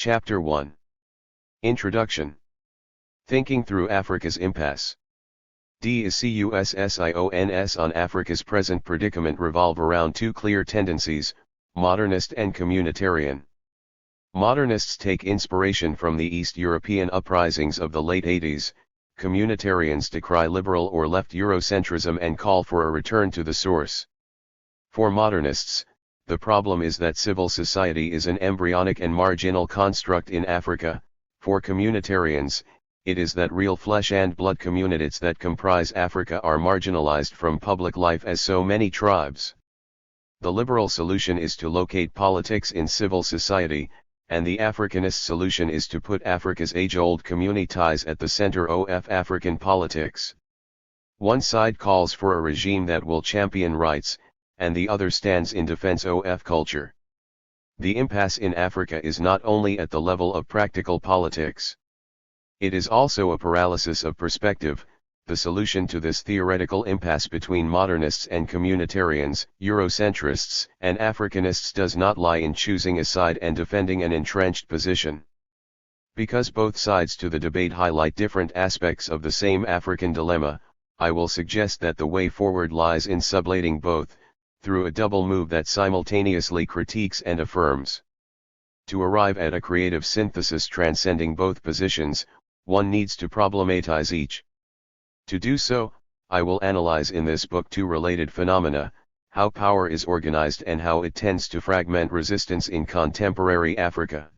Chapter 1. Introduction. Thinking through Africa's impasse. Discussions on Africa's present predicament revolve around two clear tendencies, modernist and communitarian. Modernists take inspiration from the East European uprisings of the late 80s, communitarians decry liberal or left Eurocentrism and call for a return to the source. For modernists, the problem is that civil society is an embryonic and marginal construct in Africa. For communitarians, it is that real flesh and blood communities that comprise Africa are marginalized from public life as so many tribes. The liberal solution is to locate politics in civil society, and the Africanist solution is to put Africa's age-old community ties at the center of African politics. One side calls for a regime that will champion rights, and the other stands in defense of culture. The impasse in Africa is not only at the level of practical politics. It is also a paralysis of perspective. The solution to this theoretical impasse between modernists and communitarians, Eurocentrists and Africanists does not lie in choosing a side and defending an entrenched position. Because both sides to the debate highlight different aspects of the same African dilemma, I will suggest that the way forward lies in sublating both, through a double move that simultaneously critiques and affirms. To arrive at a creative synthesis transcending both positions, one needs to problematize each. To do so, I will analyze in this book two related phenomena: how power is organized and how it tends to fragment resistance in contemporary Africa.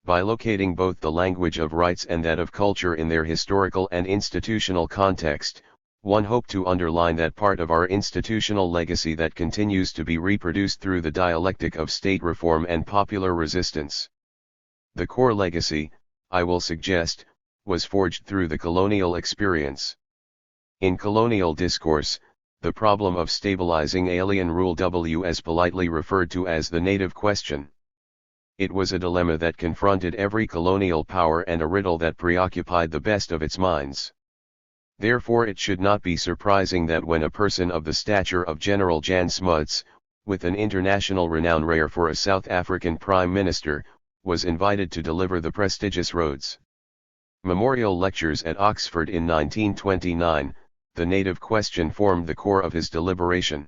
By locating both the language of rights and that of culture in their historical and institutional context, one hoped to underline that part of our institutional legacy that continues to be reproduced through the dialectic of state reform and popular resistance. The core legacy, I will suggest, was forged through the colonial experience. In colonial discourse, the problem of stabilizing alien rule was politely referred to as the native question. It was a dilemma that confronted every colonial power and a riddle that preoccupied the best of its minds. Therefore it should not be surprising that when a person of the stature of General Jan Smuts, with an international renown rare for a South African Prime Minister, was invited to deliver the prestigious Rhodes Memorial Lectures at Oxford in 1929, the native question formed the core of his deliberation.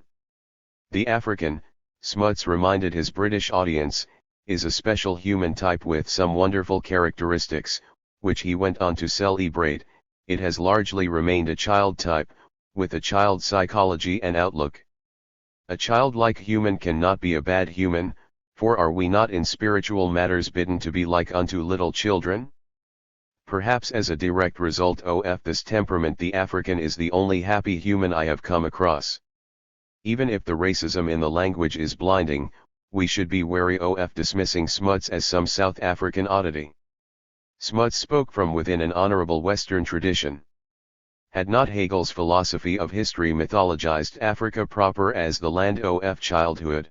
The African, Smuts reminded his British audience, is a special human type with some wonderful characteristics, which he went on to celebrate. It has largely remained a child type, with a child psychology and outlook. A childlike human cannot be a bad human, for are we not in spiritual matters bidden to be like unto little children? Perhaps as a direct result of this temperament the African is the only happy human I have come across. Even if the racism in the language is blinding, we should be wary of dismissing Smuts as some South African oddity. Smuts spoke from within an honorable Western tradition. Had not Hegel's philosophy of history mythologized Africa proper as the land of childhood?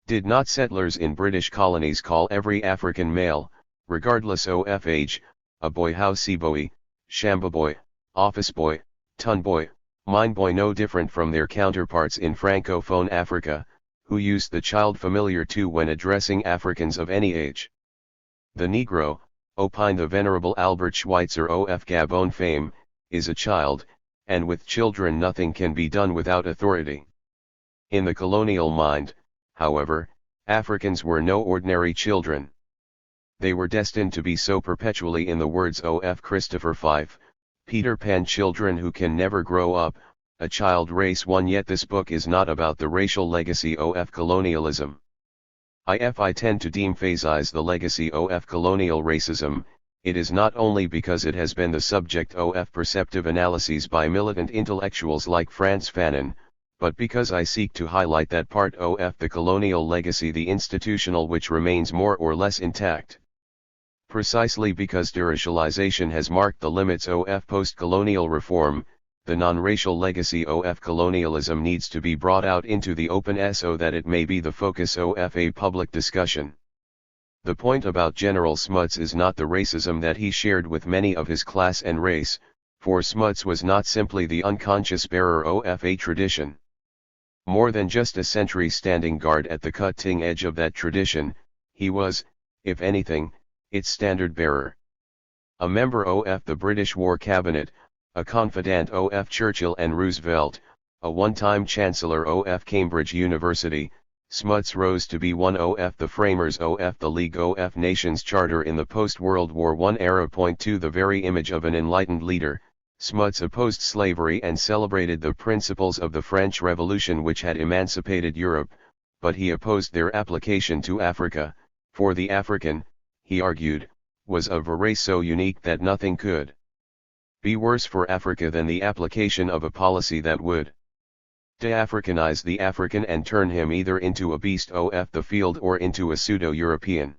Did not settlers in British colonies call every African male, regardless of age, a boy, housey boy, shamba boy, office boy, ton boy, mine boy, no different from their counterparts in Francophone Africa, who used the child familiar too when addressing Africans of any age? The Negro, opined the Venerable Albert Schweitzer of Gabon fame, is a child, and with children nothing can be done without authority. In the colonial mind, however, Africans were no ordinary children. They were destined to be so perpetually, in the words of Christopher Fife, Peter Pan, children who can never grow up, a child race one. Yet this book is not about the racial legacy of colonialism. I tend to de-emphasize the legacy of colonial racism. It is not only because it has been the subject of perceptive analyses by militant intellectuals like Frantz Fanon, but because I seek to highlight that part of the colonial legacy, the institutional, which remains more or less intact. Precisely because deracialization has marked the limits of post-colonial reform, the non-racial legacy of colonialism needs to be brought out into the open so that it may be the focus of a public discussion. The point about General Smuts is not the racism that he shared with many of his class and race, for Smuts was not simply the unconscious bearer of a tradition. More than just a century standing guard at the cutting edge of that tradition, he was, if anything, its standard bearer. A member of the British War Cabinet, a confidant of Churchill and Roosevelt, a one-time Chancellor of Cambridge University, Smuts rose to be one of the framers of the League of Nations Charter in the post-World War I era. To the very image of an enlightened leader, Smuts opposed slavery and celebrated the principles of the French Revolution which had emancipated Europe, but he opposed their application to Africa, for the African, he argued, was of a race so unique that nothing could be worse for Africa than the application of a policy that would de-Africanize the African and turn him either into a beast of the field or into a pseudo-European.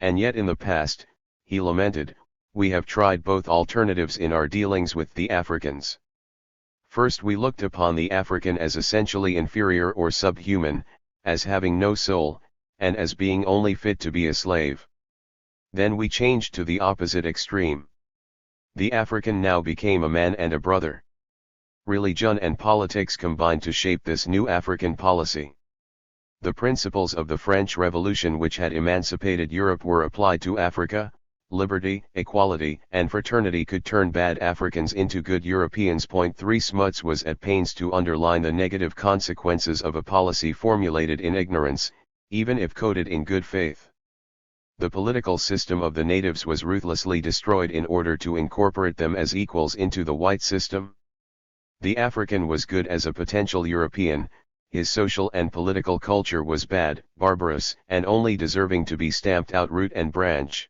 And yet in the past, he lamented, we have tried both alternatives in our dealings with the Africans. First we looked upon the African as essentially inferior or subhuman, as having no soul, and as being only fit to be a slave. Then we changed to the opposite extreme. The African now became a man and a brother. Religion and politics combined to shape this new African policy. The principles of the French Revolution which had emancipated Europe were applied to Africa. Liberty, equality, and fraternity could turn bad Africans into good Europeans. 3 Smuts was at pains to underline the negative consequences of a policy formulated in ignorance, even if coded in good faith. The political system of the natives was ruthlessly destroyed in order to incorporate them as equals into the white system. The African was good as a potential European, his social and political culture was bad, barbarous, and only deserving to be stamped out root and branch.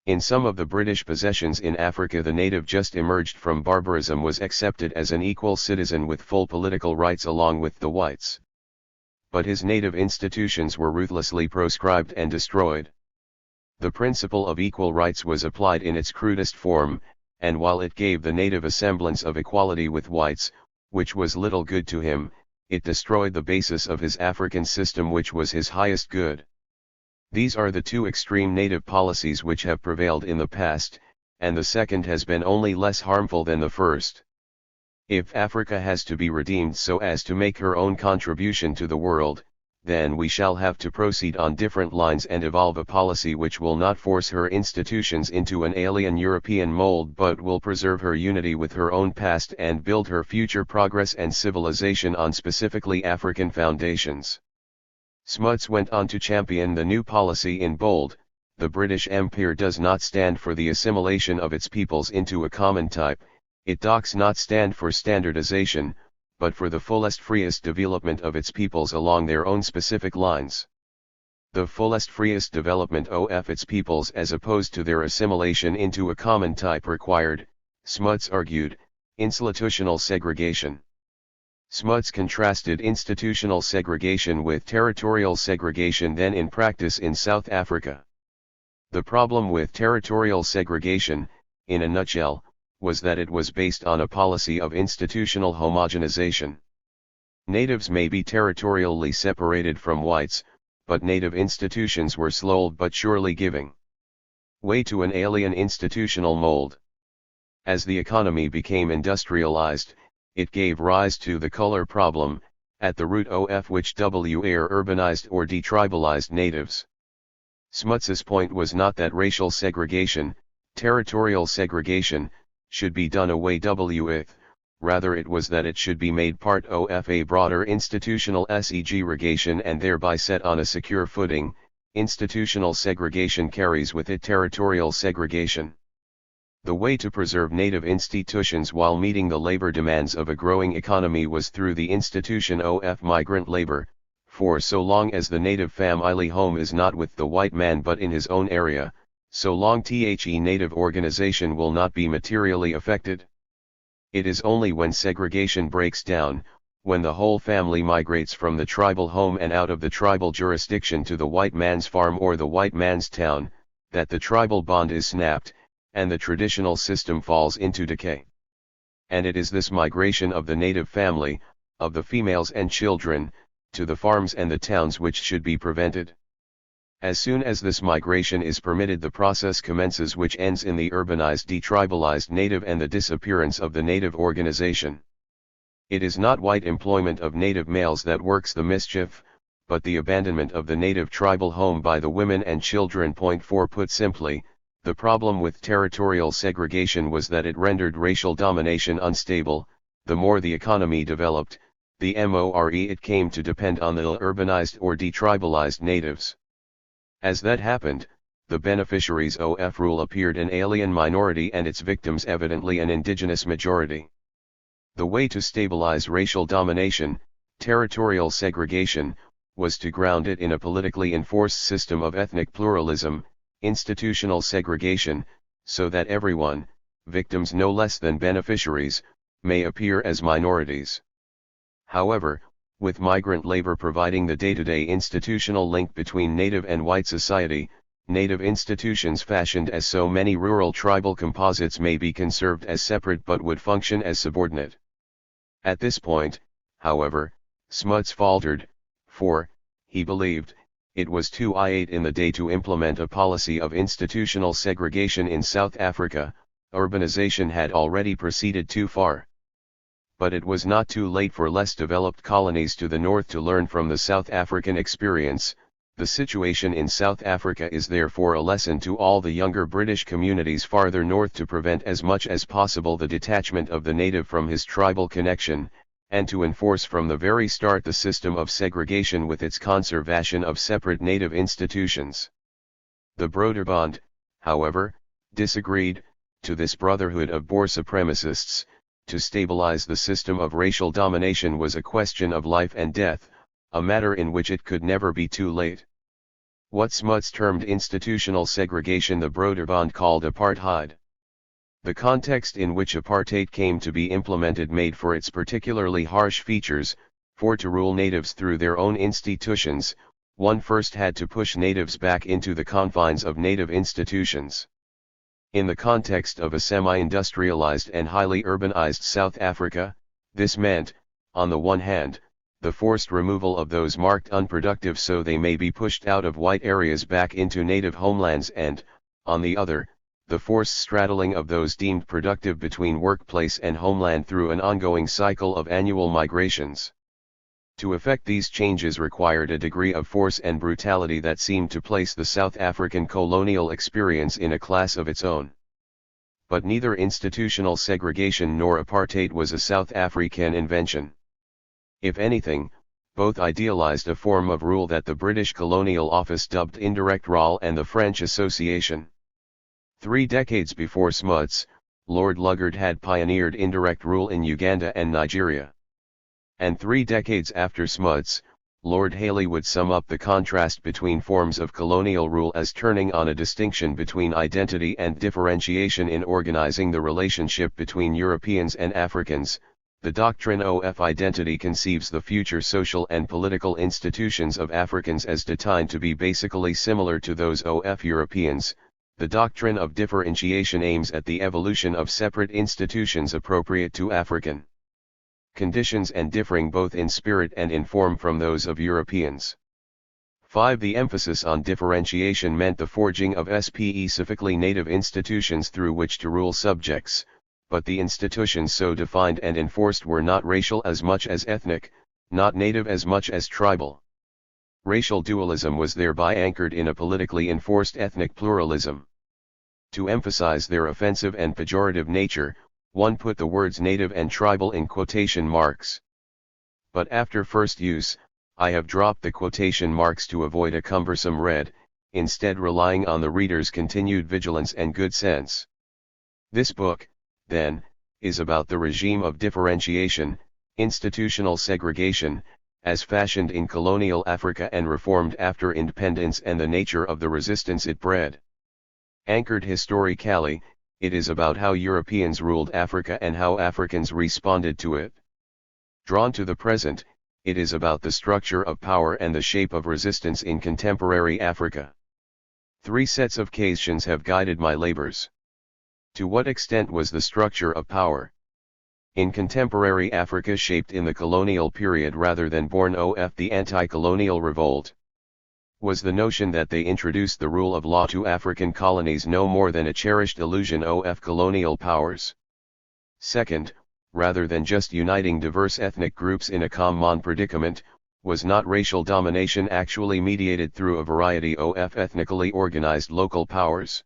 In some of the British possessions in Africa, the native just emerged from barbarism was accepted as an equal citizen with full political rights along with the whites. But his native institutions were ruthlessly proscribed and destroyed. The principle of equal rights was applied in its crudest form, and while it gave the native a semblance of equality with whites, which was little good to him, it destroyed the basis of his African system which was his highest good. These are the two extreme native policies which have prevailed in the past, and the second has been only less harmful than the first. If Africa has to be redeemed so as to make her own contribution to the world, then we shall have to proceed on different lines and evolve a policy which will not force her institutions into an alien European mold but will preserve her unity with her own past and build her future progress and civilization on specifically African foundations. Smuts went on to champion the new policy in bold. The British Empire does not stand for the assimilation of its peoples into a common type, it does not stand for standardization, but for the fullest freest development of its peoples along their own specific lines. The fullest freest development of its peoples as opposed to their assimilation into a common type required, Smuts argued, institutional segregation. Smuts contrasted institutional segregation with territorial segregation then in practice in South Africa. The problem with territorial segregation, in a nutshell, was that it was based on a policy of institutional homogenization. Natives may be territorially separated from whites, but native institutions were slowly but surely giving way to an alien institutional mold. As the economy became industrialized, it gave rise to the color problem, at the root of which were urbanized or detribalized natives. Smuts's point was not that racial segregation, territorial segregation, should be done away with, rather it was that it should be made part of a broader institutional segregation and thereby set on a secure footing. Institutional segregation carries with it territorial segregation. The way to preserve native institutions while meeting the labor demands of a growing economy was through the institution of migrant labor, for so long as the native family home is not with the white man but in his own area, so long native organization will not be materially affected. It is only when segregation breaks down, when the whole family migrates from the tribal home and out of the tribal jurisdiction to the white man's farm or the white man's town, that the tribal bond is snapped, and the traditional system falls into decay. And it is this migration of the native family, of the females and children, to the farms and the towns which should be prevented. As soon as this migration is permitted, the process commences which ends in the urbanized detribalized native and the disappearance of the native organization. It is not white employment of native males that works the mischief, but the abandonment of the native tribal home by the women and children. Point 4. Put simply, the problem with territorial segregation was that it rendered racial domination unstable. The more the economy developed, the more it came to depend on the urbanized or detribalized natives. As that happened, the beneficiaries of rule appeared an alien minority and its victims evidently an indigenous majority. The way to stabilize racial domination, territorial segregation, was to ground it in a politically enforced system of ethnic pluralism, institutional segregation, so that everyone, victims no less than beneficiaries, may appear as minorities. However, with migrant labor providing the day-to-day institutional link between native and white society, native institutions fashioned as so many rural tribal composites may be conserved as separate but would function as subordinate. At this point, however, Smuts faltered, for, he believed, it was too late in the day to implement a policy of institutional segregation in South Africa. Urbanization had already proceeded too far. But it was not too late for less developed colonies to the north to learn from the South African experience. The situation in South Africa is therefore a lesson to all the younger British communities farther north to prevent as much as possible the detachment of the native from his tribal connection, and to enforce from the very start the system of segregation with its conservation of separate native institutions. The Broederbond, however, disagreed. To this brotherhood of Boer supremacists, to stabilize the system of racial domination was a question of life and death, a matter in which it could never be too late. What Smuts termed institutional segregation the Broederbond called apartheid. The context in which apartheid came to be implemented made for its particularly harsh features. For to rule natives through their own institutions, one first had to push natives back into the confines of native institutions. In the context of a semi-industrialized and highly urbanized South Africa, this meant, on the one hand, the forced removal of those marked unproductive so they may be pushed out of white areas back into native homelands and, on the other, the forced straddling of those deemed productive between workplace and homeland through an ongoing cycle of annual migrations. To effect these changes required a degree of force and brutality that seemed to place the South African colonial experience in a class of its own. But neither institutional segregation nor apartheid was a South African invention. If anything, both idealized a form of rule that the British Colonial Office dubbed indirect rule and the French Association. 3 decades before Smuts, Lord Lugard had pioneered indirect rule in Uganda and Nigeria. And 3 decades after Smuts, Lord Hailey would sum up the contrast between forms of colonial rule as turning on a distinction between identity and differentiation in organizing the relationship between Europeans and Africans. The doctrine of identity conceives the future social and political institutions of Africans as designed to be basically similar to those of Europeans. The doctrine of differentiation aims at the evolution of separate institutions appropriate to African conditions and differing both in spirit and in form from those of Europeans. 5. The emphasis on differentiation meant the forging of specifically native institutions through which to rule subjects, but the institutions so defined and enforced were not racial as much as ethnic, not native as much as tribal. Racial dualism was thereby anchored in a politically enforced ethnic pluralism. To emphasize their offensive and pejorative nature, one put the words native and tribal in quotation marks. But after first use, I have dropped the quotation marks to avoid a cumbersome read, instead relying on the reader's continued vigilance and good sense. This book, then, is about the regime of differentiation, institutional segregation, as fashioned in colonial Africa and reformed after independence and the nature of the resistance it bred. Anchored historically, it is about how Europeans ruled Africa and how Africans responded to it. Drawn to the present, it is about the structure of power and the shape of resistance in contemporary Africa. 3 sets of questions have guided my labors. To what extent was the structure of power in contemporary Africa shaped in the colonial period rather than born of the anti-colonial revolt? Was the notion that they introduced the rule of law to African colonies no more than a cherished illusion of colonial powers? Second, rather than just uniting diverse ethnic groups in a common predicament, was not racial domination actually mediated through a variety of ethnically organized local powers?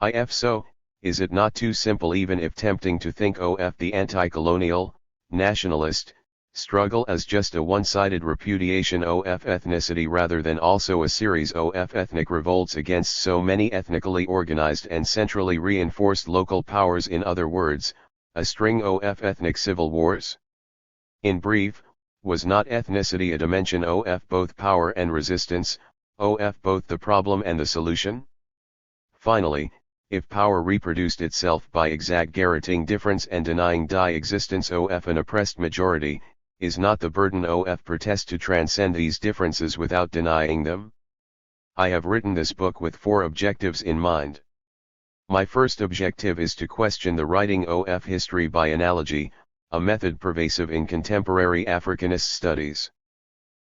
If so, is it not too simple, even if tempting, to think of the anti-colonial, nationalist, struggle as just a one-sided repudiation of ethnicity rather than also a series of ethnic revolts against so many ethnically organized and centrally reinforced local powers, in other words, a string of ethnic civil wars? In brief, was not ethnicity a dimension of both power and resistance, of both the problem and the solution? Finally, if power reproduced itself by exaggerating difference and denying the existence of an oppressed majority, is not the burden of protest to transcend these differences without denying them? I have written this book with 4 objectives in mind. My first objective is to question the writing of history by analogy, a method pervasive in contemporary Africanist studies.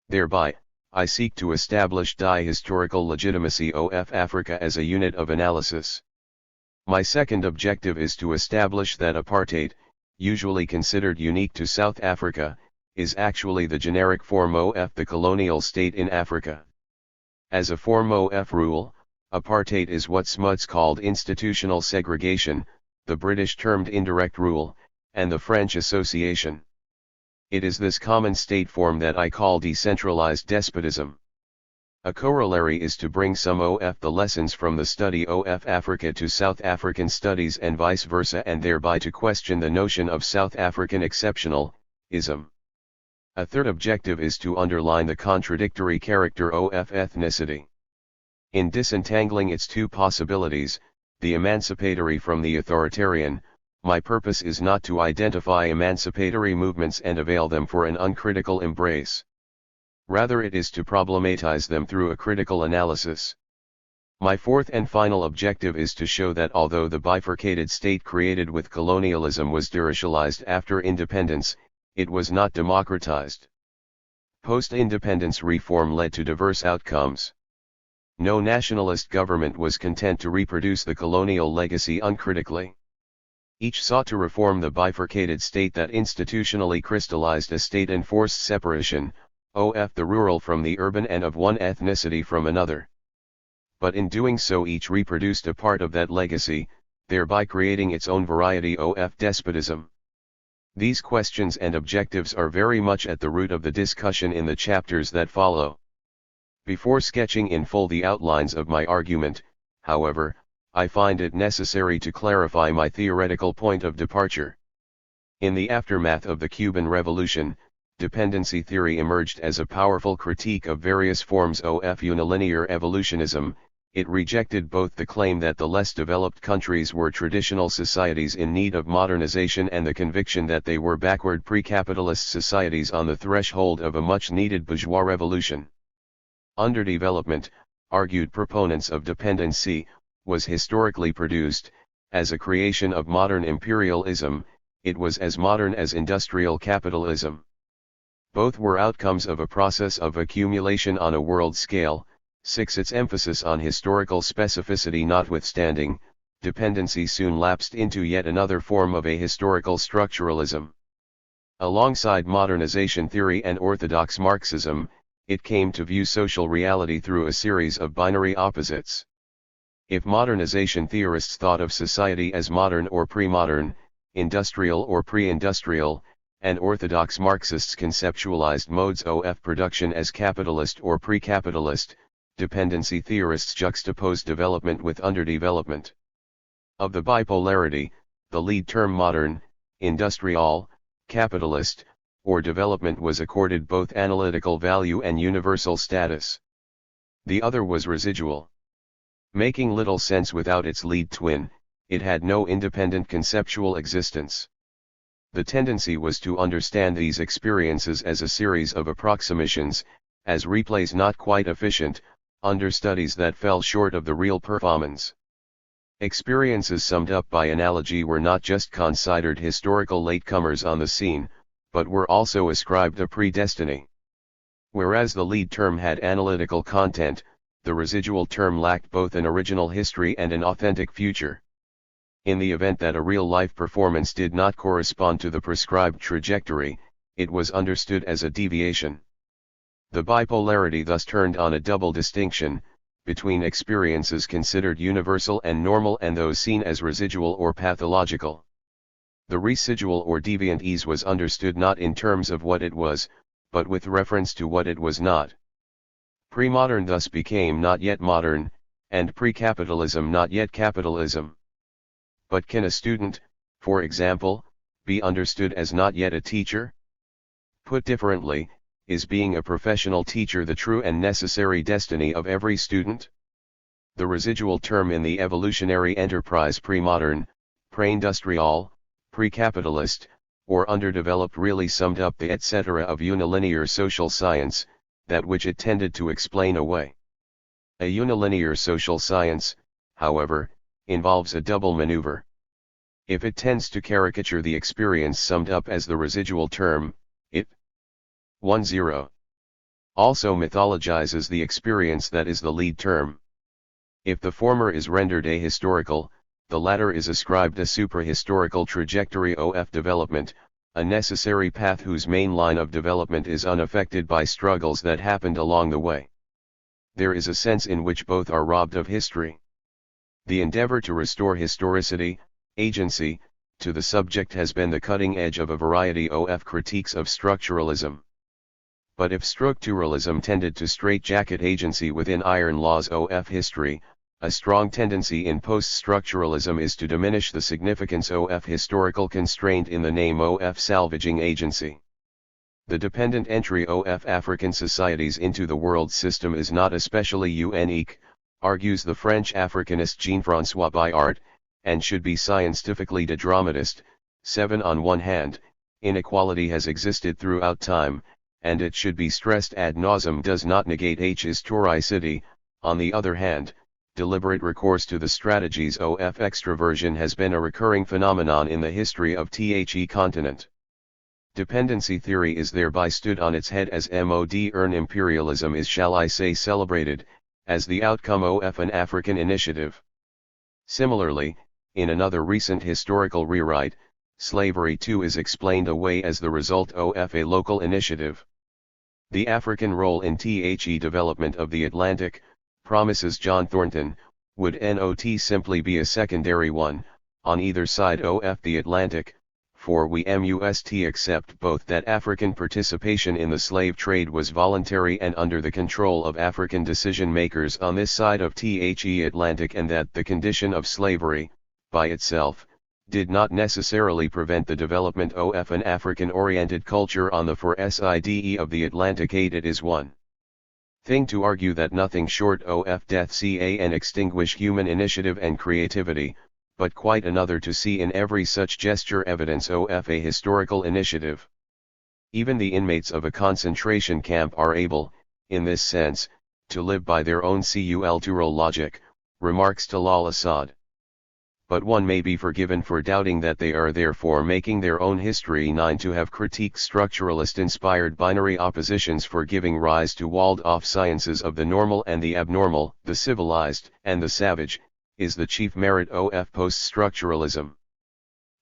Thereby, I seek to establish the historical legitimacy of Africa as a unit of analysis. My second objective is to establish that apartheid, usually considered unique to South Africa, is actually the generic form of the colonial state in Africa. As a form of rule, apartheid is what Smuts called institutional segregation, the British termed indirect rule, and the French association. It is this common state form that I call decentralized despotism. A corollary is to bring some of the lessons from the study of Africa to South African studies and vice versa, and thereby to question the notion of South African exceptionalism. A third objective is to underline the contradictory character of ethnicity. In disentangling its 2 possibilities, the emancipatory from the authoritarian, my purpose is not to identify emancipatory movements and avail them for an uncritical embrace. Rather, it is to problematize them through a critical analysis. My fourth and final objective is to show that although the bifurcated state created with colonialism was deracialized after independence, it was not democratized. Post-independence reform led to diverse outcomes. No nationalist government was content to reproduce the colonial legacy uncritically. Each sought to reform the bifurcated state that institutionally crystallized a state-enforced separation, of the rural from the urban and of one ethnicity from another. But in doing so, each reproduced a part of that legacy, thereby creating its own variety of despotism. These questions and objectives are very much at the root of the discussion in the chapters that follow. Before sketching in full the outlines of my argument, however, I find it necessary to clarify my theoretical point of departure. In the aftermath of the Cuban Revolution, dependency theory emerged as a powerful critique of various forms of unilinear evolutionism. It rejected both the claim that the less developed countries were traditional societies in need of modernization and the conviction that they were backward pre-capitalist societies on the threshold of a much-needed bourgeois revolution. Underdevelopment, argued proponents of dependency, was historically produced, as a creation of modern imperialism. It was as modern as industrial capitalism. Both were outcomes of a process of accumulation on a world scale. Its emphasis on historical specificity notwithstanding, dependency soon lapsed into yet another form of ahistorical structuralism. Alongside modernization theory and orthodox Marxism, it came to view social reality through a series of binary opposites. If modernization theorists thought of society as modern or pre-modern, industrial or pre-industrial, and orthodox Marxists conceptualized modes of production as capitalist or pre-capitalist, dependency theorists juxtaposed development with underdevelopment. Of the bipolarity, the lead term modern, industrial, capitalist, or development was accorded both analytical value and universal status. The other was residual. Making little sense without its lead twin, it had no independent conceptual existence. The tendency was to understand these experiences as a series of approximations, as replays not quite efficient, understudies that fell short of the real performance. Experiences summed up by analogy were not just considered historical latecomers on the scene, but were also ascribed a predestiny. Whereas the lead term had analytical content, the residual term lacked both an original history and an authentic future. In the event that a real-life performance did not correspond to the prescribed trajectory, it was understood as a deviation. The bipolarity thus turned on a double distinction, between experiences considered universal and normal and those seen as residual or pathological. The residual or deviant ease was understood not in terms of what it was, but with reference to what it was not. Pre-modern thus became not yet modern, and pre-capitalism not yet capitalism. But can a student, for example, be understood as not yet a teacher? Put differently, is being a professional teacher the true and necessary destiny of every student? The residual term in the evolutionary enterprise pre-modern, pre-industrial, pre-capitalist, or underdeveloped really summed up the etc. of unilinear social science, that which it tended to explain away. A unilinear social science, however, involves a double maneuver. If it tends to caricature the experience summed up as the residual term, it 1-0. Also mythologizes the experience that is the lead term. If the former is rendered ahistorical, the latter is ascribed a suprahistorical trajectory of development, a necessary path whose main line of development is unaffected by struggles that happened along the way. There is a sense in which both are robbed of history. The endeavor to restore historicity, agency, to the subject has been the cutting edge of a variety of critiques of structuralism. But if structuralism tended to straitjacket agency within iron laws of history, a strong tendency in post-structuralism is to diminish the significance of historical constraint in the name of salvaging agency. The dependent entry of African societies into the world system is not especially unique, argues the French Africanist Jean-François Bayart, and should be scientifically dedramatist. 7 On one hand, inequality has existed throughout time, and it should be stressed ad nauseam does not negate historicity. On the other hand, deliberate recourse to the strategies of extroversion has been a recurring phenomenon in the history of the continent. Dependency theory is thereby stood on its head as modern imperialism is, shall I say, celebrated, as the outcome of an African initiative. Similarly, in another recent historical rewrite, slavery too is explained away as the result of a local initiative. The African role in the development of the Atlantic, promises John Thornton, would not simply be a secondary one, on either side of the Atlantic, for we must accept both that African participation in the slave trade was voluntary and under the control of African decision-makers on this side of the Atlantic, and that the condition of slavery, by itself, did not necessarily prevent the development of an African-oriented culture on the side of the Atlantic. It is one thing to argue that nothing short of death can extinguish human initiative and creativity, but quite another to see in every such gesture evidence of a historical initiative. Even the inmates of a concentration camp are able, in this sense, to live by their own cultural logic, remarks Talal Assad. But one may be forgiven for doubting that they are therefore making their own history. 9 To have critiqued structuralist-inspired binary oppositions for giving rise to walled-off sciences of the normal and the abnormal, the civilized and the savage, is the chief merit of post-structuralism.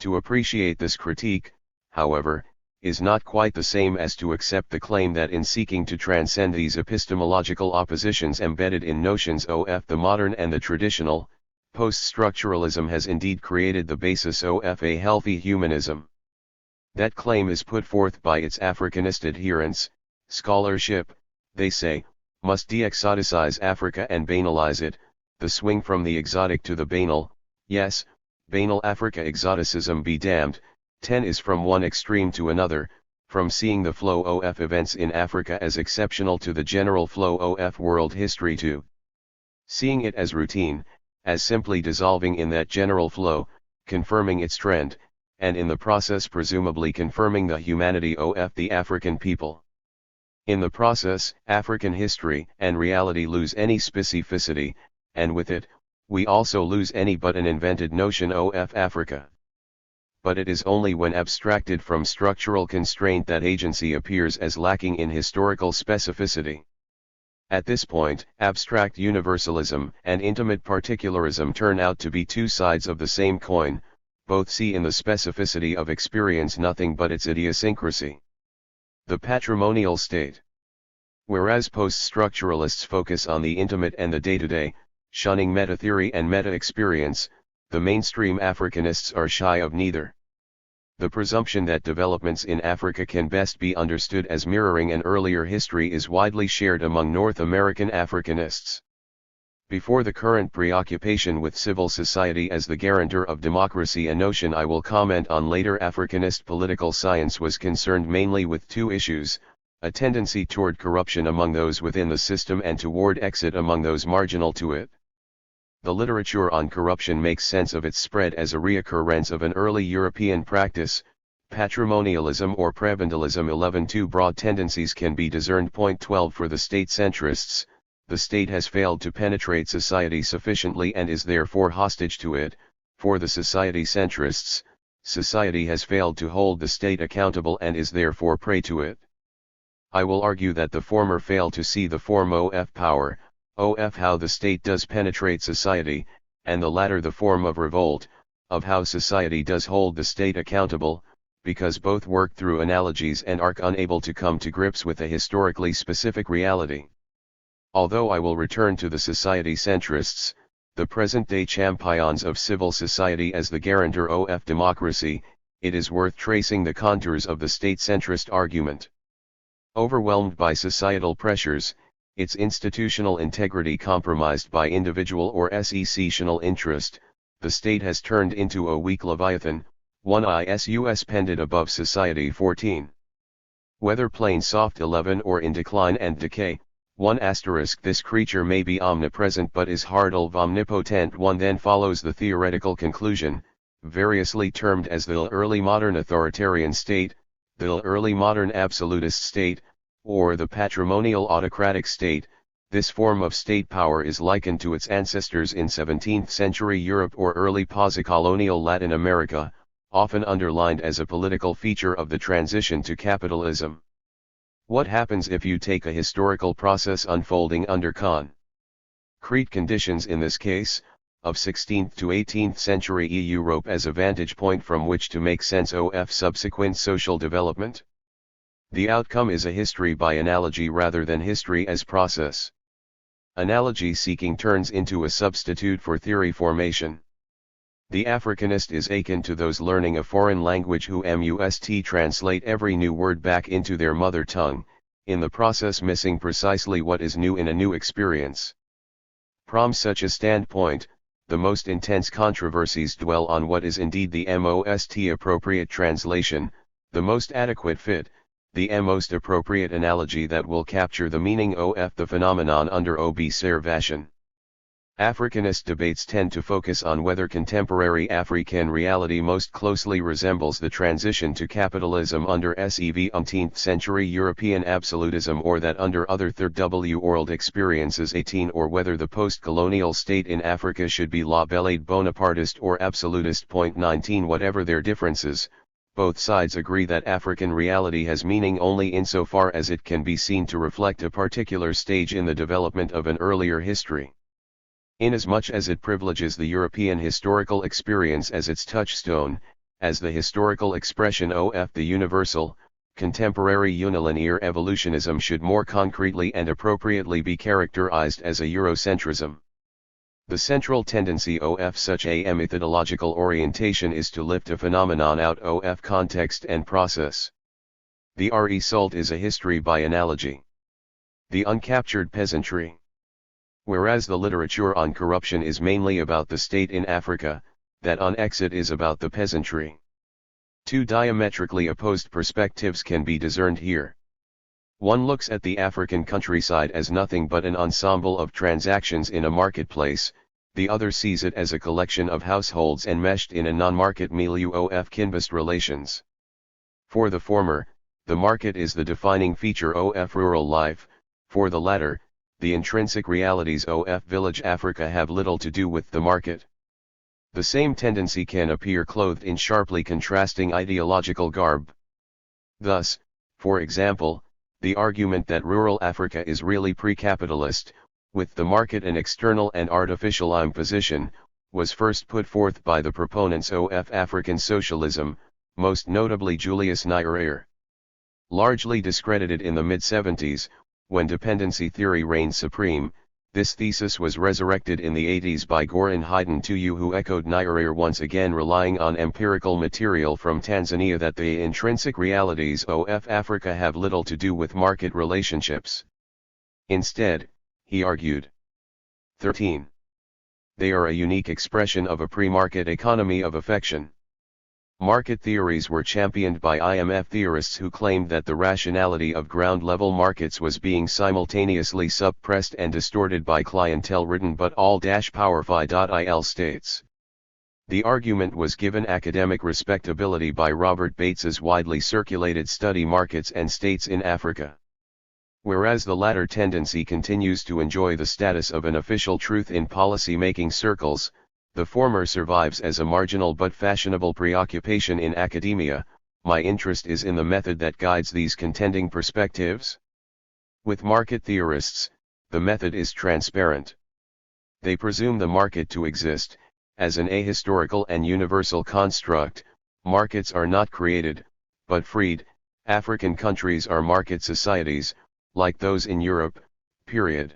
To appreciate this critique, however, is not quite the same as to accept the claim that in seeking to transcend these epistemological oppositions embedded in notions of the modern and the traditional, post-structuralism has indeed created the basis of a healthy humanism. That claim is put forth by its Africanist adherents. Scholarship, they say, must de-exoticize Africa and banalize it, the swing from the exotic to the banal. Yes, banal Africa exoticism be damned. 10 is from one extreme to another, from seeing the flow of events in Africa as exceptional to the general flow of world history to seeing it as routine, as simply dissolving in that general flow, confirming its trend, and in the process presumably confirming the humanity of the African people. In the process, African history and reality lose any specificity, and with it, we also lose any but an invented notion of Africa. But it is only when abstracted from structural constraint that agency appears as lacking in historical specificity. At this point, abstract universalism and intimate particularism turn out to be two sides of the same coin, both see in the specificity of experience nothing but its idiosyncrasy. The patrimonial state. Whereas post-structuralists focus on the intimate and the day-to-day, shunning meta-theory and meta-experience, the mainstream Africanists are shy of neither. The presumption that developments in Africa can best be understood as mirroring an earlier history is widely shared among North American Africanists. Before the current preoccupation with civil society as the guarantor of democracy, a notion I will comment on later, Africanist political science was concerned mainly with two issues: a tendency toward corruption among those within the system and toward exit among those marginal to it. The literature on corruption makes sense of its spread as a reoccurrence of an early European practice, patrimonialism or prebendalism. 11. Two broad tendencies can be discerned. Point 12. For the state-centrists, the state has failed to penetrate society sufficiently and is therefore hostage to it. For the society-centrists, society has failed to hold the state accountable and is therefore prey to it. I will argue that the former fail to see the form of power, of how the state does penetrate society, and the latter the form of revolt, of how society does hold the state accountable, because both work through analogies and are unable to come to grips with a historically specific reality. Although I will return to the society-centrists, the present-day champions of civil society as the guarantor of democracy, it is worth tracing the contours of the state-centrist argument. Overwhelmed by societal pressures, its institutional integrity compromised by individual or secessional interest, the state has turned into a weak leviathan, one isus pended above society. 14. Whether plain soft 11 or in decline and decay, 1 asterisk this creature may be omnipresent but is hardly omnipotent. 1 Then follows the theoretical conclusion, variously termed as the early modern authoritarian state, the early modern absolutist state, or the patrimonial autocratic state. This form of state power is likened to its ancestors in 17th century Europe or early post-colonial Latin America, often underlined as a political feature of the transition to capitalism. What happens if you take a historical process unfolding under concrete conditions, in this case, of 16th to 18th century Europe, as a vantage point from which to make sense of subsequent social development? The outcome is a history by analogy rather than history as process. Analogy seeking turns into a substitute for theory formation. The Africanist is akin to those learning a foreign language who must translate every new word back into their mother tongue, in the process missing precisely what is new in a new experience. From such a standpoint, the most intense controversies dwell on what is indeed the most appropriate translation, the most adequate fit, the most appropriate analogy that will capture the meaning of the phenomenon under observation. Africanist debates tend to focus on whether contemporary African reality most closely resembles the transition to capitalism under 17th century European absolutism, or that under other third-world experiences 18, or whether the post-colonial state in Africa should be labelled Bonapartist or absolutist. 19 Whatever their differences, both sides agree that African reality has meaning only insofar as it can be seen to reflect a particular stage in the development of an earlier history. Inasmuch as it privileges the European historical experience as its touchstone, as the historical expression of the universal, contemporary unilinear evolutionism should more concretely and appropriately be characterized as a Eurocentrism. The central tendency of such a methodological orientation is to lift a phenomenon out of context and process. The result is a history by analogy. The uncaptured peasantry. Whereas the literature on corruption is mainly about the state in Africa, that on exit is about the peasantry. Two diametrically opposed perspectives can be discerned here. One looks at the African countryside as nothing but an ensemble of transactions in a marketplace, the other sees it as a collection of households enmeshed in a non-market milieu of kin-based relations. For the former, the market is the defining feature of rural life; for the latter, the intrinsic realities of village Africa have little to do with the market. The same tendency can appear clothed in sharply contrasting ideological garb. Thus, for example, the argument that rural Africa is really pre-capitalist, with the market an external and artificial imposition, was first put forth by the proponents of African socialism, most notably Julius Nyerere. Largely discredited in the mid-70s, when dependency theory reigned supreme. This thesis was resurrected in the 80s by Gore and Haydn II, who echoed Nyerere, once again relying on empirical material from Tanzania that the intrinsic realities of Africa have little to do with market relationships. Instead, he argued, 13. They are a unique expression of a pre-market economy of affection. Market theories were championed by IMF theorists who claimed that the rationality of ground-level markets was being simultaneously suppressed and distorted by clientele-ridden but all-powerful states. The argument was given academic respectability by Robert Bates's widely circulated study Markets and States in Africa. Whereas the latter tendency continues to enjoy the status of an official truth in policy-making circles, the former survives as a marginal but fashionable preoccupation in academia. My interest is in the method that guides these contending perspectives. With market theorists, the method is transparent. They presume the market to exist, as an ahistorical and universal construct. Markets are not created, but freed. African countries are market societies, like those in Europe, period.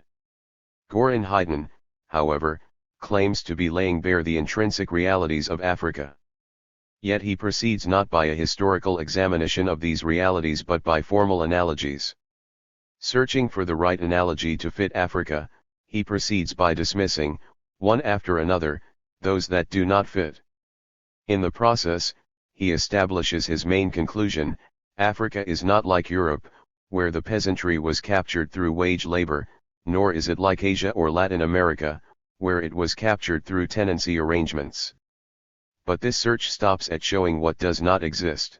Gore and Haydn, however, claims to be laying bare the intrinsic realities of Africa. Yet he proceeds not by a historical examination of these realities but by formal analogies. Searching for the right analogy to fit Africa, he proceeds by dismissing, one after another, those that do not fit. In the process, he establishes his main conclusion: Africa is not like Europe, where the peasantry was captured through wage labor, nor is it like Asia or Latin America, where it was captured through tenancy arrangements. But this search stops at showing what does not exist.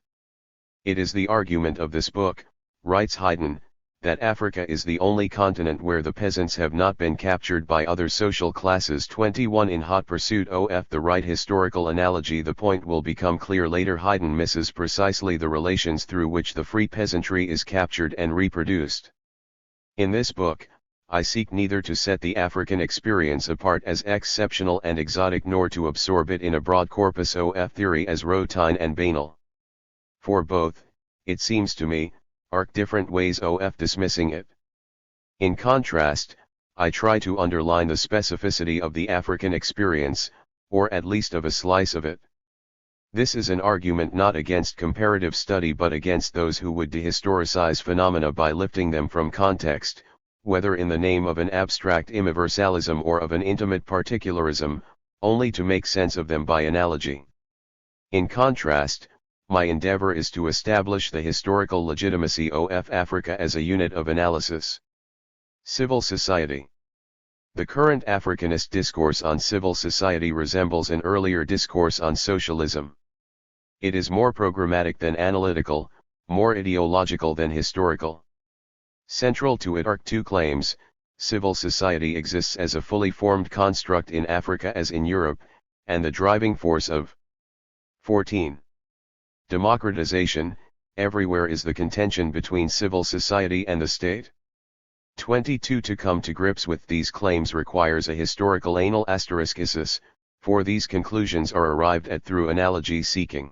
It is the argument of this book, writes Haydn, that Africa is the only continent where the peasants have not been captured by other social classes. 21 In hot pursuit of the right historical analogy, the point will become clear later. Haydn misses precisely the relations through which the free peasantry is captured and reproduced. In this book, I seek neither to set the African experience apart as exceptional and exotic nor to absorb it in a broad corpus of theory as routine and banal. For both, it seems to me, are different ways of dismissing it. In contrast, I try to underline the specificity of the African experience, or at least of a slice of it. This is an argument not against comparative study but against those who would dehistoricize phenomena by lifting them from context, whether in the name of an abstract universalism or of an intimate particularism, only to make sense of them by analogy. In contrast, my endeavor is to establish the historical legitimacy of Africa as a unit of analysis. Civil society. The current Africanist discourse on civil society resembles an earlier discourse on socialism. It is more programmatic than analytical, more ideological than historical. Central to it are two claims: civil society exists as a fully formed construct in Africa as in Europe, and the driving force of 14. Democratization, everywhere is the contention between civil society and the state. 22 To come to grips with these claims requires a historical anal asteriskis, for these conclusions are arrived at through analogy seeking.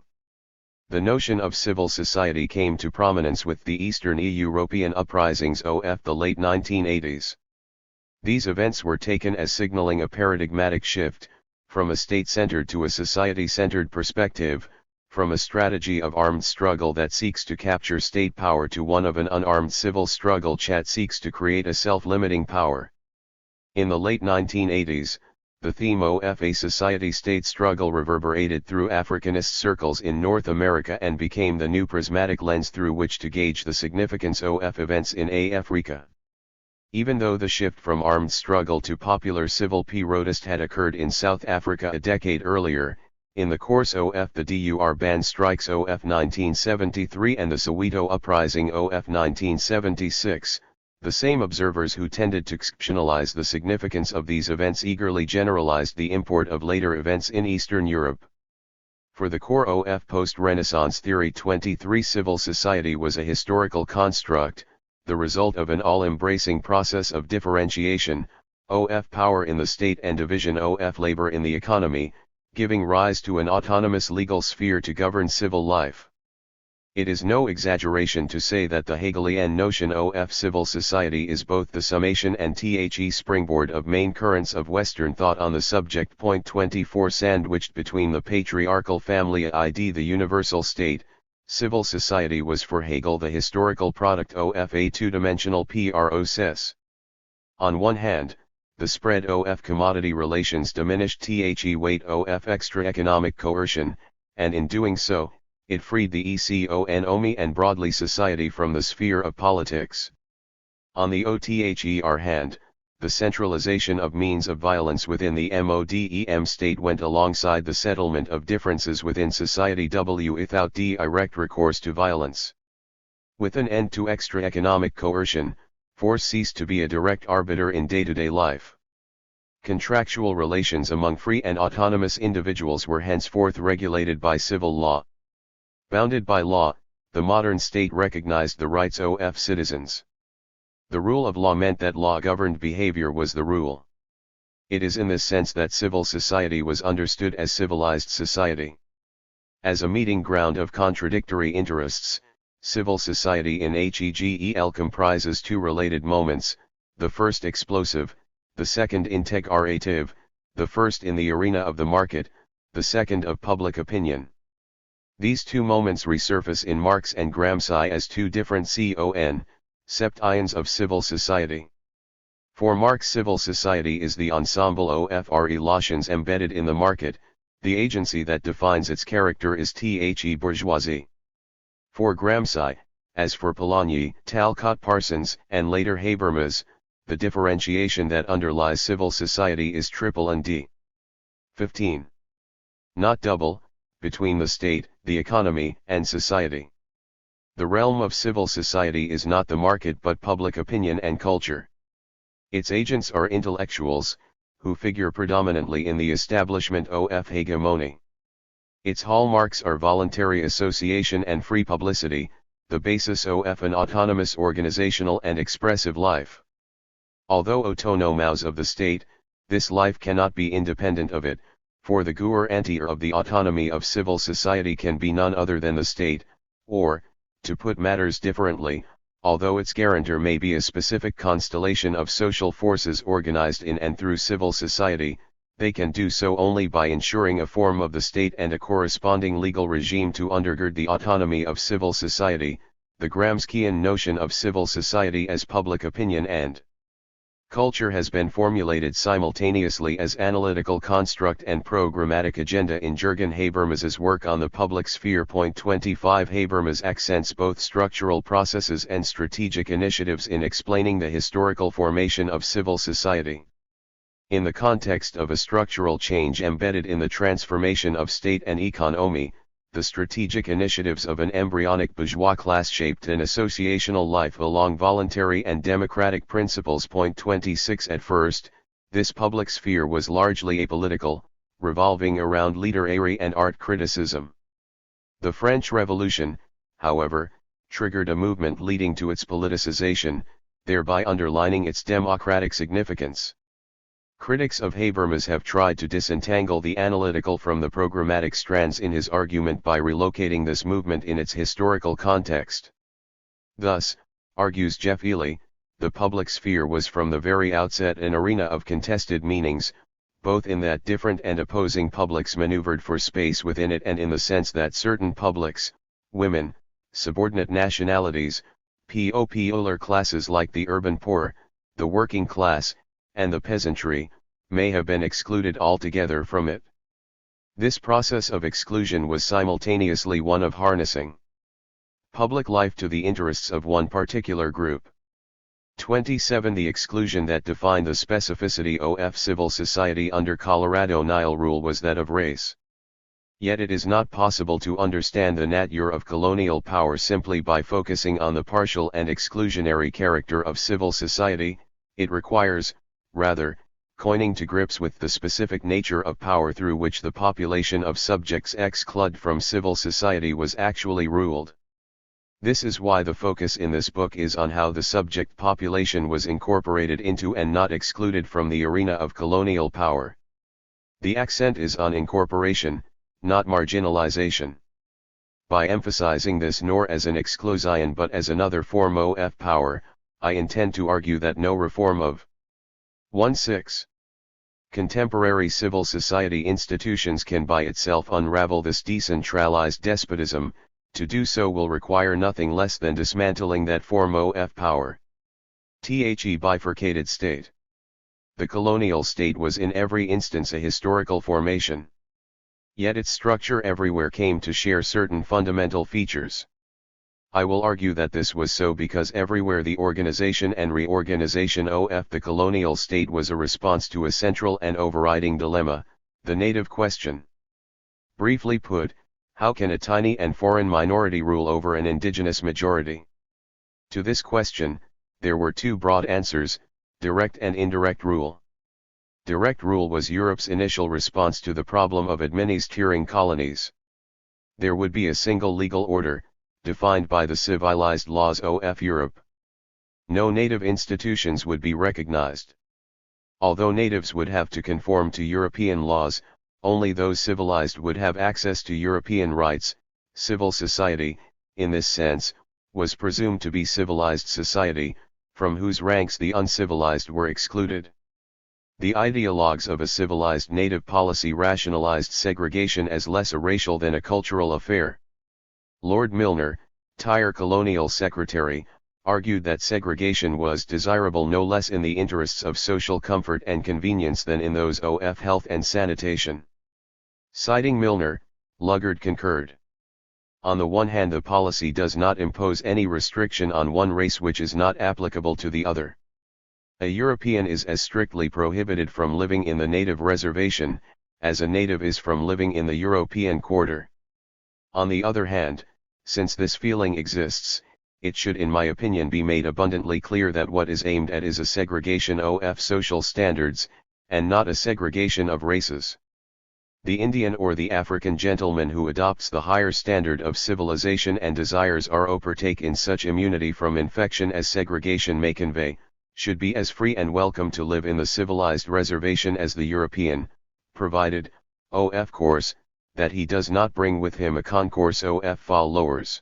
The notion of civil society came to prominence with the Eastern European uprisings of the late 1980s. These events were taken as signaling a paradigmatic shift, from a state-centered to a society-centered perspective, from a strategy of armed struggle that seeks to capture state power to one of an unarmed civil struggle that seeks to create a self-limiting power. In the late 1980s, the theme of a society-state struggle reverberated through Africanist circles in North America and became the new prismatic lens through which to gauge the significance of events in Africa. Even though the shift from armed struggle to popular civil protest had occurred in South Africa a decade earlier, in the course of the DUR band strikes of 1973 and the Soweto uprising of 1976, the same observers who tended to exceptionalize the significance of these events eagerly generalized the import of later events in Eastern Europe. For the core of post-Renaissance theory, 23 civil society was a historical construct, the result of an all-embracing process of differentiation, of power in the state and division of labor in the economy, giving rise to an autonomous legal sphere to govern civil life. It is no exaggeration to say that the Hegelian notion of civil society is both the summation and the springboard of main currents of Western thought on the subject. Point 24 Sandwiched between the patriarchal family id the universal state, civil society was for Hegel the historical product of a two-dimensional process. On one hand, the spread of commodity relations diminished the weight of extra economic coercion, and in doing so, it freed the economy and broadly society from the sphere of politics. On the other hand, the centralization of means of violence within the modem state went alongside the settlement of differences within society without direct recourse to violence. With an end to extra economic coercion, force ceased to be a direct arbiter in day-to-day life. Contractual relations among free and autonomous individuals were henceforth regulated by civil law. Bounded by law, the modern state recognized the rights of citizens. The rule of law meant that law-governed behavior was the rule. It is in this sense that civil society was understood as civilized society. As a meeting ground of contradictory interests, civil society in Hegel comprises two related moments, the first explosive, the second integrative, the first in the arena of the market, the second of public opinion. These two moments resurface in Marx and Gramsci as two different septions of civil society. For Marx, civil society is the ensemble of relations embedded in the market, the agency that defines its character is the bourgeoisie. For Gramsci, as for Polanyi, Talcott Parsons, and later Habermas, the differentiation that underlies civil society is triple and D. 15. Not double, between the state, the economy, and society. The realm of civil society is not the market but public opinion and culture. Its agents are intellectuals, who figure predominantly in the establishment of hegemony. Its hallmarks are voluntary association and free publicity, the basis of an autonomous organizational and expressive life. Although autonomous of the state, this life cannot be independent of it, for the guarantor of the autonomy of civil society can be none other than the state, or, to put matters differently, although its guarantor may be a specific constellation of social forces organized in and through civil society, they can do so only by ensuring a form of the state and a corresponding legal regime to undergird the autonomy of civil society, the Gramscian notion of civil society as public opinion and culture has been formulated simultaneously as analytical construct and programmatic agenda in Jürgen Habermas's work on the public sphere. 25 Habermas accents both structural processes and strategic initiatives in explaining the historical formation of civil society. In the context of a structural change embedded in the transformation of state and economy, the strategic initiatives of an embryonic bourgeois class shaped an associational life along voluntary and democratic principles. 26 At first, this public sphere was largely apolitical, revolving around literary and art criticism. The French Revolution, however, triggered a movement leading to its politicization, thereby underlining its democratic significance. Critics of Habermas have tried to disentangle the analytical from the programmatic strands in his argument by relocating this movement in its historical context. Thus, argues Jeff Ely, the public sphere was from the very outset an arena of contested meanings, both in that different and opposing publics maneuvered for space within it and in the sense that certain publics, women, subordinate nationalities, popular classes like the urban poor, the working class, and the peasantry, may have been excluded altogether from it. This process of exclusion was simultaneously one of harnessing public life to the interests of one particular group. 27 The exclusion that defined the specificity of civil society under Colorado Nile rule was that of race. Yet it is not possible to understand the nature of colonial power simply by focusing on the partial and exclusionary character of civil society. It requires, rather, coming to grips with the specific nature of power through which the population of subjects excluded from civil society was actually ruled. This is why the focus in this book is on how the subject population was incorporated into and not excluded from the arena of colonial power. The accent is on incorporation, not marginalization. By emphasizing this nor as an exclusion but as another form of power, I intend to argue that no reform of 1.6. Contemporary civil society institutions can by itself unravel this decentralized despotism. To do so will require nothing less than dismantling that form of power. The bifurcated state. The colonial state was in every instance a historical formation. Yet its structure everywhere came to share certain fundamental features. I will argue that this was so because everywhere the organization and reorganization of the colonial state was a response to a central and overriding dilemma, the native question. Briefly put, how can a tiny and foreign minority rule over an indigenous majority? To this question, there were two broad answers, direct and indirect rule. Direct rule was Europe's initial response to the problem of administering colonies. There would be a single legal order, defined by the civilized laws of Europe. No native institutions would be recognized. Although natives would have to conform to European laws, only those civilized would have access to European rights. Civil society, in this sense, was presumed to be civilized society, from whose ranks the uncivilized were excluded. The ideologues of a civilized native policy rationalized segregation as less a racial than a cultural affair. Lord Milner, THIRD colonial secretary, argued that segregation was desirable no less in the interests of social comfort and convenience than in those of health and sanitation. Citing Milner, Luggard concurred. On the one hand, the policy does not impose any restriction on one race which is not applicable to the other. A European is as strictly prohibited from living in the native reservation, as a native is from living in the European quarter. On the other hand, since this feeling exists, it should in my opinion be made abundantly clear that what is aimed at is a segregation of social standards, and not a segregation of races. The Indian or the African gentleman who adopts the higher standard of civilization and desires or partake in such immunity from infection as segregation may convey, should be as free and welcome to live in the civilized reservation as the European, provided, of course, that he does not bring with him a concourse of followers.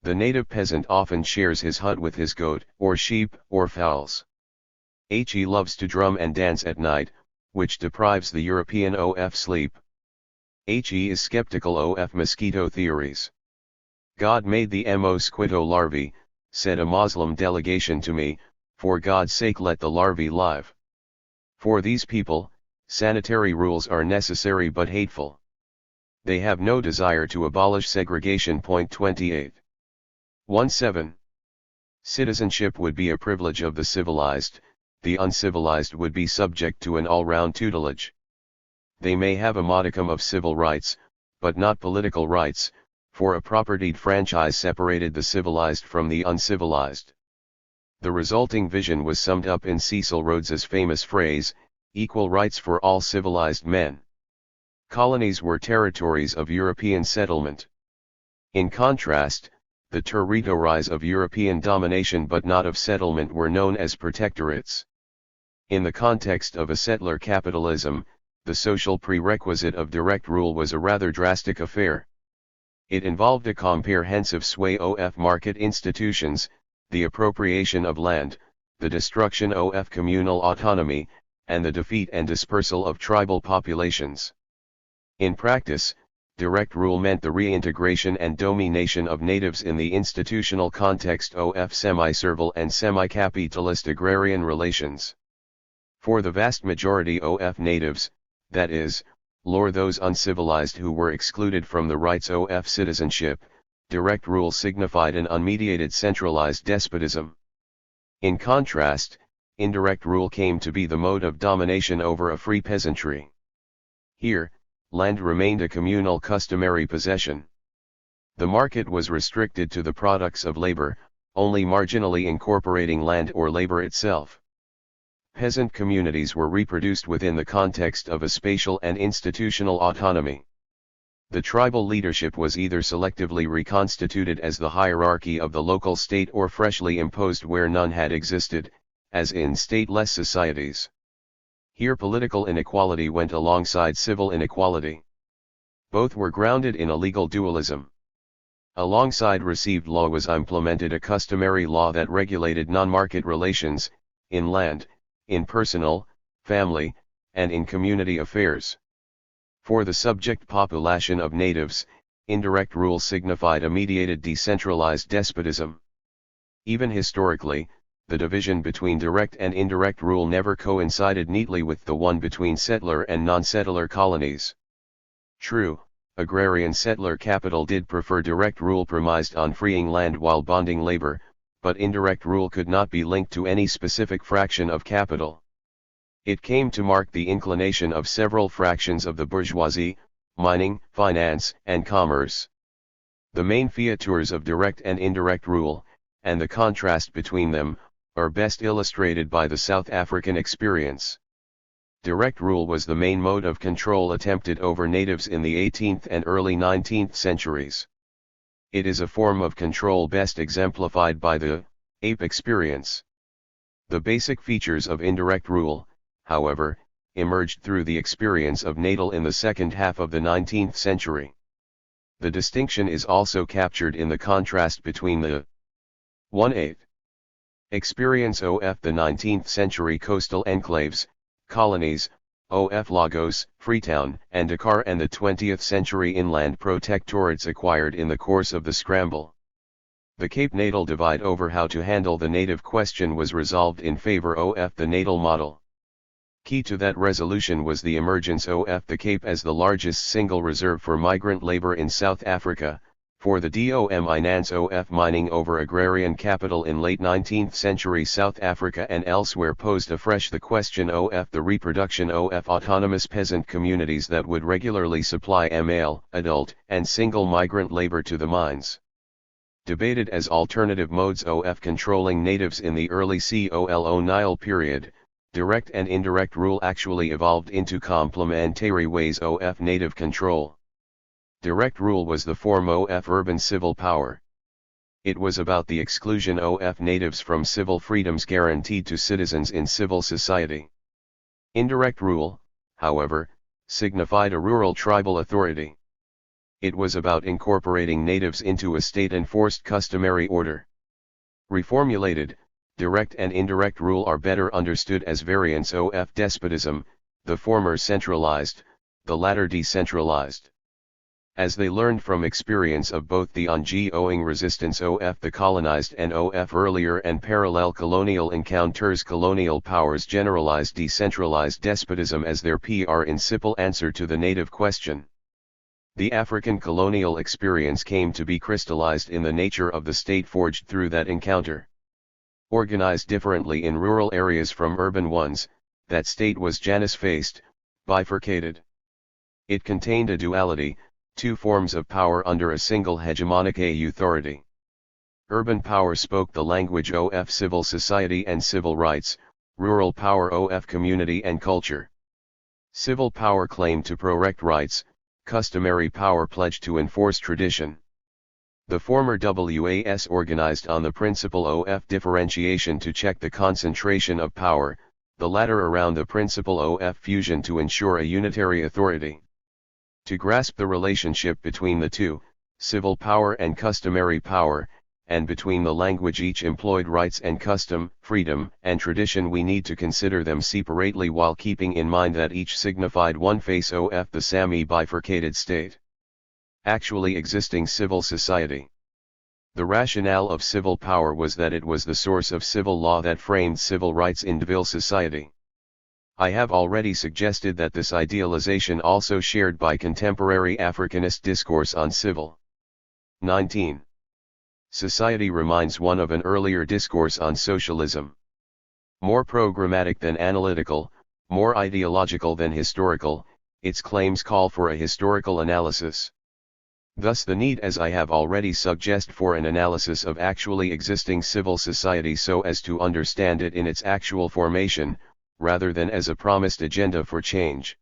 The native peasant often shares his hut with his goat, or sheep, or fowls. He loves to drum and dance at night, which deprives the European of sleep. He is skeptical of mosquito theories. God made the mosquito larvae, said a Muslim delegation to me, for God's sake let the larvae live. For these people, sanitary rules are necessary but hateful. They have no desire to abolish segregation. 28. 1.7. Citizenship would be a privilege of the civilized, the uncivilized would be subject to an all-round tutelage. They may have a modicum of civil rights, but not political rights, for a propertied franchise separated the civilized from the uncivilized. The resulting vision was summed up in Cecil Rhodes's famous phrase, "Equal rights for all civilized men." Colonies were territories of European settlement. In contrast, the territories of European domination but not of settlement were known as protectorates. In the context of a settler capitalism, the social prerequisite of direct rule was a rather drastic affair. It involved a comprehensive sway of market institutions, the appropriation of land, the destruction of communal autonomy, and the defeat and dispersal of tribal populations. In practice, direct rule meant the reintegration and domination of natives in the institutional context of semi-servile and semi-capitalist agrarian relations. For the vast majority of natives, that is, those uncivilized who were excluded from the rights of citizenship, direct rule signified an unmediated centralized despotism. In contrast, indirect rule came to be the mode of domination over a free peasantry. Here, land remained a communal customary possession. The market was restricted to the products of labor, only marginally incorporating land or labor itself. Peasant communities were reproduced within the context of a spatial and institutional autonomy. The tribal leadership was either selectively reconstituted as the hierarchy of the local state or freshly imposed where none had existed, as in stateless societies. Here political inequality went alongside civil inequality. Both were grounded in a legal dualism. Alongside received law was implemented a customary law that regulated non-market relations, in land, in personal, family, and in community affairs. For the subject population of natives, indirect rule signified a mediated decentralized despotism. Even historically, the division between direct and indirect rule never coincided neatly with the one between settler and non-settler colonies. True, agrarian settler capital did prefer direct rule premised on freeing land while bonding labor, but indirect rule could not be linked to any specific fraction of capital. It came to mark the inclination of several fractions of the bourgeoisie, mining, finance, and commerce. The main features of direct and indirect rule, and the contrast between them, are best illustrated by the South African experience. Direct rule was the main mode of control attempted over natives in the 18th and early 19th centuries. It is a form of control best exemplified by the ape experience. The basic features of indirect rule, however, emerged through the experience of Natal in the second half of the 19th century. The distinction is also captured in the contrast between the 1/8 experience of the 19th century coastal enclaves, colonies, of Lagos, Freetown, and Dakar, and the 20th century inland protectorates acquired in the course of the scramble. The Cape Natal divide over how to handle the native question was resolved in favor of the Natal model. Key to that resolution was the emergence of the Cape as the largest single reserve for migrant labor in South Africa, for the dominance of mining over agrarian capital in late 19th century South Africa and elsewhere posed afresh the question of the reproduction of autonomous peasant communities that would regularly supply male, adult, and single migrant labor to the mines. Debated as alternative modes of controlling natives in the early colonial period, direct and indirect rule actually evolved into complementary ways of native control. Direct rule was the form of urban civil power. It was about the exclusion of natives from civil freedoms guaranteed to citizens in civil society. Indirect rule, however, signified a rural tribal authority. It was about incorporating natives into a state-enforced customary order. Reformulated, direct and indirect rule are better understood as variants of despotism, the former centralized, the latter decentralized. As they learned from experience of both the ongoing resistance of the colonized and of earlier and parallel colonial encounters, colonial powers generalized decentralized despotism as their principal answer to the native question. The African colonial experience came to be crystallized in the nature of the state forged through that encounter. Organized differently in rural areas from urban ones, that state was Janus-faced, bifurcated. It contained a duality, two forms of power under a single hegemonic authority. Urban power spoke the language of civil society and civil rights, rural power of community and culture. Civil power claimed to protect rights, customary power pledged to enforce tradition. The former was organized on the principle of differentiation to check the concentration of power, the latter around the principle of fusion to ensure a unitary authority. To grasp the relationship between the two, civil power and customary power, and between the language each employed rights and custom, freedom, and tradition, we need to consider them separately while keeping in mind that each signified one face of the semi-bifurcated state. Actually existing civil society. The rationale of civil power was that it was the source of civil law that framed civil rights in civil society. I have already suggested that this idealization also shared by contemporary Africanist discourse on civil. 19. Society reminds one of an earlier discourse on socialism. More programmatic than analytical, more ideological than historical, its claims call for a historical analysis. Thus the need, as I have already suggested, for an analysis of actually existing civil society so as to understand it in its actual formation, rather than as a promised agenda for change.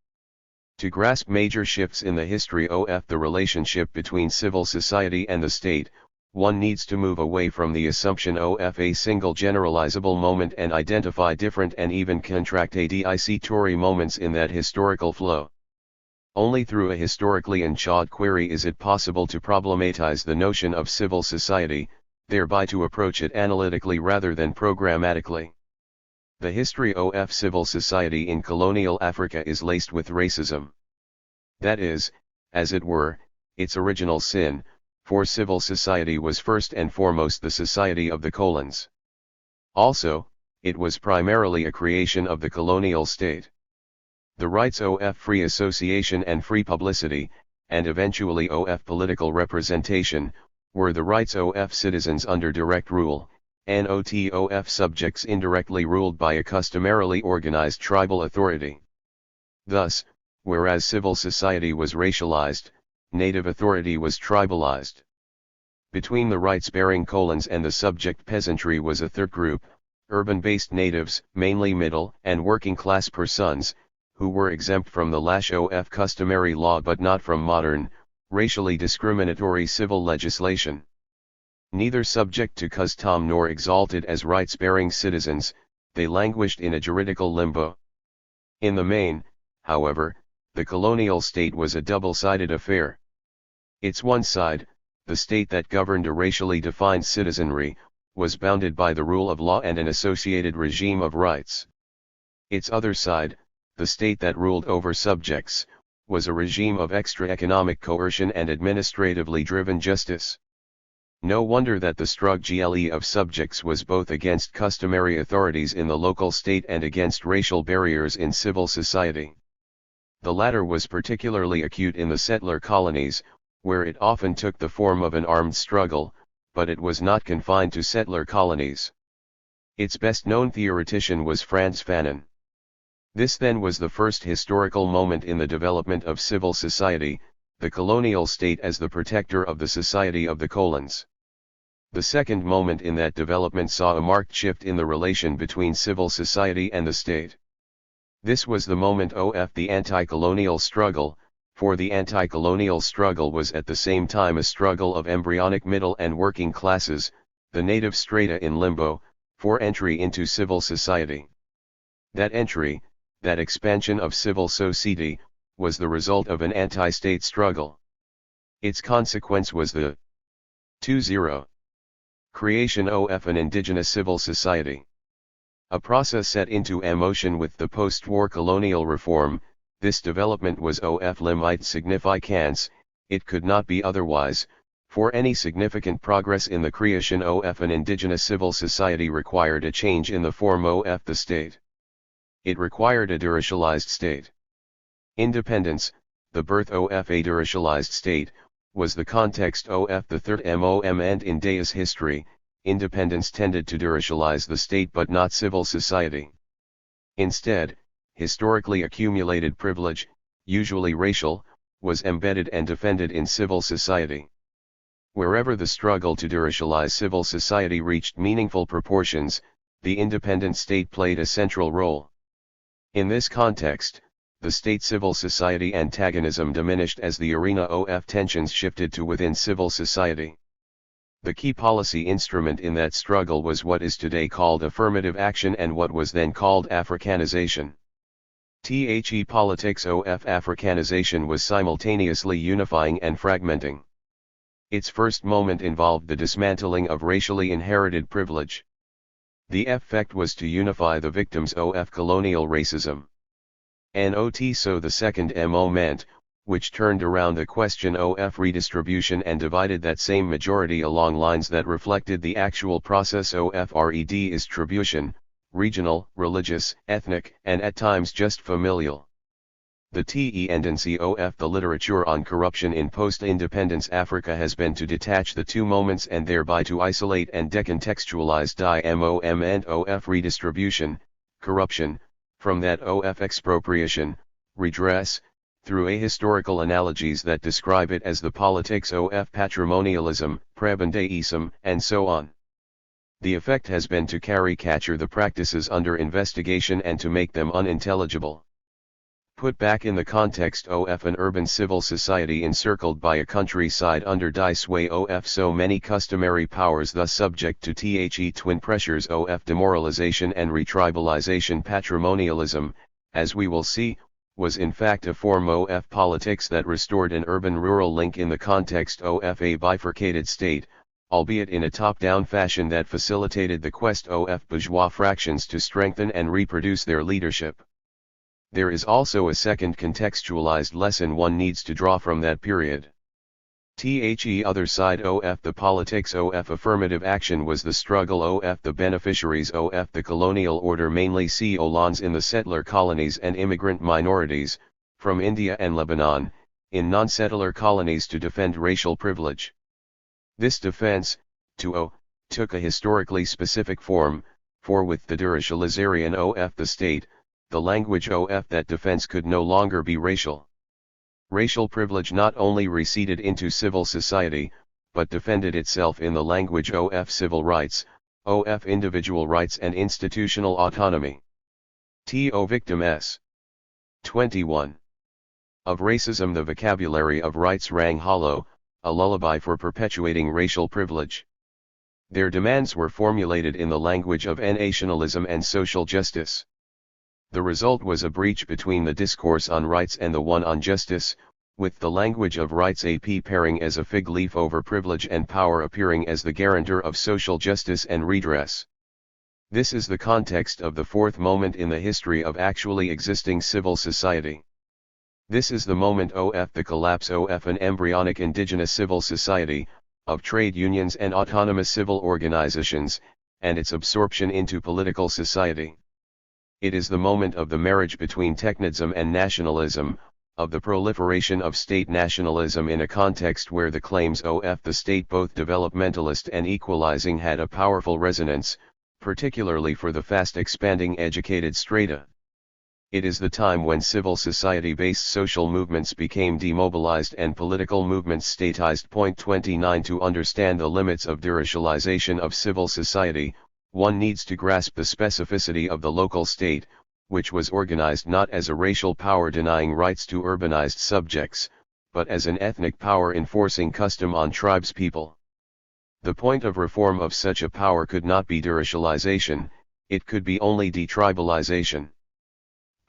To grasp major shifts in the history of the relationship between civil society and the state, one needs to move away from the assumption of a single generalizable moment and identify different and even contradictory moments in that historical flow. Only through a historically uncharted query is it possible to problematize the notion of civil society, thereby to approach it analytically rather than programmatically. The history of civil society in colonial Africa is laced with racism. That is, as it were, its original sin, for civil society was first and foremost the society of the colons. Also, it was primarily a creation of the colonial state. The rights of free association and free publicity, and eventually of political representation, were the rights of citizens under direct rule, not of subjects indirectly ruled by a customarily organized tribal authority. Thus, whereas civil society was racialized, native authority was tribalized. Between the rights-bearing colons and the subject peasantry was a third group, urban-based natives, mainly middle and working-class persons, who were exempt from the lash of customary law but not from modern, racially discriminatory civil legislation. Neither subject to custom nor exalted as rights-bearing citizens, they languished in a juridical limbo. In the main, however, the colonial state was a double-sided affair. Its one side, the state that governed a racially defined citizenry, was bounded by the rule of law and an associated regime of rights. Its other side, the state that ruled over subjects, was a regime of extra-economic coercion and administratively driven justice. No wonder that the struggle of subjects was both against customary authorities in the local state and against racial barriers in civil society. The latter was particularly acute in the settler colonies, where it often took the form of an armed struggle, but it was not confined to settler colonies. Its best-known theoretician was Frantz Fanon. This then was the first historical moment in the development of civil society, the colonial state as the protector of the society of the colons. The second moment in that development saw a marked shift in the relation between civil society and the state. This was the moment of the anti-colonial struggle, for the anti-colonial struggle was at the same time a struggle of embryonic middle and working classes, the native strata in limbo, for entry into civil society. That entry, that expansion of civil society, was the result of an anti-state struggle. Its consequence was the 2-0 creation of an indigenous civil society. A process set into motion with the post-war colonial reform. This development was of limite significance, it could not be otherwise, for any significant progress in the creation of an indigenous civil society required a change in the form of the state. It required a deracialized state. Independence, the birth of a deracialized state, was the context of the third MOM, and in Dea's history, independence tended to deracialize the state but not civil society. Instead, historically accumulated privilege, usually racial, was embedded and defended in civil society. Wherever the struggle to deracialize civil society reached meaningful proportions, the independent state played a central role. In this context, the state-civil society antagonism diminished as the arena of tensions shifted to within civil society. The key policy instrument in that struggle was what is today called affirmative action and what was then called Africanization. Politics of Africanization was simultaneously unifying and fragmenting. Its first moment involved the dismantling of racially inherited privilege. The effect was to unify the victims of colonial racism. So the second moment, which turned around the question of redistribution and divided that same majority along lines that reflected the actual process of redistribution, regional, religious, ethnic, and at times just familial. The tendency of the literature on corruption in post-independence Africa has been to detach the two moments and thereby to isolate and decontextualize MOM and of redistribution, corruption, from that of expropriation, redress, through ahistorical analogies that describe it as the politics of patrimonialism, prebendism, and so on. The effect has been to caricature the practices under investigation and to make them unintelligible. Put back in the context of an urban civil society encircled by a countryside under die sway of so many customary powers thus subject to twin pressures of demoralization and retribalization patrimonialism, as we will see, was in fact a form of politics that restored an urban-rural link in the context of a bifurcated state, albeit in a top-down fashion that facilitated the quest of bourgeois fractions to strengthen and reproduce their leadership. There is also a second contextualized lesson one needs to draw from that period. The other side of the politics of affirmative action was the struggle of the beneficiaries of the colonial order, mainly colons in the settler colonies and immigrant minorities, from India and Lebanon, in non-settler colonies to defend racial privilege. This defense, took a historically specific form, for with the deracialization of the state, the language of that defense could no longer be racial. Racial privilege not only receded into civil society, but defended itself in the language of civil rights, of individual rights and institutional autonomy. Victim S. 21. Of racism. The vocabulary of rights rang hollow, a lullaby for perpetuating racial privilege. Their demands were formulated in the language of nationalism and social justice. The result was a breach between the discourse on rights and the one on justice, with the language of rights pairing as a fig leaf over privilege and power appearing as the guarantor of social justice and redress. This is the context of the fourth moment in the history of actually existing civil society. This is the moment of the collapse of an embryonic indigenous civil society, of trade unions and autonomous civil organizations, and its absorption into political society. It is the moment of the marriage between technism and nationalism, of the proliferation of state nationalism in a context where the claims of the state, both developmentalist and equalizing, had a powerful resonance, particularly for the fast-expanding educated strata. It is the time when civil society-based social movements became demobilized and political movements statized. 29 To understand the limits of deracialization of civil society, one needs to grasp the specificity of the local state, which was organized not as a racial power denying rights to urbanized subjects, but as an ethnic power enforcing custom on tribespeople. The point of reform of such a power could not be deracialization, it could be only detribalization.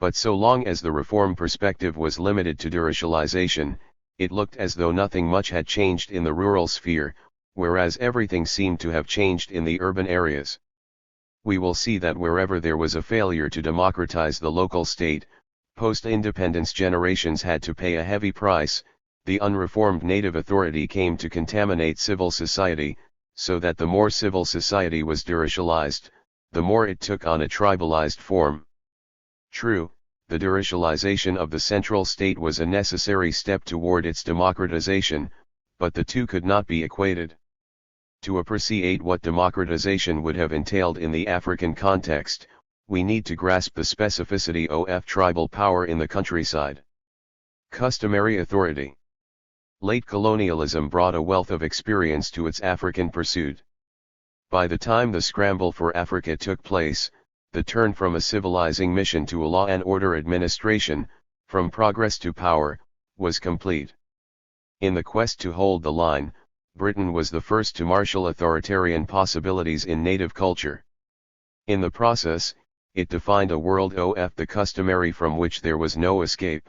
But so long as the reform perspective was limited to deracialization, it looked as though nothing much had changed in the rural sphere, whereas everything seemed to have changed in the urban areas. We will see that wherever there was a failure to democratize the local state, post-independence generations had to pay a heavy price. The unreformed native authority came to contaminate civil society, so that the more civil society was deracialized, the more it took on a tribalized form. True, the deracialization of the central state was a necessary step toward its democratization, but the two could not be equated. To appreciate what democratization would have entailed in the African context, we need to grasp the specificity of tribal power in the countryside. Customary authority. Late colonialism brought a wealth of experience to its African pursuit. By the time the scramble for Africa took place, the turn from a civilizing mission to a law and order administration, from progress to power, was complete. In the quest to hold the line, Britain was the first to marshal authoritarian possibilities in native culture. In the process, it defined a world of the customary from which there was no escape.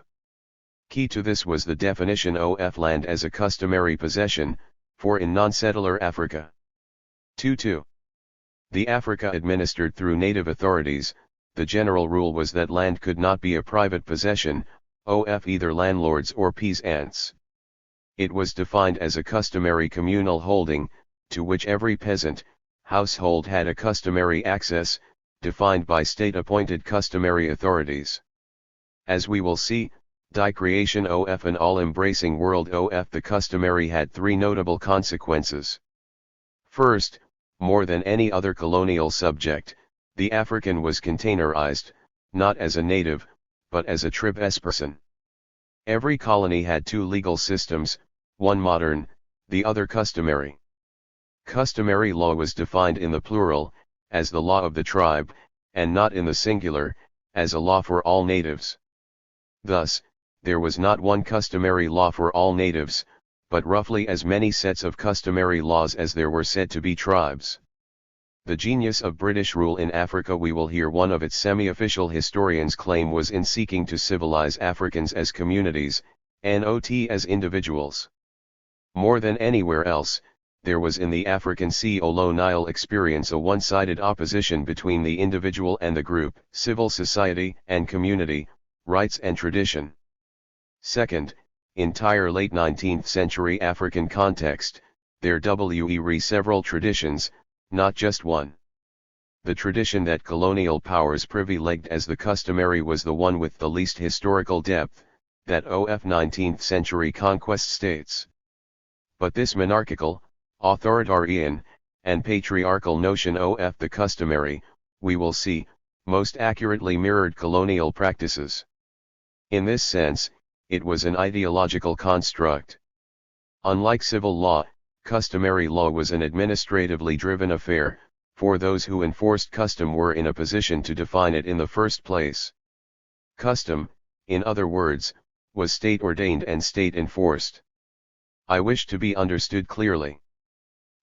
Key to this was the definition of land as a customary possession, for in non-settler Africa. 2. The Africa administered through native authorities, the general rule was that land could not be a private possession, of either landlords or peasants. It was defined as a customary communal holding, to which every peasant, household had a customary access, defined by state-appointed customary authorities. As we will see, the creation of an all-embracing world of the customary had three notable consequences. First, more than any other colonial subject, the African was containerized, not as a native, but as a tribes person. Every colony had two legal systems, one modern, the other customary. Customary law was defined in the plural, as the law of the tribe, and not in the singular, as a law for all natives. Thus, there was not one customary law for all natives, but roughly as many sets of customary laws as there were said to be tribes. The genius of British rule in Africa, we will hear one of its semi-official historians claim, was in seeking to civilize Africans as communities, not as individuals. More than anywhere else, there was in the African colonial experience a one-sided opposition between the individual and the group, civil society and community, rights and tradition. Second, entire late 19th century African context, there were several traditions, not just one. The tradition that colonial powers privileged as the customary was the one with the least historical depth, that of 19th century conquest states. But this monarchical, authoritarian, and patriarchal notion of the customary, we will see, most accurately mirrored colonial practices. In this sense, it was an ideological construct. Unlike civil law, customary law was an administratively driven affair, for those who enforced custom were in a position to define it in the first place. Custom, in other words, was state-ordained and state-enforced. I wish to be understood clearly.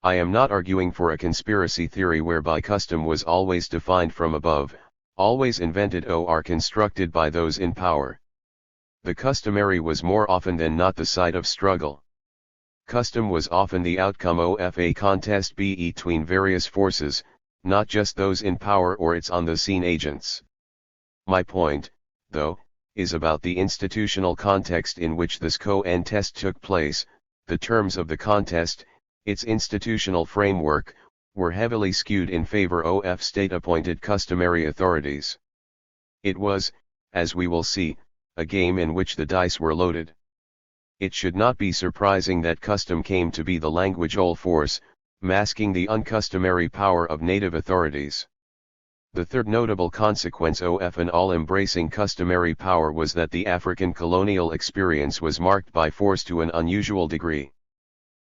I am not arguing for a conspiracy theory whereby custom was always defined from above, always invented or constructed by those in power. The customary was more often than not the site of struggle. Custom was often the outcome of a contest between various forces, not just those in power or its on-the-scene agents. My point, though, is about the institutional context in which this contest took place. The terms of the contest, its institutional framework, were heavily skewed in favor of state-appointed customary authorities. It was, as we will see, a game in which the dice were loaded. It should not be surprising that custom came to be the language-ol force, masking the uncustomary power of native authorities. The third notable consequence of an all-embracing customary power was that the African colonial experience was marked by force to an unusual degree.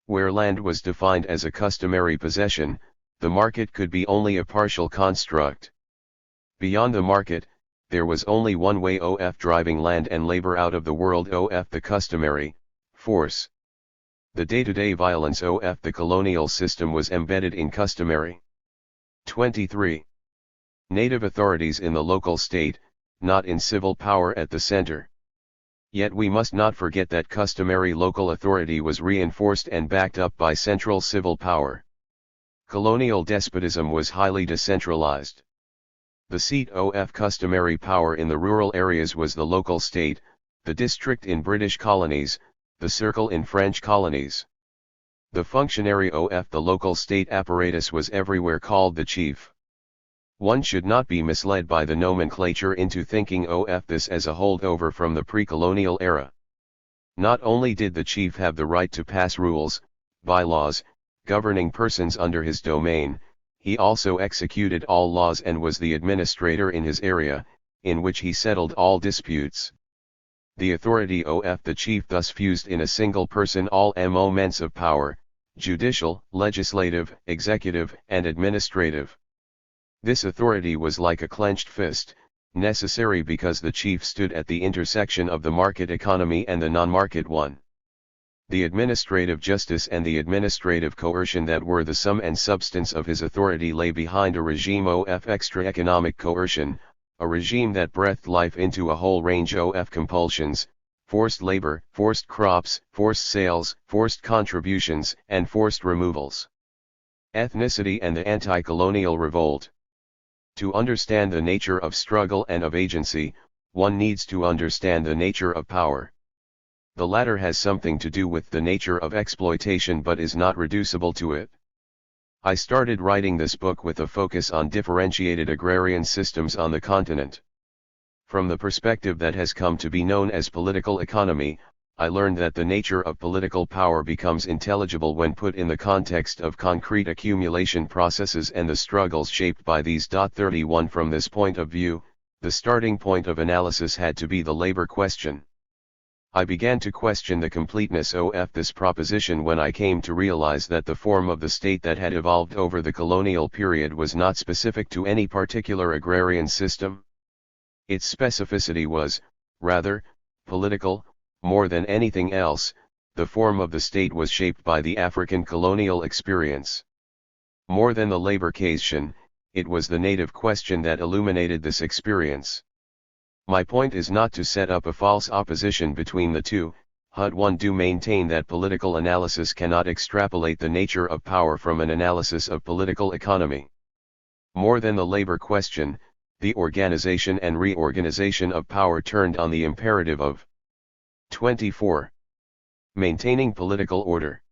Where land was defined as a customary possession, the market could be only a partial construct. Beyond the market, there was only one way of driving land and labor out of the world of the customary, force. The day-to-day violence of the colonial system was embedded in customary. 23. Native authorities in the local state, not in civil power at the center. Yet we must not forget that customary local authority was reinforced and backed up by central civil power. Colonial despotism was highly decentralized. The seat of customary power in the rural areas was the local state, the district in British colonies, the circle in French colonies. The functionary of the local state apparatus was everywhere called the chief. One should not be misled by the nomenclature into thinking of this as a holdover from the pre-colonial era. Not only did the chief have the right to pass rules, bylaws, governing persons under his domain, he also executed all laws and was the administrator in his area, in which he settled all disputes. The authority of the chief thus fused in a single person all moments of power, judicial, legislative, executive, and administrative. This authority was like a clenched fist, necessary because the chief stood at the intersection of the market economy and the non-market one. The administrative justice and the administrative coercion that were the sum and substance of his authority lay behind a regime of extra-economic coercion, a regime that breathed life into a whole range of compulsions, forced labor, forced crops, forced sales, forced contributions, and forced removals. Ethnicity and the anti-colonial revolt. To understand the nature of struggle and of agency, one needs to understand the nature of power. The latter has something to do with the nature of exploitation but is not reducible to it. I started writing this book with a focus on differentiated agrarian systems on the continent. From the perspective that has come to be known as political economy, I learned that the nature of political power becomes intelligible when put in the context of concrete accumulation processes and the struggles shaped by these. 31 From this point of view, the starting point of analysis had to be the labor question. I began to question the completeness of this proposition when I came to realize that the form of the state that had evolved over the colonial period was not specific to any particular agrarian system. Its specificity was, rather, political. More than anything else, the form of the state was shaped by the African colonial experience. More than the labor question, it was the native question that illuminated this experience. My point is not to set up a false opposition between the two. THIRD-1 do maintain that political analysis cannot extrapolate the nature of power from an analysis of political economy. More than the labor question, the organization and reorganization of power turned on the imperative of 24. Maintaining political order.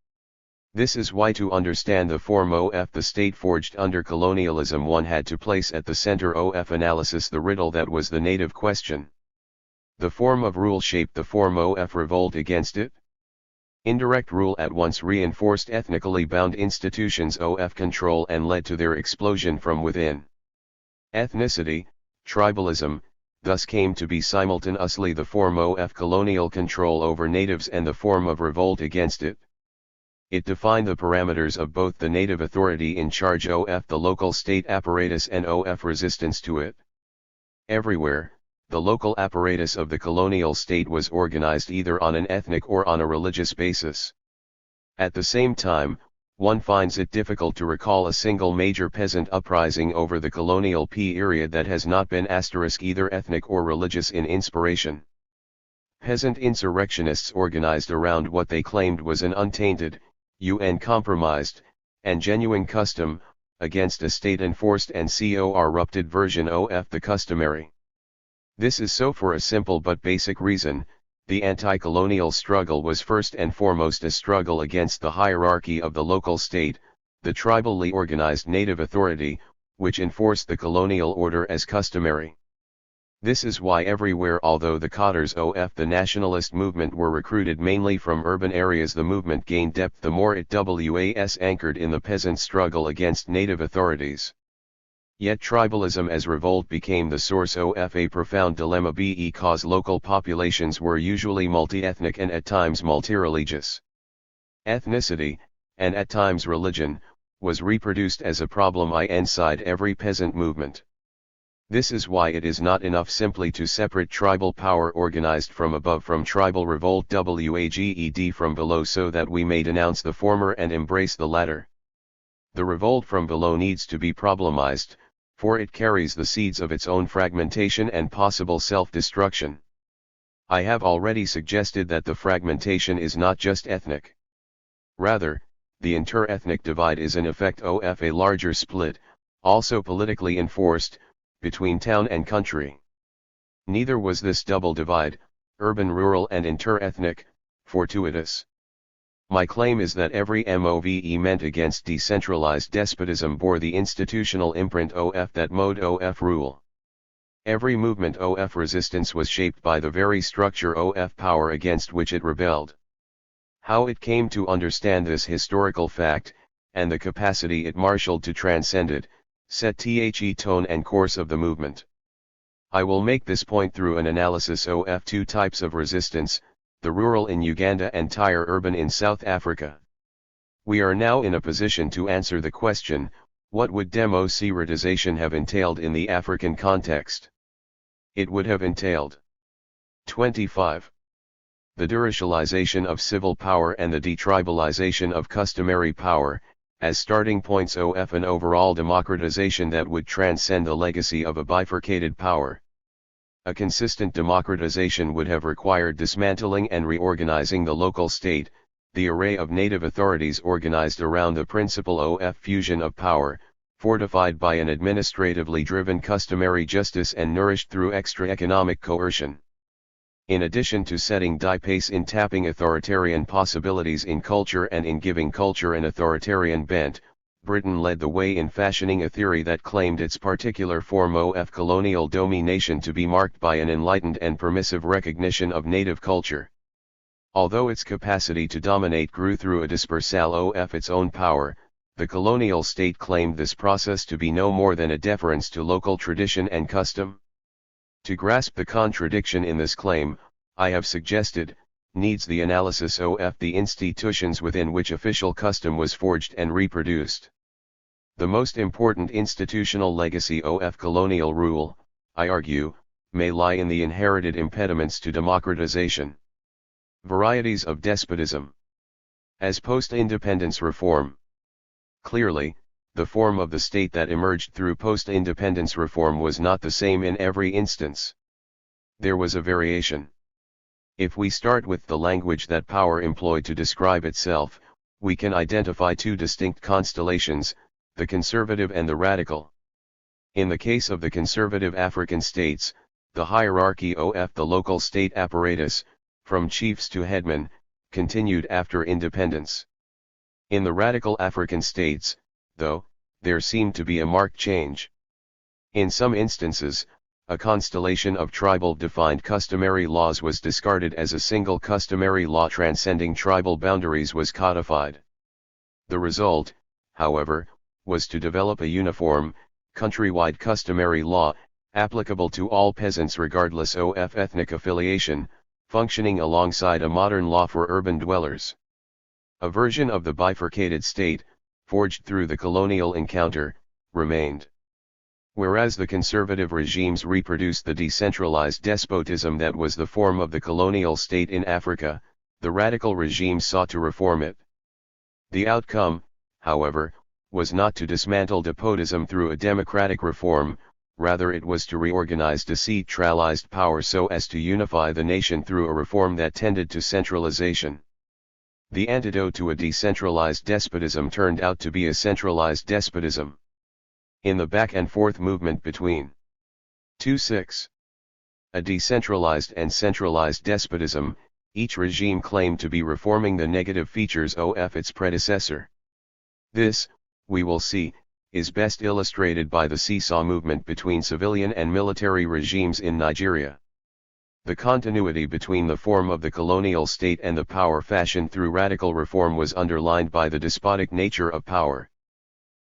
This is why to understand the form of the state forged under colonialism one had to place at the center of analysis the riddle that was the native question. The form of rule shaped the form of revolt against it. Indirect rule at once reinforced ethnically bound institutions of control and led to their explosion from within. Ethnicity, tribalism, thus came to be simultaneously the form of colonial control over natives and the form of revolt against it. It defined the parameters of both the native authority in charge of the local state apparatus and of resistance to it. Everywhere, the local apparatus of the colonial state was organized either on an ethnic or on a religious basis. At the same time, one finds it difficult to recall a single major peasant uprising over the colonial period that has not been either ethnic or religious in inspiration. Peasant insurrectionists organized around what they claimed was an untainted, UN-compromised, and genuine custom, against a state-enforced and corrupted version of the customary. This is so for a simple but basic reason. The anti-colonial struggle was first and foremost a struggle against the hierarchy of the local state, the tribally organized native authority, which enforced the colonial order as customary. This is why everywhere, although the cadres of the nationalist movement were recruited mainly from urban areas, the movement gained depth the more it was anchored in the peasant struggle against native authorities. Yet tribalism as revolt became the source of a profound dilemma because local populations were usually multi-ethnic and at times multi-religious. Ethnicity, and at times religion, was reproduced as a problem inside every peasant movement. This is why it is not enough simply to separate tribal power organized from above from tribal revolt waged from below so that we may denounce the former and embrace the latter. The revolt from below needs to be problemized, for it carries the seeds of its own fragmentation and possible self-destruction. I have already suggested that the fragmentation is not just ethnic. Rather, the inter-ethnic divide is in effect of a larger split, also politically enforced, between town and country. Neither was this double divide, urban-rural and inter-ethnic, fortuitous. My claim is that every movement against decentralized despotism bore the institutional imprint of that mode of rule. Every movement of resistance was shaped by the very structure of power against which it rebelled. How it came to understand this historical fact, and the capacity it marshaled to transcend it, set the tone and course of the movement. I will make this point through an analysis of two types of resistance, the rural in Uganda and urban in South Africa. We are now in a position to answer the question, what would democratization have entailed in the African context? It would have entailed 25. The deracialization of civil power and the detribalization of customary power, as starting points of an overall democratization that would transcend the legacy of a bifurcated power. A consistent democratization would have required dismantling and reorganizing the local state, the array of native authorities organized around the principle of fusion of power, fortified by an administratively driven customary justice and nourished through extra-economic coercion. In addition to setting the pace in tapping authoritarian possibilities in culture and in giving culture an authoritarian bent, Britain led the way in fashioning a theory that claimed its particular form of colonial domination to be marked by an enlightened and permissive recognition of native culture. Although its capacity to dominate grew through a dispersal of its own power, the colonial state claimed this process to be no more than a deference to local tradition and custom. To grasp the contradiction in this claim, I have suggested, needs the analysis of the institutions within which official custom was forged and reproduced. The most important institutional legacy of colonial rule, I argue, may lie in the inherited impediments to democratization. Varieties of despotism. As post-independence reform. Clearly, the form of the state that emerged through post-independence reform was not the same in every instance. There was a variation. If we start with the language that power employed to describe itself, we can identify two distinct constellations, the conservative and the radical. In the case of the conservative African states, the hierarchy of the local state apparatus, from chiefs to headmen, continued after independence. In the radical African states, though, there seemed to be a marked change. In some instances, a constellation of tribal-defined customary laws was discarded as a single customary law transcending tribal boundaries was codified. The result, however, was to develop a uniform, countrywide customary law, applicable to all peasants regardless of ethnic affiliation, functioning alongside a modern law for urban dwellers. A version of the bifurcated state, forged through the colonial encounter, remained. Whereas the conservative regimes reproduced the decentralized despotism that was the form of the colonial state in Africa, the radical regimes sought to reform it. The outcome, however, was not to dismantle despotism through a democratic reform, rather it was to reorganize decentralized power so as to unify the nation through a reform that tended to centralization. The antidote to a decentralized despotism turned out to be a centralized despotism. In the back and forth movement between 2-6, a decentralized and centralized despotism, each regime claimed to be reforming the negative features of its predecessor. This, we will see, is best illustrated by the seesaw movement between civilian and military regimes in Nigeria. The continuity between the form of the colonial state and the power fashioned through radical reform was underlined by the despotic nature of power.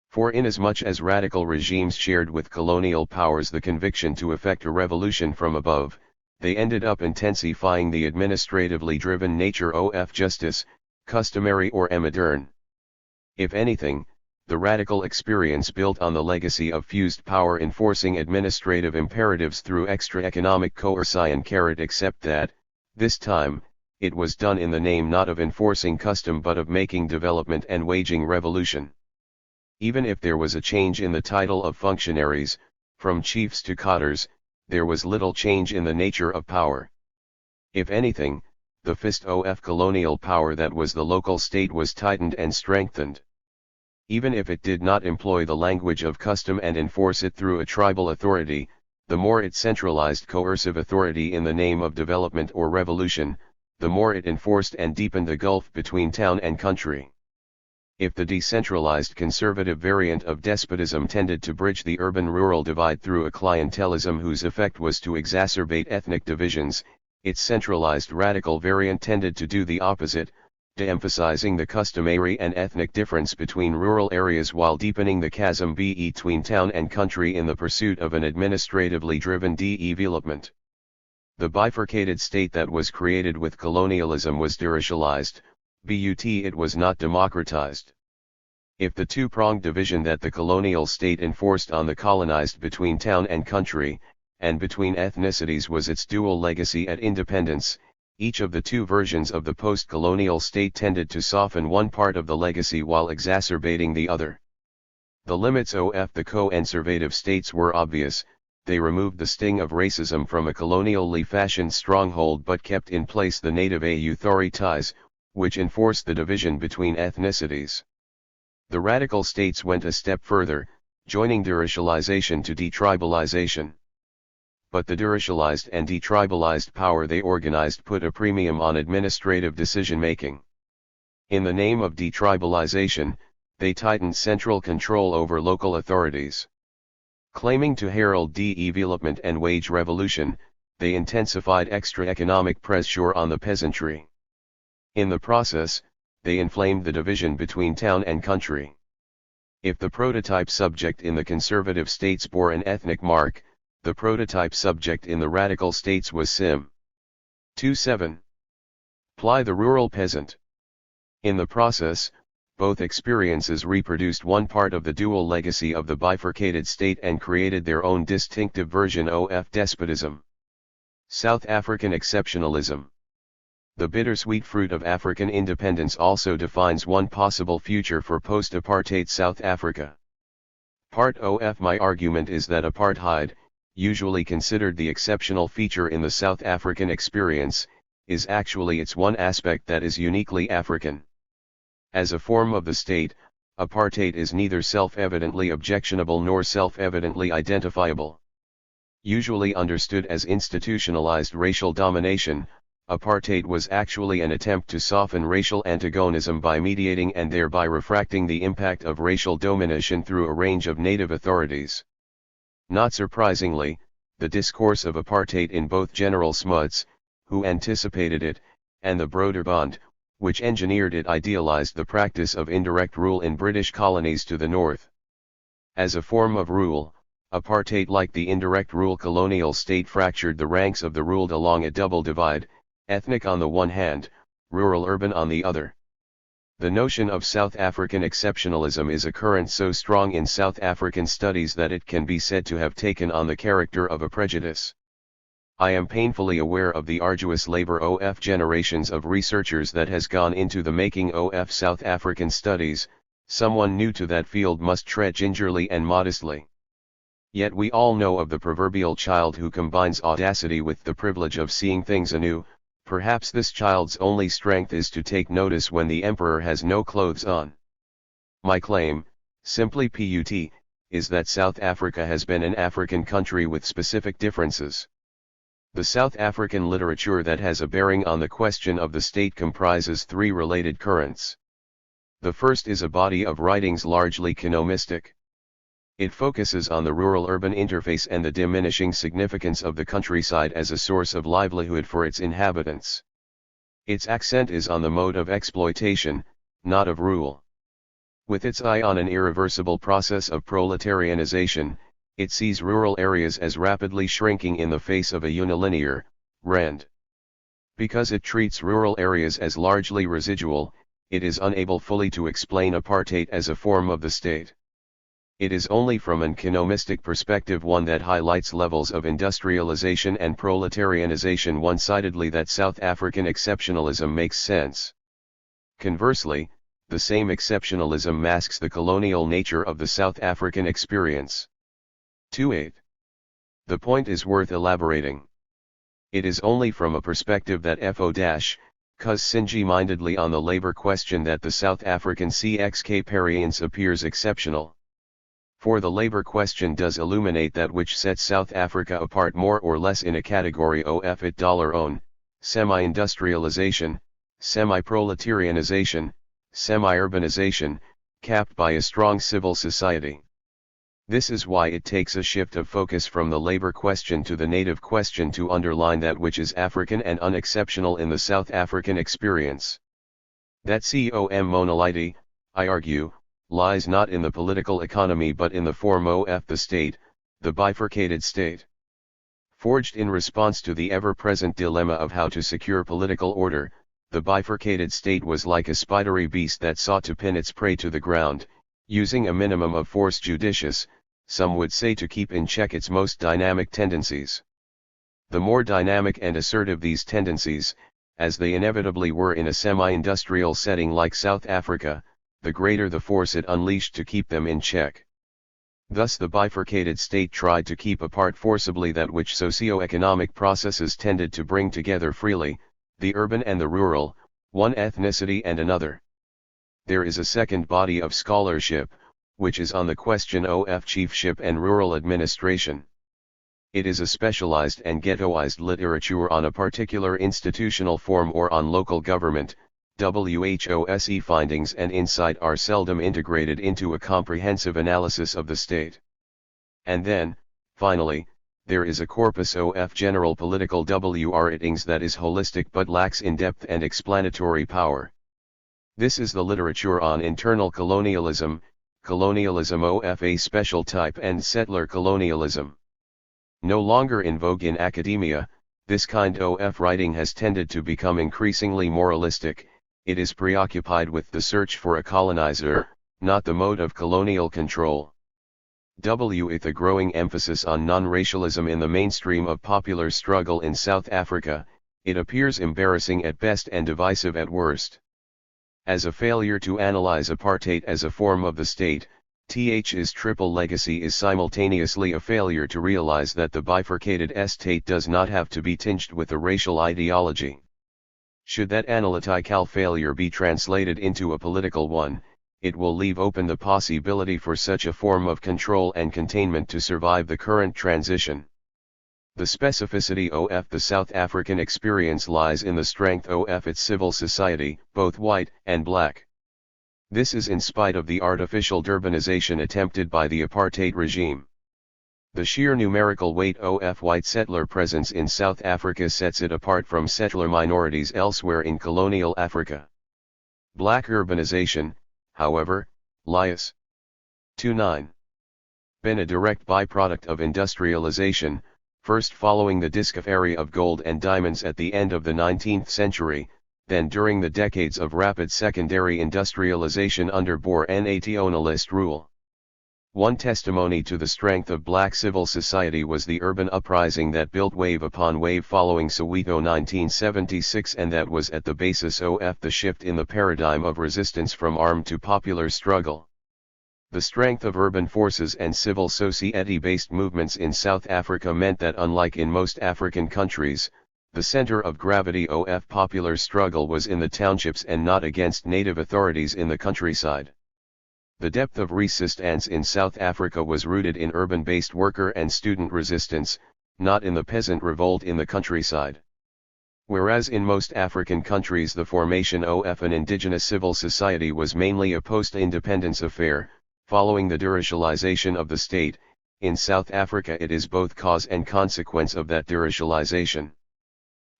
For inasmuch as radical regimes shared with colonial powers the conviction to effect a revolution from above, they ended up intensifying the administratively driven nature of justice, customary or modern. If anything, the radical experience built on the legacy of fused power enforcing administrative imperatives through extra economic coercion except that, this time, it was done in the name not of enforcing custom but of making development and waging revolution. Even if there was a change in the title of functionaries, from chiefs to cotters, there was little change in the nature of power. If anything, the fist of colonial power that was the local state was tightened and strengthened. Even if it did not employ the language of custom and enforce it through a tribal authority, the more it centralized coercive authority in the name of development or revolution, the more it enforced and deepened the gulf between town and country. If the decentralized conservative variant of despotism tended to bridge the urban-rural divide through a clientelism whose effect was to exacerbate ethnic divisions, its centralized radical variant tended to do the opposite, de-emphasizing the customary and ethnic difference between rural areas while deepening the chasm between town and country in the pursuit of an administratively driven development. The bifurcated state that was created with colonialism was deracialized, but it was not democratized. If the two-pronged division that the colonial state enforced on the colonized between town and country, and between ethnicities was its dual legacy at independence, each of the two versions of the post-colonial state tended to soften one part of the legacy while exacerbating the other. The limits of the conservative states were obvious, they removed the sting of racism from a colonially fashioned stronghold but kept in place the native authorities, which enforced the division between ethnicities. The radical states went a step further, joining deracialization to detribalization. But the deracialized and detribalized power they organized put a premium on administrative decision-making. In the name of detribalization, they tightened central control over local authorities. Claiming to herald development and wage revolution, they intensified extra economic pressure on the peasantry. In the process, they inflamed the division between town and country. If the prototype subject in the conservative states bore an ethnic mark, the prototype subject in the radical states was Sim. 2-7. Ply the rural peasant. In the process, both experiences reproduced one part of the dual legacy of the bifurcated state and created their own distinctive version of despotism. South African exceptionalism. The bittersweet fruit of African independence also defines one possible future for post-apartheid South Africa. Part OF My argument is that apartheid, usually considered the exceptional feature in the South African experience, is actually its one aspect that is uniquely African. As a form of the state, apartheid is neither self-evidently objectionable nor self-evidently identifiable. Usually understood as institutionalized racial domination, apartheid was actually an attempt to soften racial antagonism by mediating and thereby refracting the impact of racial domination through a range of native authorities. Not surprisingly, the discourse of apartheid in both General Smuts, who anticipated it, and the Broederbond, which engineered it, idealized the practice of indirect rule in British colonies to the north. As a form of rule, apartheid, like the indirect rule colonial state, fractured the ranks of the ruled along a double divide, ethnic on the one hand, rural-urban on the other. The notion of South African exceptionalism is a current so strong in South African studies that it can be said to have taken on the character of a prejudice. I am painfully aware of the arduous labor of generations of researchers that has gone into the making of South African studies. Someone new to that field must tread gingerly and modestly. Yet we all know of the proverbial child who combines audacity with the privilege of seeing things anew. Perhaps this child's only strength is to take notice when the emperor has no clothes on. My claim, simply put, is that South Africa has been an African country with specific differences. The South African literature that has a bearing on the question of the state comprises three related currents. The first is a body of writings largely kenomistic. It focuses on the rural-urban interface and the diminishing significance of the countryside as a source of livelihood for its inhabitants. Its accent is on the mode of exploitation, not of rule. With its eye on an irreversible process of proletarianization, it sees rural areas as rapidly shrinking in the face of a unilinear, rend. Because it treats rural areas as largely residual, it is unable fully to explain apartheid as a form of the state. It is only from an kenomistic perspective, one that highlights levels of industrialization and proletarianization one-sidedly, that South African exceptionalism makes sense. Conversely, the same exceptionalism masks the colonial nature of the South African experience. 2.8. The point is worth elaborating. It is only from a perspective that cuz singy-mindedly on the labor question that the South African experience appears exceptional. For the labor question does illuminate that which sets South Africa apart more or less in a category of it own, semi-industrialization, semi-proletarianization, semi-urbanization, capped by a strong civil society. This is why it takes a shift of focus from the labor question to the native question to underline that which is African and unexceptional in the South African experience. That monolity, I argue, lies not in the political economy but in the form of the state, the bifurcated state. Forged in response to the ever-present dilemma of how to secure political order, the bifurcated state was like a spidery beast that sought to pin its prey to the ground, using a minimum of force judicious, some would say, to keep in check its most dynamic tendencies. The more dynamic and assertive these tendencies, as they inevitably were in a semi-industrial setting like South Africa, the greater the force it unleashed to keep them in check. Thus the bifurcated state tried to keep apart forcibly that which socio-economic processes tended to bring together freely, the urban and the rural, one ethnicity and another. There is a second body of scholarship, which is on the question of chiefship and rural administration. It is a specialized and ghettoized literature on a particular institutional form or on local government. WHOSE findings and insight are seldom integrated into a comprehensive analysis of the state. And then, finally, there is a corpus of general political writings that is holistic but lacks in-depth and explanatory power. This is the literature on internal colonialism, colonialism of a special type, and settler colonialism. No longer in vogue in academia, this kind of writing has tended to become increasingly moralistic. It is preoccupied with the search for a colonizer, not the mode of colonial control. With a growing emphasis on non-racialism in the mainstream of popular struggle in South Africa, it appears embarrassing at best and divisive at worst. As a failure to analyze apartheid as a form of the state, TH's triple legacy is simultaneously a failure to realize that the bifurcated estate does not have to be tinged with a racial ideology. Should that analytical failure be translated into a political one, it will leave open the possibility for such a form of control and containment to survive the current transition. The specificity of the South African experience lies in the strength of its civil society, both white and black. This is in spite of the artificial Durbanization attempted by the apartheid regime. The sheer numerical weight of white settler presence in South Africa sets it apart from settler minorities elsewhere in colonial Africa. Black urbanization, however, lies 29. Been a direct byproduct of industrialization, first following the discovery of gold and diamonds at the end of the 19th century, then during the decades of rapid secondary industrialization under Boer nationalist rule. One testimony to the strength of black civil society was the urban uprising that built wave upon wave following Soweto 1976, and that was at the basis of the shift in the paradigm of resistance from armed to popular struggle. The strength of urban forces and civil society-based movements in South Africa meant that, unlike in most African countries, the center of gravity of popular struggle was in the townships and not against native authorities in the countryside. The depth of resistance in South Africa was rooted in urban-based worker and student resistance, not in the peasant revolt in the countryside. Whereas in most African countries the formation of an indigenous civil society was mainly a post-independence affair, following the deracialization of the state, in South Africa it is both cause and consequence of that deracialization.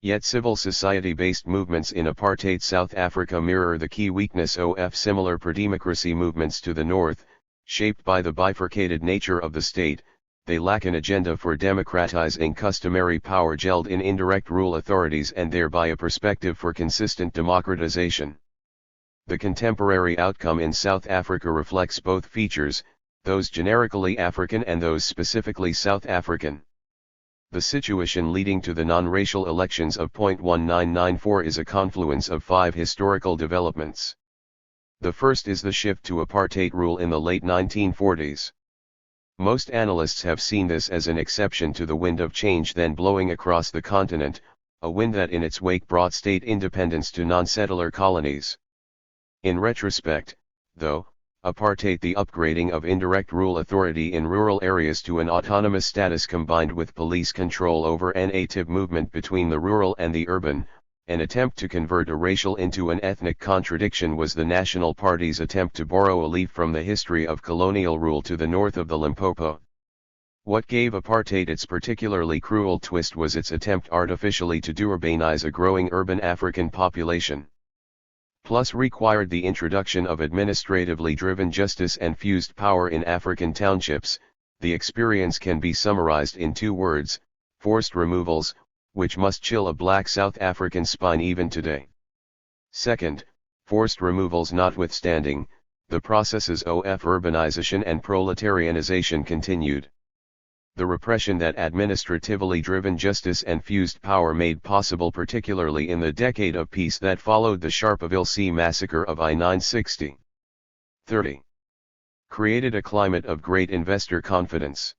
Yet civil society-based movements in apartheid South Africa mirror the key weakness of similar pro-democracy movements to the north, shaped by the bifurcated nature of the state. They lack an agenda for democratizing customary power gelled in indirect rule authorities and thereby a perspective for consistent democratization. The contemporary outcome in South Africa reflects both features, those generically African and those specifically South African. The situation leading to the non-racial elections of 1994 is a confluence of 5 historical developments. The first is the shift to apartheid rule in the late 1940s. Most analysts have seen this as an exception to the wind of change then blowing across the continent, a wind that in its wake brought state independence to non-settler colonies. In retrospect, though, apartheid, the upgrading of indirect rule authority in rural areas to an autonomous status combined with police control over an native movement between the rural and the urban, an attempt to convert a racial into an ethnic contradiction, was the National Party's attempt to borrow a leaf from the history of colonial rule to the north of the Limpopo. What gave apartheid its particularly cruel twist was its attempt artificially to deurbanize a growing urban African population. Plus required the introduction of administratively driven justice and fused power in African townships. The experience can be summarized in 2 words: forced removals, which must chill a black South African spine even today. Second, forced removals notwithstanding, the processes of urbanization and proletarianization continued. The repression that administratively driven justice and fused power made possible, particularly in the decade of peace that followed the Sharpeville Sea massacre of I-960. 30. Created a climate of great investor confidence.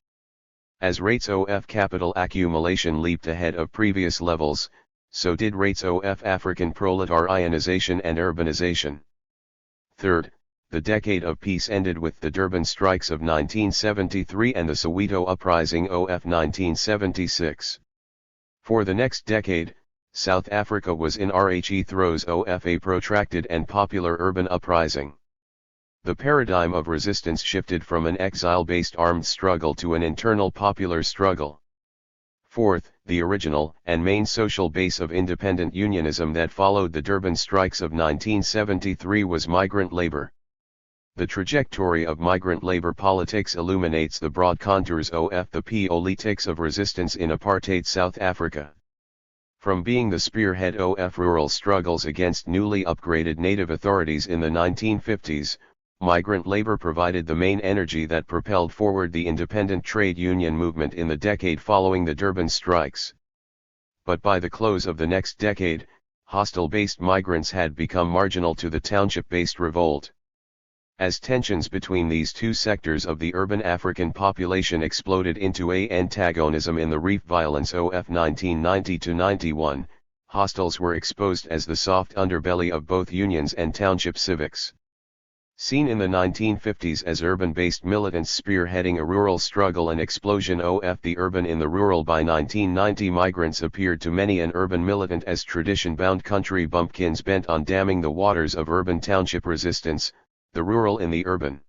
As rates of capital accumulation leaped ahead of previous levels, so did rates of African proletarianization and urbanization. Third, the decade of peace ended with the Durban strikes of 1973 and the Soweto uprising of 1976. For the next decade, South Africa was in the throes of a protracted and popular urban uprising. The paradigm of resistance shifted from an exile-based armed struggle to an internal popular struggle. Fourth, the original and main social base of independent unionism that followed the Durban strikes of 1973 was migrant labor. The trajectory of migrant labor politics illuminates the broad contours of the politics of resistance in apartheid South Africa. From being the spearhead of rural struggles against newly upgraded native authorities in the 1950s, migrant labor provided the main energy that propelled forward the independent trade union movement in the decade following the Durban strikes. But by the close of the next decade, hostile-based migrants had become marginal to the township-based revolt. As tensions between these two sectors of the urban African population exploded into an antagonism in the Reef Violence of 1990-91, hostels were exposed as the soft underbelly of both unions and township civics. Seen in the 1950s as urban-based militants spearheading a rural struggle and explosion of the urban in the rural, by 1990 migrants appeared to many an urban militant as tradition-bound country bumpkins bent on damming the waters of urban township resistance, the rural in the urban.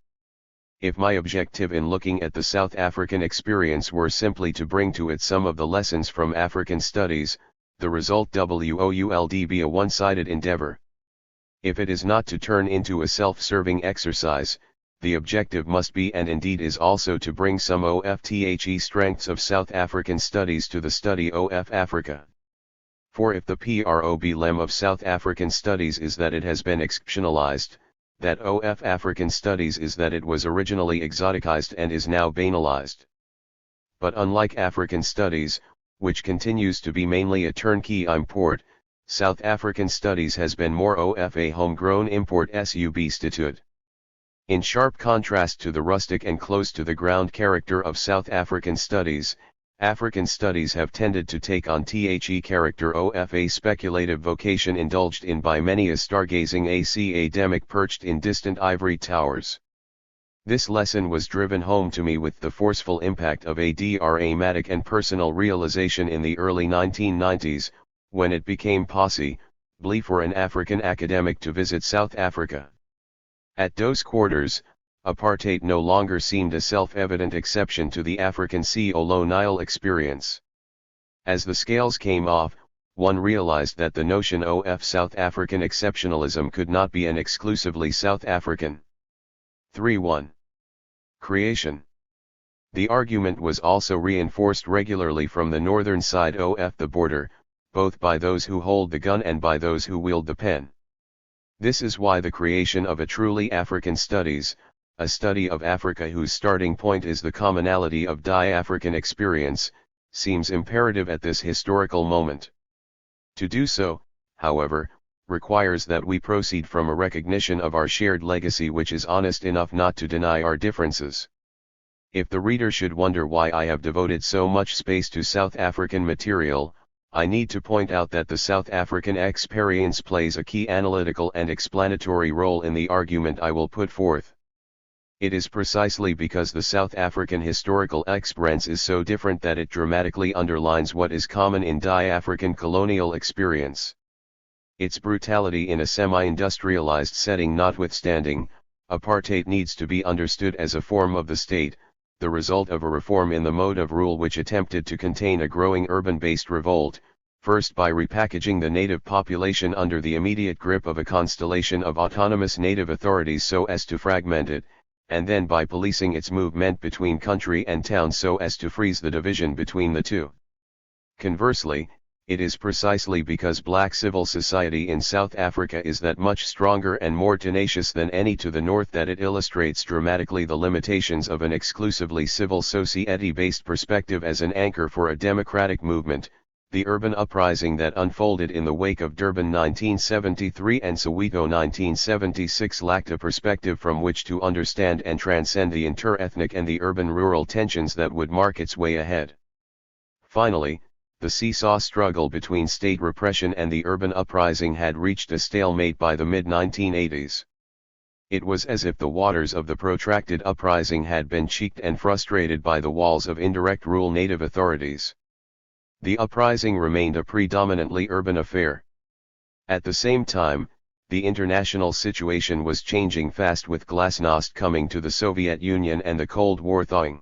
If my objective in looking at the South African experience were simply to bring to it some of the lessons from African studies, the result would be a one-sided endeavor. If it is not to turn into a self-serving exercise, the objective must be, and indeed is, also to bring some OFTHE strengths of South African studies to the study of Africa. For if the problem of South African studies is that it has been exceptionalized, that of African studies is that it was originally exoticized and is now banalized. But unlike African studies, which continues to be mainly a turnkey import, South African studies has been more of a homegrown import substitute. In sharp contrast to the rustic and close-to-the-ground character of South African studies, African studies have tended to take on the character of a speculative vocation indulged in by many a stargazing academic perched in distant ivory towers. This lesson was driven home to me with the forceful impact of a dramatic and personal realization in the early 1990s, when it became possible for an African academic to visit South Africa. At those quarters, apartheid no longer seemed a self-evident exception to the African colonial experience. As the scales came off, one realized that the notion of South African exceptionalism could not be an exclusively South African. 3.1. Creation. The argument was also reinforced regularly from the northern side of the border, both by those who hold the gun and by those who wield the pen. This is why the creation of a truly African studies, a study of Africa whose starting point is the commonality of African experience, seems imperative at this historical moment. To do so, however, requires that we proceed from a recognition of our shared legacy which is honest enough not to deny our differences. If the reader should wonder why I have devoted so much space to South African material, I need to point out that the South African experience plays a key analytical and explanatory role in the argument I will put forth. It is precisely because the South African historical experience is so different that it dramatically underlines what is common in African colonial experience. Its brutality in a semi-industrialized setting notwithstanding, apartheid needs to be understood as a form of the state, the result of a reform in the mode of rule which attempted to contain a growing urban-based revolt, first by repackaging the native population under the immediate grip of a constellation of autonomous native authorities so as to fragment it, and then by policing its movement between country and town so as to freeze the division between the two. Conversely, it is precisely because black civil society in South Africa is that much stronger and more tenacious than any to the north that it illustrates dramatically the limitations of an exclusively civil society-based perspective as an anchor for a democratic movement. The urban uprising that unfolded in the wake of Durban 1973 and Soweto 1976 lacked a perspective from which to understand and transcend the inter-ethnic and the urban-rural tensions that would mark its way ahead. Finally, the seesaw struggle between state repression and the urban uprising had reached a stalemate by the mid-1980s. It was as if the waters of the protracted uprising had been cheeked and frustrated by the walls of indirect rule native authorities. The uprising remained a predominantly urban affair. At the same time, the international situation was changing fast with glasnost coming to the Soviet Union and the Cold War thawing.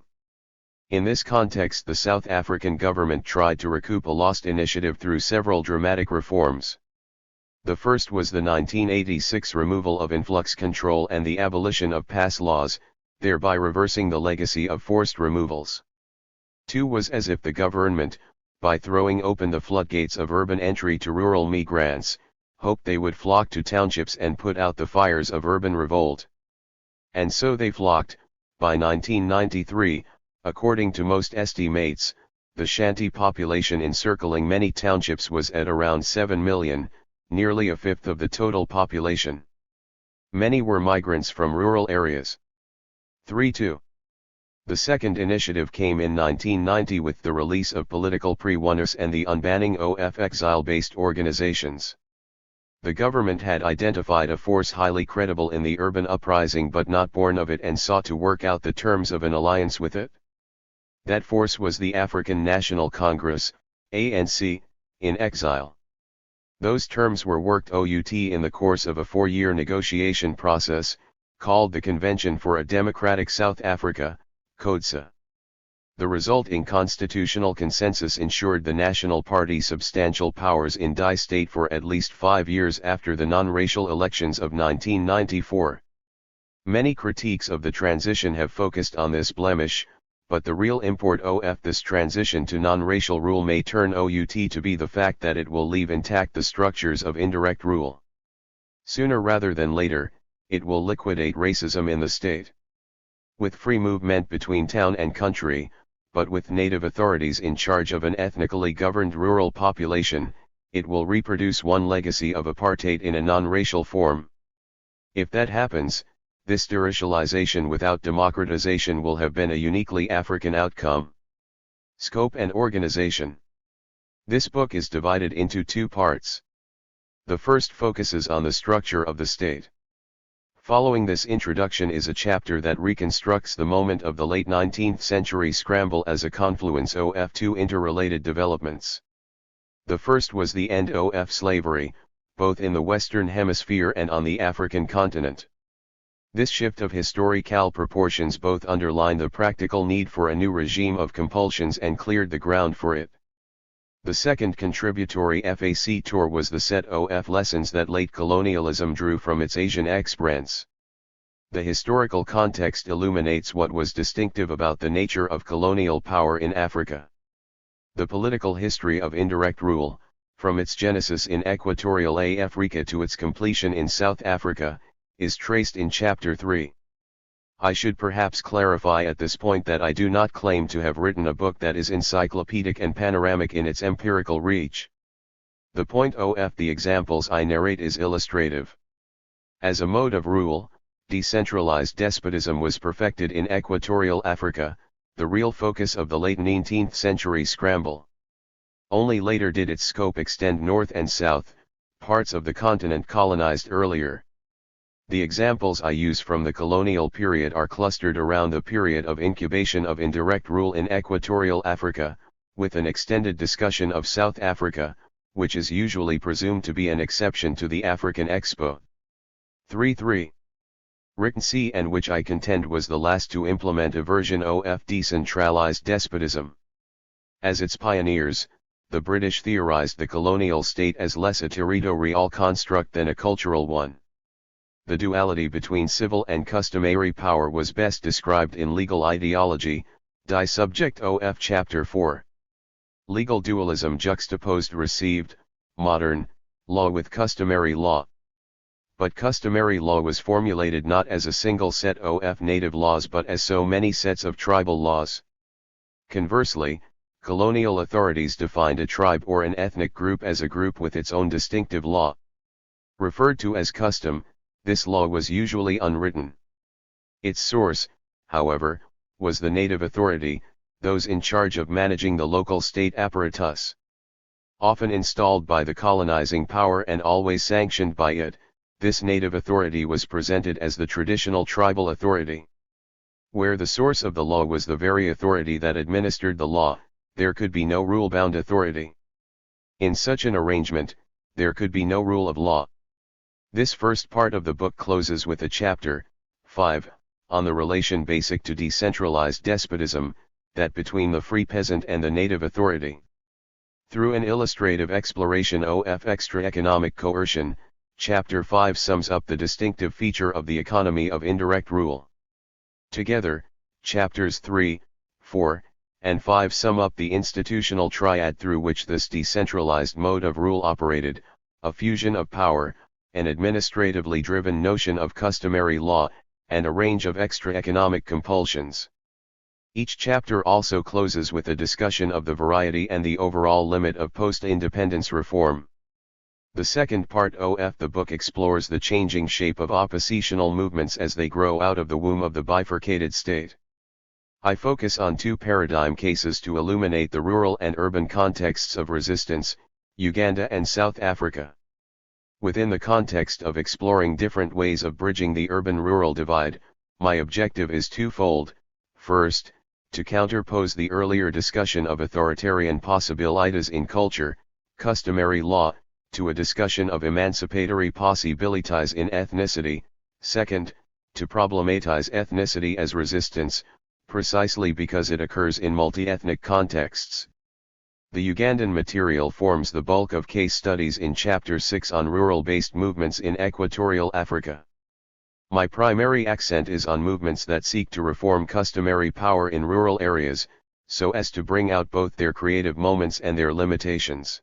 In this context, the South African government tried to recoup a lost initiative through several dramatic reforms. The first was the 1986 removal of influx control and the abolition of pass laws, thereby reversing the legacy of forced removals. Two was as if the government, by throwing open the floodgates of urban entry to rural migrants, hoped they would flock to townships and put out the fires of urban revolt. And so they flocked. By 1993, according to most estimates, the shanty population encircling many townships was at around 7 million, nearly a fifth of the total population. Many were migrants from rural areas. 3-2. The second initiative came in 1990 with the release of political prisoners and the unbanning of exile-based organizations. The government had identified a force highly credible in the urban uprising but not born of it and sought to work out the terms of an alliance with it. That force was the African National Congress, ANC, in exile. Those terms were worked out in the course of a 4-year negotiation process, called the Convention for a Democratic South Africa, CODESA. The resulting constitutional consensus ensured the National Party substantial powers in die state for at least 5 years after the non-racial elections of 1994. Many critiques of the transition have focused on this blemish, but the real import of this transition to non-racial rule may turn out to be the fact that it will leave intact the structures of indirect rule. Sooner rather than later, it will liquidate racism in the state. With free movement between town and country, but with native authorities in charge of an ethnically governed rural population, it will reproduce one legacy of apartheid in a non-racial form. If that happens, this deracialization without democratization will have been a uniquely African outcome. Scope and organization. This book is divided into 2 parts. The first focuses on the structure of the state. Following this introduction is a chapter that reconstructs the moment of the late 19th century scramble as a confluence of 2 interrelated developments. The first was the end of slavery, both in the Western Hemisphere and on the African continent. This shift of historical proportions both underlined the practical need for a new regime of compulsions and cleared the ground for it. The second contributory factor was the set of lessons that late colonialism drew from its Asian experience. The historical context illuminates what was distinctive about the nature of colonial power in Africa. The political history of indirect rule, from its genesis in Equatorial Africa to its completion in South Africa, is traced in Chapter 3. I should perhaps clarify at this point that I do not claim to have written a book that is encyclopedic and panoramic in its empirical reach. The point of the examples I narrate is illustrative. As a mode of rule, decentralized despotism was perfected in Equatorial Africa, the real focus of the late 19th century scramble. Only later did its scope extend north and south, parts of the continent colonized earlier. The examples I use from the colonial period are clustered around the period of incubation of indirect rule in Equatorial Africa, with an extended discussion of South Africa, which is usually presumed to be an exception to the African Expo. 3-3. Rickency, and which I contend was the last to implement a version of decentralized despotism. As its pioneers, the British theorized the colonial state as less a territorial construct than a cultural one. The duality between civil and customary power was best described in Legal Ideology, Die Subject of Chapter 4. Legal dualism juxtaposed received, modern, law with customary law. But customary law was formulated not as a single set of native laws but as so many sets of tribal laws. Conversely, colonial authorities defined a tribe or an ethnic group as a group with its own distinctive law. Referred to as custom, this law was usually unwritten. Its source, however, was the native authority, those in charge of managing the local state apparatus. Often installed by the colonizing power and always sanctioned by it, this native authority was presented as the traditional tribal authority. Where the source of the law was the very authority that administered the law, there could be no rule-bound authority. In such an arrangement, there could be no rule of law. This first part of the book closes with a chapter, 5, on the relation basic to decentralized despotism, that between the free peasant and the native authority. Through an illustrative exploration of extra-economic coercion, Chapter 5 sums up the distinctive feature of the economy of indirect rule. Together, Chapters 3, 4, and 5 sum up the institutional triad through which this decentralized mode of rule operated, a fusion of power, an administratively driven notion of customary law, and a range of extra-economic compulsions. Each chapter also closes with a discussion of the variety and the overall limit of post-independence reform. The second part of the book explores the changing shape of oppositional movements as they grow out of the womb of the bifurcated state. I focus on two paradigm cases to illuminate the rural and urban contexts of resistance, Uganda and South Africa. Within the context of exploring different ways of bridging the urban-rural divide, my objective is twofold. First, to counterpose the earlier discussion of authoritarian possibilities in culture, customary law, to a discussion of emancipatory possibilities in ethnicity. Second, to problematize ethnicity as resistance, precisely because it occurs in multi-ethnic contexts. The Ugandan material forms the bulk of case studies in Chapter 6 on rural-based movements in Equatorial Africa. My primary accent is on movements that seek to reform customary power in rural areas, so as to bring out both their creative moments and their limitations.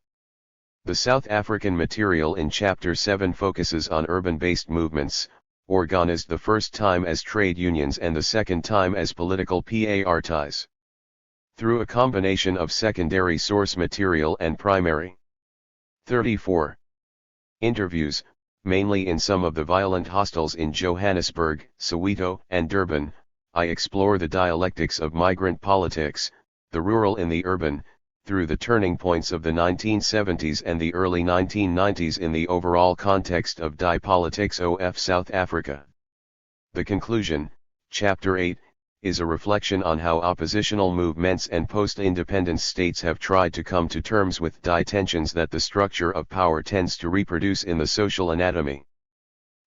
The South African material in Chapter 7 focuses on urban-based movements, organized the first time as trade unions and the second time as political parties. Through a combination of secondary source material and primary. 34. Interviews, mainly in some of the violent hostels in Johannesburg, Soweto, and Durban, I explore the dialectics of migrant politics, the rural in the urban, through the turning points of the 1970s and the early 1990s in the overall context of politics of South Africa. The conclusion, Chapter 8, is a reflection on how oppositional movements and post-independence states have tried to come to terms with tensions that the structure of power tends to reproduce in the social anatomy.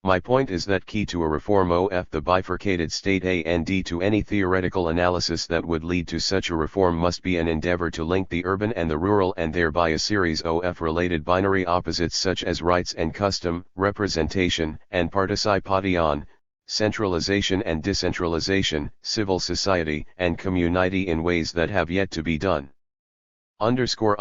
My point is that key to a reform of the bifurcated state and to any theoretical analysis that would lead to such a reform must be an endeavor to link the urban and the rural and thereby a series of related binary opposites such as rights and custom, representation and participation, centralization and decentralization, civil society and community in ways that have yet to be done. Part one THESTRUCTURE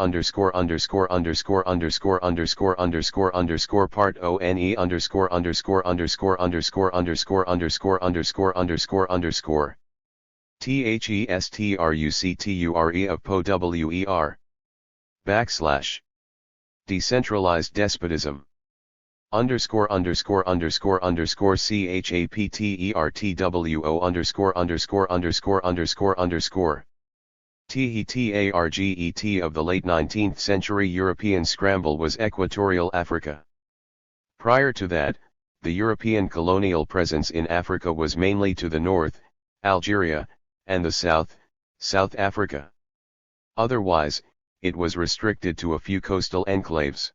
of POWER / decentralized despotism _____CHAPTERTWO______ THETARGET of the late 19th century European scramble was Equatorial Africa. Prior to that, the European colonial presence in Africa was mainly to the north, Algeria, and the south, South Africa. Otherwise, it was restricted to a few coastal enclaves.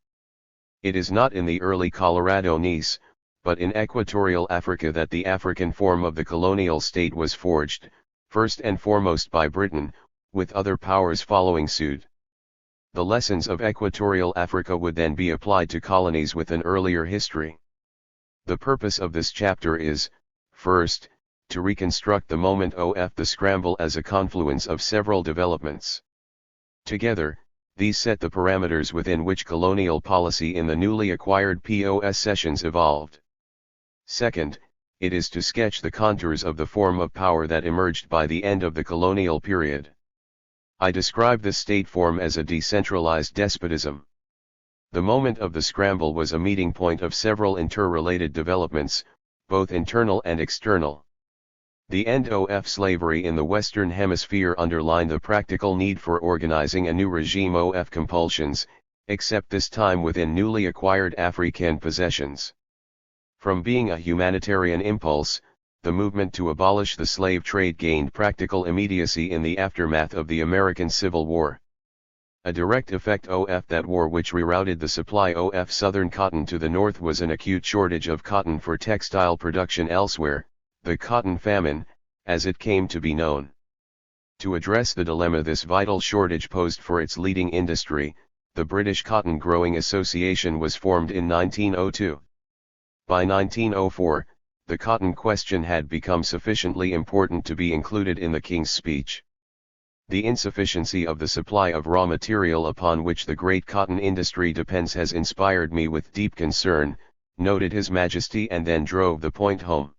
It is not in the early Colorado Nice, but in Equatorial Africa that the African form of the colonial state was forged, first and foremost by Britain, with other powers following suit. The lessons of Equatorial Africa would then be applied to colonies with an earlier history. The purpose of this chapter is, first, to reconstruct the moment of the scramble as a confluence of several developments. Together, these set the parameters within which colonial policy in the newly acquired possessions evolved. Second, it is to sketch the contours of the form of power that emerged by the end of the colonial period. I describe this state form as a decentralized despotism. The moment of the scramble was a meeting point of several interrelated developments, both internal and external. The end of slavery in the Western Hemisphere underlined the practical need for organizing a new regime of compulsions, except this time within newly acquired African possessions. From being a humanitarian impulse, the movement to abolish the slave trade gained practical immediacy in the aftermath of the American Civil War. A direct effect of that war which rerouted the supply of southern cotton to the north was an acute shortage of cotton for textile production elsewhere, the cotton famine, as it came to be known. To address the dilemma this vital shortage posed for its leading industry, the British Cotton Growing Association was formed in 1902. By 1904, the cotton question had become sufficiently important to be included in the King's Speech. The insufficiency of the supply of raw material upon which the great cotton industry depends has inspired me with deep concern, noted His Majesty, and then drove the point home.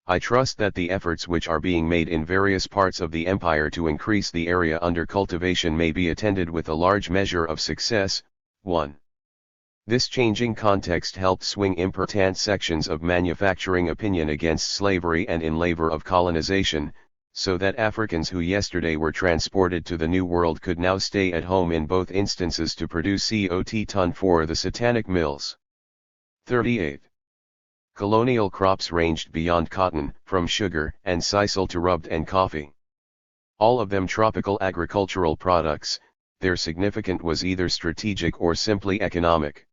I trust that the efforts which are being made in various parts of the empire to increase the area under cultivation may be attended with a large measure of success. 1. This changing context helped swing important sections of manufacturing opinion against slavery and in favor of colonization, so that Africans who yesterday were transported to the New World could now stay at home in both instances to produce cotton for the satanic mills. 38. Colonial crops ranged beyond cotton, from sugar and sisal to rubbed and coffee. All of them tropical agricultural products, their significance was either strategic or simply economic.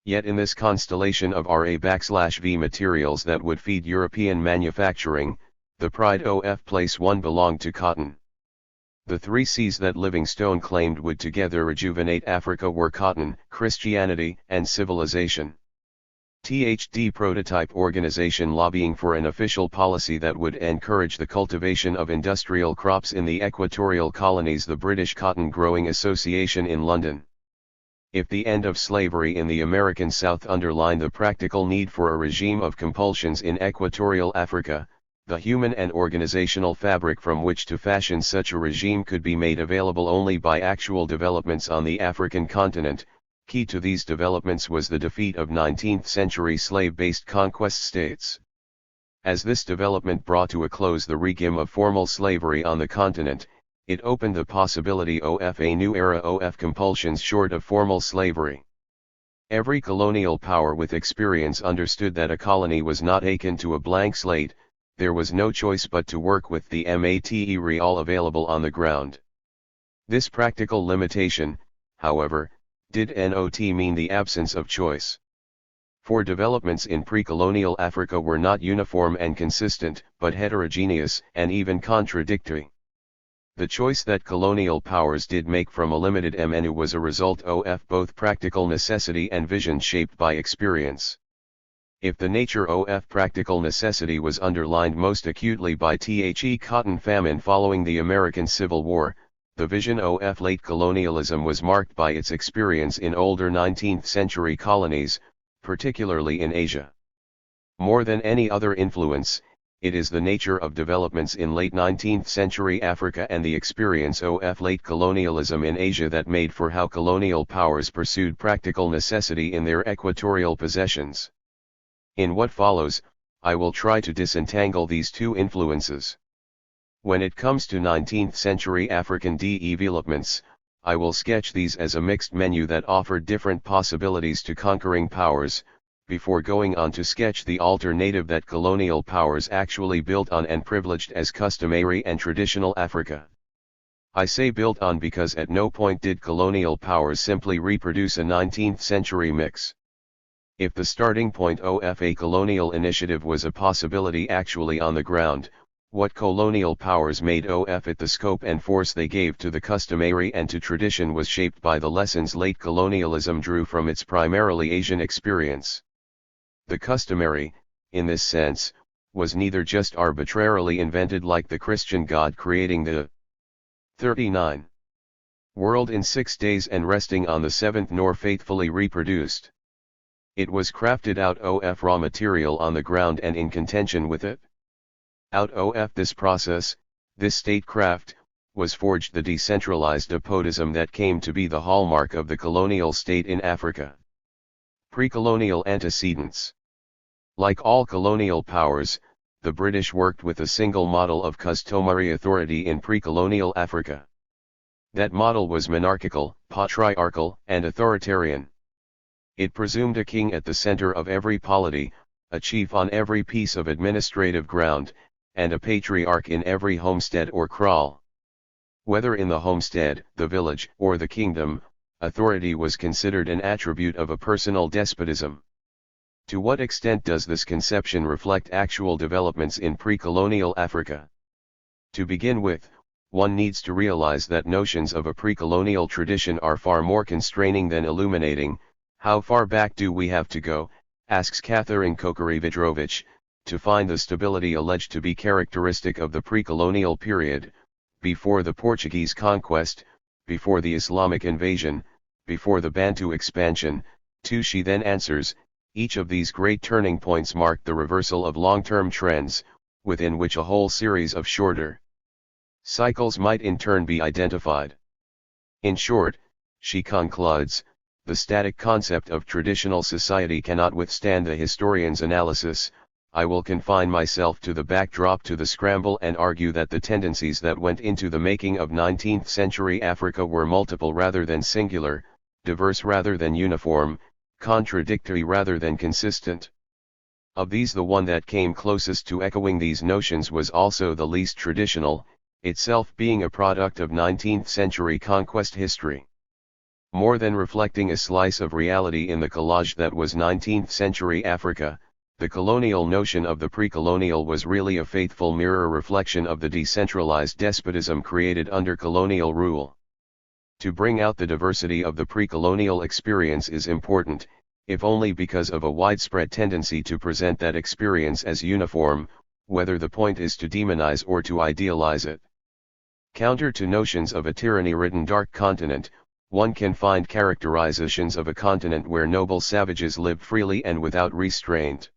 Yet in this constellation of RA/V materials that would feed European manufacturing, the pride of place one belonged to cotton. The three C's that Livingstone claimed would together rejuvenate Africa were cotton, Christianity, and civilization. THD prototype organization lobbying for an official policy that would encourage the cultivation of industrial crops in the equatorial colonies, the British Cotton Growing Association in London. If the end of slavery in the American South underlined the practical need for a regime of compulsions in equatorial Africa, the human and organizational fabric from which to fashion such a regime could be made available only by actual developments on the African continent. Key to these developments was the defeat of 19th-century slave-based conquest states. As this development brought to a close the regime of formal slavery on the continent, it opened the possibility of a new era of compulsions short of formal slavery. Every colonial power with experience understood that a colony was not akin to a blank slate. There was no choice but to work with the material available on the ground. This practical limitation, however, did not mean the absence of choice. For developments in pre-colonial Africa were not uniform and consistent, but heterogeneous and even contradictory. The choice that colonial powers did make from a limited menu was a result of both practical necessity and vision shaped by experience. If the nature of practical necessity was underlined most acutely by the cotton famine following the American Civil War, the vision of late colonialism was marked by its experience in older 19th-century colonies, particularly in Asia. More than any other influence, it is the nature of developments in late 19th-century Africa and the experience of late colonialism in Asia that made for how colonial powers pursued practical necessity in their equatorial possessions. In what follows, I will try to disentangle these two influences. When it comes to 19th-century African developments, I will sketch these as a mixed menu that offered different possibilities to conquering powers, before going on to sketch the alternative that colonial powers actually built on and privileged as customary and traditional Africa. I say built on because at no point did colonial powers simply reproduce a 19th-century mix. If the starting point of a colonial initiative was a possibility actually on the ground, what colonial powers made of it the scope and force they gave to the customary and to tradition was shaped by the lessons late colonialism drew from its primarily Asian experience. The customary, in this sense, was neither just arbitrarily invented like the Christian God creating the 39 world in 6 days and resting on the seventh nor faithfully reproduced. It was crafted out of raw material on the ground and in contention with it. Out of this process, this statecraft, was forged the decentralized despotism that came to be the hallmark of the colonial state in Africa. Pre-colonial antecedents. Like all colonial powers, the British worked with a single model of customary authority in pre-colonial Africa. That model was monarchical, patriarchal, and authoritarian. It presumed a king at the center of every polity, a chief on every piece of administrative ground, and a patriarch in every homestead or kraal. Whether in the homestead, the village, or the kingdom, authority was considered an attribute of a personal despotism. To what extent does this conception reflect actual developments in pre-colonial Africa? To begin with, one needs to realize that notions of a pre-colonial tradition are far more constraining than illuminating. How far back do we have to go, asks Catherine Kokorevich, to find the stability alleged to be characteristic of the pre-colonial period, before the Portuguese conquest, before the Islamic invasion, before the Bantu expansion? She then answers, each of these great turning points marked the reversal of long-term trends, within which a whole series of shorter cycles might in turn be identified. In short, she concludes, the static concept of traditional society cannot withstand the historian's analysis. I will confine myself to the backdrop to the scramble and argue that the tendencies that went into the making of 19th century Africa were multiple rather than singular, diverse rather than uniform, contradictory rather than consistent. Of these, the one that came closest to echoing these notions was also the least traditional, itself being a product of 19th century conquest history. More than reflecting a slice of reality in the collage that was 19th century Africa, the colonial notion of the pre-colonial was really a faithful mirror reflection of the decentralized despotism created under colonial rule. To bring out the diversity of the pre-colonial experience is important, if only because of a widespread tendency to present that experience as uniform, whether the point is to demonize or to idealize it. Counter to notions of a tyranny-ridden dark continent, one can find characterizations of a continent where noble savages lived freely and without restraint.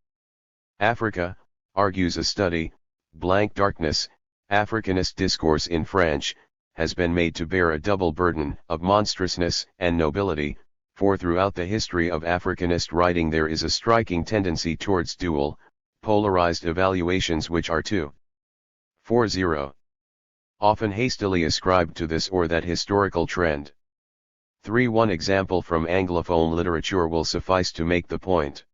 Africa, argues a study, Blank Darkness, Africanist Discourse in French, has been made to bear a double burden of monstrousness and nobility, for throughout the history of Africanist writing there is a striking tendency towards dual, polarized evaluations which are too 4-0. Often hastily ascribed to this or that historical trend. 3. One example from Anglophone literature will suffice to make the point.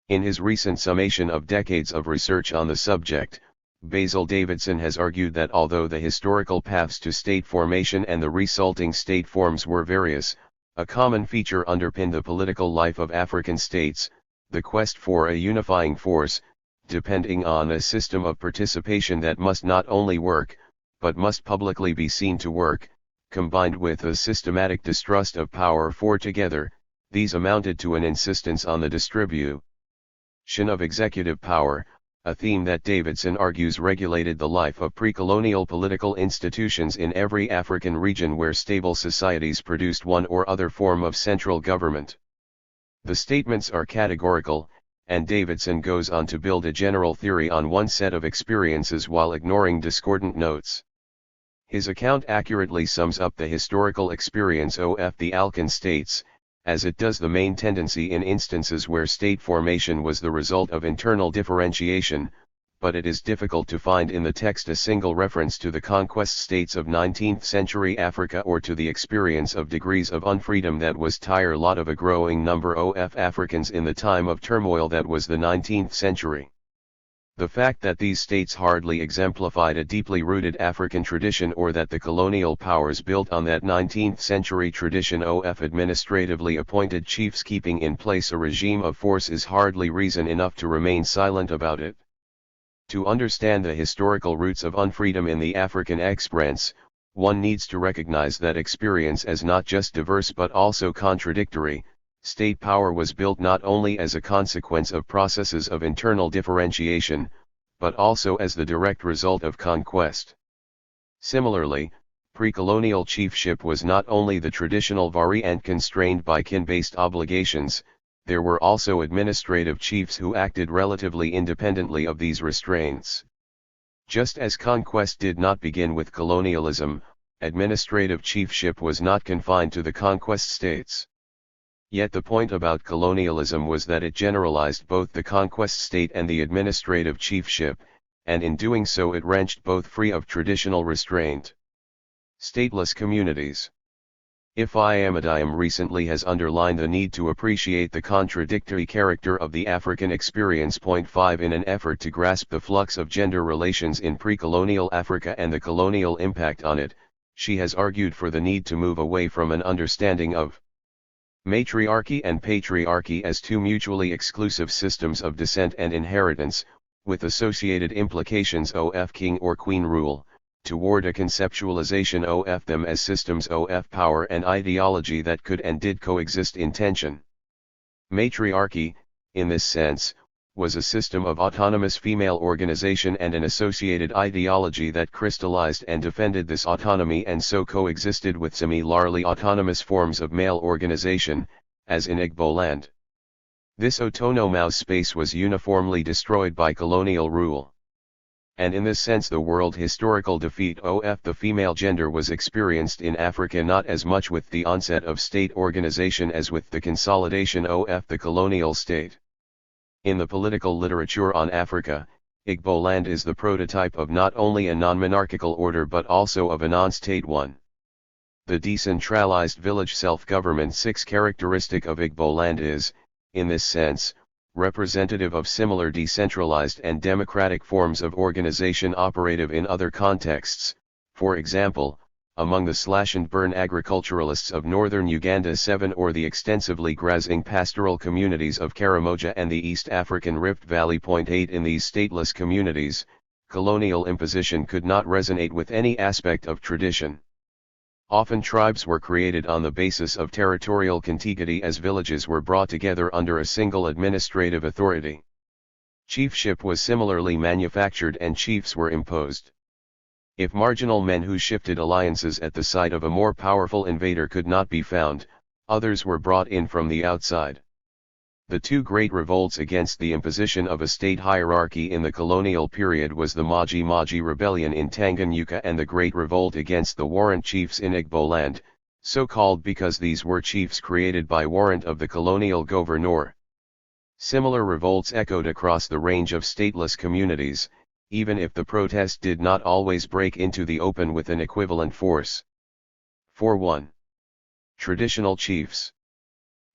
In his recent summation of decades of research on the subject, Basil Davidson has argued that although the historical paths to state formation and the resulting state forms were various, a common feature underpinned the political life of African states, the quest for a unifying force, depending on a system of participation that must not only work, but must publicly be seen to work, combined with a systematic distrust of power, for together, these amounted to an insistence on the distribution of executive power, a theme that Davidson argues regulated the life of pre-colonial political institutions in every African region where stable societies produced one or other form of central government. The statements are categorical, and Davidson goes on to build a general theory on one set of experiences while ignoring discordant notes. His account accurately sums up the historical experience of the Alcan states, as it does the main tendency in instances where state formation was the result of internal differentiation, but it is difficult to find in the text a single reference to the conquest states of 19th century Africa or to the experience of degrees of unfreedom that was tire lot of a growing number of Africans in the time of turmoil that was the 19th century. The fact that these states hardly exemplified a deeply rooted African tradition or that the colonial powers built on that 19th century tradition of administratively appointed chiefs keeping in place a regime of force is hardly reason enough to remain silent about it. To understand the historical roots of unfreedom in the African experience, one needs to recognize that experience as not just diverse but also contradictory. State power was built not only as a consequence of processes of internal differentiation, but also as the direct result of conquest. Similarly, pre-colonial chiefship was not only the traditional variant constrained by kin-based obligations, there were also administrative chiefs who acted relatively independently of these restraints. Just as conquest did not begin with colonialism, administrative chiefship was not confined to the conquest states. Yet the point about colonialism was that it generalized both the conquest state and the administrative chiefship, and in doing so it wrenched both free of traditional restraint. Stateless communities. Ifeanyi recently has underlined the need to appreciate the contradictory character of the African experience. 5 In an effort to grasp the flux of gender relations in pre-colonial Africa and the colonial impact on it, she has argued for the need to move away from an understanding of matriarchy and patriarchy as two mutually exclusive systems of descent and inheritance, with associated implications of king or queen rule, toward a conceptualization of them as systems of power and ideology that could and did coexist in tension. Matriarchy, in this sense, was a system of autonomous female organization and an associated ideology that crystallized and defended this autonomy and so coexisted with similarly autonomous forms of male organization, as in Igbo land. This autonomous space was uniformly destroyed by colonial rule. And in this sense the world historical defeat of the female gender was experienced in Africa not as much with the onset of state organization as with the consolidation of the colonial state. In the political literature on Africa, Igboland is the prototype of not only a non-monarchical order but also of a non-state one. The decentralized village self-government characteristic of Igboland is, in this sense, representative of similar decentralized and democratic forms of organization operative in other contexts, for example, among the slash-and-burn agriculturalists of northern Uganda 7 or the extensively grazing pastoral communities of Karamoja and the East African Rift Valley. 8 In these stateless communities, colonial imposition could not resonate with any aspect of tradition. Often tribes were created on the basis of territorial contiguity as villages were brought together under a single administrative authority. Chiefship was similarly manufactured and chiefs were imposed. If marginal men who shifted alliances at the sight of a more powerful invader could not be found, others were brought in from the outside. The two great revolts against the imposition of a state hierarchy in the colonial period was the Maji Maji Rebellion in Tanganyika and the Great Revolt against the warrant chiefs in Igboland, so called because these were chiefs created by warrant of the colonial governor. Similar revolts echoed across the range of stateless communities, even if the protest did not always break into the open with an equivalent force. 4.1. Traditional chiefs.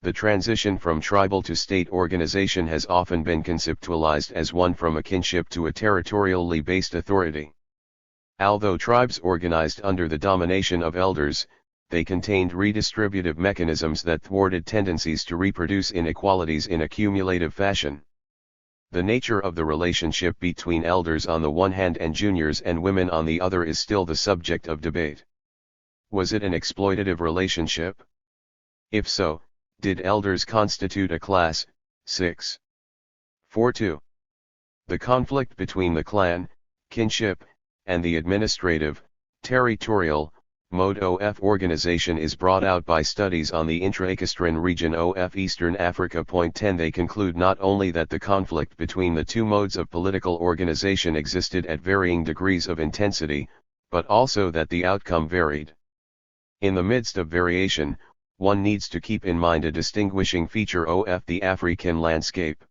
The transition from tribal to state organization has often been conceptualized as one from a kinship to a territorially based authority. Although tribes organized under the domination of elders, they contained redistributive mechanisms that thwarted tendencies to reproduce inequalities in a cumulative fashion. The nature of the relationship between elders on the one hand and juniors and women on the other is still the subject of debate. Was it an exploitative relationship? If so, did elders constitute a class? 6. 4.2. The conflict between the clan, kinship, and the administrative, territorial, mode of organization is brought out by studies on the intra-Equestrian region of Eastern Africa. 10 They conclude not only that the conflict between the two modes of political organization existed at varying degrees of intensity, but also that the outcome varied. In the midst of variation, one needs to keep in mind a distinguishing feature of the African landscape.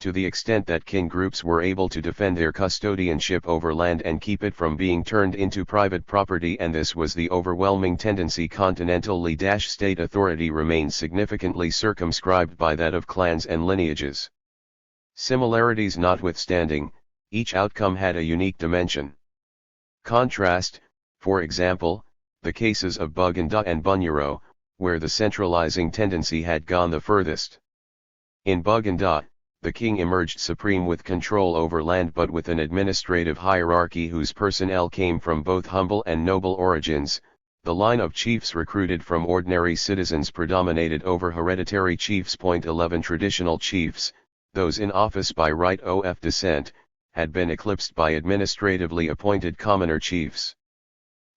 To the extent that kin groups were able to defend their custodianship over land and keep it from being turned into private property, and this was the overwhelming tendency, continentally-state authority remained significantly circumscribed by that of clans and lineages. Similarities notwithstanding, each outcome had a unique dimension. Contrast, for example, the cases of Buganda and Bunyoro, where the centralizing tendency had gone the furthest. In Buganda, the king emerged supreme with control over land but with an administrative hierarchy whose personnel came from both humble and noble origins. The line of chiefs recruited from ordinary citizens predominated over hereditary chiefs. 11 Traditional chiefs, those in office by right of descent, had been eclipsed by administratively appointed commoner chiefs.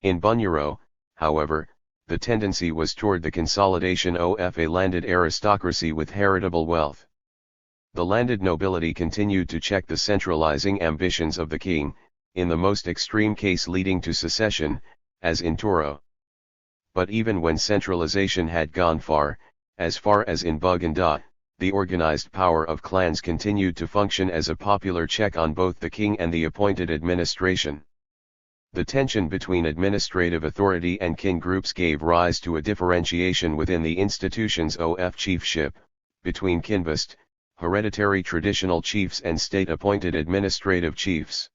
In Bunyoro, however, the tendency was toward the consolidation of a landed aristocracy with heritable wealth. The landed nobility continued to check the centralizing ambitions of the king, in the most extreme case leading to secession, as in Toro. But even when centralization had gone far as in Buganda, the organized power of clans continued to function as a popular check on both the king and the appointed administration. The tension between administrative authority and kin groups gave rise to a differentiation within the institutions of chiefship, between kinbast, hereditary traditional chiefs and state-appointed administrative chiefs.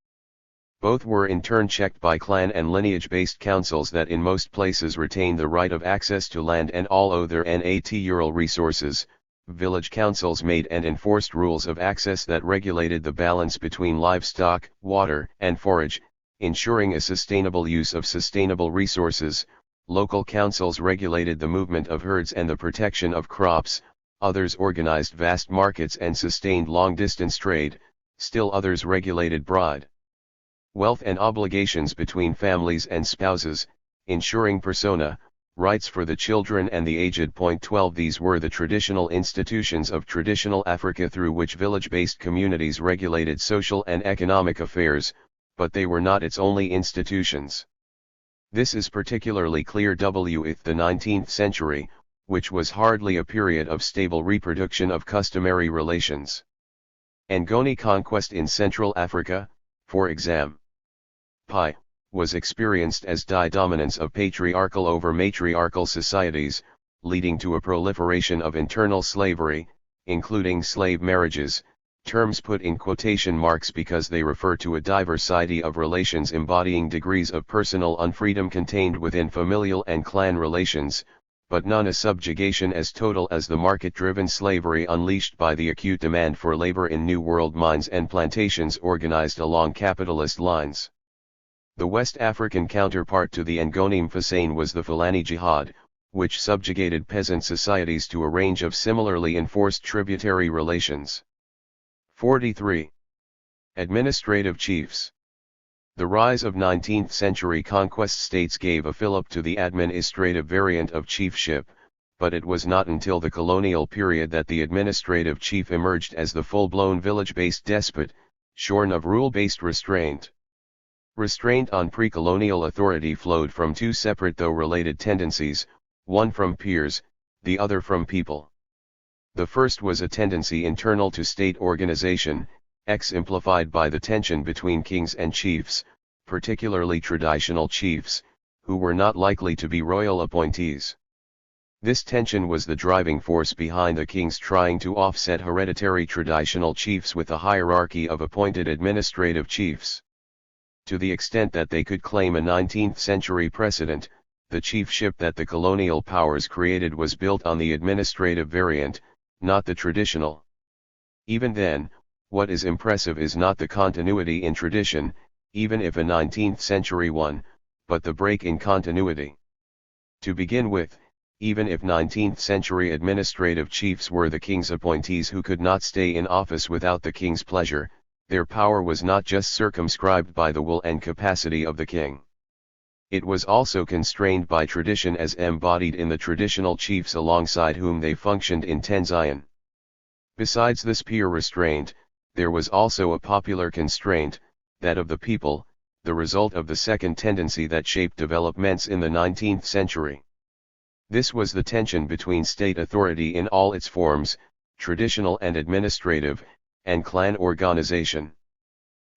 Both were in turn checked by clan and lineage-based councils that in most places retained the right of access to land and all other natural resources. Village councils made and enforced rules of access that regulated the balance between livestock, water, and forage, ensuring a sustainable use of sustainable resources. Local councils regulated the movement of herds and the protection of crops. Others organized vast markets and sustained long-distance trade, still others regulated bride wealth and obligations between families and spouses, ensuring persona, rights for the children and the aged. 12 These were the traditional institutions of traditional Africa through which village-based communities regulated social and economic affairs, but they were not its only institutions. This is particularly clear with the 19th century, which was hardly a period of stable reproduction of customary relations. Ngoni conquest in Central Africa, for example, was experienced as dominance of patriarchal over matriarchal societies, leading to a proliferation of internal slavery, including slave marriages, terms put in quotation marks because they refer to a diversity of relations embodying degrees of personal unfreedom contained within familial and clan relations, but none a subjugation as total as the market-driven slavery unleashed by the acute demand for labor in New World mines and plantations organized along capitalist lines. The West African counterpart to the Ngoni Mfasane was the Fulani Jihad, which subjugated peasant societies to a range of similarly enforced tributary relations. 43. Administrative chiefs. The rise of 19th-century conquest states gave a fillip to the administrative variant of chiefship, but it was not until the colonial period that the administrative chief emerged as the full-blown village-based despot, shorn of rule-based restraint. Restraint on pre-colonial authority flowed from two separate though related tendencies, one from peers, the other from people. The first was a tendency internal to state organization, exemplified by the tension between kings and chiefs, particularly traditional chiefs, who were not likely to be royal appointees. This tension was the driving force behind the kings trying to offset hereditary traditional chiefs with a hierarchy of appointed administrative chiefs. To the extent that they could claim a 19th-century precedent, the chiefship that the colonial powers created was built on the administrative variant, not the traditional. Even then, what is impressive is not the continuity in tradition, even if a 19th-century one, but the break in continuity. To begin with, even if 19th-century administrative chiefs were the king's appointees who could not stay in office without the king's pleasure, their power was not just circumscribed by the will and capacity of the king. It was also constrained by tradition as embodied in the traditional chiefs alongside whom they functioned in Tanzania. Besides this peer restraint, there was also a popular constraint, that of the people, the result of the second tendency that shaped developments in the 19th century. This was the tension between state authority in all its forms, traditional and administrative, and clan organization.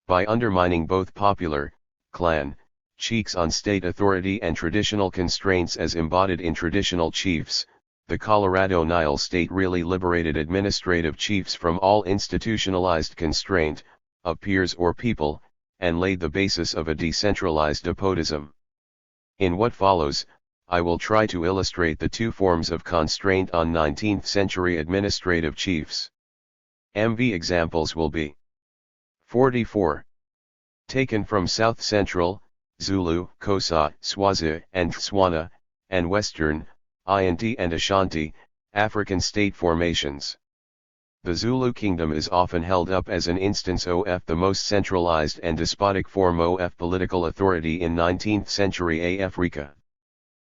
By undermining both popular, clan, cheeks on state authority and traditional constraints as embodied in traditional chiefs, the Colorado Nile state really liberated administrative chiefs from all institutionalized constraint, of peers or people, and laid the basis of a decentralized despotism. In what follows, I will try to illustrate the two forms of constraint on 19th century administrative chiefs. MV examples will be 44. Taken from South Central, Zulu, Xhosa, Swazi, and Tswana, and Western, Inti and Ashanti, African state formations. The Zulu kingdom is often held up as an instance of the most centralized and despotic form of political authority in 19th century Africa.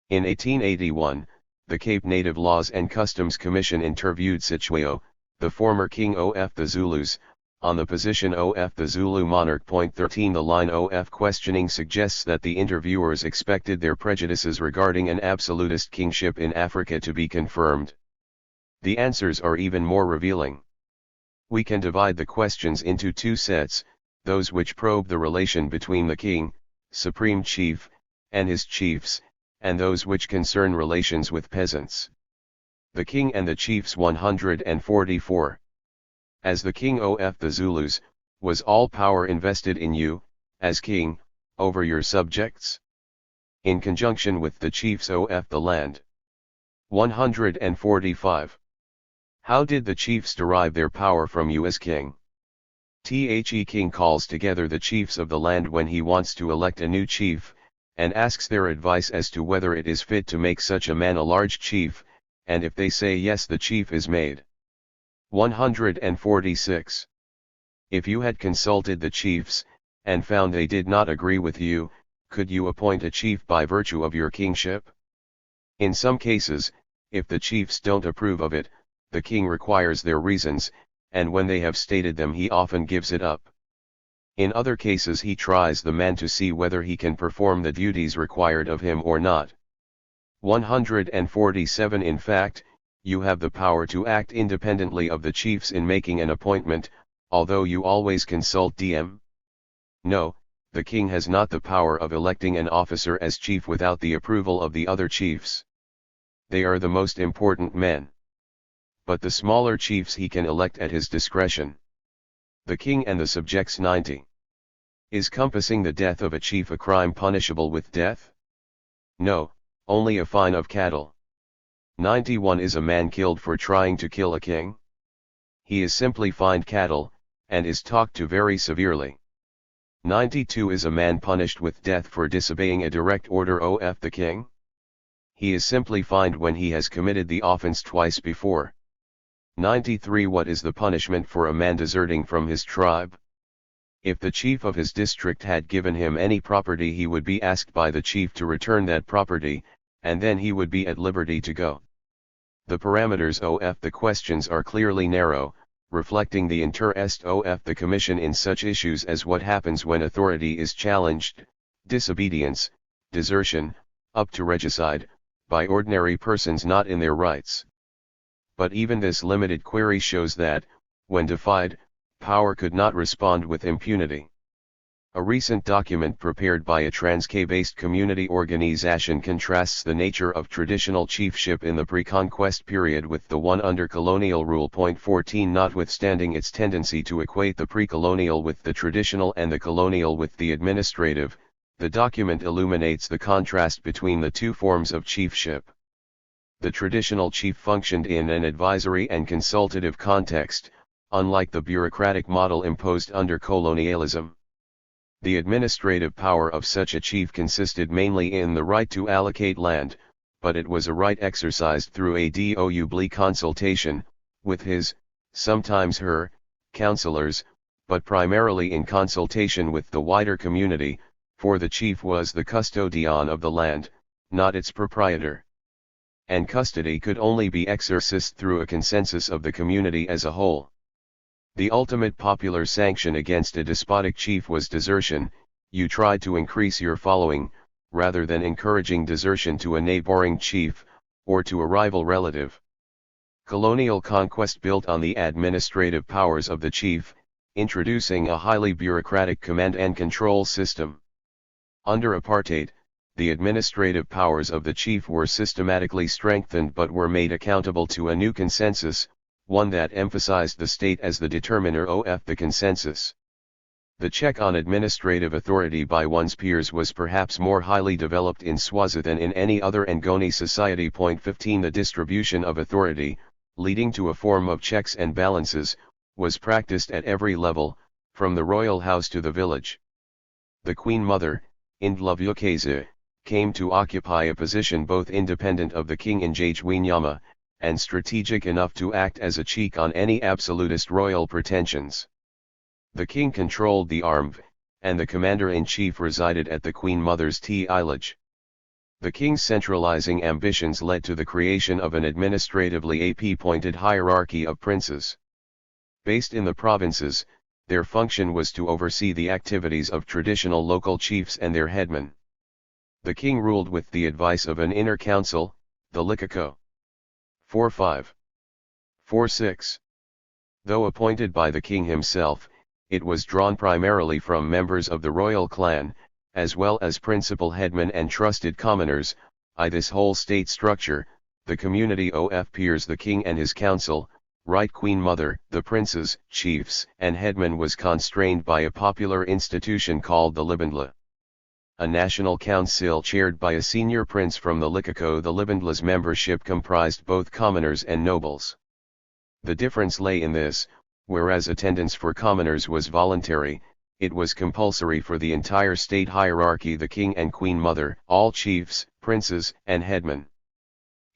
In 1881, the Cape Native Laws and Customs Commission interviewed Sitshwayo, the former king of the Zulus, on the position of the Zulu monarch. 13 The line of questioning suggests that the interviewers expected their prejudices regarding an absolutist kingship in Africa to be confirmed. The answers are even more revealing. We can divide the questions into two sets, those which probe the relation between the king, supreme chief, and his chiefs, and those which concern relations with peasants. The king and the chiefs. 144. As the king of the Zulus, was all power invested in you, as king, over your subjects? In conjunction with the chiefs of the land. 145. How did the chiefs derive their power from you as king? The king calls together the chiefs of the land when he wants to elect a new chief, and asks their advice as to whether it is fit to make such a man a large chief, and if they say yes, the chief is made. 146. If you had consulted the chiefs, and found they did not agree with you, could you appoint a chief by virtue of your kingship? In some cases, if the chiefs don't approve of it, the king requires their reasons, and when they have stated them he often gives it up. In other cases he tries the man to see whether he can perform the duties required of him or not. 147 In fact, you have the power to act independently of the chiefs in making an appointment, although you always consult them. No, the king has not the power of electing an officer as chief without the approval of the other chiefs. They are the most important men. But the smaller chiefs he can elect at his discretion. The king and the subjects. 90. Is compassing the death of a chief a crime punishable with death? No, only a fine of cattle. 91. Is a man killed for trying to kill a king? He is simply fined cattle, and is talked to very severely. 92. Is a man punished with death for disobeying a direct order of the king? He is simply fined when he has committed the offense twice before. 93. What is the punishment for a man deserting from his tribe? If the chief of his district had given him any property, he would be asked by the chief to return that property, and then he would be at liberty to go. The parameters of the questions are clearly narrow, reflecting the interest of the Commission in such issues as what happens when authority is challenged, disobedience, desertion, up to regicide, by ordinary persons not in their rights. But even this limited query shows that, when defied, power could not respond with impunity. A recent document prepared by a Transkei-based community organization contrasts the nature of traditional chiefship in the pre-conquest period with the one under colonial rule. 14 Notwithstanding its tendency to equate the pre-colonial with the traditional and the colonial with the administrative, the document illuminates the contrast between the two forms of chiefship. The traditional chief functioned in an advisory and consultative context, unlike the bureaucratic model imposed under colonialism. The administrative power of such a chief consisted mainly in the right to allocate land, but it was a right exercised through a doubly consultation, with his, sometimes her, councillors, but primarily in consultation with the wider community, for the chief was the custodian of the land, not its proprietor. And custody could only be exercised through a consensus of the community as a whole. The ultimate popular sanction against a despotic chief was desertion. You tried to increase your following, rather than encouraging desertion to a neighboring chief, or to a rival relative. Colonial conquest built on the administrative powers of the chief, introducing a highly bureaucratic command and control system. Under apartheid, the administrative powers of the chief were systematically strengthened but were made accountable to a new consensus, one that emphasized the state as the determiner of the consensus. The check on administrative authority by one's peers was perhaps more highly developed in Swazi than in any other Ngoni society. 15 The distribution of authority, leading to a form of checks and balances, was practiced at every level, from the royal house to the village. The Queen Mother, Indlovukeze, came to occupy a position both independent of the king in Jajwinyama, and strategic enough to act as a cheek on any absolutist royal pretensions. The king controlled the army, and the commander-in-chief resided at the Queen Mother's village. The king's centralizing ambitions led to the creation of an administratively appointed hierarchy of princes. Based in the provinces, their function was to oversee the activities of traditional local chiefs and their headmen. The king ruled with the advice of an inner council, the Likako. 4.5. 4.6. Though appointed by the king himself, it was drawn primarily from members of the royal clan, as well as principal headmen and trusted commoners. This whole state structure, the community of peers, the king and his council, right Queen Mother, the princes, chiefs, and headmen, was constrained by a popular institution called the Libandla. A national council chaired by a senior prince from the Likako. The Libandla's membership comprised both commoners and nobles. The difference lay in this: whereas attendance for commoners was voluntary, it was compulsory for the entire state hierarchy, the king and Queen Mother, all chiefs, princes, and headmen.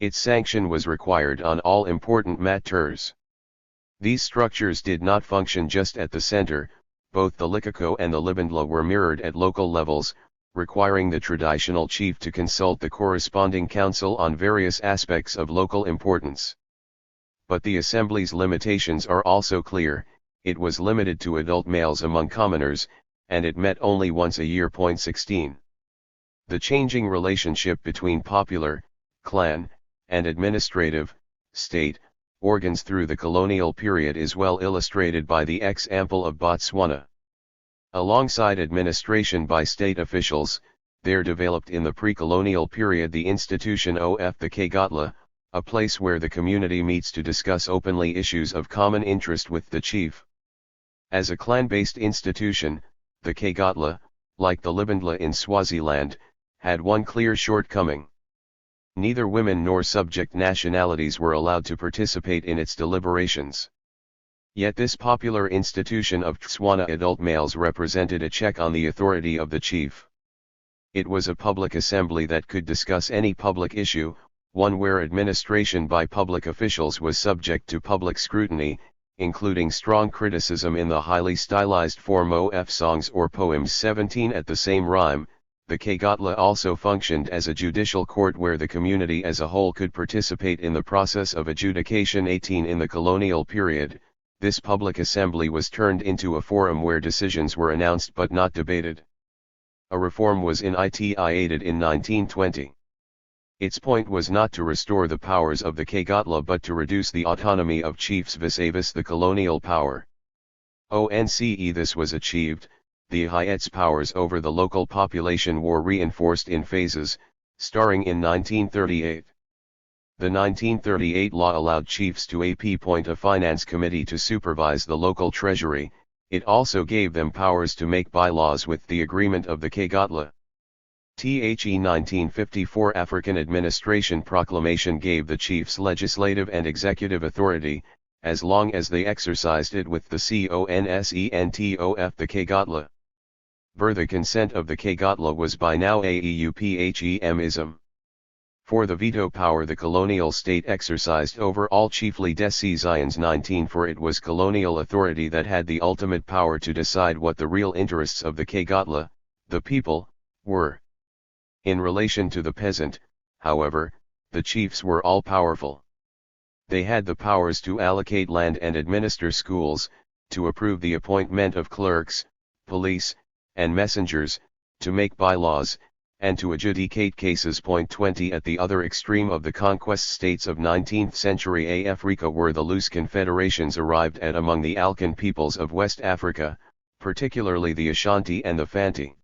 Its sanction was required on all important matters. These structures did not function just at the center. Both the Likako and the Libandla were mirrored at local levels, requiring the traditional chief to consult the corresponding council on various aspects of local importance. But the assembly's limitations are also clear: it was limited to adult males among commoners, and it met only once a year. 16. The changing relationship between popular, clan, and administrative, state, organs through the colonial period is well illustrated by the example of Botswana. Alongside administration by state officials, there developed in the pre-colonial period the institution of the Kegotla, a place where the community meets to discuss openly issues of common interest with the chief. As a clan-based institution, the Kegotla, like the Libandla in Swaziland, had one clear shortcoming. Neither women nor subject nationalities were allowed to participate in its deliberations. Yet this popular institution of Tswana adult males represented a check on the authority of the chief. It was a public assembly that could discuss any public issue, one where administration by public officials was subject to public scrutiny, including strong criticism in the highly stylized form of songs or poems. 17 At the same rhyme, the Kegotla also functioned as a judicial court where the community as a whole could participate in the process of adjudication. 18 In the colonial period, this public assembly was turned into a forum where decisions were announced but not debated. A reform was initiated in 1920. Its point was not to restore the powers of the Kegotla but to reduce the autonomy of chiefs vis-a-vis the colonial power. Once this was achieved, the Hayat's powers over the local population were reinforced in phases, starting in 1938. The 1938 law allowed chiefs to appoint a finance committee to supervise the local treasury. It also gave them powers to make bylaws with the agreement of the Kegotla. The 1954 African Administration Proclamation gave the chiefs legislative and executive authority, as long as they exercised it with the consent of the Kegotla. The consent of the Kegotla was by now a euphemism. For the veto power the colonial state exercised over all chiefly decisions. 19 For it was colonial authority that had the ultimate power to decide what the real interests of the Kegotla, the people, were. In relation to the peasant, however, the chiefs were all-powerful. They had the powers to allocate land and administer schools, to approve the appointment of clerks, police, and messengers, to make bylaws, and to adjudicate cases. 20 At the other extreme of the conquest states of 19th century Africa were the loose confederations arrived at among the Alcan peoples of West Africa, particularly the Ashanti and the Fanti.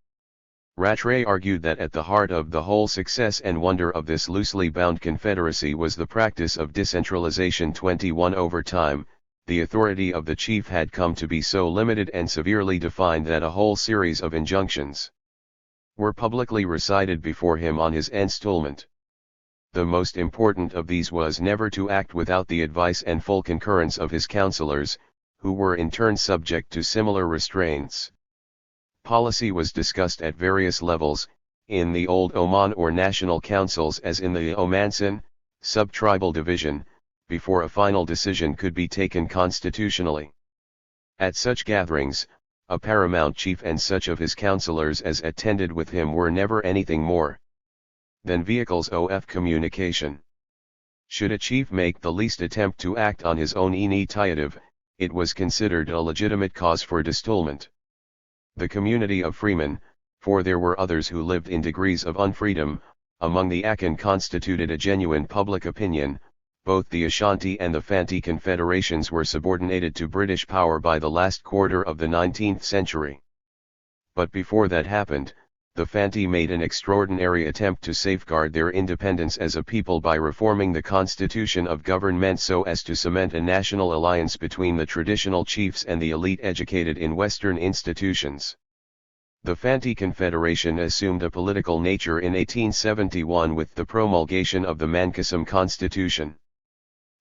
Rattray argued that at the heart of the whole success and wonder of this loosely bound confederacy was the practice of decentralization. 21 Over time, the authority of the chief had come to be so limited and severely defined that a whole series of injunctions were publicly recited before him on his installment. The most important of these was never to act without the advice and full concurrence of his councillors, who were in turn subject to similar restraints. Policy was discussed at various levels, in the Old Oman or national councils as in the Omansan, sub-tribal division, before a final decision could be taken constitutionally. At such gatherings, a paramount chief and such of his councillors as attended with him were never anything more than vehicles of communication. Should a chief make the least attempt to act on his own initiative, it was considered a legitimate cause for distolment. The community of freemen, for there were others who lived in degrees of unfreedom, among the Akan constituted a genuine public opinion. Both the Ashanti and the Fanti confederations were subordinated to British power by the last quarter of the 19th century. But before that happened, the Fanti made an extraordinary attempt to safeguard their independence as a people by reforming the constitution of government so as to cement a national alliance between the traditional chiefs and the elite educated in Western institutions. The Fanti Confederation assumed a political nature in 1871 with the promulgation of the Mankesum Constitution.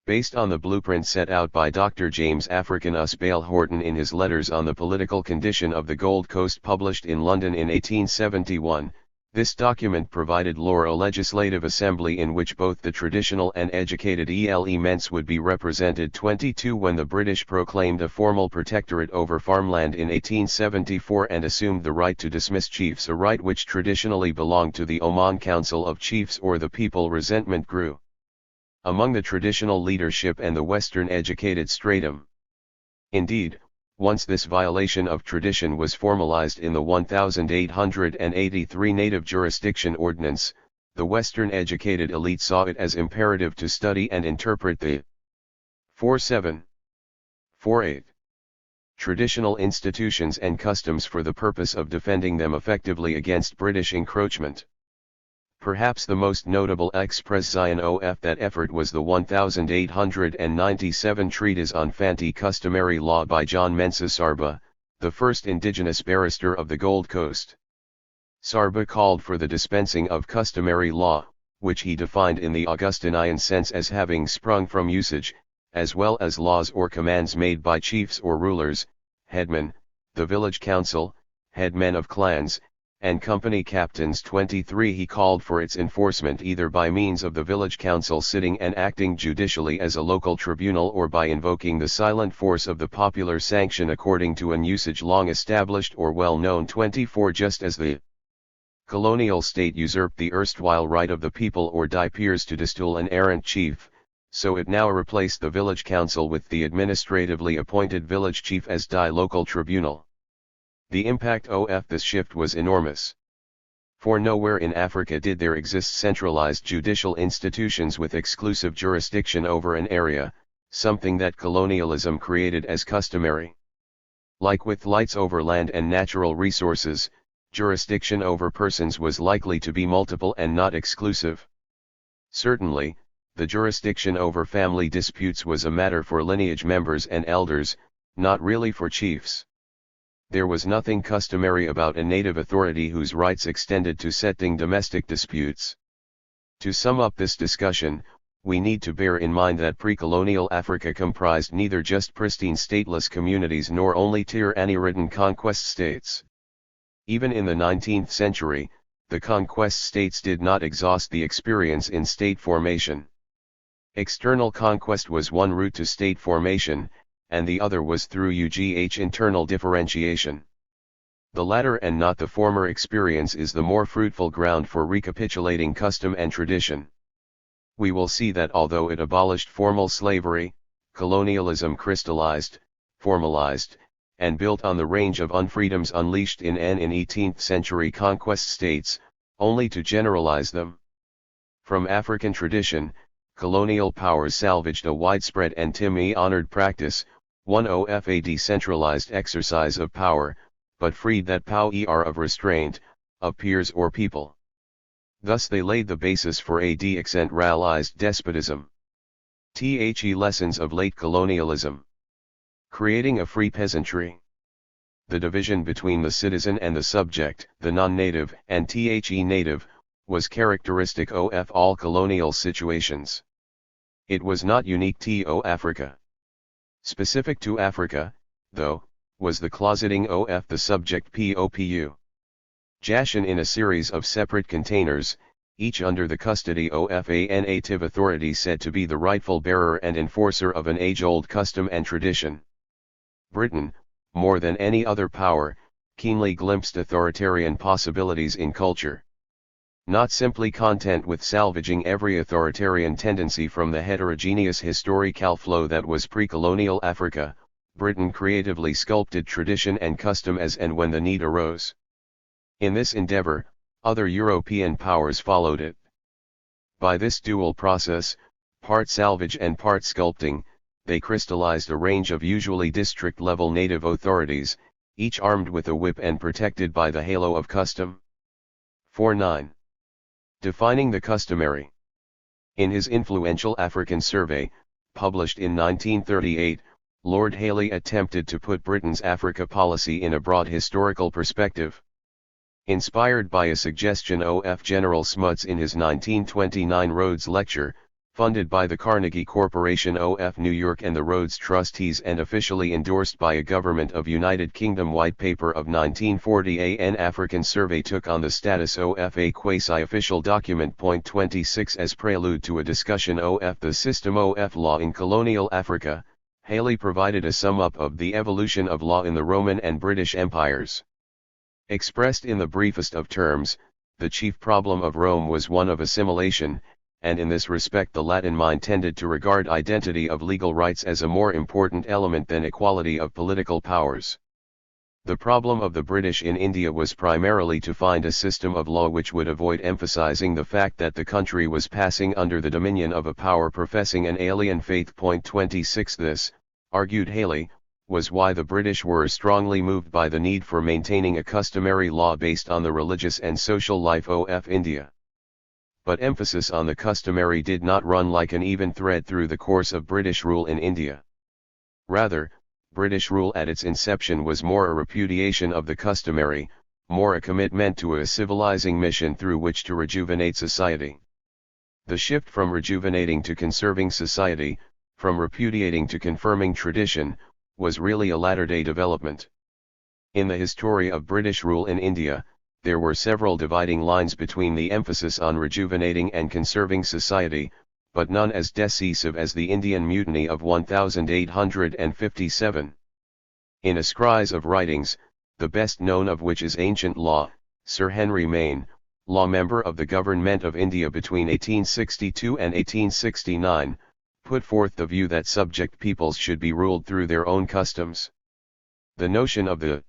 Based on the blueprint set out by Dr. James Africanus Bale Horton in his Letters on the Political Condition of the Gold Coast published in London in 1871, this document provided law a legislative assembly in which both the traditional and educated elements would be represented. 22 When the British proclaimed a formal protectorate over farmland in 1874 and assumed the right to dismiss chiefs, a right which traditionally belonged to the Oman Council of Chiefs or the people, resentment grew among the traditional leadership and the Western educated stratum. Indeed, Once this violation of tradition was formalized in the 1883 Native Jurisdiction Ordinance, the Western educated elite saw it as imperative to study and interpret the 4.7, 4.8 traditional institutions and customs for the purpose of defending them effectively against British encroachment. Perhaps the most notable expression of that effort was the 1897 Treatise on Fanti Customary Law by John Mensa Sarba, the first indigenous barrister of the Gold Coast. Sarba called for the dispensing of customary law, which he defined in the Augustinian sense as having sprung from usage, as well as laws or commands made by chiefs or rulers, headmen, the village council, headmen of clans, and company captains. 23 He called for its enforcement either by means of the village council sitting and acting judicially as a local tribunal or by invoking the silent force of the popular sanction according to an usage long established or well known. 24 Just as the colonial state usurped the erstwhile right of the people or die peers to distill an errant chief, so it now replaced the village council with the administratively appointed village chief as die local tribunal. The impact of this shift was enormous. For nowhere in Africa did there exist centralized judicial institutions with exclusive jurisdiction over an area, something that colonialism created as customary. Like with lights over land and natural resources, jurisdiction over persons was likely to be multiple and not exclusive. Certainly, the jurisdiction over family disputes was a matter for lineage members and elders, not really for chiefs. There was nothing customary about a native authority whose rights extended to settling domestic disputes. To sum up this discussion, we need to bear in mind that pre-colonial Africa comprised neither just pristine stateless communities nor only tyranny-ridden conquest states. Even in the 19th century, the conquest states did not exhaust the experience in state formation. External conquest was one route to state formation, and the other was through internal differentiation. The latter and not the former experience is the more fruitful ground for recapitulating custom and tradition. We will see that although it abolished formal slavery, colonialism crystallized, formalized, and built on the range of unfreedoms unleashed in 18th century conquest states, only to generalize them. From African tradition, colonial powers salvaged a widespread and honored practice, one of a decentralized exercise of power, but freed that power of restraint, of peers or people. Thus they laid the basis for a decentralized despotism. Lessons of late colonialism. Creating a free peasantry. The division between the citizen and the subject, the non-native and native, was characteristic of all colonial situations. It was not unique to Africa. Specific to Africa, though, was the closeting of the subject popu. Jashin in a series of separate containers, each under the custody of a native authority said to be the rightful bearer and enforcer of an age-old custom and tradition. Britain, more than any other power, keenly glimpsed authoritarian possibilities in culture. Not simply content with salvaging every authoritarian tendency from the heterogeneous historical flow that was pre-colonial Africa, Britain creatively sculpted tradition and custom as and when the need arose. In this endeavor, other European powers followed it. By this dual process, part salvage and part sculpting, they crystallized a range of usually district-level native authorities, each armed with a whip and protected by the halo of custom. 4.9. Defining the customary. In his influential African survey, published in 1938, Lord Hailey attempted to put Britain's Africa policy in a broad historical perspective. Inspired by a suggestion of General Smuts in his 1929 Rhodes Lecture, funded by the Carnegie Corporation of New York and the Rhodes Trustees and officially endorsed by a Government of United Kingdom White Paper of 1940, an African survey took on the status of a quasi-official document. 26 As prelude to a discussion of the system of law in colonial Africa, Hailey provided a sum-up of the evolution of law in the Roman and British empires. Expressed in the briefest of terms, the chief problem of Rome was one of assimilation, and in this respect the Latin mind tended to regard identity of legal rights as a more important element than equality of political powers. The problem of the British in India was primarily to find a system of law which would avoid emphasizing the fact that the country was passing under the dominion of a power professing an alien faith. 26 This, argued Haley, was why the British were strongly moved by the need for maintaining a customary law based on the religious and social life of India. But emphasis on the customary did not run like an even thread through the course of British rule in India. Rather, British rule at its inception was more a repudiation of the customary, more a commitment to a civilizing mission through which to rejuvenate society. The shift from rejuvenating to conserving society, from repudiating to confirming tradition, was really a latter-day development. In the history of British rule in India, there were several dividing lines between the emphasis on rejuvenating and conserving society, but none as decisive as the Indian Mutiny of 1857. In a scries of writings, the best known of which is Ancient Law, Sir Henry Maine, law member of the Government of India between 1862 and 1869, put forth the view that subject peoples should be ruled through their own customs. The notion of the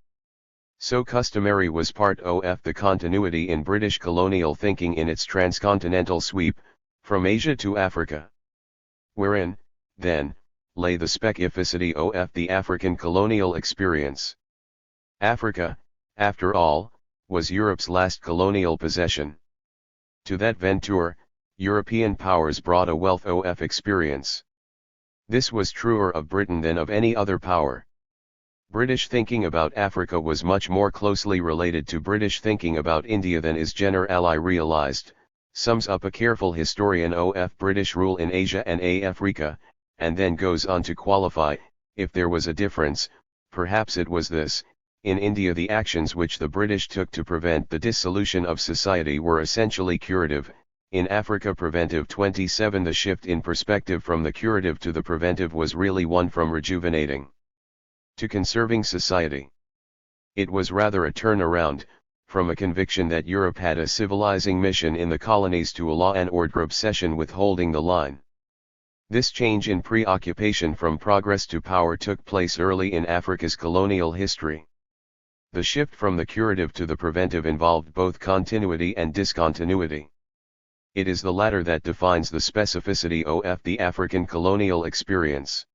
so customary was part of the continuity in British colonial thinking in its transcontinental sweep, from Asia to Africa. Wherein, then, lay the specificity of the African colonial experience. Africa, after all, was Europe's last colonial possession. To that venture, European powers brought a wealth of experience. This was truer of Britain than of any other power. British thinking about Africa was much more closely related to British thinking about India than is generally realized, sums up a careful historian of British rule in Asia and Africa, and then goes on to qualify, if there was a difference, perhaps it was this: in India the actions which the British took to prevent the dissolution of society were essentially curative, in Africa preventive. 27 The shift in perspective from the curative to the preventive was really one from rejuvenating to conserving society. It was rather a turnaround, from a conviction that Europe had a civilizing mission in the colonies to a law and order obsession with holding the line. This change in preoccupation from progress to power took place early in Africa's colonial history. The shift from the curative to the preventive involved both continuity and discontinuity. It is the latter that defines the specificity of the African colonial experience.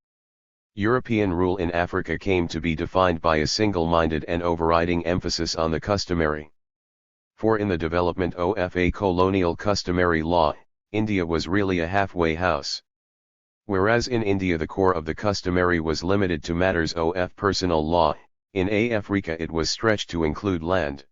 European rule in Africa came to be defined by a single-minded and overriding emphasis on the customary. For in the development of a colonial customary law, India was really a halfway house. Whereas in India the core of the customary was limited to matters of personal law, in Africa it was stretched to include land.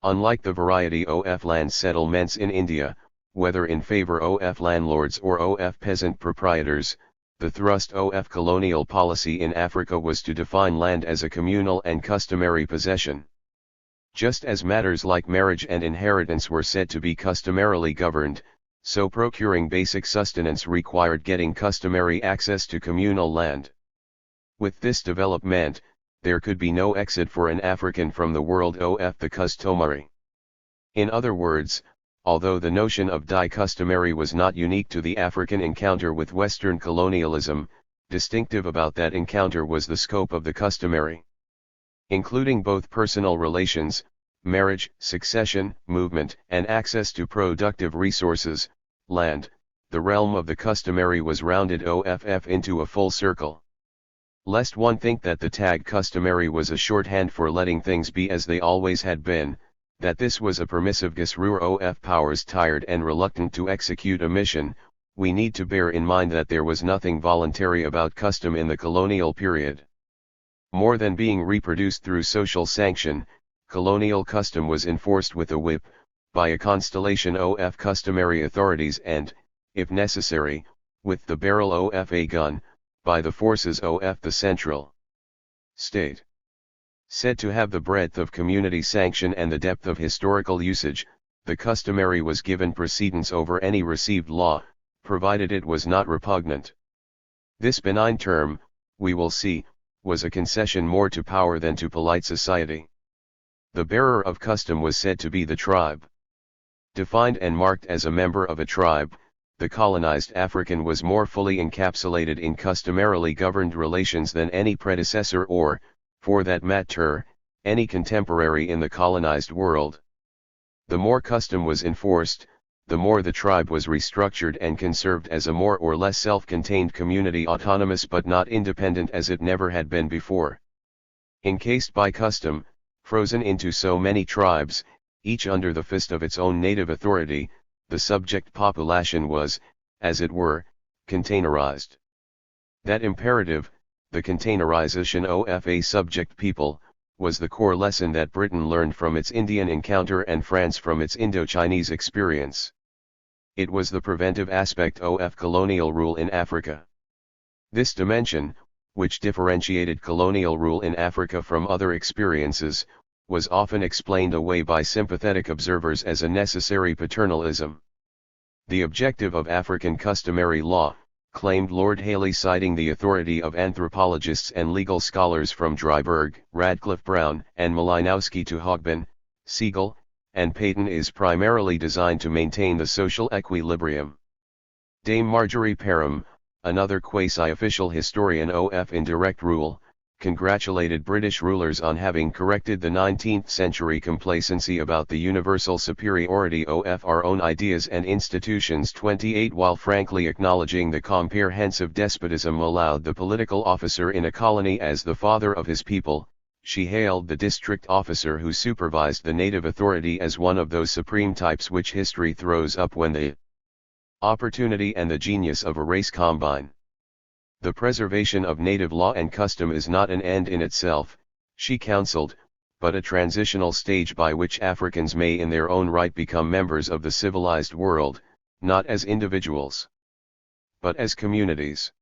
Unlike the variety of land settlements in India, whether in favor of landlords or of peasant proprietors, the thrust of colonial policy in Africa was to define land as a communal and customary possession. Just as matters like marriage and inheritance were said to be customarily governed, so procuring basic sustenance required getting customary access to communal land. With this development, there could be no exit for an African from the world of the customary. In other words, although the notion of die customary was not unique to the African encounter with Western colonialism, distinctive about that encounter was the scope of the customary. Including both personal relations, marriage, succession, movement, and access to productive resources, land, the realm of the customary was rounded into a full circle. Lest one think that the tag customary was a shorthand for letting things be as they always had been, that this was a permissive gusrur of powers tired and reluctant to execute a mission, we need to bear in mind that there was nothing voluntary about custom in the colonial period. More than being reproduced through social sanction, colonial custom was enforced with a whip, by a constellation of customary authorities and, if necessary, with the barrel of a gun, by the forces of the central state. Said to have the breadth of community sanction and the depth of historical usage, the customary was given precedence over any received law, provided it was not repugnant. This benign term, we will see, was a concession more to power than to polite society. The bearer of custom was said to be the tribe. Defined and marked as a member of a tribe, the colonized African was more fully encapsulated in customarily governed relations than any predecessor or, for that matter, any contemporary in the colonized world. The more custom was enforced, the more the tribe was restructured and conserved as a more or less self-contained community, autonomous but not independent as it never had been before. Encased by custom, frozen into so many tribes, each under the fist of its own native authority, the subject population was, as it were, containerized. That imperative, the containerization of a subject people, was the core lesson that Britain learned from its Indian encounter and France from its Indo-Chinese experience. It was the preventive aspect of colonial rule in Africa. This dimension, which differentiated colonial rule in Africa from other experiences, was often explained away by sympathetic observers as a necessary paternalism. The objective of African customary law, claimed Lord Haley, citing the authority of anthropologists and legal scholars from Dryburgh, Radcliffe Brown, and Malinowski to Hogben, Siegel, and Peyton, is primarily designed to maintain the social equilibrium. Dame Marjorie Parham, another quasi-official historian of indirect rule, congratulated British rulers on having corrected the 19th century complacency about the universal superiority of our own ideas and institutions. 28 While frankly acknowledging the comprehensive despotism allowed the political officer in a colony as the father of his people, she hailed the district officer who supervised the native authority as one of those supreme types which history throws up when the opportunity and the genius of a race combine. The preservation of native law and custom is not an end in itself, she counseled, but a transitional stage by which Africans may in their own right become members of the civilized world, not as individuals, but as communities.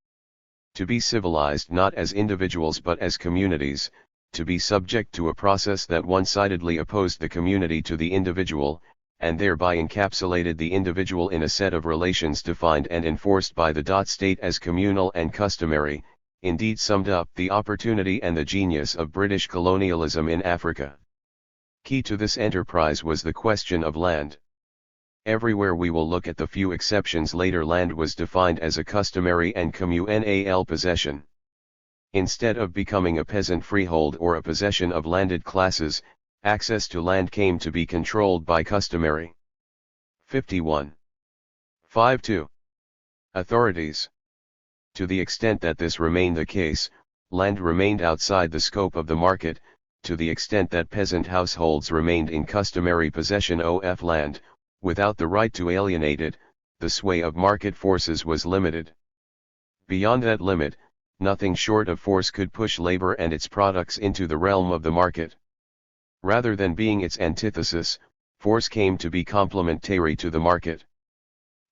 To be civilized not as individuals but as communities, to be subject to a process that one-sidedly opposed the community to the individual, and thereby encapsulated the individual in a set of relations defined and enforced by the state as communal and customary, indeed summed up the opportunity and the genius of British colonialism in Africa. Key to this enterprise was the question of land. Everywhere we will look at the few exceptions later, land was defined as a customary and communal possession. Instead of becoming a peasant freehold or a possession of landed classes, access to land came to be controlled by customary. 51. 5.2. Authorities. To the extent that this remained the case, land remained outside the scope of the market. To the extent that peasant households remained in customary possession of land, without the right to alienate it, the sway of market forces was limited. Beyond that limit, nothing short of force could push labor and its products into the realm of the market. Rather than being its antithesis, force came to be complementary to the market.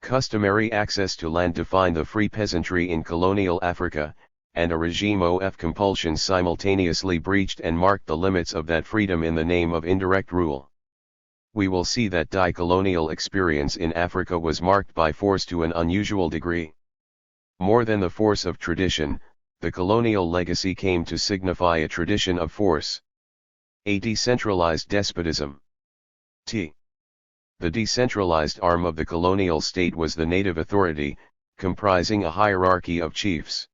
Customary access to land defined the free peasantry in colonial Africa, and a regime of compulsion simultaneously breached and marked the limits of that freedom in the name of indirect rule. We will see that colonial experience in Africa was marked by force to an unusual degree. More than the force of tradition, the colonial legacy came to signify a tradition of force. A decentralized despotism. The decentralized arm of the colonial state was the native authority, comprising a hierarchy of chiefs.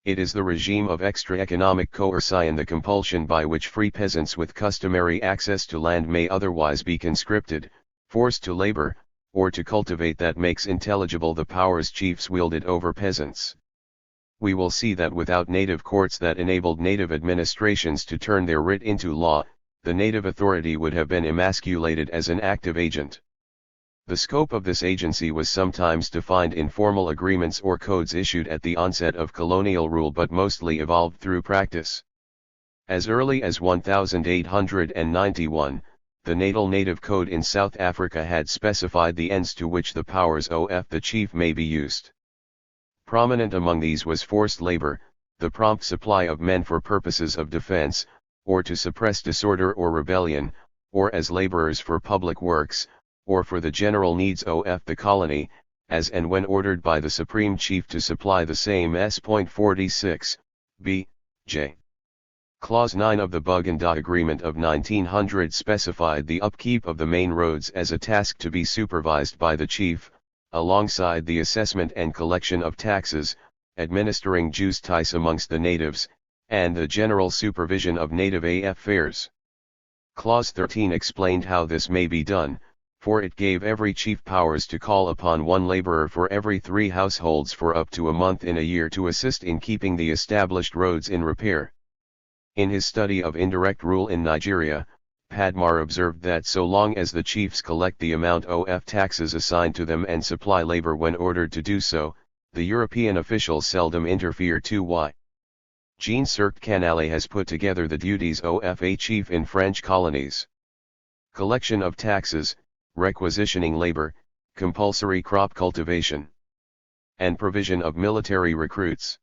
It is the regime of extra-economic coercion, the compulsion by which free peasants with customary access to land may otherwise be conscripted, forced to labor, or to cultivate, that makes intelligible the powers chiefs wielded over peasants. We will see that without native courts that enabled native administrations to turn their writ into law, the native authority would have been emasculated as an active agent. The scope of this agency was sometimes defined in formal agreements or codes issued at the onset of colonial rule, but mostly evolved through practice. As early as 1891, the Natal Native Code in South Africa had specified the ends to which the powers of the chief may be used. Prominent among these was forced labor, the prompt supply of men for purposes of defense, or to suppress disorder or rebellion, or as laborers for public works, or for the general needs of the colony, as and when ordered by the supreme chief to supply the same. 46, b, j. Clause 9 of the Buganda Agreement of 1900 specified the upkeep of the main roads as a task to be supervised by the chief, alongside the assessment and collection of taxes, administering justice amongst the natives, and the general supervision of native affairs. Clause 13 explained how this may be done, for it gave every chief powers to call upon one laborer for every 3 households for up to a month in a year to assist in keeping the established roads in repair. In his study of indirect rule in Nigeria, Padmar observed that so long as the chiefs collect the amount of taxes assigned to them and supply labor when ordered to do so, the European officials seldom interfere. Jean-Cirque Canale has put together the duties of a chief in French colonies. Collection of taxes, requisitioning labor, compulsory crop cultivation, and provision of military recruits.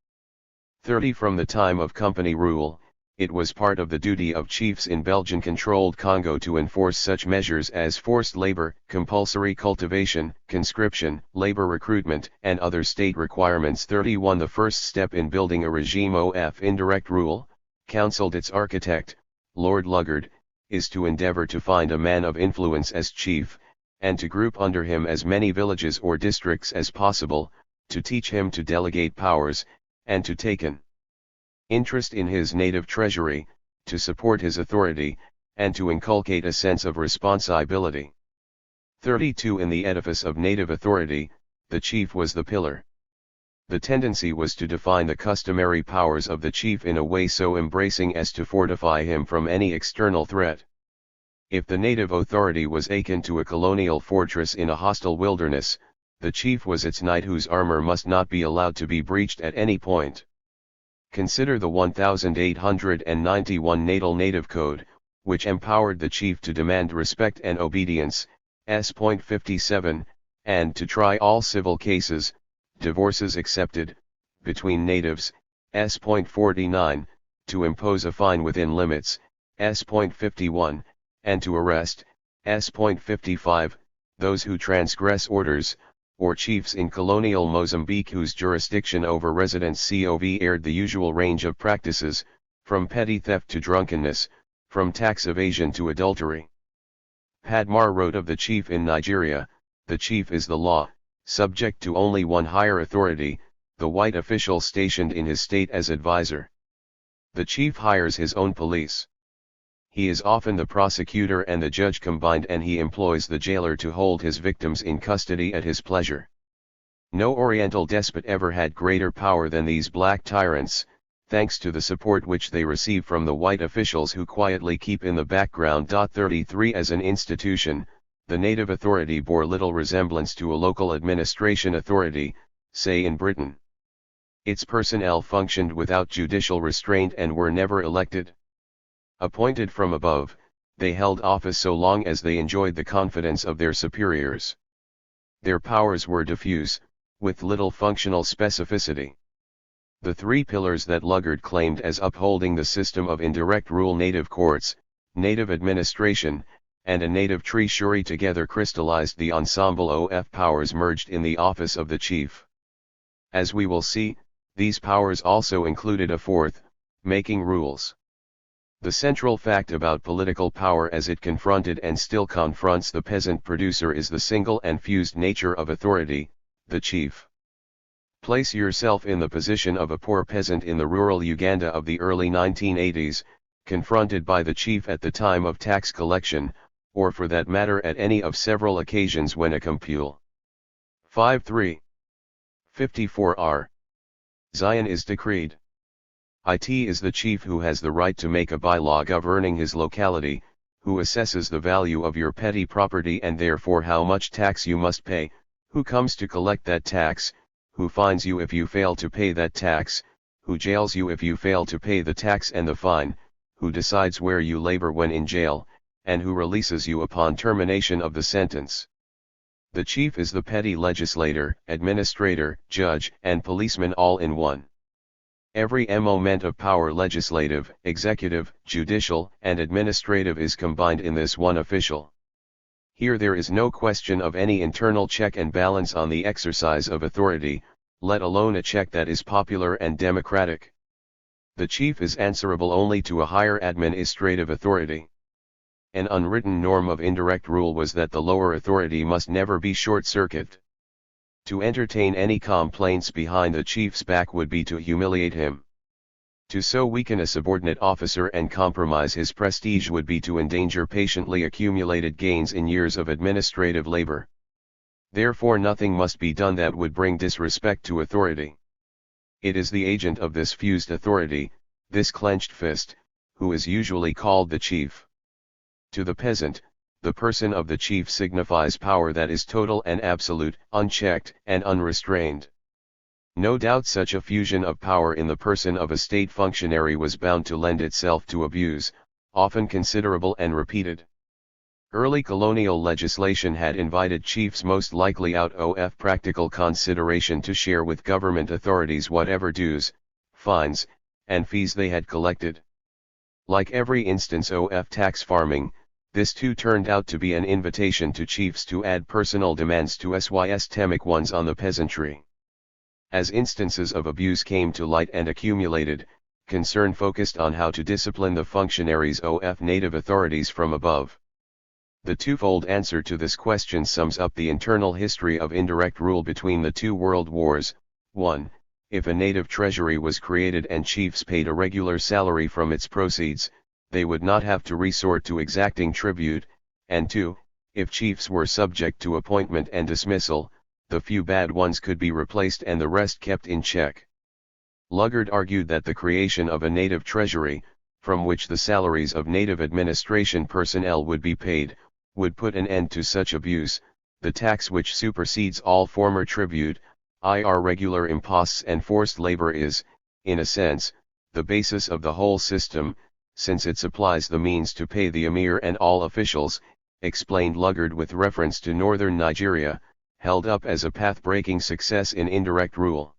30 From the time of company rule, it was part of the duty of chiefs in Belgian-controlled Congo to enforce such measures as forced labor, compulsory cultivation, conscription, labor recruitment, and other state requirements. 31 The first step in building a regime of indirect rule, counselled its architect, Lord Luggard, is to endeavour to find a man of influence as chief, and to group under him as many villages or districts as possible, to teach him to delegate powers, and to take an interest in his native treasury, to support his authority, and to inculcate a sense of responsibility. 32 In the edifice of native authority, the chief was the pillar. The tendency was to define the customary powers of the chief in a way so embracing as to fortify him from any external threat. If the native authority was akin to a colonial fortress in a hostile wilderness, the chief was its knight whose armor must not be allowed to be breached at any point. Consider the 1891 Natal Native Code, which empowered the chief to demand respect and obedience, s. 57, and to try all civil cases, divorces excepted, between natives, s. 49, to impose a fine within limits, s. 51, and to arrest, s. 55, those who transgress orders, or chiefs in colonial Mozambique whose jurisdiction over residents covered the usual range of practices, from petty theft to drunkenness, from tax evasion to adultery. Padmar wrote of the chief in Nigeria, "The chief is the law, subject to only one higher authority, the white official stationed in his state as advisor. The chief hires his own police. He is often the prosecutor and the judge combined, and he employs the jailer to hold his victims in custody at his pleasure. No Oriental despot ever had greater power than these black tyrants, thanks to the support which they receive from the white officials who quietly keep in the background." 33 As an institution, the native authority bore little resemblance to a local administration authority, say in Britain. Its personnel functioned without judicial restraint and were never elected. Appointed from above, they held office so long as they enjoyed the confidence of their superiors. Their powers were diffuse, with little functional specificity. The 3 pillars that Luggard claimed as upholding the system of indirect rule, native courts, native administration, and a native treasury, together crystallized the ensemble of powers merged in the office of the chief. As we will see, these powers also included a 4th, making rules. The central fact about political power as it confronted and still confronts the peasant producer is the single and fused nature of authority, the chief. Place yourself in the position of a poor peasant in the rural Uganda of the early 1980s, confronted by the chief at the time of tax collection, or for that matter at any of several occasions when a compule. 5.3. 54r. Zion is decreed. It is the chief who has the right to make a bylaw governing his locality, who assesses the value of your petty property and therefore how much tax you must pay, who comes to collect that tax, who fines you if you fail to pay that tax, who jails you if you fail to pay the tax and the fine, who decides where you labor when in jail, and who releases you upon termination of the sentence. The chief is the petty legislator, administrator, judge, and policeman all in one. Every moment of power, legislative, executive, judicial, and administrative, is combined in this one official. Here there is no question of any internal check and balance on the exercise of authority, let alone a check that is popular and democratic. The chief is answerable only to a higher administrative authority. An unwritten norm of indirect rule was that the lower authority must never be short-circuited. To entertain any complaints behind the chief's back would be to humiliate him. To so weaken a subordinate officer and compromise his prestige would be to endanger patiently accumulated gains in years of administrative labor. Therefore nothing must be done that would bring disrespect to authority. It is the agent of this fused authority, this clenched fist, who is usually called the chief. To the peasant, the person of the chief signifies power that is total and absolute, unchecked and unrestrained. No doubt such a fusion of power in the person of a state functionary was bound to lend itself to abuse, often considerable and repeated. Early colonial legislation had invited chiefs most likely out of practical consideration to share with government authorities whatever dues, fines, and fees they had collected. Like every instance of tax farming, this too turned out to be an invitation to chiefs to add personal demands to systemic ones on the peasantry. As instances of abuse came to light and accumulated, concern focused on how to discipline the functionaries of native authorities from above. The twofold answer to this question sums up the internal history of indirect rule between the two world wars. 1. If a native treasury was created and chiefs paid a regular salary from its proceeds, they would not have to resort to exacting tribute, and 2. If chiefs were subject to appointment and dismissal, the few bad ones could be replaced and the rest kept in check. Luggard argued that the creation of a native treasury, from which the salaries of native administration personnel would be paid, would put an end to such abuse. The tax which supersedes all former tribute, regular imposts and forced labor is, in a sense, the basis of the whole system, since it supplies the means to pay the emir and all officials, explained Luggard with reference to northern Nigeria, held up as a path-breaking success in indirect rule.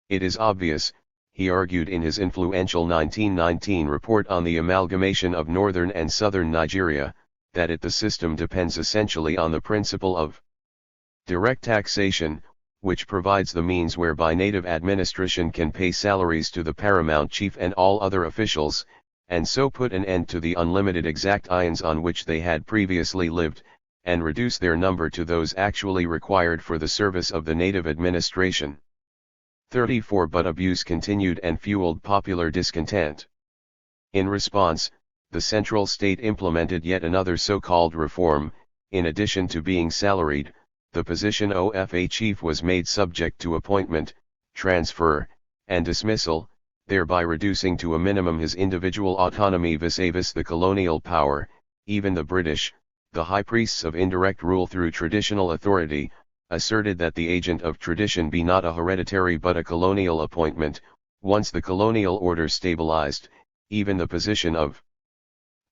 It is obvious, he argued in his influential 1919 report on the amalgamation of northern and southern Nigeria, that the system depends essentially on the principle of direct taxation, which provides the means whereby native administration can pay salaries to the paramount chief and all other officials, and so put an end to the unlimited exactions on which they had previously lived, and reduce their number to those actually required for the service of the native administration. 34 But abuse continued and fueled popular discontent. In response, the central state implemented yet another so-called reform. In addition to being salaried, the position of a chief was made subject to appointment, transfer, and dismissal, thereby reducing to a minimum his individual autonomy vis-a-vis the colonial power. Even the British, the high priests of indirect rule through traditional authority, asserted that the agent of tradition be not a hereditary but a colonial appointment. Once the colonial order stabilized, even the position of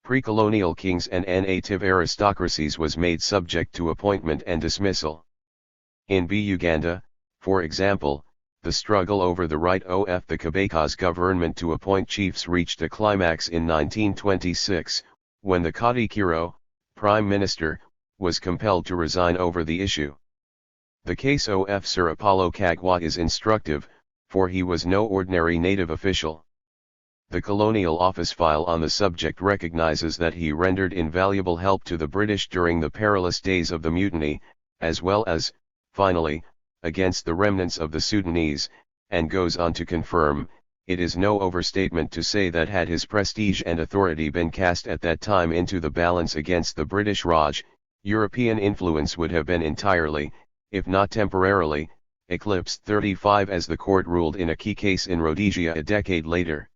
pre-colonial kings and native aristocracies was made subject to appointment and dismissal. In Uganda, for example, the struggle over the right of the Kabaka's government to appoint chiefs reached a climax in 1926, when the Kadikiro, Prime Minister, was compelled to resign over the issue. The case of Sir Apollo Kagwa is instructive, for he was no ordinary native official. The Colonial Office file on the subject recognizes that he rendered invaluable help to the British during the perilous days of the mutiny, as well as, finally, against the remnants of the Sudanese, and goes on to confirm, it is no overstatement to say that had his prestige and authority been cast at that time into the balance against the British Raj, European influence would have been entirely, if not temporarily, eclipsed. 35 As the court ruled in a key case in Rhodesia a decade later.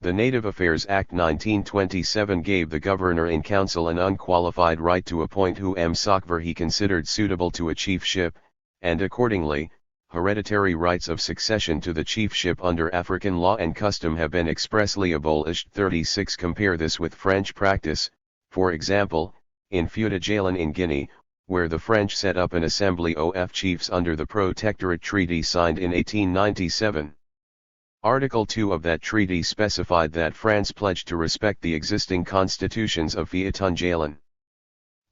The Native Affairs Act 1927 gave the governor-in-council an unqualified right to appoint whomsoever he considered suitable to a chiefship, and accordingly, hereditary rights of succession to the chiefship under African law and custom have been expressly abolished. 36 Compare this with French practice, for example, in Fouta-Djallon in Guinea, where the French set up an assembly of chiefs under the Protectorate Treaty signed in 1897. Article 2 of that treaty specified that France pledged to respect the existing constitutions of Fouta-Djallon.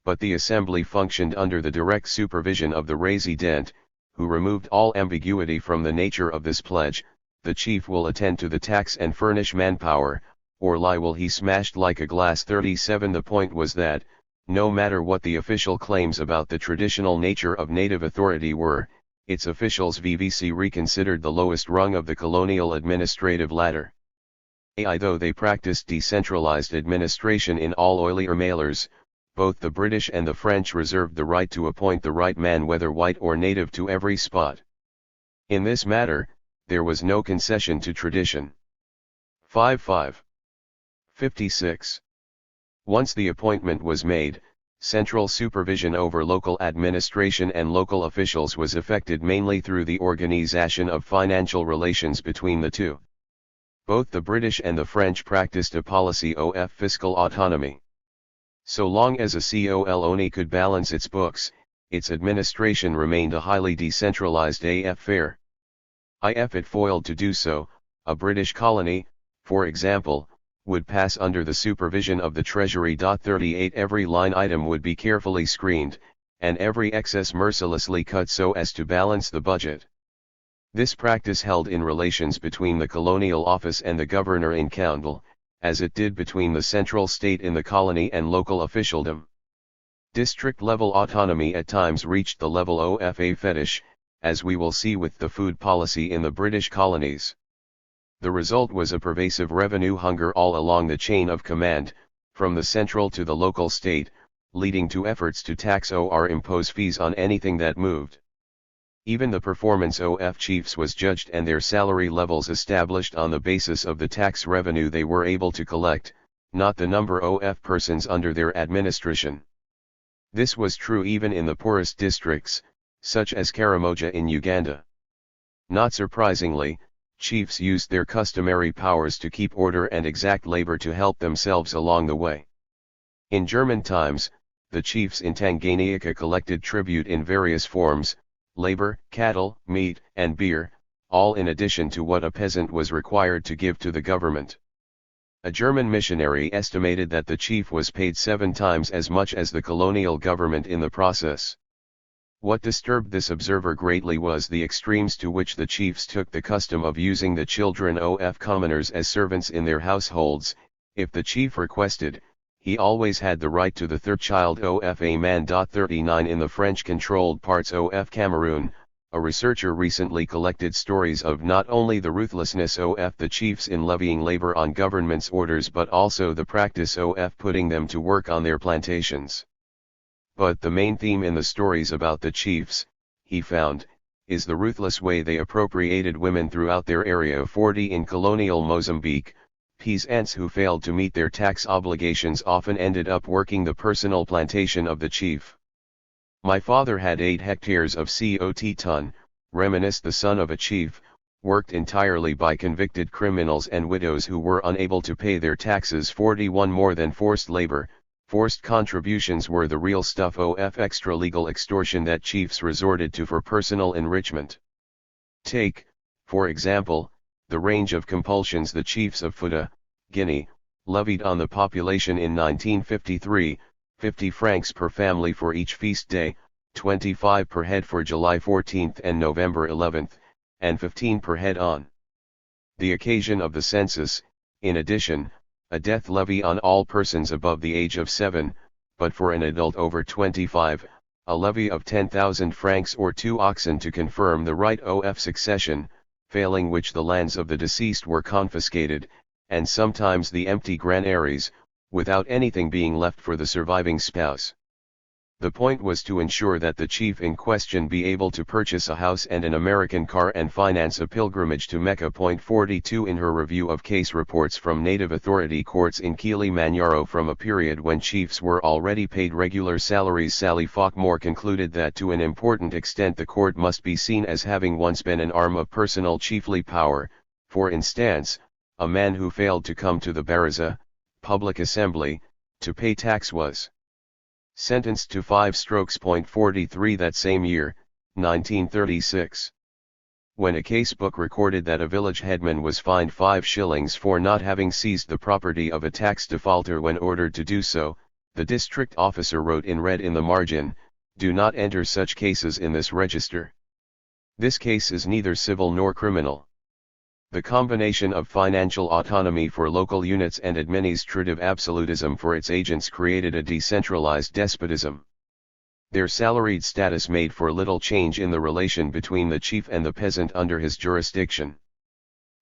But the assembly functioned under the direct supervision of the Resident, who removed all ambiguity from the nature of this pledge. The chief will attend to the tax and furnish manpower, or lie will he smashed like a glass. 37 The point was that, no matter what the official claims about the traditional nature of native authority were, its officials VVC reconsidered the lowest rung of the colonial administrative ladder. Though they practiced decentralized administration in all oily or mailers, both the British and the French reserved the right to appoint the right man whether white or native to every spot. In this matter, there was no concession to tradition. 5. 56. Once the appointment was made, central supervision over local administration and local officials was effected mainly through the organization of financial relations between the two. Both the British and the French practiced a policy of fiscal autonomy. So long as a colony could balance its books, its administration remained a highly decentralized affair. If it failed to do so, a British colony, for example, would pass under the supervision of the Treasury. 38 Every line item would be carefully screened, and every excess mercilessly cut so as to balance the budget. This practice held in relations between the colonial office and the governor-in-council, as it did between the central state in the colony and local officialdom. District-level autonomy at times reached the level of a fetish, as we will see with the food policy in the British colonies. The result was a pervasive revenue hunger all along the chain of command, from the central to the local state, leading to efforts to tax or impose fees on anything that moved. Even the performance of chiefs was judged and their salary levels established on the basis of the tax revenue they were able to collect, not the number of persons under their administration. This was true even in the poorest districts, such as Karamoja in Uganda. Not surprisingly, chiefs used their customary powers to keep order and exact labor to help themselves along the way. In German times, the chiefs in Tanganyika collected tribute in various forms: labor, cattle, meat, and beer, all in addition to what a peasant was required to give to the government. A German missionary estimated that the chief was paid 7 times as much as the colonial government in the process. What disturbed this observer greatly was the extremes to which the chiefs took the custom of using the children of commoners as servants in their households. If the chief requested, he always had the right to the third child of a man. 39 In the French-controlled parts of Cameroon, a researcher recently collected stories of not only the ruthlessness of the chiefs in levying labor on government's orders but also the practice of putting them to work on their plantations. But the main theme in the stories about the chiefs, he found, is the ruthless way they appropriated women throughout their area of 40 in colonial Mozambique. Peasants who failed to meet their tax obligations often ended up working the personal plantation of the chief. My father had 8 hectares of cotton, reminisced the son of a chief, worked entirely by convicted criminals and widows who were unable to pay their taxes. 41 More than forced labor, forced contributions were the real stuff of extra-legal extortion that chiefs resorted to for personal enrichment. Take, for example, the range of compulsions the chiefs of Futa, Guinea, levied on the population in 1953, 50 francs per family for each feast day, 25 per head for July 14 and November 11, and 15 per head on the occasion of the census. In addition, a death levy on all persons above the age of 7, but for an adult over 25, a levy of 10,000 francs or 2 oxen to confirm the right of succession, failing which the lands of the deceased were confiscated, and sometimes the empty granaries, without anything being left for the surviving spouse. The point was to ensure that the chief in question be able to purchase a house and an American car and finance a pilgrimage to Mecca. 42 In her review of case reports from native authority courts in Kilimanjaro from a period when chiefs were already paid regular salaries, Sally Faulkmore concluded that to an important extent the court must be seen as having once been an arm of personal chiefly power. For instance, a man who failed to come to the baraza, public assembly, to pay tax was sentenced to 5 strokes. 43 That same year, 1936. When a casebook recorded that a village headman was fined 5 shillings for not having seized the property of a tax defaulter when ordered to do so, the district officer wrote in red in the margin, "Do not enter such cases in this register. This case is neither civil nor criminal." The combination of financial autonomy for local units and administrative absolutism for its agents created a decentralized despotism. Their salaried status made for little change in the relation between the chief and the peasant under his jurisdiction.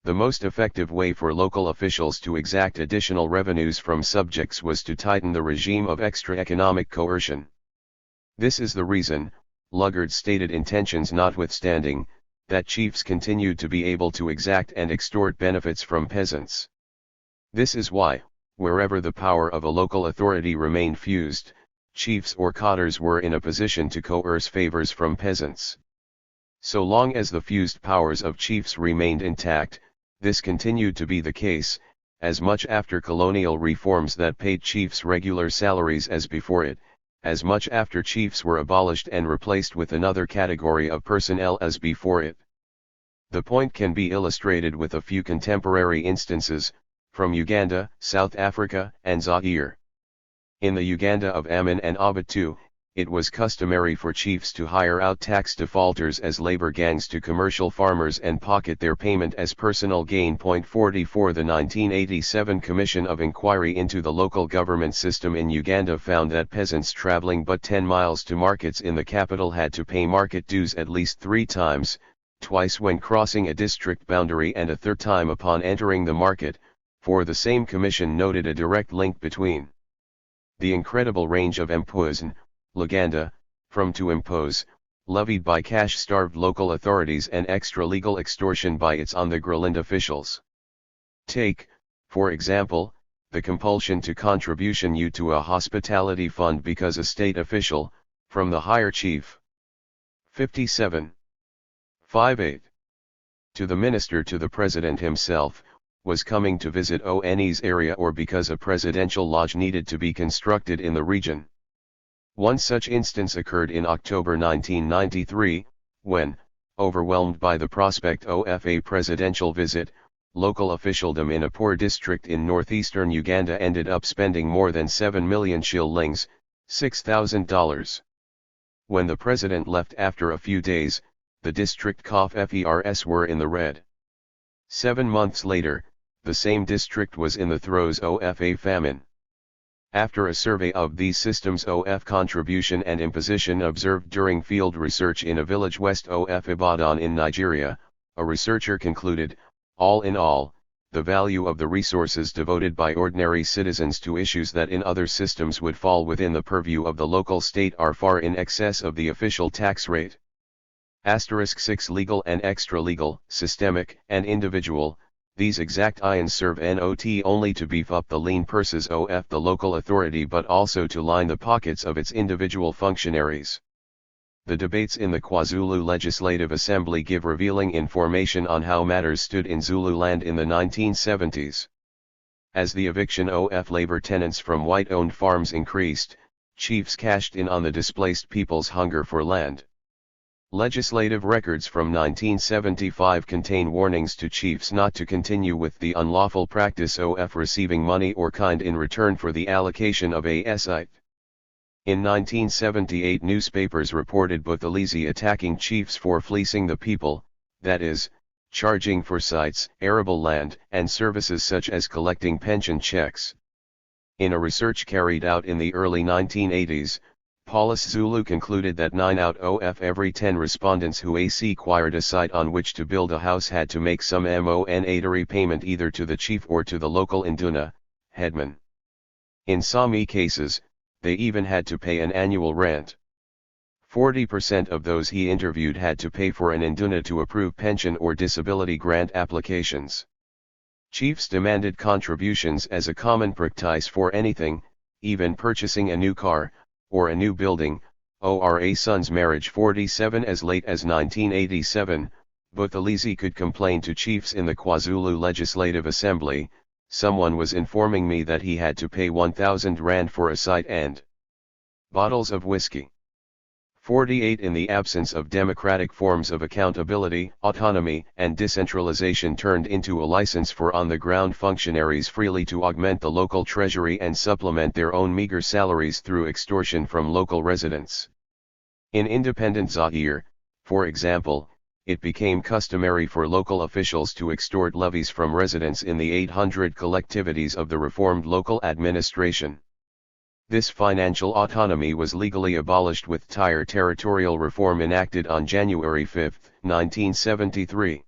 The most effective way for local officials to exact additional revenues from subjects was to tighten the regime of extra economic coercion. This is the reason, Lugard's stated intentions notwithstanding, that chiefs continued to be able to exact and extort benefits from peasants. This is why, wherever the power of a local authority remained fused, chiefs or cottars were in a position to coerce favors from peasants. So long as the fused powers of chiefs remained intact, this continued to be the case, as much after colonial reforms that paid chiefs regular salaries as before it, as much after chiefs were abolished and replaced with another category of personnel as before it. The point can be illustrated with a few contemporary instances, from Uganda, South Africa, and Zaire. In the Uganda of Amin and Obatu, it was customary for chiefs to hire out tax defaulters as labor gangs to commercial farmers and pocket their payment as personal gain. 44 The 1987 Commission of Inquiry into the Local Government System in Uganda found that peasants traveling but 10 miles to markets in the capital had to pay market dues at least 3 times, twice when crossing a district boundary and a third time upon entering the market, for the same commission noted a direct link between the incredible range of impôts, Luganda, from to impose, levied by cash-starved local authorities and extra-legal extortion by its on-the-ground officials. Take, for example, the compulsion to contribution you to a hospitality fund because a state official, from the higher chief. 57. 58. To the minister to the president himself, was coming to visit ONE's area or because a presidential lodge needed to be constructed in the region. One such instance occurred in October 1993, when, overwhelmed by the prospect of a presidential visit, local officialdom in a poor district in northeastern Uganda ended up spending more than 7 million shillings, $6,000. When the president left after a few days, the district FERS were in the red. 7 months later, the same district was in the throes of a famine. After a survey of these systems of contribution and imposition observed during field research in a village west of Ibadan in Nigeria, a researcher concluded, all in all, the value of the resources devoted by ordinary citizens to issues that in other systems would fall within the purview of the local state are far in excess of the official tax rate. *6 Legal and extra-legal, systemic, and individual. These exact ions serve not only to beef up the lean purses of the local authority but also to line the pockets of its individual functionaries. The debates in the KwaZulu Legislative Assembly give revealing information on how matters stood in Zululand in the 1970s. As the eviction of labor tenants from white-owned farms increased, chiefs cashed in on the displaced people's hunger for land. Legislative records from 1975 contain warnings to chiefs not to continue with the unlawful practice of receiving money or kind in return for the allocation of a site. In 1978 newspapers reported Buthelezi attacking chiefs for fleecing the people, that is, charging for sites, arable land, and services such as collecting pension checks. In a research carried out in the early 1980s, Paulus Zulu concluded that 9 out of every 10 respondents who acquired a site on which to build a house had to make some monetary payment either to the chief or to the local induna, headman. In some cases, they even had to pay an annual rent. 40% of those he interviewed had to pay for an induna to approve pension or disability grant applications. Chiefs demanded contributions as a common practice for anything, even purchasing a new car, or a new building, or a son's marriage. 47 As late as 1987, Buthelezi could complain to chiefs in the KwaZulu Legislative Assembly. Someone was informing me that he had to pay 1,000 rand for a site and bottles of whiskey. 48 In the absence of democratic forms of accountability, autonomy, and decentralization turned into a license for on-the-ground functionaries freely to augment the local treasury and supplement their own meager salaries through extortion from local residents. In independent Zaire, for example, it became customary for local officials to extort levies from residents in the 800 collectivities of the reformed local administration. This financial autonomy was legally abolished with Tyre territorial reform enacted on January 5, 1973.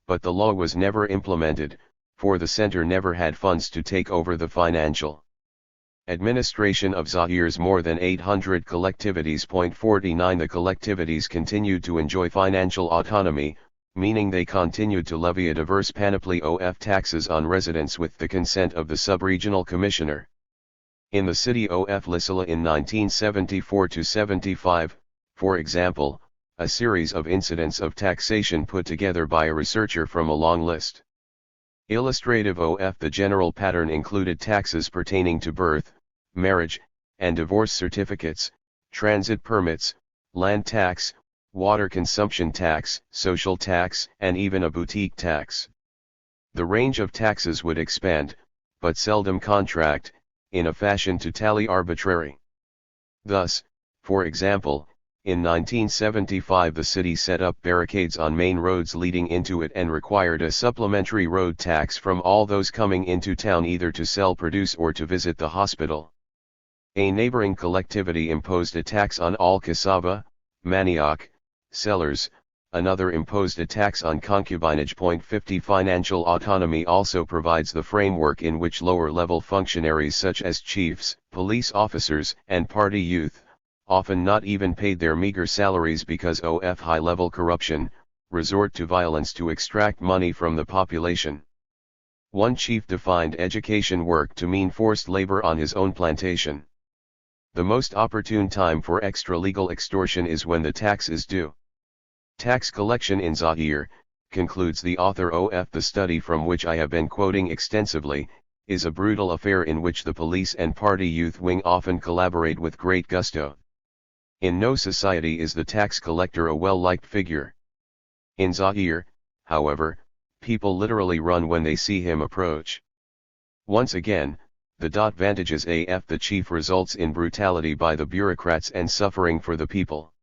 But the law was never implemented, for the center never had funds to take over the financial administration of Zaire's more than 800 collectivities. 49 The collectivities continued to enjoy financial autonomy, meaning they continued to levy a diverse panoply of taxes on residents with the consent of the sub-regional commissioner. In the city of Lisala in 1974-75, for example, a series of incidents of taxation put together by a researcher from a long list. Illustrative of the general pattern included taxes pertaining to birth, marriage, and divorce certificates, transit permits, land tax, water consumption tax, social tax, and even a boutique tax. The range of taxes would expand, but seldom contract, in a fashion to tally arbitrary. Thus, for example, in 1975 the city set up barricades on main roads leading into it and required a supplementary road tax from all those coming into town either to sell produce or to visit the hospital. A neighboring collectivity imposed a tax on all cassava, manioc, sellers, another imposed a tax on concubinage. 50 Financial autonomy also provides the framework in which lower-level functionaries such as chiefs, police officers, and party youth, often not even paid their meager salaries because of high-level corruption, resort to violence to extract money from the population. One chief defined education work to mean forced labor on his own plantation. The most opportune time for extra-legal extortion is when the tax is due. Tax collection in Zaire, concludes the author of the study from which I have been quoting extensively, is a brutal affair in which the police and party youth wing often collaborate with great gusto. In no society is the tax collector a well-liked figure. In Zaire, however, people literally run when they see him approach. Once again, the vantages of the chief results in brutality by the bureaucrats and suffering for the people.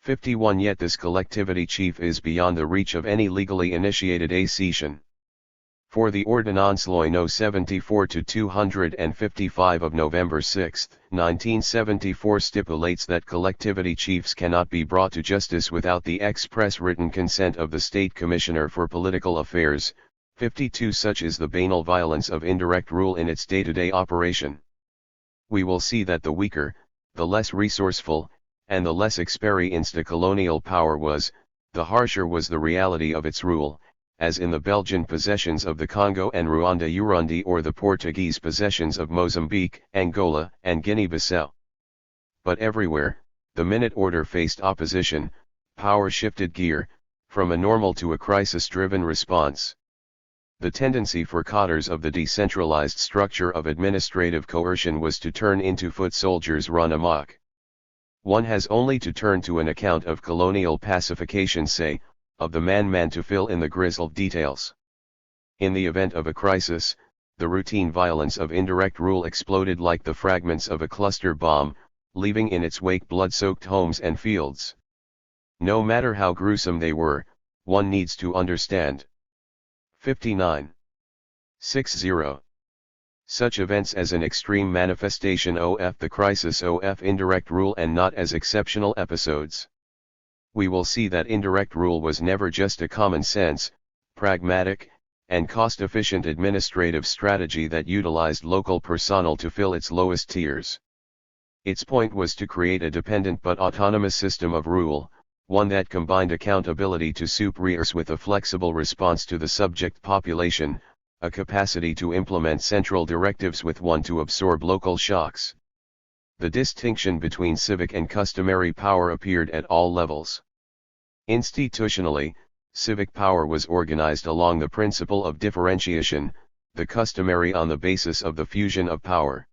51 Yet this collectivity chief is beyond the reach of any legally initiated accession. For the Ordonnance Loi No. 74-255 of November 6, 1974 stipulates that collectivity chiefs cannot be brought to justice without the express written consent of the State Commissioner for Political Affairs. 52 Such is the banal violence of indirect rule in its day-to-day operation. We will see that the weaker, the less resourceful, and the less experienced a colonial power was, the harsher was the reality of its rule, as in the Belgian possessions of the Congo and Rwanda-Urundi or the Portuguese possessions of Mozambique, Angola, and Guinea-Bissau. But everywhere, the minute order faced opposition, power shifted gear, from a normal to a crisis-driven response. The tendency for cadres of the decentralized structure of administrative coercion was to turn into foot soldiers run amok. One has only to turn to an account of colonial pacification, say, of the man to fill in the grisly details. In the event of a crisis, the routine violence of indirect rule exploded like the fragments of a cluster bomb, leaving in its wake blood-soaked homes and fields. No matter how gruesome they were, one needs to understand. 59. 60. Such events as an extreme manifestation of the crisis of indirect rule and not as exceptional episodes. We will see that indirect rule was never just a common sense, pragmatic, and cost-efficient administrative strategy that utilized local personnel to fill its lowest tiers. Its point was to create a dependent but autonomous system of rule, one that combined accountability to superiors with a flexible response to the subject population, a capacity to implement central directives with one to absorb local shocks. The distinction between civic and customary power appeared at all levels. Institutionally, civic power was organized along the principle of differentiation, the customary on the basis of the fusion of power.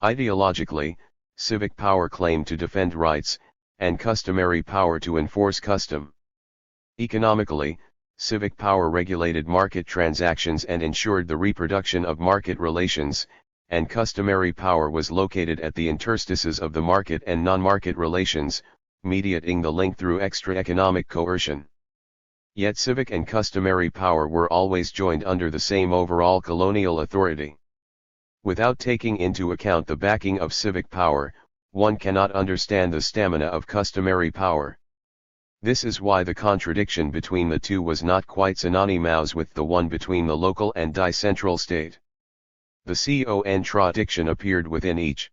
Ideologically, civic power claimed to defend rights, and customary power to enforce custom. Economically, civic power regulated market transactions and ensured the reproduction of market relations, and customary power was located at the interstices of the market and non-market relations, mediating the link through extra-economic coercion. Yet civic and customary power were always joined under the same overall colonial authority. Without taking into account the backing of civic power, one cannot understand the stamina of customary power. This is why the contradiction between the two was not quite synonymous with the one between the local and decentral state. The contradiction appeared within each.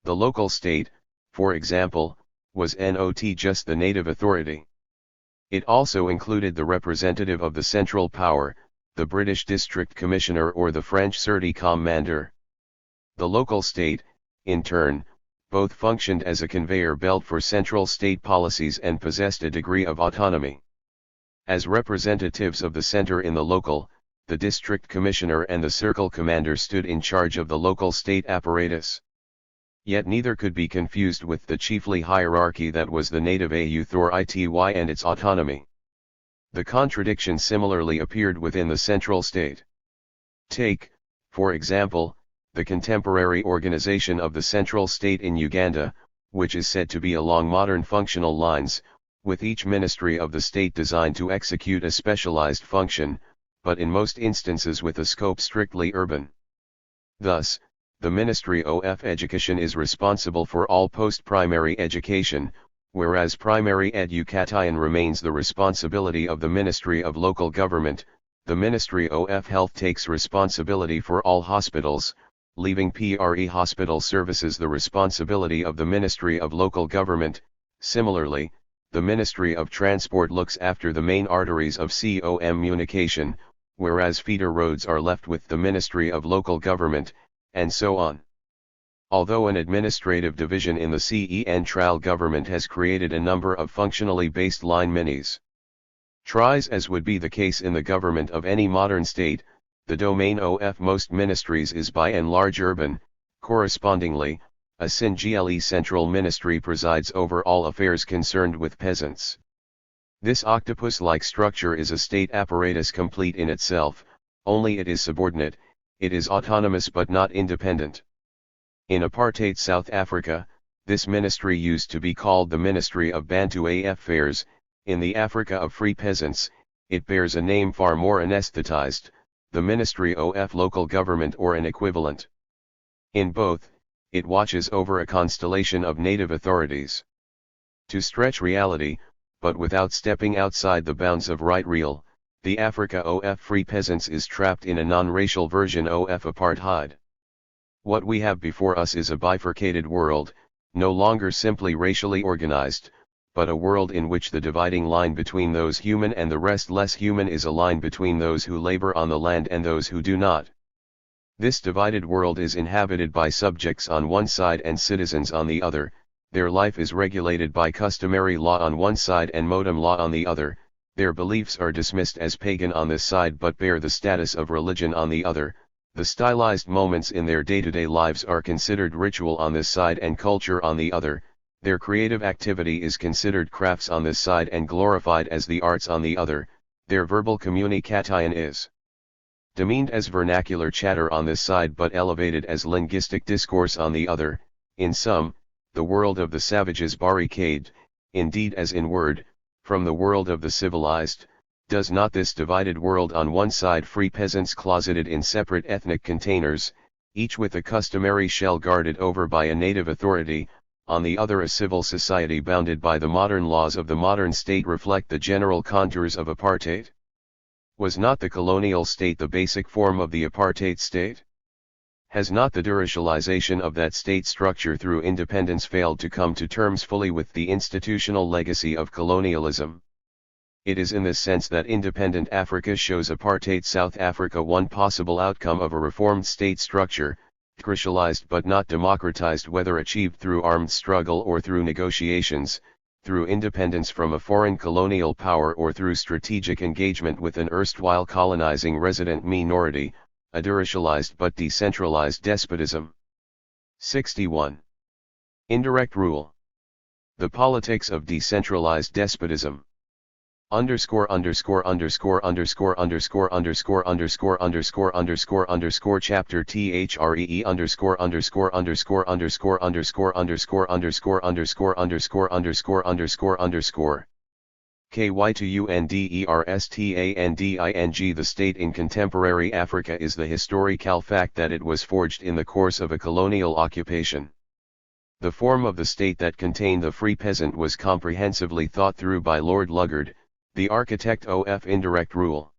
The local state, for example, was not just the native authority. It also included the representative of the central power, the British District Commissioner or the French Surety Commander. The local state, in turn, both functioned as a conveyor belt for central state policies and possessed a degree of autonomy. As representatives of the center in the local, the district commissioner and the circle commander stood in charge of the local state apparatus. Yet neither could be confused with the chiefly hierarchy that was the native authority and its autonomy. The contradiction similarly appeared within the central state. Take, for example, the contemporary organization of the central state in Uganda, which is said to be along modern functional lines, with each ministry of the state designed to execute a specialized function, but in most instances with a scope strictly urban. Thus, the Ministry of Education is responsible for all post-primary education, whereas primary education remains the responsibility of the Ministry of Local Government. The Ministry of Health takes responsibility for all hospitals, leaving pre-hospital services the responsibility of the Ministry of Local Government. Similarly, the Ministry of Transport looks after the main arteries of communication, whereas feeder roads are left with the Ministry of Local Government, and so on. Although an administrative division in the central government has created a number of functionally based line minis. Tries as would be the case in the government of any modern state, the domain of most ministries is by and large urban. Correspondingly, a single central ministry presides over all affairs concerned with peasants. This octopus-like structure is a state apparatus complete in itself, only it is subordinate, it is autonomous but not independent. In apartheid South Africa, this ministry used to be called the Ministry of Bantu Affairs. In the Africa of Free Peasants, it bears a name far more anesthetized, the Ministry of Local Government or an equivalent. In both, it watches over a constellation of native authorities. To stretch reality, but without stepping outside the bounds of right real, the Africa of Free Peasants is trapped in a non-racial version of apartheid. What we have before us is a bifurcated world, no longer simply racially organized, but a world in which the dividing line between those human and the rest less human is a line between those who labor on the land and those who do not. This divided world is inhabited by subjects on one side and citizens on the other. Their life is regulated by customary law on one side and modem law on the other. Their beliefs are dismissed as pagan on this side but bear the status of religion on the other. The stylized moments in their day-to-day lives are considered ritual on this side and culture on the other. Their creative activity is considered crafts on this side and glorified as the arts on the other. Their verbal communication is demeaned as vernacular chatter on this side but elevated as linguistic discourse on the other. In sum, the world of the savage is barricaded, indeed as in word, from the world of the civilized. Does not this divided world on one side free peasants closeted in separate ethnic containers, each with a customary shell guarded over by a native authority, on the other a civil society bounded by the modern laws of the modern state reflect the general contours of apartheid? Was not the colonial state the basic form of the apartheid state? Has not the deracialization of that state structure through independence failed to come to terms fully with the institutional legacy of colonialism? It is in this sense that independent Africa shows apartheid South Africa one possible outcome of a reformed state structure, racialized but not democratized, whether achieved through armed struggle or through negotiations, through independence from a foreign colonial power or through strategic engagement with an erstwhile colonizing resident minority, a deracialized but decentralized despotism. 61. Indirect rule. The politics of decentralized despotism. Underscore underscore underscore underscore underscore underscore underscore underscore underscore underscore chapter THREE underscore underscore underscore underscore underscore underscore underscore underscore underscore underscore underscore underscore. Kytuunderstanding. The state in contemporary Africa is the historical fact that it was forged in the course of a colonial occupation. The form of the state that contained the free peasant was comprehensively thought through by Lord Luggard, the architect of indirect rule.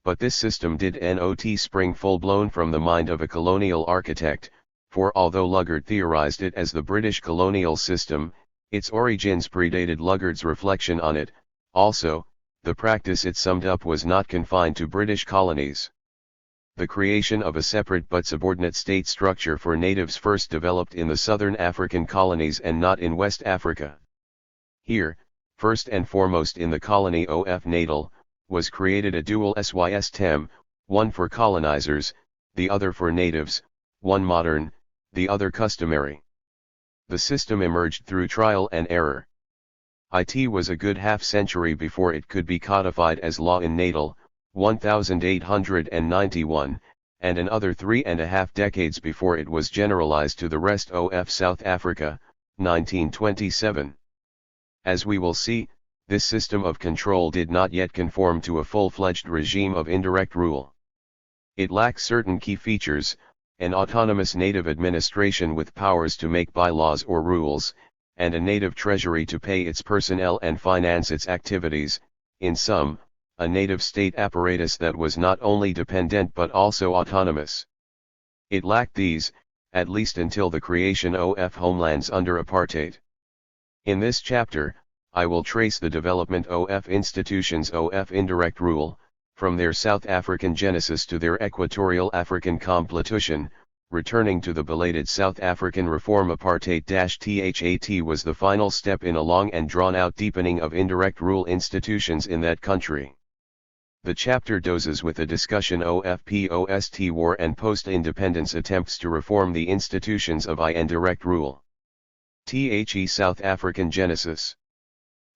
But this system did not spring full-blown from the mind of a colonial architect, for although Luggard theorized it as the British colonial system, its origins predated Luggard's reflection on it. Also, the practice it summed up was not confined to British colonies. The creation of a separate but subordinate state structure for natives first developed in the southern African colonies and not in West Africa. Here, first and foremost in the colony of Natal, was created a dual system, one for colonizers, the other for natives, one modern, the other customary. The system emerged through trial and error. It was a good half-century before it could be codified as law in Natal, 1891, and another 3.5 decades before it was generalized to the rest of South Africa, 1927. As we will see, this system of control did not yet conform to a full-fledged regime of indirect rule. It lacks certain key features: an autonomous native administration with powers to make bylaws or rules, and a native treasury to pay its personnel and finance its activities. In sum, a native state apparatus that was not only dependent but also autonomous. It lacked these, at least until the creation of homelands under apartheid. In this chapter, I will trace the development of institutions of indirect rule, from their South African genesis to their equatorial African completion, returning to the belated South African reform. Apartheid-THAT was the final step in a long and drawn-out deepening of indirect rule institutions in that country. The chapter doses with a discussion of post-war and post-independence attempts to reform the institutions of indirect rule. South African genesis.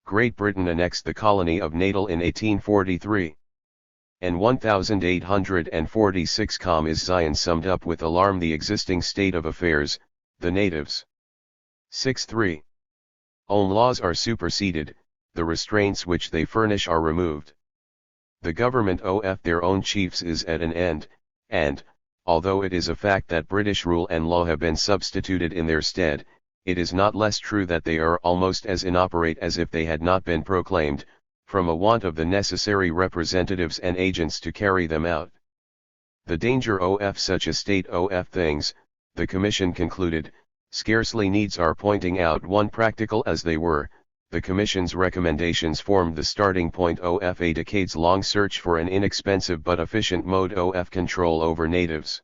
Great Britain annexed the colony of Natal in 1843. In 1846 is Zion summed up with alarm the existing state of affairs, the natives. 6.3. Own laws are superseded, the restraints which they furnish are removed. The government of their own chiefs is at an end, and, although it is a fact that British rule and law have been substituted in their stead, it is not less true that they are almost as inoperate as if they had not been proclaimed, from a want of the necessary representatives and agents to carry them out. The danger of such a state of things, the Commission concluded, scarcely needs our pointing out. One, practical as they were, the Commission's recommendations formed the starting point of a decades-long search for an inexpensive but efficient mode of control over natives.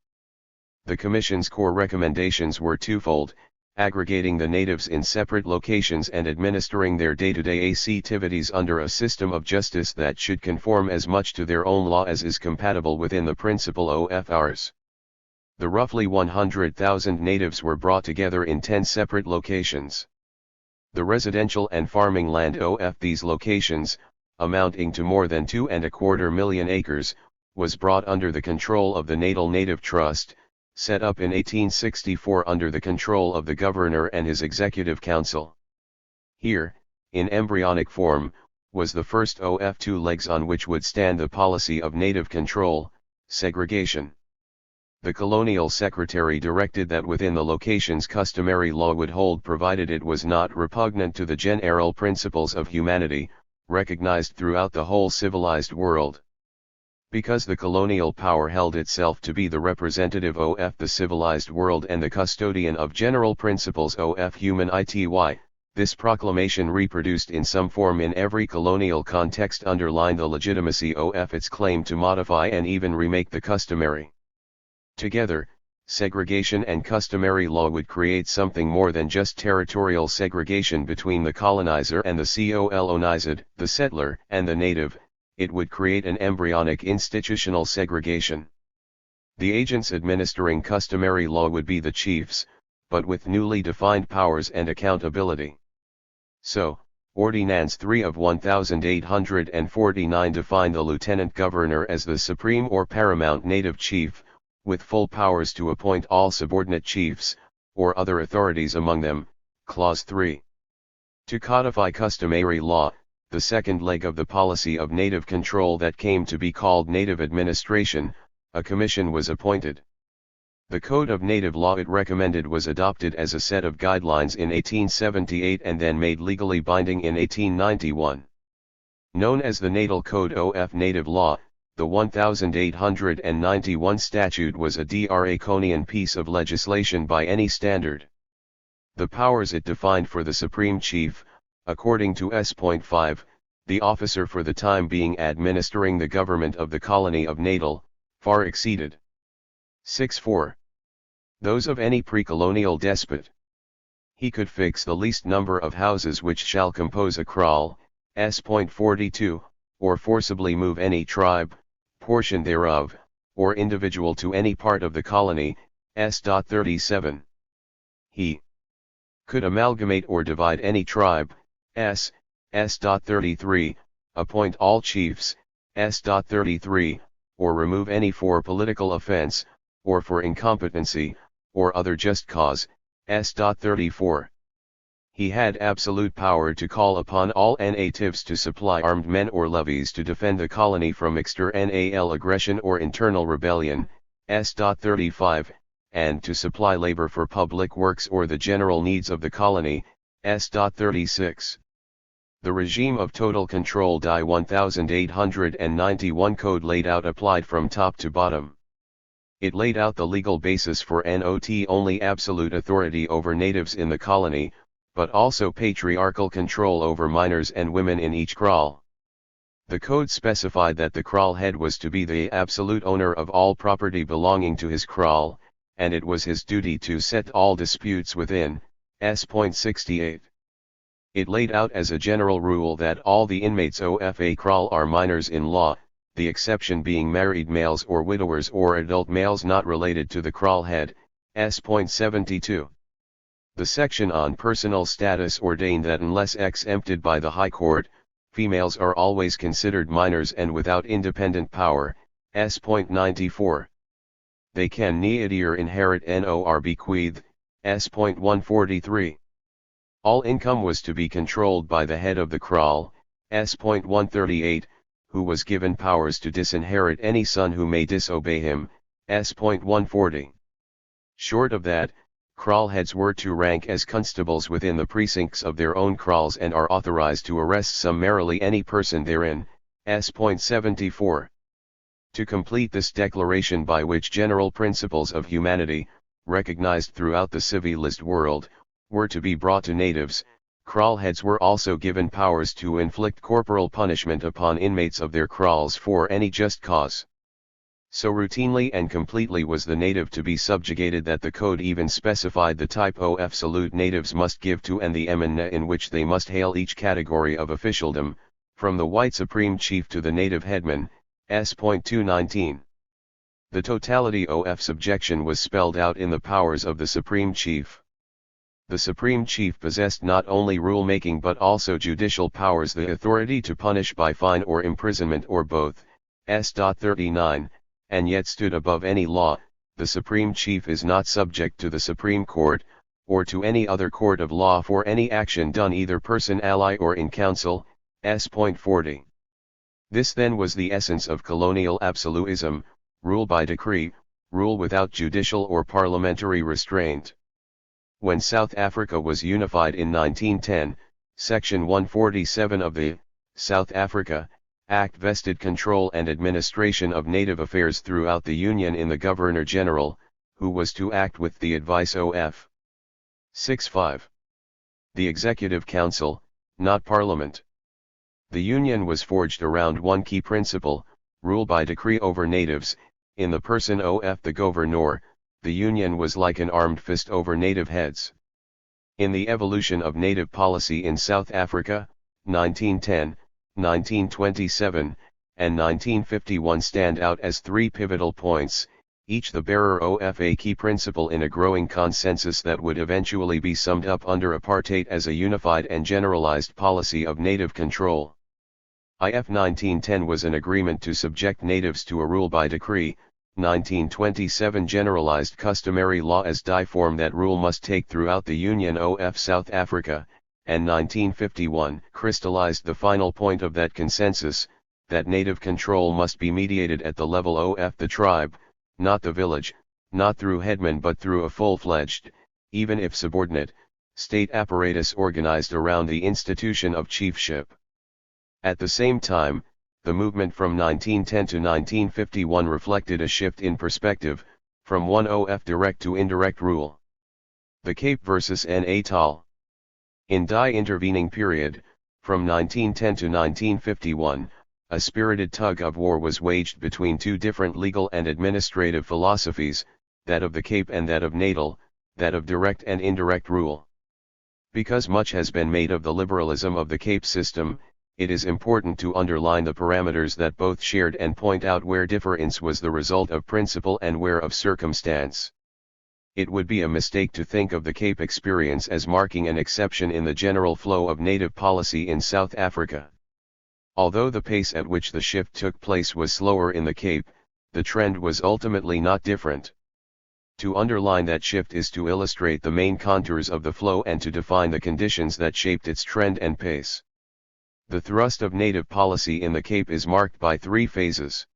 The Commission's core recommendations were twofold: aggregating the natives in separate locations and administering their day-to-day activities under a system of justice that should conform as much to their own law as is compatible within the principle of ours. The roughly 100,000 natives were brought together in 10 separate locations. The residential and farming land of these locations, amounting to more than 2.25 million acres, was brought under the control of the Natal Native Trust, set up in 1864 under the control of the Governor and his Executive Council. Here, in embryonic form, was the first of two legs on which would stand the policy of native control, segregation. The Colonial Secretary directed that within the locations customary law would hold, provided it was not repugnant to the general principles of humanity, recognized throughout the whole civilized world. Because the colonial power held itself to be the representative of the civilized world and the custodian of general principles of humanity, this proclamation, reproduced in some form in every colonial context, underlined the legitimacy of its claim to modify and even remake the customary. Together, segregation and customary law would create something more than just territorial segregation between the colonizer and the colonized, the settler and the native. It would create an embryonic institutional segregation. The agents administering customary law would be the chiefs, but with newly defined powers and accountability. So, Ordinance 3 of 1849 defined the Lieutenant Governor as the supreme or paramount native chief, with full powers to appoint all subordinate chiefs, or other authorities among them. Clause 3. To codify customary law, the second leg of the policy of native control that came to be called native administration, a commission was appointed. The Code of Native Law it recommended was adopted as a set of guidelines in 1878 and then made legally binding in 1891. Known as the Natal Code of Native Law, the 1891 statute was a draconian piece of legislation by any standard. The powers it defined for the Supreme Chief, according to S.5, the officer for the time being administering the government of the colony of Natal, far exceeded 6.4. those of any pre-colonial despot. He could fix the least number of houses which shall compose a kraal, S.42, or forcibly move any tribe, portion thereof, or individual to any part of the colony, S.37. He could amalgamate or divide any tribe, S.33, appoint all chiefs, S.33, or remove any for political offense, or for incompetency, or other just cause, S.34. He had absolute power to call upon all natives to supply armed men or levies to defend the colony from external aggression or internal rebellion, S.35, and to supply labor for public works or the general needs of the colony, S.36. The regime of total control Die 1891 Code laid out applied from top to bottom. It laid out the legal basis for not only absolute authority over natives in the colony, but also patriarchal control over minors and women in each kraal. The code specified that the kraal head was to be the absolute owner of all property belonging to his kraal, and it was his duty to settle all disputes within, S.68. It laid out as a general rule that all the inmates of a kraal are minors in law, the exception being married males or widowers or adult males not related to the kraal head, S.72. The section on personal status ordained that unless exempted by the High Court, females are always considered minors and without independent power, S.94. They can neither inherit nor bequeath, S.143. All income was to be controlled by the head of the kraal, S.138, who was given powers to disinherit any son who may disobey him, S.140. Short of that, kraal heads were to rank as constables within the precincts of their own kraals and are authorized to arrest summarily any person therein, S.74. To complete this declaration by which general principles of humanity, recognized throughout the civilized world, were to be brought to natives, kraal heads were also given powers to inflict corporal punishment upon inmates of their kraals for any just cause. So routinely and completely was the native to be subjugated that the code even specified the type of salute natives must give to and the manner in which they must hail each category of officialdom, from the white supreme chief to the native headman, S.219. The totality of subjection was spelled out in the powers of the supreme chief. The supreme chief possessed not only rule-making but also judicial powers, the authority to punish by fine or imprisonment or both, S.39, and yet stood above any law. The supreme chief is not subject to the Supreme Court, or to any other court of law for any action done either personally or in council, S.40. This then was the essence of colonial absolutism, rule by decree, rule without judicial or parliamentary restraint. When South Africa was unified in 1910, Section 147 of the South Africa Act vested control and administration of native affairs throughout the Union in the Governor-General, who was to act with the advice of 65. The Executive Council, not Parliament. The Union was forged around one key principle, rule by decree over natives, in the person of the Governor. The Union was like an armed fist over native heads. In the evolution of native policy in South Africa, 1910, 1927, and 1951 stand out as three pivotal points, each the bearer of a key principle in a growing consensus that would eventually be summed up under apartheid as a unified and generalized policy of native control. IF 1910 was an agreement to subject natives to a rule by decree. 1927 generalized customary law as die form that rule must take throughout the Union of South Africa, and 1951 crystallized the final point of that consensus, that native control must be mediated at the level of the tribe, not the village, not through headmen but through a full-fledged, even if subordinate, state apparatus organized around the institution of chiefship. At the same time, the movement from 1910 to 1951 reflected a shift in perspective, from one of direct to indirect rule. The Cape versus N. Atoll. In die intervening period, from 1910 to 1951, a spirited tug of war was waged between two different legal and administrative philosophies, that of the Cape and that of Natal, that of direct and indirect rule. Because much has been made of the liberalism of the Cape system, it is important to underline the parameters that both shared and point out where difference was the result of principle and where of circumstance. It would be a mistake to think of the Cape experience as marking an exception in the general flow of native policy in South Africa. Although the pace at which the shift took place was slower in the Cape, the trend was ultimately not different. To underline that shift is to illustrate the main contours of the flow and to define the conditions that shaped its trend and pace. The thrust of native policy in the Cape is marked by three phases.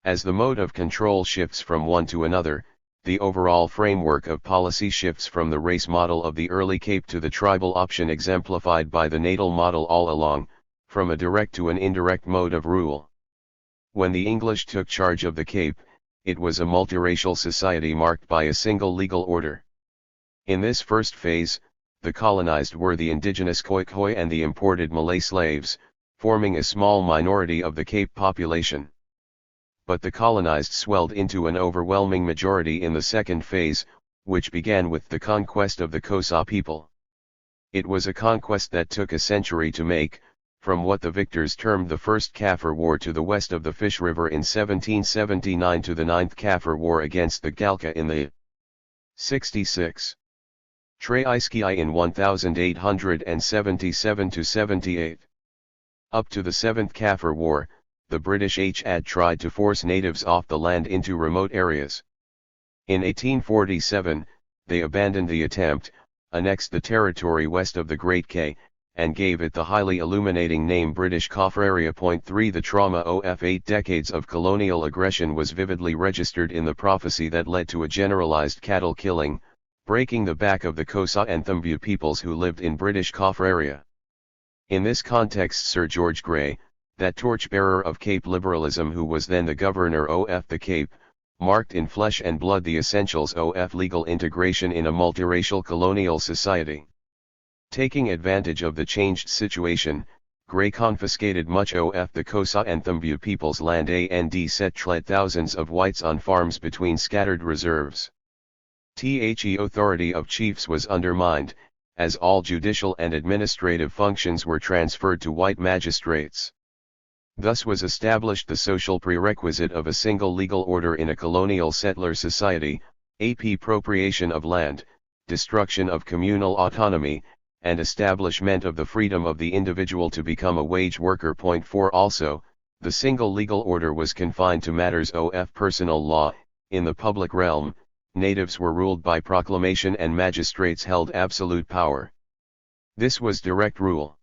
As the mode of control shifts from one to another, the overall framework of policy shifts from the race model of the early Cape to the tribal option exemplified by the natal model all along, from a direct to an indirect mode of rule. When the English took charge of the Cape, it was a multiracial society marked by a single legal order. In this first phase, the colonized were the indigenous Khoikhoi and the imported Malay slaves, forming a small minority of the Cape population. But the colonized swelled into an overwhelming majority in the second phase, which began with the conquest of the Xhosa people. It was a conquest that took a century to make, from what the victors termed the First Kaffir War to the west of the Fish River in 1779 to the Ninth Kaffir War against the Galka in the 66. Treiskai in 1877–78. Up to the Seventh Kaffir War, the British had tried to force natives off the land into remote areas. In 1847, they abandoned the attempt, annexed the territory west of the Great K, and gave it the highly illuminating name British Kaffraria. 3 The trauma of 8 decades of colonial aggression was vividly registered in the prophecy that led to a generalized cattle killing, breaking the back of the Xhosa and Thumbu peoples who lived in British Kaffraria. In this context Sir George Grey, that torchbearer of Cape liberalism who was then the governor of the Cape, marked in flesh and blood the essentials of legal integration in a multiracial colonial society. Taking advantage of the changed situation, Grey confiscated much of the Xhosa and Thumbu people's land and settled thousands of whites on farms between scattered reserves. The authority of chiefs was undermined, as all judicial and administrative functions were transferred to white magistrates. Thus was established the social prerequisite of a single legal order in a colonial settler society, appropriation of land, destruction of communal autonomy, and establishment of the freedom of the individual to become a wage worker. 4 Also, the single legal order was confined to matters of personal law. In the public realm, natives were ruled by proclamation and magistrates held absolute power. This was direct rule.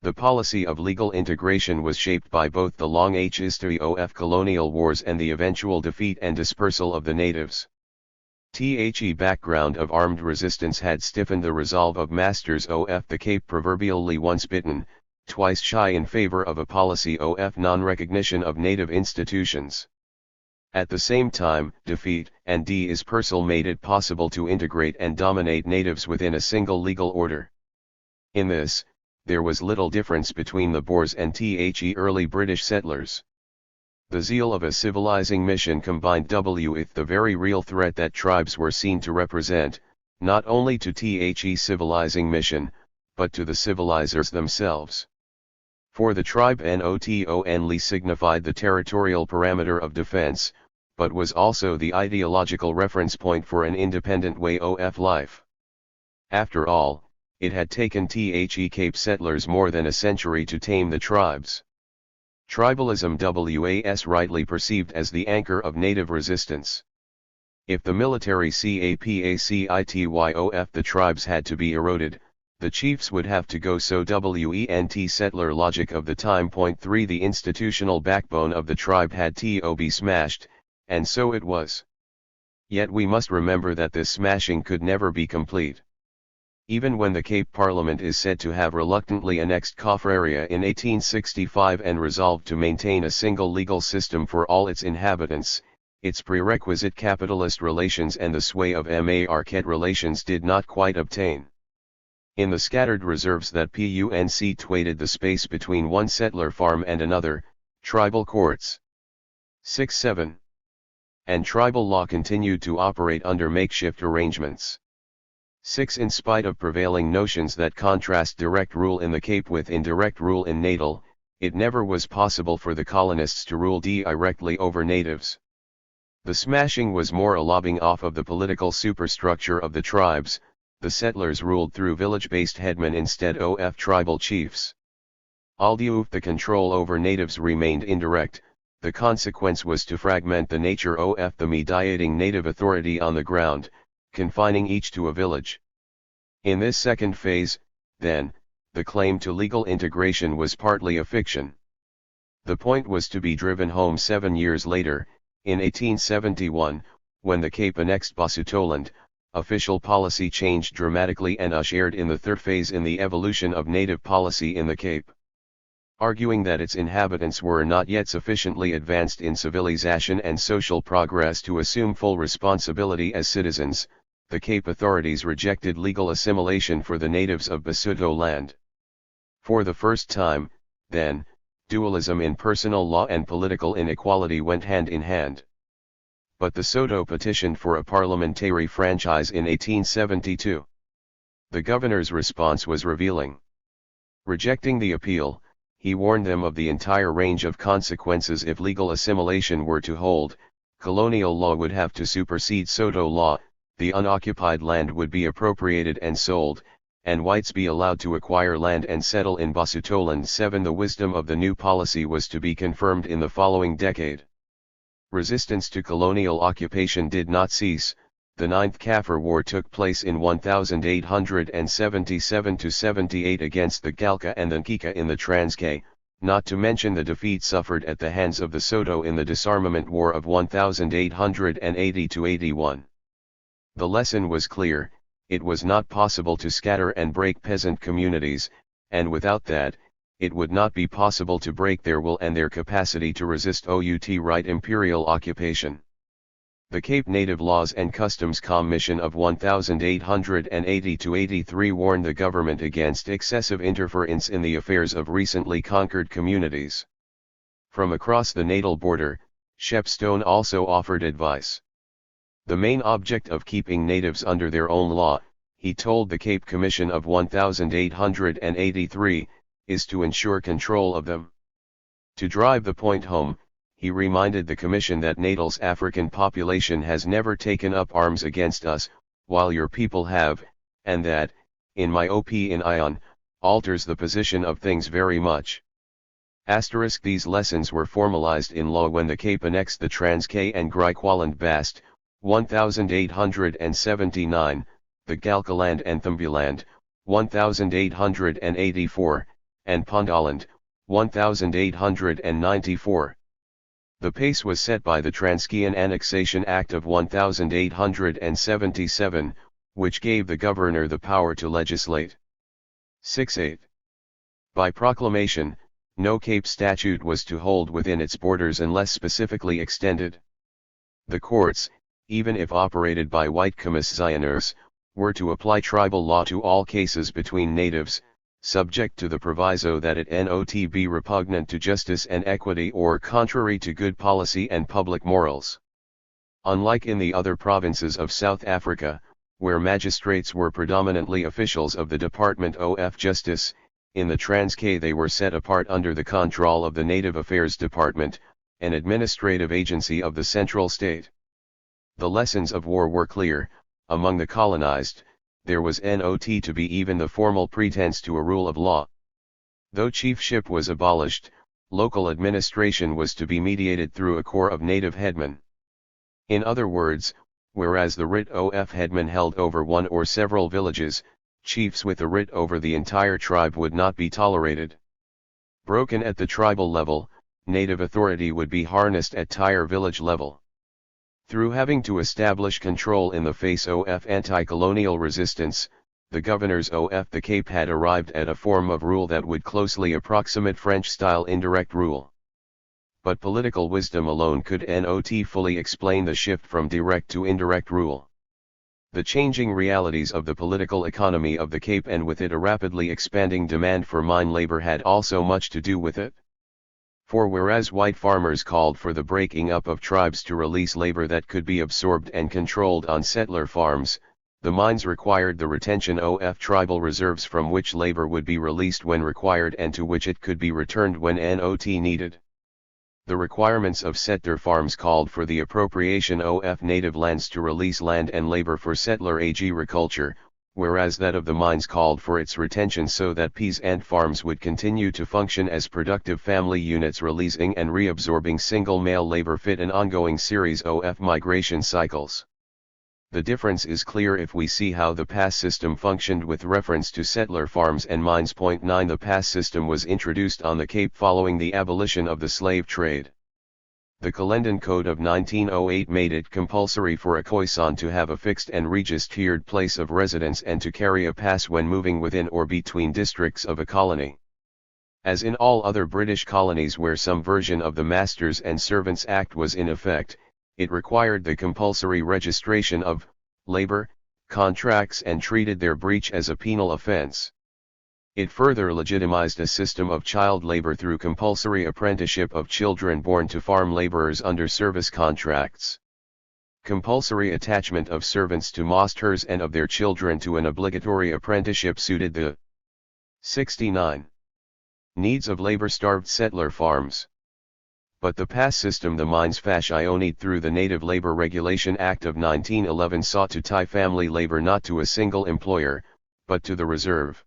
The policy of legal integration was shaped by both the long history of colonial wars and the eventual defeat and dispersal of the natives. The background of armed resistance had stiffened the resolve of masters of the Cape, proverbially once bitten, twice shy, in favor of a policy of non-recognition of native institutions. At the same time, defeat and dispersal made it possible to integrate and dominate natives within a single legal order. In this, there was little difference between the Boers and the early British settlers. The zeal of a civilizing mission combined with the very real threat that tribes were seen to represent, not only to the civilizing mission, but to the civilizers themselves. For the tribe not only signified the territorial parameter of defense, but was also the ideological reference point for an independent way of life. After all, it had taken the Cape settlers more than a century to tame the tribes. Tribalism was rightly perceived as the anchor of native resistance. If the military capacity of the tribes had to be eroded, the chiefs would have to go so went settler logic of the time. 3 The institutional backbone of the tribe had to be smashed, and so it was. Yet we must remember that this smashing could never be complete. Even when the Cape Parliament is said to have reluctantly annexed Kaffraria in 1865 and resolved to maintain a single legal system for all its inhabitants, its prerequisite capitalist relations and the sway of market relations did not quite obtain. In the scattered reserves that punctuated the space between one settler farm and another, tribal courts 6-7 and tribal law continued to operate under makeshift arrangements. 6 In spite of prevailing notions that contrast direct rule in the Cape with indirect rule in Natal, it never was possible for the colonists to rule directly over natives. The smashing was more a lobbing off of the political superstructure of the tribes. The settlers ruled through village-based headmen instead of tribal chiefs. Although the control over natives remained indirect, the consequence was to fragment the nature of the mediating native authority on the ground, confining each to a village. In this second phase, then, the claim to legal integration was partly a fiction. The point was to be driven home 7 years later, in 1871, when the Cape annexed Basutoland. Official policy changed dramatically and ushered in the third phase in the evolution of native policy in the Cape. Arguing that its inhabitants were not yet sufficiently advanced in civilization and social progress to assume full responsibility as citizens, the Cape authorities rejected legal assimilation for the natives of Basutoland. For the first time, then, dualism in personal law and political inequality went hand in hand. But the Soto petitioned for a parliamentary franchise in 1872. The governor's response was revealing. Rejecting the appeal, he warned them of the entire range of consequences if legal assimilation were to hold. Colonial law would have to supersede Soto law, the unoccupied land would be appropriated and sold, and whites be allowed to acquire land and settle in Basutoland. 7 The wisdom of the new policy was to be confirmed in the following decade. Resistance to colonial occupation did not cease. The Ninth Kaffir War took place in 1877–78 against the Galka and the Nkika in the Transkei, not to mention the defeat suffered at the hands of the Soto in the Disarmament War of 1880–81. The lesson was clear: it was not possible to scatter and break peasant communities, and without that, it would not be possible to break their will and their capacity to resist outright imperial occupation. The Cape Native Laws and Customs Commission of 1880–83 warned the government against excessive interference in the affairs of recently conquered communities. From across the Natal border, Shepstone also offered advice. The main object of keeping natives under their own law, he told the Cape Commission of 1883, is to ensure control of them. To drive the point home, he reminded the Commission that Natal's African population has never taken up arms against us, while your people have, and that, in my opinion, alters the position of things very much. These lessons were formalized in law when the Cape annexed the Transkei and Griqualand Bast, 1879, the Galkaland and Thumbuland, 1884, and Pondoland, 1894. The pace was set by the Transkeian Annexation Act of 1877, which gave the governor the power to legislate. 6-8. By proclamation, no Cape statute was to hold within its borders unless specifically extended. The courts, even if operated by white commissioners, were to apply tribal law to all cases between natives, subject to the proviso that it not be repugnant to justice and equity or contrary to good policy and public morals. Unlike in the other provinces of South Africa, where magistrates were predominantly officials of the Department of Justice, in the Transkei they were set apart under the control of the Native Affairs Department, an administrative agency of the central state. The lessons of war were clear: among the colonized, there was not to be even the formal pretense to a rule of law. Though chiefship was abolished, local administration was to be mediated through a corps of native headmen. In other words, whereas the writ of headman held over one or several villages, chiefs with a writ over the entire tribe would not be tolerated. Broken at the tribal level, native authority would be harnessed at tier village level. Through having to establish control in the face of anti-colonial resistance, the governors of the Cape had arrived at a form of rule that would closely approximate French-style indirect rule. But political wisdom alone could not fully explain the shift from direct to indirect rule. The changing realities of the political economy of the Cape and with it a rapidly expanding demand for mine labor had also much to do with it. For whereas white farmers called for the breaking up of tribes to release labor that could be absorbed and controlled on settler farms, the mines required the retention of tribal reserves from which labor would be released when required and to which it could be returned when not needed. The requirements of settler farms called for the appropriation of native lands to release land and labor for settler agriculture, whereas that of the mines called for its retention so that peasant farms would continue to function as productive family units releasing and reabsorbing single male labor fit an ongoing series of migration cycles. The difference is clear if we see how the pass system functioned with reference to settler farms and mines. 9 The pass system was introduced on the Cape following the abolition of the slave trade. The Caledonian Code of 1908 made it compulsory for a Khoisan to have a fixed and registered place of residence and to carry a pass when moving within or between districts of a colony. As in all other British colonies where some version of the Masters and Servants Act was in effect, it required the compulsory registration of labor contracts and treated their breach as a penal offence. It further legitimized a system of child labor through compulsory apprenticeship of children born to farm laborers under service contracts. Compulsory attachment of servants to masters and of their children to an obligatory apprenticeship suited the 69 needs of labor-starved settler farms. But the pass system the mines fashioned through the Native Labor Regulation Act of 1911 sought to tie family labor not to a single employer, but to the reserve.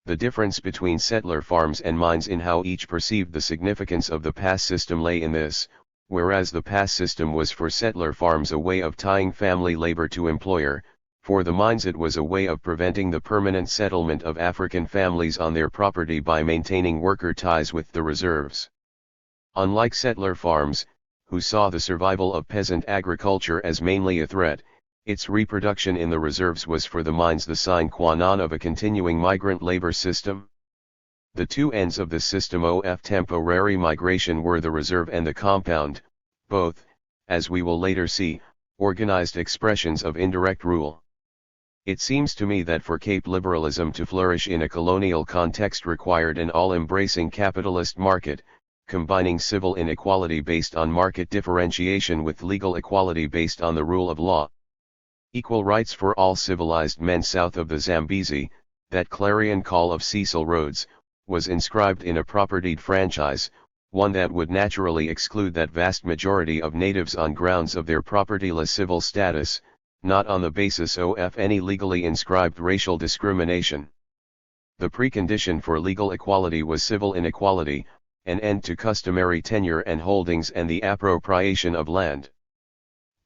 The difference between settler farms and mines in how each perceived the significance of the pass system lay in this: whereas the pass system was for settler farms a way of tying family labor to employer, for the mines it was a way of preventing the permanent settlement of African families on their property by maintaining worker ties with the reserves. Unlike settler farms, who saw the survival of peasant agriculture as mainly a threat, its reproduction in the reserves was for the mines the sine qua non of a continuing migrant labor system. The two ends of the system of temporary migration were the reserve and the compound, both, as we will later see, organized expressions of indirect rule. It seems to me that for Cape liberalism to flourish in a colonial context required an all-embracing capitalist market, combining civil inequality based on market differentiation with legal equality based on the rule of law. Equal rights for all civilized men south of the Zambezi, that clarion call of Cecil Rhodes, was inscribed in a propertied franchise, one that would naturally exclude that vast majority of natives on grounds of their propertyless civil status, not on the basis of any legally inscribed racial discrimination. The precondition for legal equality was civil inequality, an end to customary tenure and holdings and the appropriation of land.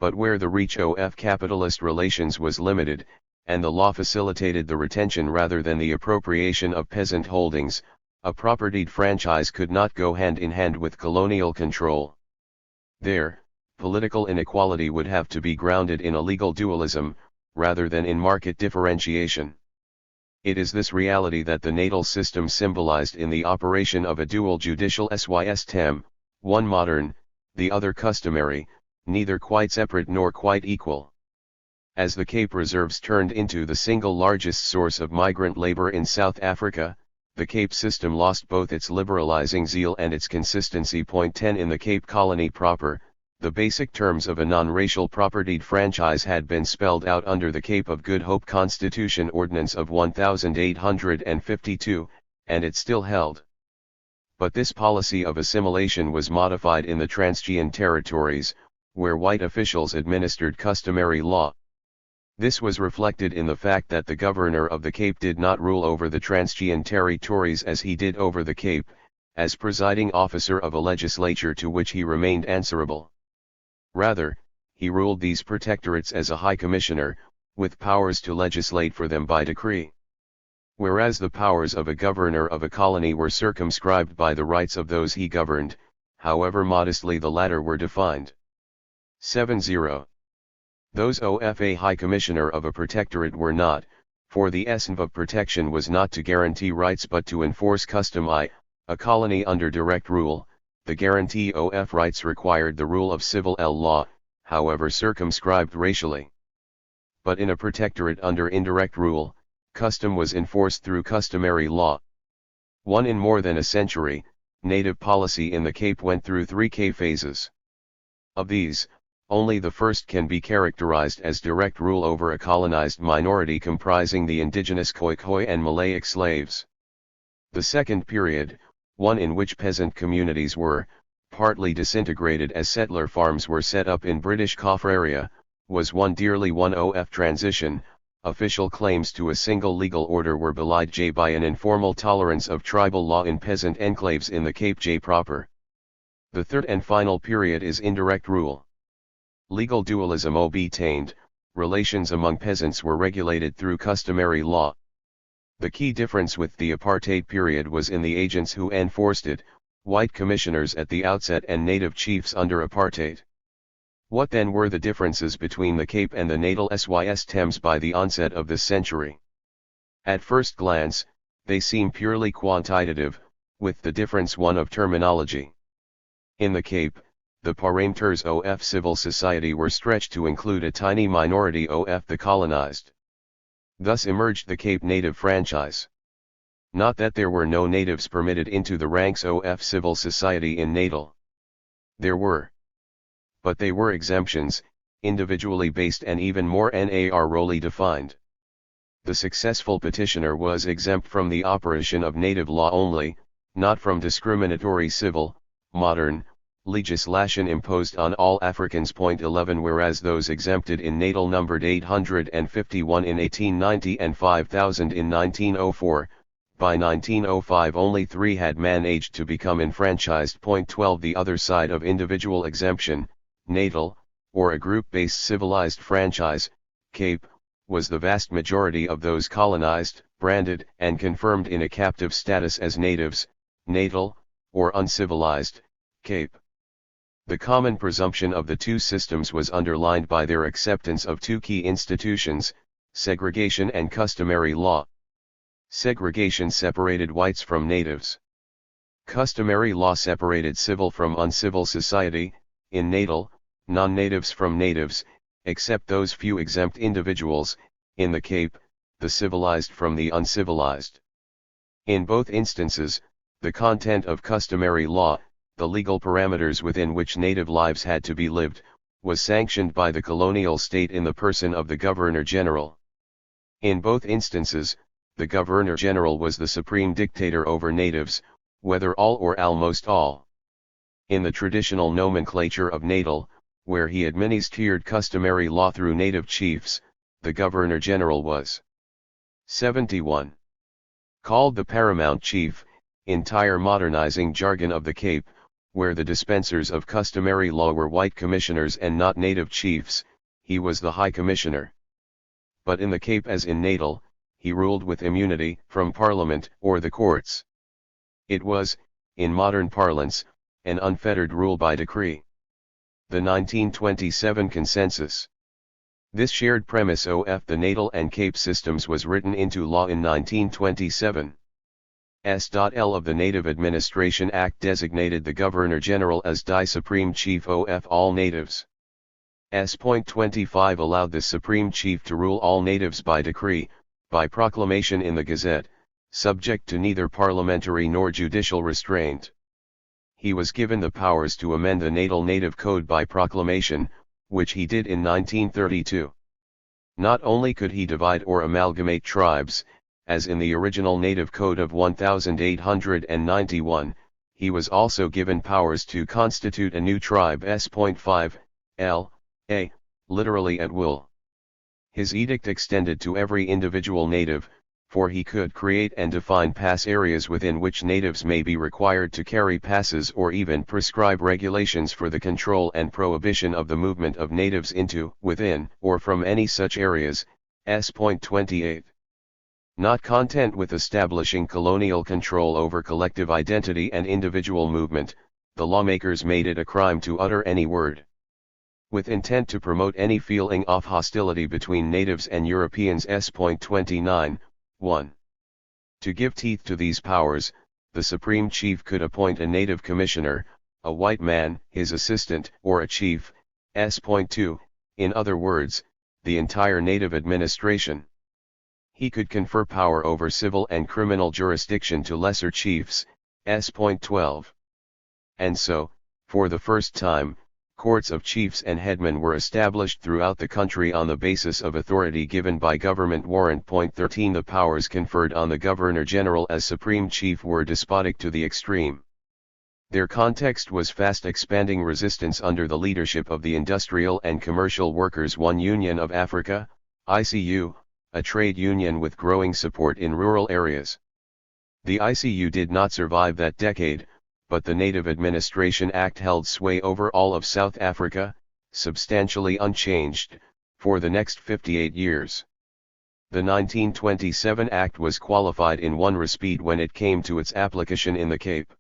But where the reach of capitalist relations was limited, and the law facilitated the retention rather than the appropriation of peasant holdings, a propertied franchise could not go hand in hand with colonial control. There, political inequality would have to be grounded in a legal dualism, rather than in market differentiation. It is this reality that the natal system symbolized in the operation of a dual judicial system, one modern, the other customary, neither quite separate nor quite equal. As the Cape reserves turned into the single largest source of migrant labor in South Africa, the Cape system lost both its liberalizing zeal and its consistency. 10 In the Cape Colony proper, the basic terms of a non-racial propertied franchise had been spelled out under the Cape of Good Hope Constitution Ordinance of 1852, and it still held. But this policy of assimilation was modified in the Transgean territories, where white officials administered customary law. This was reflected in the fact that the governor of the Cape did not rule over the Transgean territories as he did over the Cape, as presiding officer of a legislature to which he remained answerable. Rather, he ruled these protectorates as a high commissioner, with powers to legislate for them by decree. Whereas the powers of a governor of a colony were circumscribed by the rights of those he governed, however modestly the latter were defined. 70. Those of a High Commissioner of a protectorate were not, for the essence of protection was not to guarantee rights but to enforce custom. A colony under direct rule, the guarantee of rights required the rule of civil law, however circumscribed racially. But in a protectorate under indirect rule, custom was enforced through customary law. In more than a century, native policy in the Cape went through 3 phases. Of these, only the first can be characterized as direct rule over a colonized minority comprising the indigenous Khoikhoi and Malayic slaves. The second period, one in which peasant communities were, partly disintegrated as settler farms were set up in British Kaffraria, was one dearly won of transition. Official claims to a single legal order were belied by an informal tolerance of tribal law in peasant enclaves in the Cape proper. The third and final period is indirect rule. Legal dualism obtained, relations among peasants were regulated through customary law. The key difference with the apartheid period was in the agents who enforced it, white commissioners at the outset and native chiefs under apartheid. What then were the differences between the Cape and the natal Thames by the onset of this century? At first glance, they seem purely quantitative, with the difference one of terminology. In the Cape, the parameters of civil society were stretched to include a tiny minority of the colonized. Thus emerged the Cape Native franchise. Not that there were no natives permitted into the ranks of civil society in natal. There were. But they were exemptions, individually based and even more narrowly defined. The successful petitioner was exempt from the operation of native law only, not from discriminatory civil, modern, legislation imposed on all Africans. 11 Whereas those exempted in natal numbered 851 in 1890 and 5,000 in 1904, by 1905 only 3 had managed to become enfranchised. 12 The other side of individual exemption, natal, or a group-based civilized franchise, Cape, was the vast majority of those colonized, branded, and confirmed in a captive status as natives, natal, or uncivilized, Cape. The common presumption of the two systems was underlined by their acceptance of 2 key institutions, segregation and customary law. Segregation separated whites from natives. Customary law separated civil from uncivil society. In natal, non-natives from natives, except those few exempt individuals. In the Cape, the civilized from the uncivilized. In both instances, the content of customary law, the legal parameters within which native lives had to be lived, was sanctioned by the colonial state in the person of the Governor-General. In both instances, the Governor-General was the supreme dictator over natives, whether all or almost all. In the traditional nomenclature of natal, where he administered customary law through native chiefs, the Governor-General was 71. Called the paramount chief, entire modernizing jargon of the Cape, where the dispensers of customary law were white commissioners and not native chiefs, he was the High Commissioner. But in the Cape as in natal, he ruled with immunity from Parliament or the courts. It was, in modern parlance, an unfettered rule by decree. The 1927 Consensus. This shared premise of the natal and Cape systems was written into law in 1927. S.L. of the Native Administration Act designated the Governor-General as die Supreme Chief of all natives. S.25 allowed the Supreme Chief to rule all natives by decree, by proclamation in the Gazette, subject to neither parliamentary nor judicial restraint. He was given the powers to amend the Natal Native Code by proclamation, which he did in 1932. Not only could he divide or amalgamate tribes, as in the original Native Code of 1891, he was also given powers to constitute a new tribe. S.5, L.A., literally at will. His edict extended to every individual native, for he could create and define pass areas within which natives may be required to carry passes or even prescribe regulations for the control and prohibition of the movement of natives into, within, or from any such areas. S.28. Not content with establishing colonial control over collective identity and individual movement, the lawmakers made it a crime to utter any word. With intent to promote any feeling of hostility between natives and Europeans. 29, 1. To give teeth to these powers, the Supreme Chief could appoint a native commissioner, a white man, his assistant, or a chief. 2. In other words, the entire native administration. He could confer power over civil and criminal jurisdiction to lesser chiefs. 12. And so, for the first time, courts of chiefs and headmen were established throughout the country on the basis of authority given by government warrant. 13. The powers conferred on the Governor-General as Supreme Chief were despotic to the extreme. Their context was fast expanding resistance under the leadership of the Industrial and Commercial Workers' One Union of Africa, ICU, a trade union with growing support in rural areas. The ICU did not survive that decade, but the Native Administration Act held sway over all of South Africa, substantially unchanged, for the next 58 years. The 1927 Act was qualified in one respect when it came to its application in the Cape.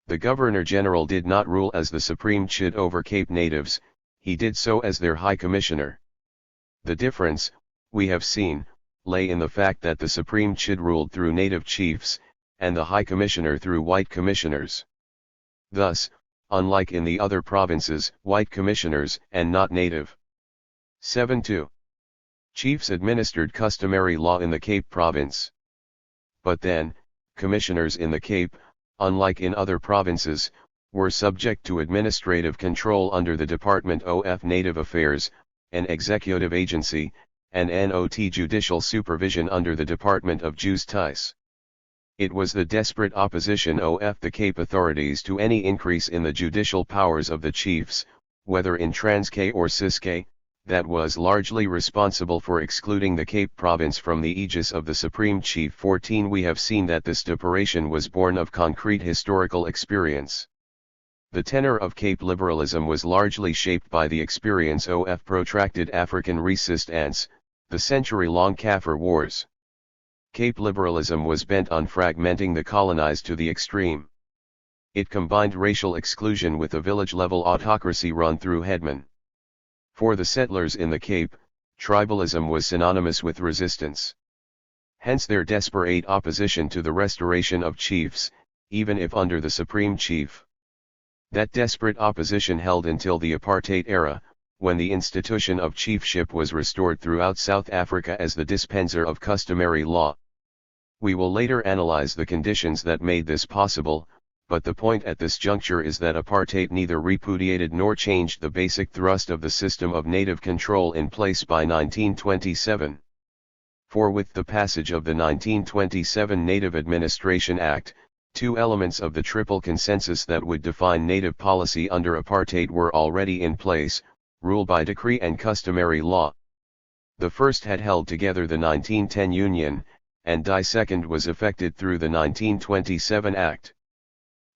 The Governor-General did not rule as the Supreme Chid over Cape natives, he did so as their High Commissioner. The difference, we have seen, lay in the fact that the Supreme Chid ruled through native chiefs, and the High Commissioner through white commissioners. Thus, unlike in the other provinces, white commissioners and not native. 7-2. Chiefs administered customary law in the Cape Province. But then, commissioners in the Cape, unlike in other provinces, were subject to administrative control under the Department of Native Affairs, an executive agency, and not judicial supervision under the Department of Justice. It was the desperate opposition of the Cape authorities to any increase in the judicial powers of the chiefs, whether in Transkei or Ciskei, that was largely responsible for excluding the Cape Province from the aegis of the Supreme Chief. 14. We have seen that this separation was born of concrete historical experience. The tenor of Cape liberalism was largely shaped by the experience of protracted African resistance, the century-long Kaffir Wars. Cape liberalism was bent on fragmenting the colonized to the extreme. It combined racial exclusion with a village-level autocracy run through headmen. For the settlers in the Cape, tribalism was synonymous with resistance. Hence their desperate opposition to the restoration of chiefs, even if under the Supreme Chief. That desperate opposition held until the apartheid era, when the institution of chiefship was restored throughout South Africa as the dispenser of customary law. We will later analyze the conditions that made this possible, but the point at this juncture is that apartheid neither repudiated nor changed the basic thrust of the system of native control in place by 1927. For with the passage of the 1927 Native Administration Act, two elements of the triple consensus that would define native policy under apartheid were already in place: rule by decree and customary law. The first had held together the 1910 Union, and the second was effected through the 1927 Act.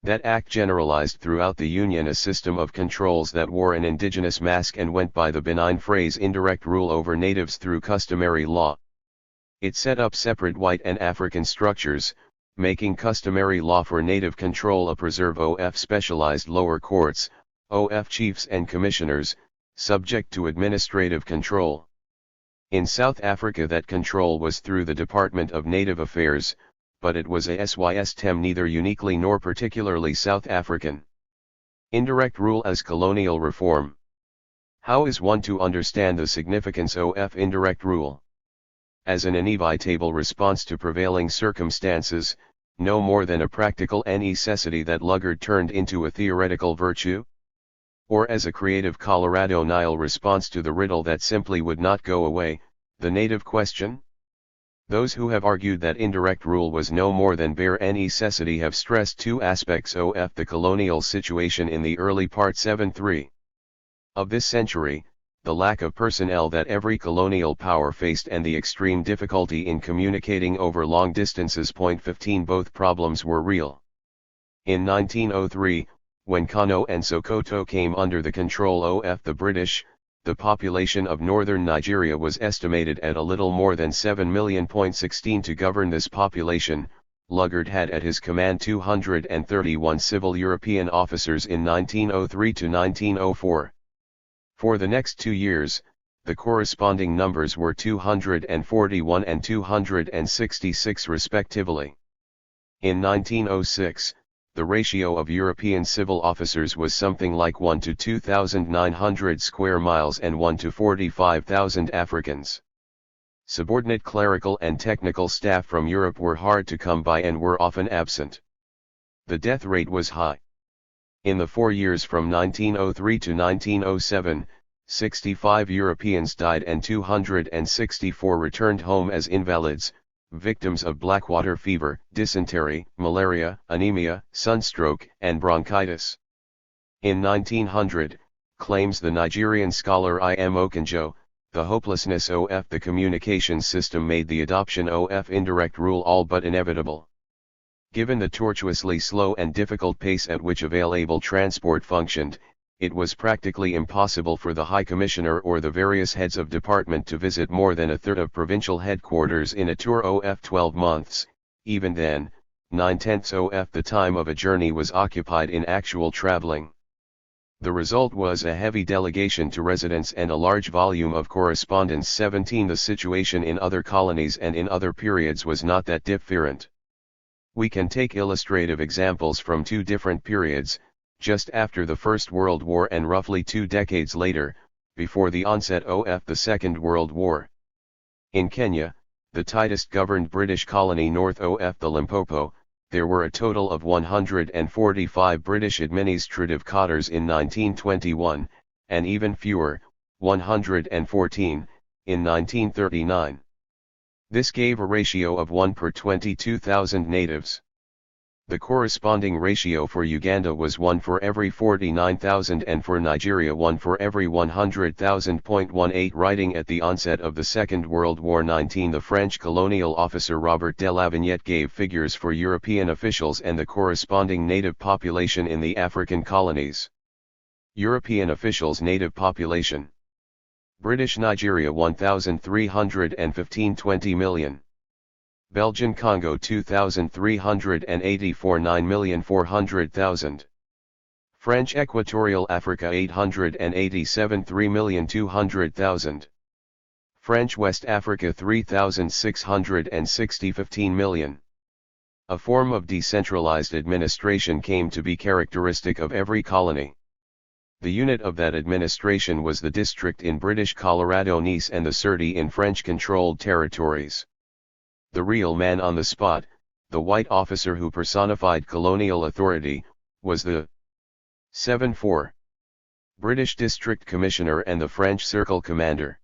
That Act generalized throughout the Union a system of controls that wore an indigenous mask and went by the benign phrase indirect rule over natives through customary law. It set up separate white and African structures, making customary law for native control a preserve of specialized lower courts, of chiefs and commissioners, subject to administrative control. In South Africa that control was through the Department of Native Affairs, but it was a system neither uniquely nor particularly South African. Indirect rule as colonial reform. How is one to understand the significance of indirect rule? As an inevitable response to prevailing circumstances, no more than a practical necessity that Luggard turned into a theoretical virtue? Or as a creative Colorado Nile response to the riddle that simply would not go away, the native question? Those who have argued that indirect rule was no more than bare necessity have stressed two aspects of the colonial situation in the early part 7-3 of this century: the lack of personnel that every colonial power faced and the extreme difficulty in communicating over long distances. 15 Both problems were real. In 1903, when Kano and Sokoto came under the control of the British, the population of northern Nigeria was estimated at a little more than 7 million. 16 To govern this population, Lugard had at his command 231 civil European officers in 1903 to 1904. For the next 2 years, the corresponding numbers were 241 and 266 respectively. In 1906, the ratio of European civil officers was something like 1 to 2,900 square miles and 1 to 45,000 Africans. Subordinate clerical and technical staff from Europe were hard to come by and were often absent. The death rate was high. In the 4 years from 1903 to 1907, 65 Europeans died and 264 returned home as invalids, victims of blackwater fever, dysentery, malaria, anemia, sunstroke, and bronchitis. In 1900, claims the Nigerian scholar I.M. Okonjo, the hopelessness of the communication system made the adoption of indirect rule all but inevitable. Given the tortuously slow and difficult pace at which available transport functioned, it was practically impossible for the High Commissioner or the various heads of department to visit more than a third of provincial headquarters in a tour of 12 months. Even then, 9/10 of the time of a journey was occupied in actual traveling. The result was a heavy delegation to residents and a large volume of correspondence. 17 The situation in other colonies and in other periods was not that different. We can take illustrative examples from 2 different periods, just after the First World War and roughly 2 decades later, before the onset of the Second World War. In Kenya, the tightest governed British colony north of the Limpopo, there were a total of 145 British administrative quarters in 1921, and even fewer, 114, in 1939. This gave a ratio of 1 per 22,000 natives. The corresponding ratio for Uganda was 1 for every 49,000 and for Nigeria 1 for every 100,000. 18 Writing at the onset of the Second World War. 19 The French colonial officer Robert de Lavignette gave figures for European officials and the corresponding native population in the African colonies. European officials' native population. British Nigeria 1,315 20 million. Belgian Congo 2,384 9,400,000. French Equatorial Africa 887 3,200,000. French West Africa 3,660 15 million. A form of decentralized administration came to be characteristic of every colony. The unit of that administration was the district in British Colorado, Nice, and the Surrey in French-controlled territories. The real man on the spot, the white officer who personified colonial authority, was the 7-4 British District Commissioner and the French Circle Commander.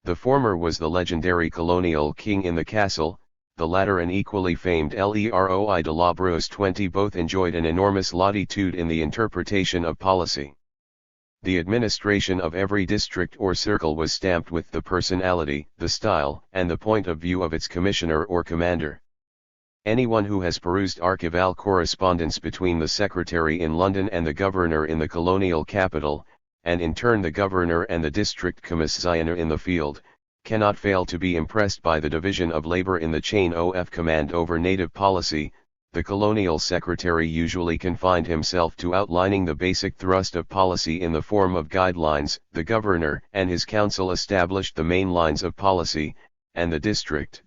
The former was the legendary colonial king in the castle, the latter an equally famed Leroi de la Brosse. 20 Both enjoyed an enormous latitude in the interpretation of policy. The administration of every district or circle was stamped with the personality, the style, and the point of view of its commissioner or commander. Anyone who has perused archival correspondence between the secretary in London and the governor in the colonial capital, and in turn the governor and the district commissioner in the field, cannot fail to be impressed by the division of labor in the chain of command over native policy. The colonial secretary usually confined himself to outlining the basic thrust of policy in the form of guidelines, the governor and his council established the main lines of policy, and the district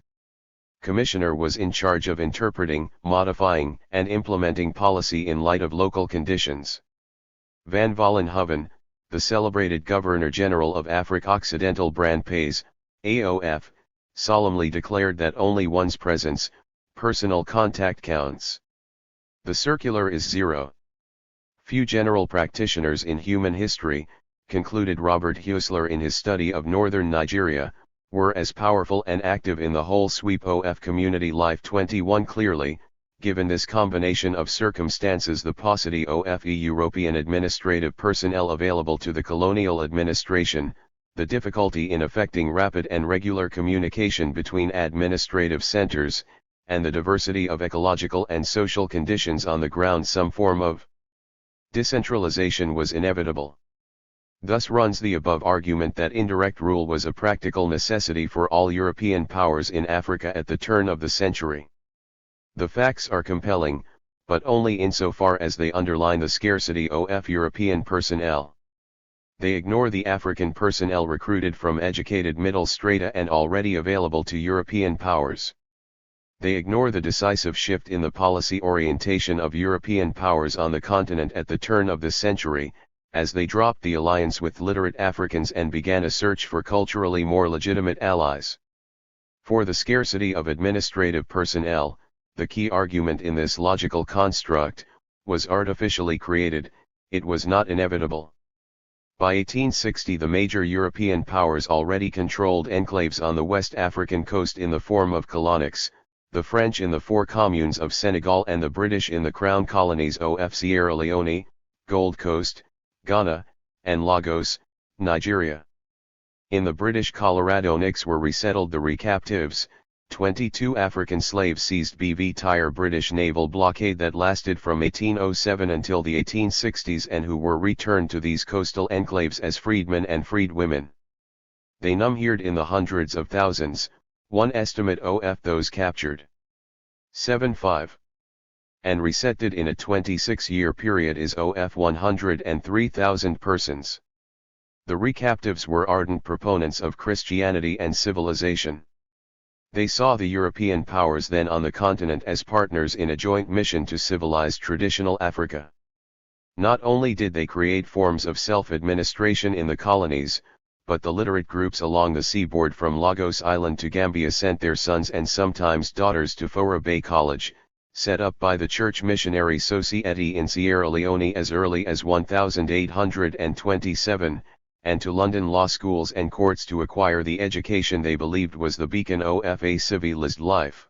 commissioner was in charge of interpreting, modifying, and implementing policy in light of local conditions. Van Vollenhoven, the celebrated Governor-General of Africa Occidental Brand Pays, AOF, solemnly declared that only one's presence, personal contact counts. The circular is zero. Few general practitioners in human history, concluded Robert Huesler in his study of northern Nigeria, were as powerful and active in the whole sweep of community life. 21 Clearly, given this combination of circumstances, the paucity of European administrative personnel available to the colonial administration, the difficulty in effecting rapid and regular communication between administrative centers, and the diversity of ecological and social conditions on the ground, some form of decentralization was inevitable. Thus runs the above argument that indirect rule was a practical necessity for all European powers in Africa at the turn of the century. The facts are compelling, but only insofar as they underline the scarcity of European personnel. They ignore the African personnel recruited from educated middle strata and already available to European powers. They ignore the decisive shift in the policy orientation of European powers on the continent at the turn of the century, as they dropped the alliance with literate Africans and began a search for culturally more legitimate allies. For the scarcity of administrative personnel, the key argument in this logical construct, was artificially created, it was not inevitable. By 1860 the major European powers already controlled enclaves on the West African coast in the form of colonics, the French in the four communes of Senegal and the British in the Crown colonies of Sierra Leone, Gold Coast, Ghana, and Lagos, Nigeria. In the British Colorado Nicks were resettled the recaptives, 22 African slaves seized BV Tyre British naval blockade that lasted from 1807 until the 1860s and who were returned to these coastal enclaves as freedmen and freedwomen. They numbered in the hundreds of thousands, one estimate of those captured. 7.5. And resetted in a 26-year period is of 103,000 persons. The recaptives were ardent proponents of Christianity and civilization. They saw the European powers then on the continent as partners in a joint mission to civilize traditional Africa. Not only did they create forms of self-administration in the colonies, but the literate groups along the seaboard from Lagos Island to Gambia sent their sons and sometimes daughters to Fora Bay College, set up by the Church Missionary Society in Sierra Leone as early as 1827, and to London law schools and courts to acquire the education they believed was the beacon of a civilized life.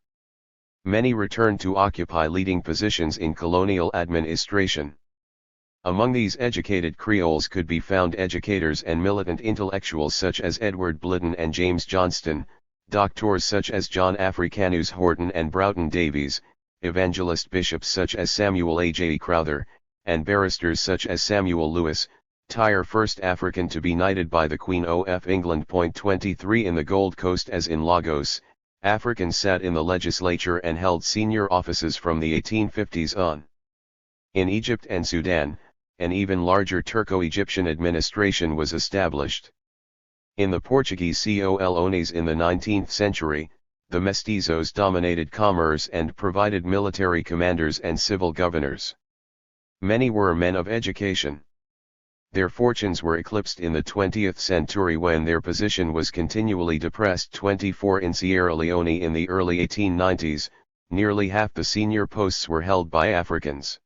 Many returned to occupy leading positions in colonial administration. Among these educated Creoles could be found educators and militant intellectuals such as Edward Blitten and James Johnston, doctors such as John Africanus Horton and Broughton Davies, evangelist bishops such as Samuel A. J. Crowther, and barristers such as Samuel Lewis, Tyre first African to be knighted by the Queen of England. 23 In the Gold Coast as in Lagos, Africans sat in the legislature and held senior offices from the 1850s on. In Egypt and Sudan, an even larger Turco-Egyptian administration was established. In the Portuguese colonies in the 19th century, the mestizos dominated commerce and provided military commanders and civil governors. Many were men of education. Their fortunes were eclipsed in the 20th century when their position was continually depressed. 24 In Sierra Leone in the early 1890s, nearly half the senior posts were held by Africans.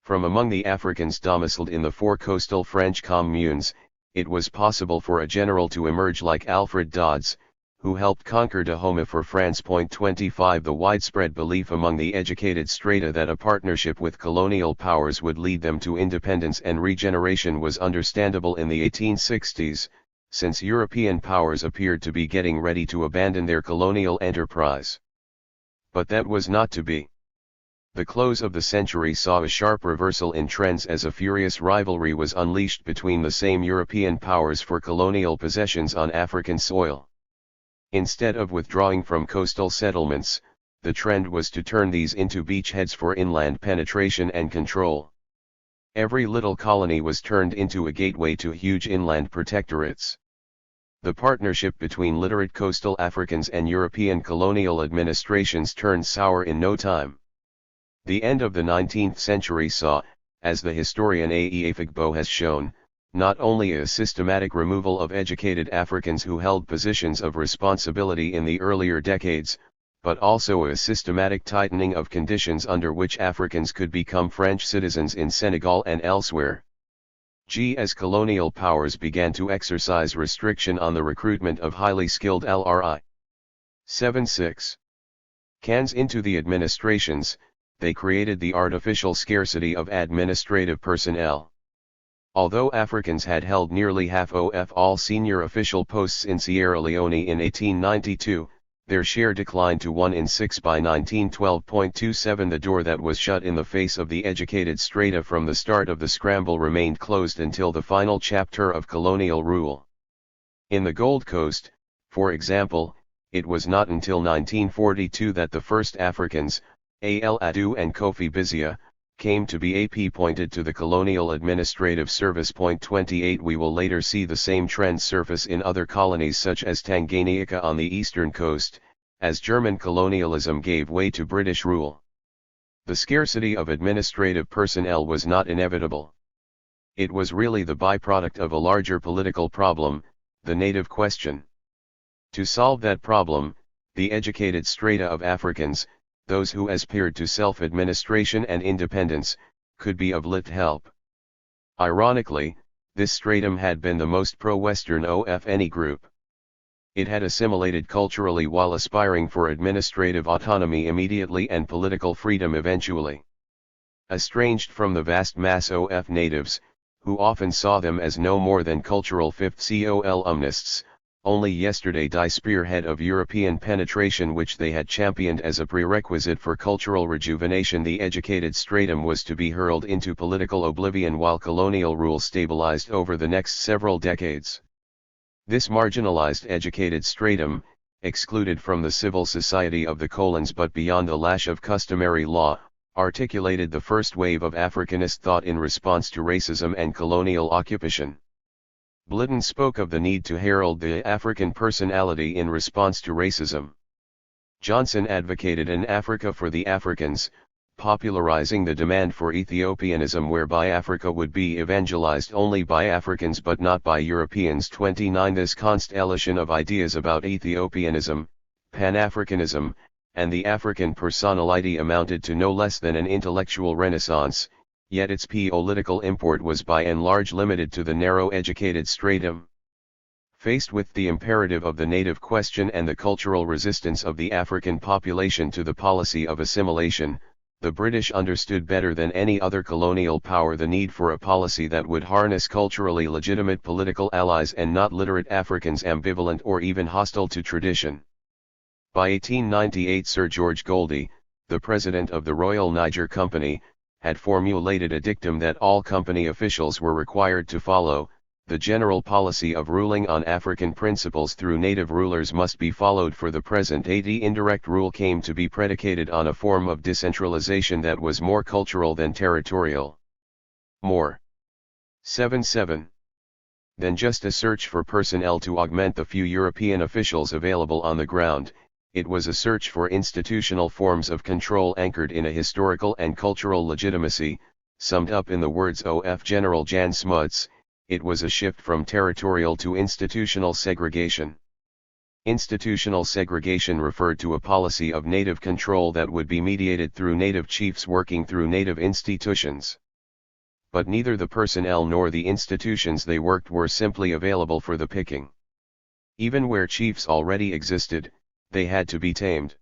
From among the Africans domiciled in the four coastal French communes, it was possible for a general to emerge like Alfred Dodds, who helped conquer Dahomey for France. 25 The widespread belief among the educated strata that a partnership with colonial powers would lead them to independence and regeneration was understandable in the 1860s, since European powers appeared to be getting ready to abandon their colonial enterprise. But that was not to be. The close of the century saw a sharp reversal in trends as a furious rivalry was unleashed between the same European powers for colonial possessions on African soil. Instead of withdrawing from coastal settlements, the trend was to turn these into beachheads for inland penetration and control. Every little colony was turned into a gateway to huge inland protectorates. The partnership between literate coastal Africans and European colonial administrations turned sour in no time. The end of the 19th century saw, as the historian Aefigbo has shown, not only a systematic removal of educated Africans who held positions of responsibility in the earlier decades, but also a systematic tightening of conditions under which Africans could become French citizens in Senegal and elsewhere. As colonial powers began to exercise restriction on the recruitment of highly skilled LRI. 7.6. Cans into the administrations, they created the artificial scarcity of administrative personnel. Although Africans had held nearly half of all senior official posts in Sierra Leone in 1892, their share declined to 1 in 6 by 1912.27. The door that was shut in the face of the educated strata from the start of the scramble remained closed until the final chapter of colonial rule. In the Gold Coast, for example, it was not until 1942 that the first Africans, Al Adu and Kofi Bizia, came to be appointed to the Colonial Administrative Service. 28 We will later see the same trends surface in other colonies such as Tanganyika on the eastern coast, as German colonialism gave way to British rule. The scarcity of administrative personnel was not inevitable. It was really the byproduct of a larger political problem, the native question. To solve that problem, the educated strata of Africans, those who aspired to self-administration and independence, could be of little help. Ironically, this stratum had been the most pro-Western of any group. It had assimilated culturally while aspiring for administrative autonomy immediately and political freedom eventually. Estranged from the vast mass of natives, who often saw them as no more than cultural fifth columnists, only yesterday die spearhead of European penetration which they had championed as a prerequisite for cultural rejuvenation. The educated stratum was to be hurled into political oblivion while colonial rule stabilized over the next several decades. This marginalized educated stratum, excluded from the civil society of the colons but beyond the lash of customary law, articulated the first wave of Africanist thought in response to racism and colonial occupation. Blitten spoke of the need to herald the African personality in response to racism. Johnson advocated an Africa for the Africans, popularizing the demand for Ethiopianism whereby Africa would be evangelized only by Africans but not by Europeans. 29 This constellation of ideas about Ethiopianism, Pan-Africanism, and the African personality amounted to no less than an intellectual renaissance, yet its political import was by and large limited to the narrow educated stratum. Faced with the imperative of the native question and the cultural resistance of the African population to the policy of assimilation, the British understood better than any other colonial power the need for a policy that would harness culturally legitimate political allies and not literate Africans ambivalent or even hostile to tradition. By 1898 Sir George Goldie, the president of the Royal Niger Company, had formulated a dictum that all company officials were required to follow: the general policy of ruling on African principles through native rulers must be followed for the present. The indirect rule came to be predicated on a form of decentralization that was more cultural than territorial. More 7 than just a search for personnel to augment the few European officials available on the ground. It was a search for institutional forms of control anchored in a historical and cultural legitimacy. Summed up in the words of General Jan Smuts, it was a shift from territorial to institutional segregation. Institutional segregation referred to a policy of native control that would be mediated through native chiefs working through native institutions. But neither the personnel nor the institutions they worked were simply available for the picking. Even where chiefs already existed, they had to be tamed.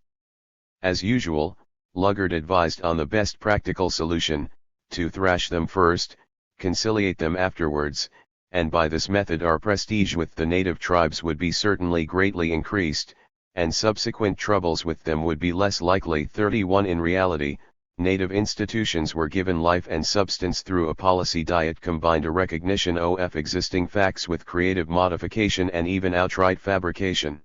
As usual, Luggard advised on the best practical solution: to thrash them first, conciliate them afterwards, and by this method our prestige with the native tribes would be certainly greatly increased, and subsequent troubles with them would be less likely. 31 In reality, native institutions were given life and substance through a policy diet combined a recognition of existing facts with creative modification and even outright fabrication.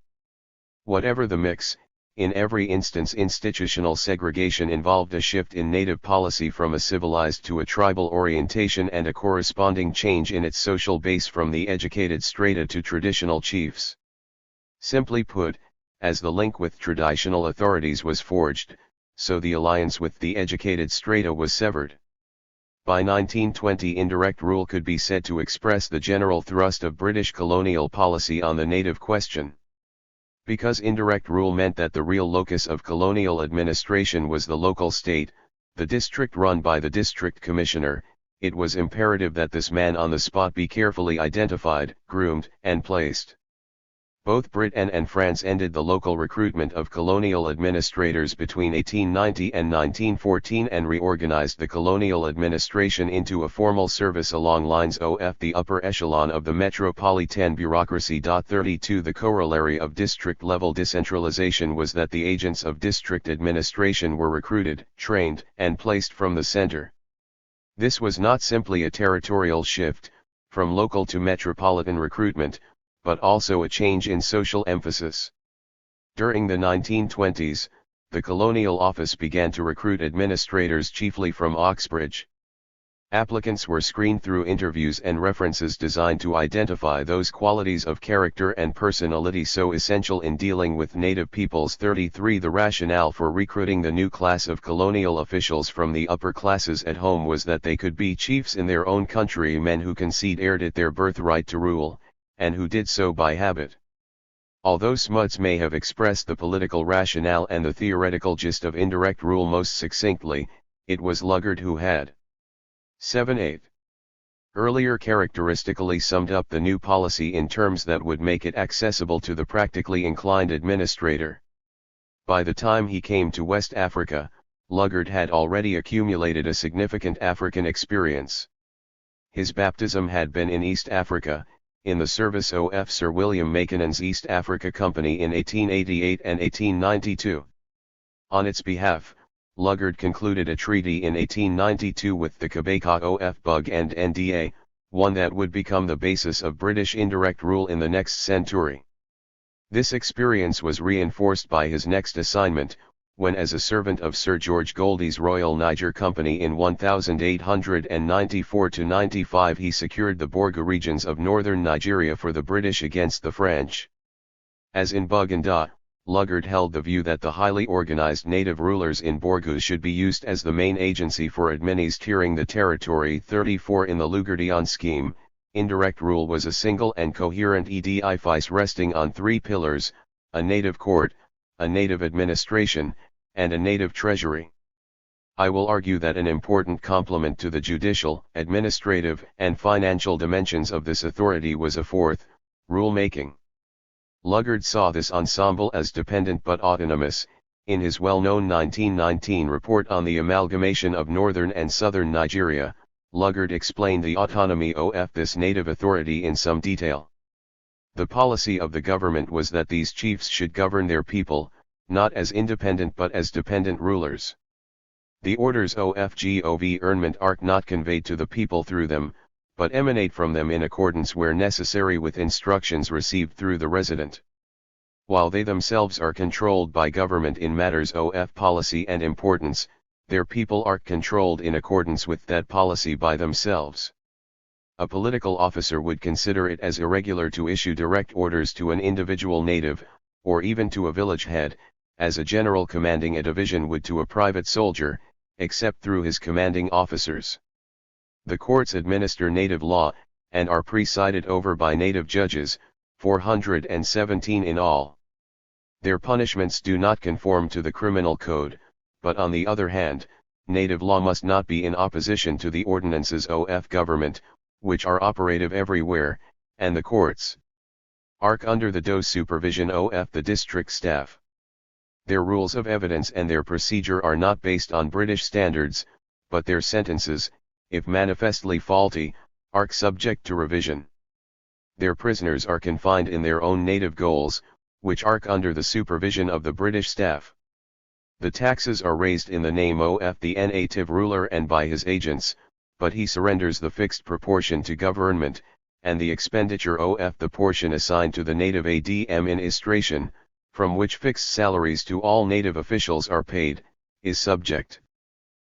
Whatever the mix, in every instance institutional segregation involved a shift in native policy from a civilized to a tribal orientation and a corresponding change in its social base from the educated strata to traditional chiefs. Simply put, as the link with traditional authorities was forged, so the alliance with the educated strata was severed. By 1920 indirect rule could be said to express the general thrust of British colonial policy on the native question. Because indirect rule meant that the real locus of colonial administration was the local state, the district run by the district commissioner, it was imperative that this man on the spot be carefully identified, groomed, and placed. Both Britain and France ended the local recruitment of colonial administrators between 1890 and 1914 and reorganized the colonial administration into a formal service along lines of the upper echelon of the metropolitan bureaucracy. 32 The corollary of district-level decentralization was that the agents of district administration were recruited, trained, and placed from the center. This was not simply a territorial shift, from local to metropolitan recruitment, but also a change in social emphasis. During the 1920s, the Colonial Office began to recruit administrators chiefly from Oxbridge. Applicants were screened through interviews and references designed to identify those qualities of character and personality so essential in dealing with native peoples. 33 The rationale for recruiting the new class of colonial officials from the upper classes at home was that they could be chiefs in their own country, men who conceded it their birthright to rule, and who did so by habit. Although Smuts may have expressed the political rationale and the theoretical gist of indirect rule most succinctly, it was Luggard who had 7/8 earlier characteristically summed up the new policy in terms that would make it accessible to the practically inclined administrator. By the time he came to West Africa, Luggard had already accumulated a significant African experience. His baptism had been in East Africa, in the service of Sir William Makinen's East Africa Company in 1888 and 1892. On its behalf, Luggard concluded a treaty in 1892 with the Quebecois of Bug and NDA, one that would become the basis of British indirect rule in the next century. This experience was reinforced by his next assignment, when as a servant of Sir George Goldie's Royal Niger Company in 1894–95 he secured the Borgu regions of northern Nigeria for the British against the French. As in Buganda, Luggard held the view that the highly organized native rulers in Borgu should be used as the main agency for administering the territory. 34 In the Lugardian scheme, indirect rule was a single and coherent edifice resting on three pillars: a native court, a native administration, and a native treasury. I will argue that an important complement to the judicial, administrative, and financial dimensions of this authority was a fourth: rule-making. Luggard saw this ensemble as dependent but autonomous. In his well-known 1919 report on the amalgamation of northern and southern Nigeria, Luggard explained the autonomy of this native authority in some detail. The policy of the government was that these chiefs should govern their people, not as independent but as dependent rulers. The orders of government are not conveyed to the people through them, but emanate from them in accordance where necessary with instructions received through the resident. While they themselves are controlled by government in matters of policy and importance, their people are controlled in accordance with that policy by themselves. A political officer would consider it as irregular to issue direct orders to an individual native, or even to a village head, as a general commanding a division would to a private soldier, except through his commanding officers. The courts administer native law, and are presided over by native judges, 417 in all. Their punishments do not conform to the criminal code, but on the other hand, native law must not be in opposition to the ordinances of government, which are operative everywhere, and the courts are under the supervision of the district staff. Their rules of evidence and their procedure are not based on British standards, but their sentences, if manifestly faulty, are subject to revision. Their prisoners are confined in their own native gaols, which are under the supervision of the British staff. The taxes are raised in the name of the native ruler and by his agents, but he surrenders the fixed proportion to government, and the expenditure of the portion assigned to the native administration, from which fixed salaries to all native officials are paid, is subject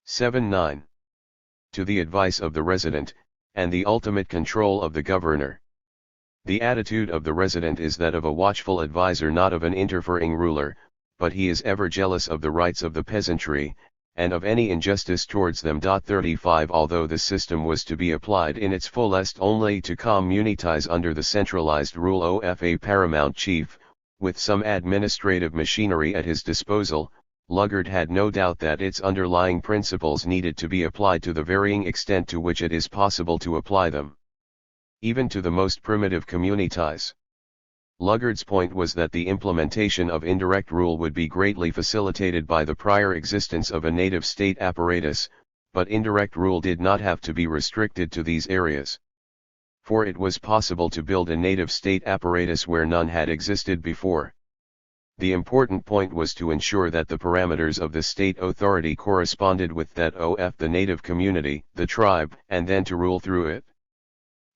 7/9 to the advice of the resident, and the ultimate control of the governor. The attitude of the resident is that of a watchful advisor, not of an interfering ruler, but he is ever jealous of the rights of the peasantry, and of any injustice towards them. 35 Although this system was to be applied in its fullest only to communities under the centralized rule of a paramount chief, with some administrative machinery at his disposal, Luggard had no doubt that its underlying principles needed to be applied to the varying extent to which it is possible to apply them, even to the most primitive communities. Lugard's point was that the implementation of indirect rule would be greatly facilitated by the prior existence of a native state apparatus, but indirect rule did not have to be restricted to these areas. For it was possible to build a native state apparatus where none had existed before. The important point was to ensure that the parameters of the state authority corresponded with that of the native community, the tribe, and then to rule through it.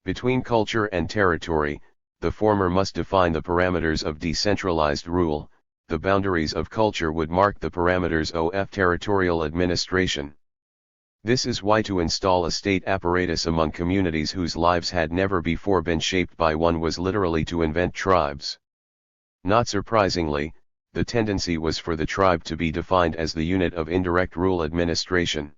Between culture and territory, the former must define the parameters of decentralized rule, the boundaries of culture would mark the parameters of territorial administration. This is why to install a state apparatus among communities whose lives had never before been shaped by one was literally to invent tribes. Not surprisingly, the tendency was for the tribe to be defined as the unit of indirect rule administration.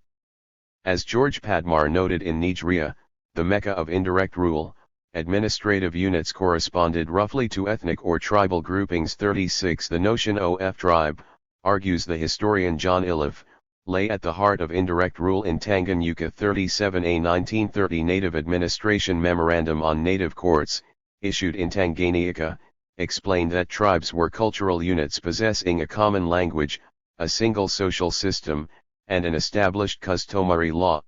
As George Padmar noted in Nigeria, the Mecca of indirect rule, administrative units corresponded roughly to ethnic or tribal groupings. 36 The notion of tribe, argues the historian John Iliffe, lay at the heart of indirect rule in Tanganyika. 37 A 1930 Native Administration Memorandum on Native Courts, issued in Tanganyika, explained that tribes were cultural units possessing a common language, a single social system, and an established customary law.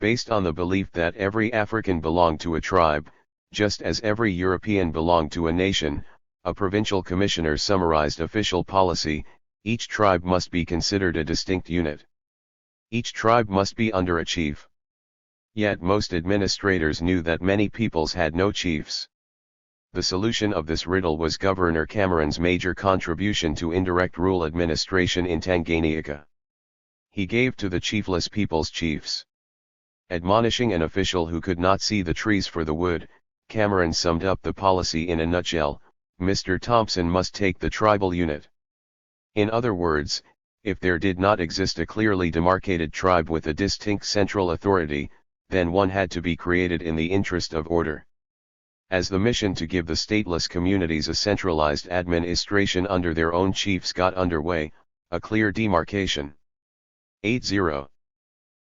Based on the belief that every African belonged to a tribe, just as every European belonged to a nation, a provincial commissioner summarized official policy: each tribe must be considered a distinct unit. Each tribe must be under a chief. Yet most administrators knew that many peoples had no chiefs. The solution of this riddle was Governor Cameron's major contribution to indirect rule administration in Tanganyika. He gave to the chiefless peoples chiefs. Admonishing an official who could not see the trees for the wood, Cameron summed up the policy in a nutshell: Mr. Thompson must take the tribal unit. In other words, if there did not exist a clearly demarcated tribe with a distinct central authority, then one had to be created in the interest of order. As the mission to give the stateless communities a centralized administration under their own chiefs got underway, a clear demarcation 80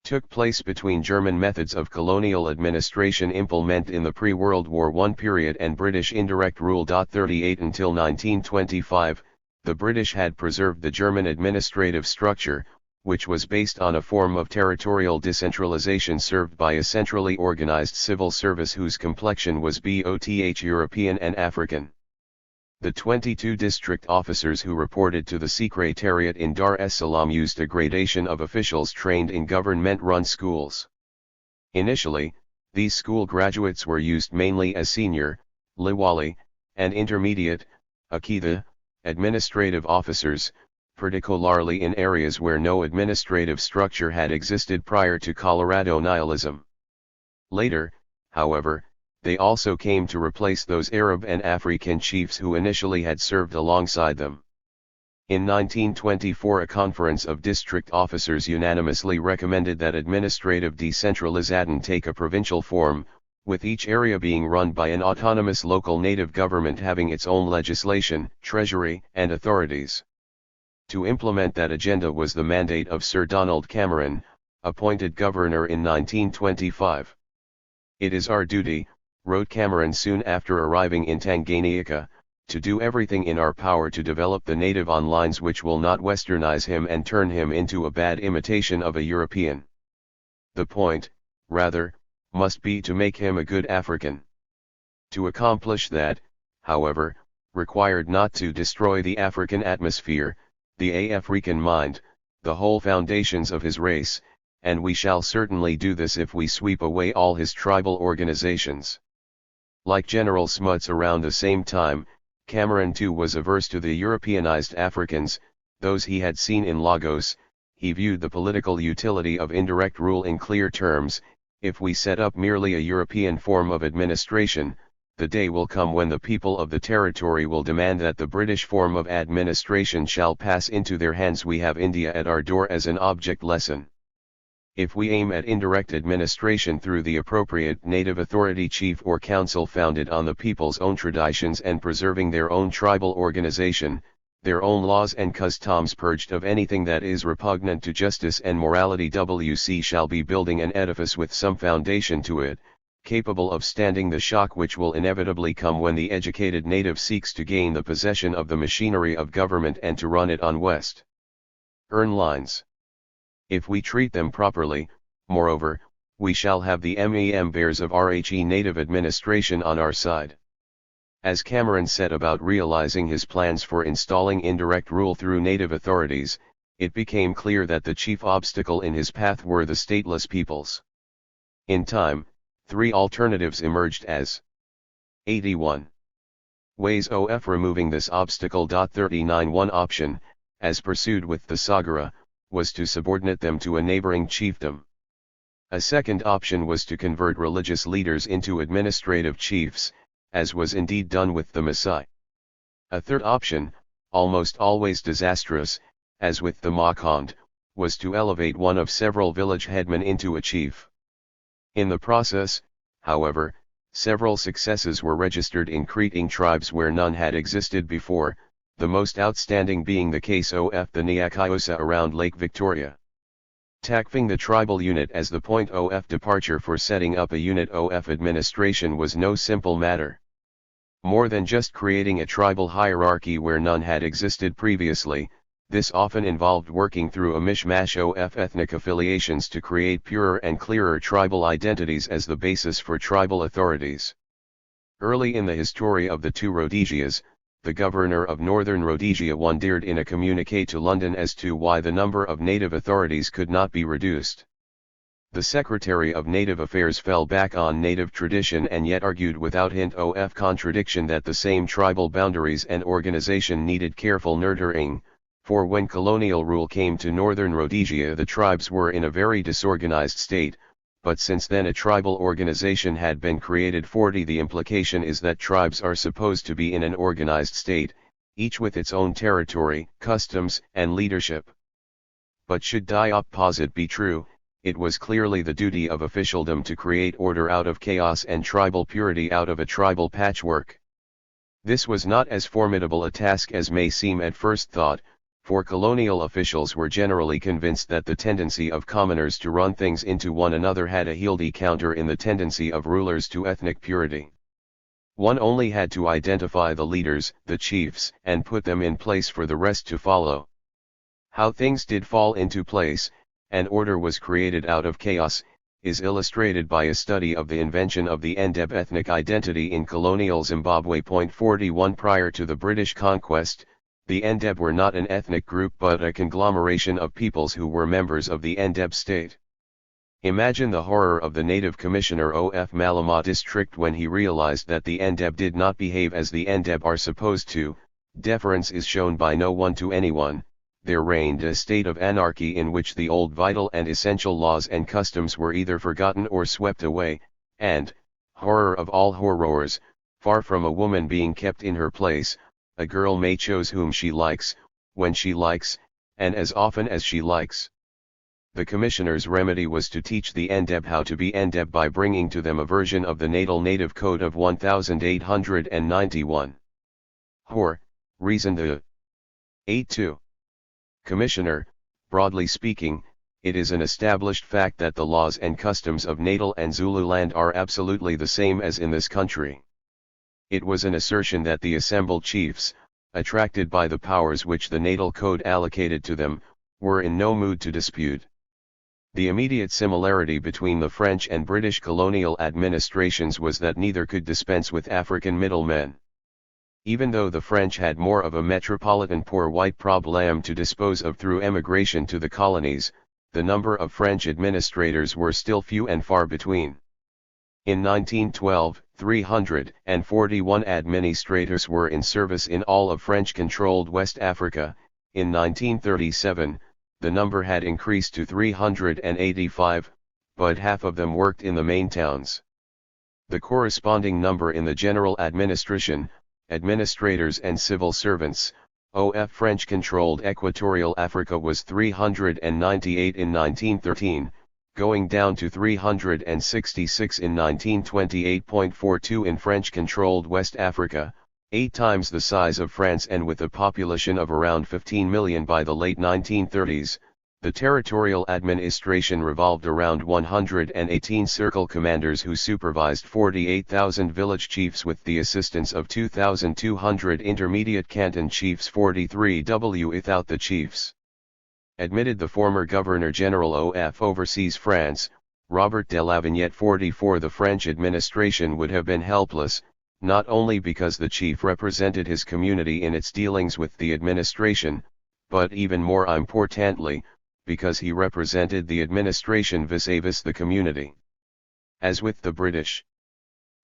took place between German methods of colonial administration implemented in the pre-World War I period and British indirect rule. 38 Until 1925, the British had preserved the German administrative structure, which was based on a form of territorial decentralization served by a centrally organized civil service whose complexion was both European and African. The 22 district officers who reported to the Secretariat in Dar es Salaam used a gradation of officials trained in government-run schools. Initially, these school graduates were used mainly as senior, liwali, and intermediate, akitha, administrative officers, particularly in areas where no administrative structure had existed prior to colonialism. Later, however, they also came to replace those Arab and African chiefs who initially had served alongside them. In 1924, a conference of district officers unanimously recommended that administrative decentralization take a provincial form, with each area being run by an autonomous local native government having its own legislation, treasury, and authorities. To implement that agenda was the mandate of Sir Donald Cameron, appointed governor in 1925. "It is our duty," wrote Cameron soon after arriving in Tanganyika, "to do everything in our power to develop the native on lines which will not westernize him and turn him into a bad imitation of a European. The point, rather, must be to make him a good African." To accomplish that, however, required not to destroy the African atmosphere, the African mind, the whole foundations of his race, and we shall certainly do this if we sweep away all his tribal organizations. Like General Smuts around the same time, Cameron too was averse to the Europeanized Africans, those he had seen in Lagos. He viewed the political utility of indirect rule in clear terms: if we set up merely a European form of administration, the day will come when the people of the territory will demand that the British form of administration shall pass into their hands. We have India at our door as an object lesson. If we aim at indirect administration through the appropriate native authority, chief or council founded on the people's own traditions and preserving their own tribal organization, their own laws and customs purged of anything that is repugnant to justice and morality, WC shall be building an edifice with some foundation to it, capable of standing the shock which will inevitably come when the educated native seeks to gain the possession of the machinery of government and to run it on West. Earn lines. If we treat them properly, moreover, we shall have the MEM bears of RHE native administration on our side. As Cameron set about realizing his plans for installing indirect rule through native authorities, it became clear that the chief obstacle in his path were the stateless peoples. In time, three alternatives emerged as 81 ways of removing this obstacle. 39 option, as pursued with the Sagara, was to subordinate them to a neighboring chiefdom. A second option was to convert religious leaders into administrative chiefs, as was indeed done with the Maasai. A third option, almost always disastrous, as with the Makonde, was to elevate one of several village headmen into a chief. In the process, however, several successes were registered in Cretan tribes where none had existed before, the most outstanding being the case of the Nyakiosa around Lake Victoria. Tackling the tribal unit as the point of departure for setting up a unit of administration was no simple matter. More than just creating a tribal hierarchy where none had existed previously, this often involved working through a mishmash of ethnic affiliations to create purer and clearer tribal identities as the basis for tribal authorities. Early in the history of the two Rhodesias, the governor of Northern Rhodesia wondered in a communique to London as to why the number of native authorities could not be reduced. The Secretary of Native Affairs fell back on native tradition and yet argued without hint of contradiction that the same tribal boundaries and organization needed careful nurturing, for when colonial rule came to Northern Rhodesia the tribes were in a very disorganized state, but since then a tribal organization had been created. 40 The implication is that tribes are supposed to be in an organized state, each with its own territory, customs, and leadership. But should the opposite be true, it was clearly the duty of officialdom to create order out of chaos and tribal purity out of a tribal patchwork. This was not as formidable a task as may seem at first thought, for colonial officials were generally convinced that the tendency of commoners to run things into one another had a healthy counter in the tendency of rulers to ethnic purity. One only had to identify the leaders, the chiefs, and put them in place for the rest to follow. How things did fall into place, and order was created out of chaos, is illustrated by a study of the invention of the Ndeb ethnic identity in colonial Zimbabwe. 41 Prior to the British conquest, the Ndeb were not an ethnic group but a conglomeration of peoples who were members of the Ndeb state. Imagine the horror of the native commissioner of Malama district when he realized that the Ndeb did not behave as the Ndeb are supposed to. Deference is shown by no one to anyone. There reigned a state of anarchy in which the old vital and essential laws and customs were either forgotten or swept away, and, horror of all horrors, far from a woman being kept in her place, a girl may choose whom she likes, when she likes, and as often as she likes. The commissioner's remedy was to teach the Ndeb how to be Ndeb by bringing to them a version of the natal native code of 1891. Hor, reasoned the 82. Commissioner, broadly speaking, it is an established fact that the laws and customs of Natal and Zululand are absolutely the same as in this country. It was an assertion that the assembled chiefs, attracted by the powers which the Natal Code allocated to them, were in no mood to dispute. The immediate similarity between the French and British colonial administrations was that neither could dispense with African middlemen. Even though the French had more of a metropolitan poor white problem to dispose of through emigration to the colonies, the number of French administrators were still few and far between. In 1912, 341 administrators were in service in all of French-controlled West Africa. In 1937, the number had increased to 385, but half of them worked in the main towns. The corresponding number in the general administration, administrators and civil servants, of French-controlled Equatorial Africa was 398 in 1913, going down to 366 in 1928.42 in French-controlled West Africa, 8 times the size of France and with a population of around 15 million by the late 1930s. The territorial administration revolved around 118 circle commanders who supervised 48,000 village chiefs with the assistance of 2,200 intermediate canton chiefs. 43 without the chiefs. Admitted the former Governor-General of Overseas France, Robert de Lavignette. 44 The French administration would have been helpless, not only because the chief represented his community in its dealings with the administration, but even more importantly, because he represented the administration vis-a-vis the community. As with the British,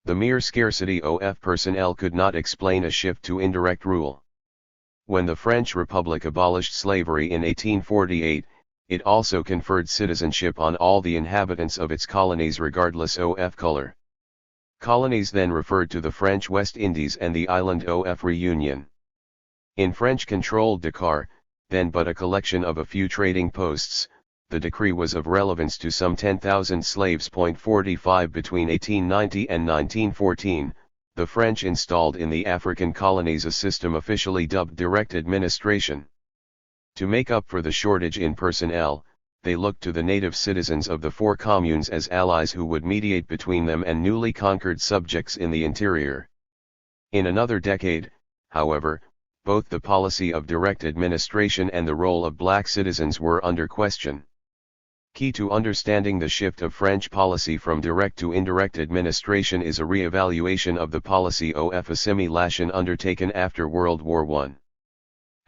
the mere scarcity of personnel could not explain a shift to indirect rule. When the French Republic abolished slavery in 1848, it also conferred citizenship on all the inhabitants of its colonies regardless of color. Colonies then referred to the French West Indies and the island of Réunion. In French-controlled Dakar, then but a collection of a few trading posts, the decree was of relevance to some 10,000 slaves. 45 Between 1890 and 1914, the French installed in the African colonies a system officially dubbed direct administration. To make up for the shortage in personnel, they looked to the native citizens of the four communes as allies who would mediate between them and newly conquered subjects in the interior. In another decade, however, both the policy of direct administration and the role of black citizens were under question. Key to understanding the shift of French policy from direct to indirect administration is a re-evaluation of the policy of assimilation undertaken after World War I.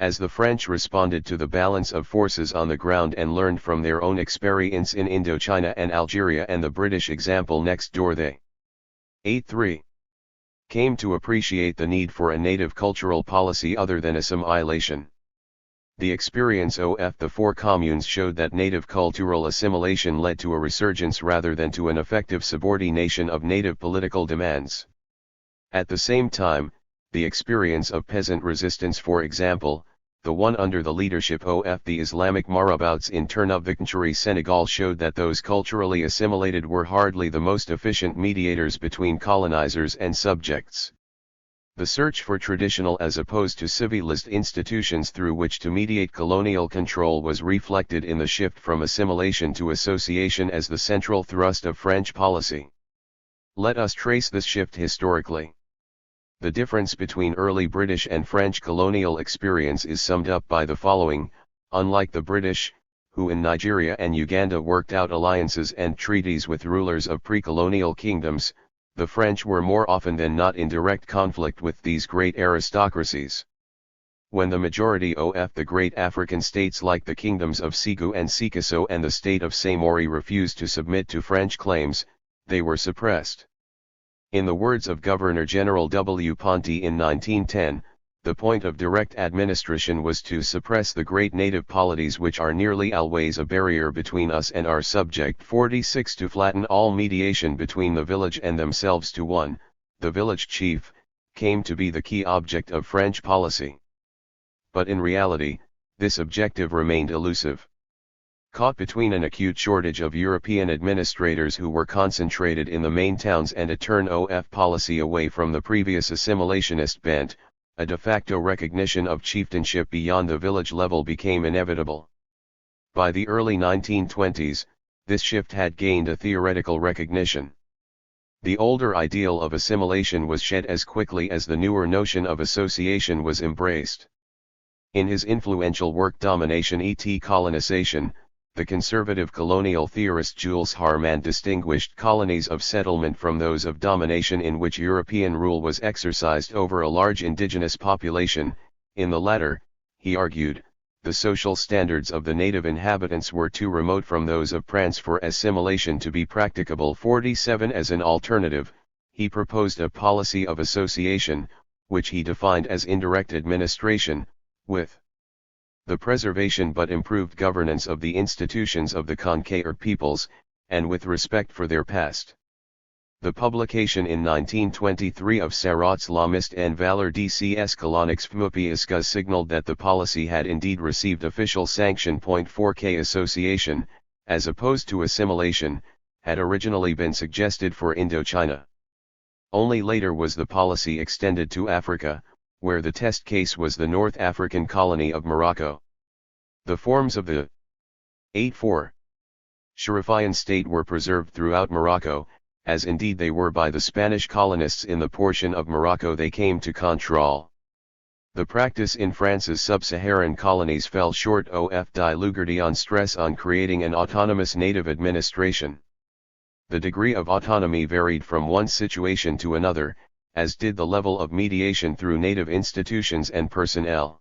As the French responded to the balance of forces on the ground and learned from their own experience in Indochina and Algeria and the British example next door, they 8-3 came to appreciate the need for a native cultural policy other than assimilation. The experience of the four communes showed that native cultural assimilation led to a resurgence rather than to an effective subordination of native political demands. At the same time, the experience of peasant resistance, for example, the one under the leadership of the Islamic marabouts in turn of Victory Senegal, showed that those culturally assimilated were hardly the most efficient mediators between colonizers and subjects. The search for traditional as opposed to civilist institutions through which to mediate colonial control was reflected in the shift from assimilation to association as the central thrust of French policy. Let us trace this shift historically. The difference between early British and French colonial experience is summed up by the following: unlike the British, who in Nigeria and Uganda worked out alliances and treaties with rulers of pre-colonial kingdoms, the French were more often than not in direct conflict with these great aristocracies. When the majority of the great African states like the kingdoms of Ségou and Sikasso and the state of Samory refused to submit to French claims, they were suppressed. In the words of Governor-General W. Ponty in 1910, the point of direct administration was to suppress the great native polities which are nearly always a barrier between us and our subject. 46 To flatten all mediation between the village and themselves to one, the village chief, came to be the key object of French policy. But in reality, this objective remained elusive. Caught between an acute shortage of European administrators who were concentrated in the main towns and a turn of policy away from the previous assimilationist bent, a de facto recognition of chieftainship beyond the village level became inevitable. By the early 1920s, this shift had gained a theoretical recognition. The older ideal of assimilation was shed as quickly as the newer notion of association was embraced. In his influential work Domination et Colonization, the conservative colonial theorist Jules Harman distinguished colonies of settlement from those of domination in which European rule was exercised over a large indigenous population. In the latter, he argued, the social standards of the native inhabitants were too remote from those of France for assimilation to be practicable. 47 As an alternative, he proposed a policy of association, which he defined as indirect administration, with the preservation but improved governance of the institutions of the conquered peoples, and with respect for their past. The publication in 1923 of Sarraut's La Mist en valeur dcs coloniques fmupiascas signaled that the policy had indeed received official sanction. 4K association, as opposed to assimilation, had originally been suggested for Indochina. Only later was the policy extended to Africa, where the test case was the North African colony of Morocco. The forms of the 8-4. Sharifian state were preserved throughout Morocco, as indeed they were by the Spanish colonists in the portion of Morocco they came to control. The practice in France's sub-Saharan colonies fell short of the liberty on stress on creating an autonomous native administration. The degree of autonomy varied from one situation to another, as did the level of mediation through native institutions and personnel.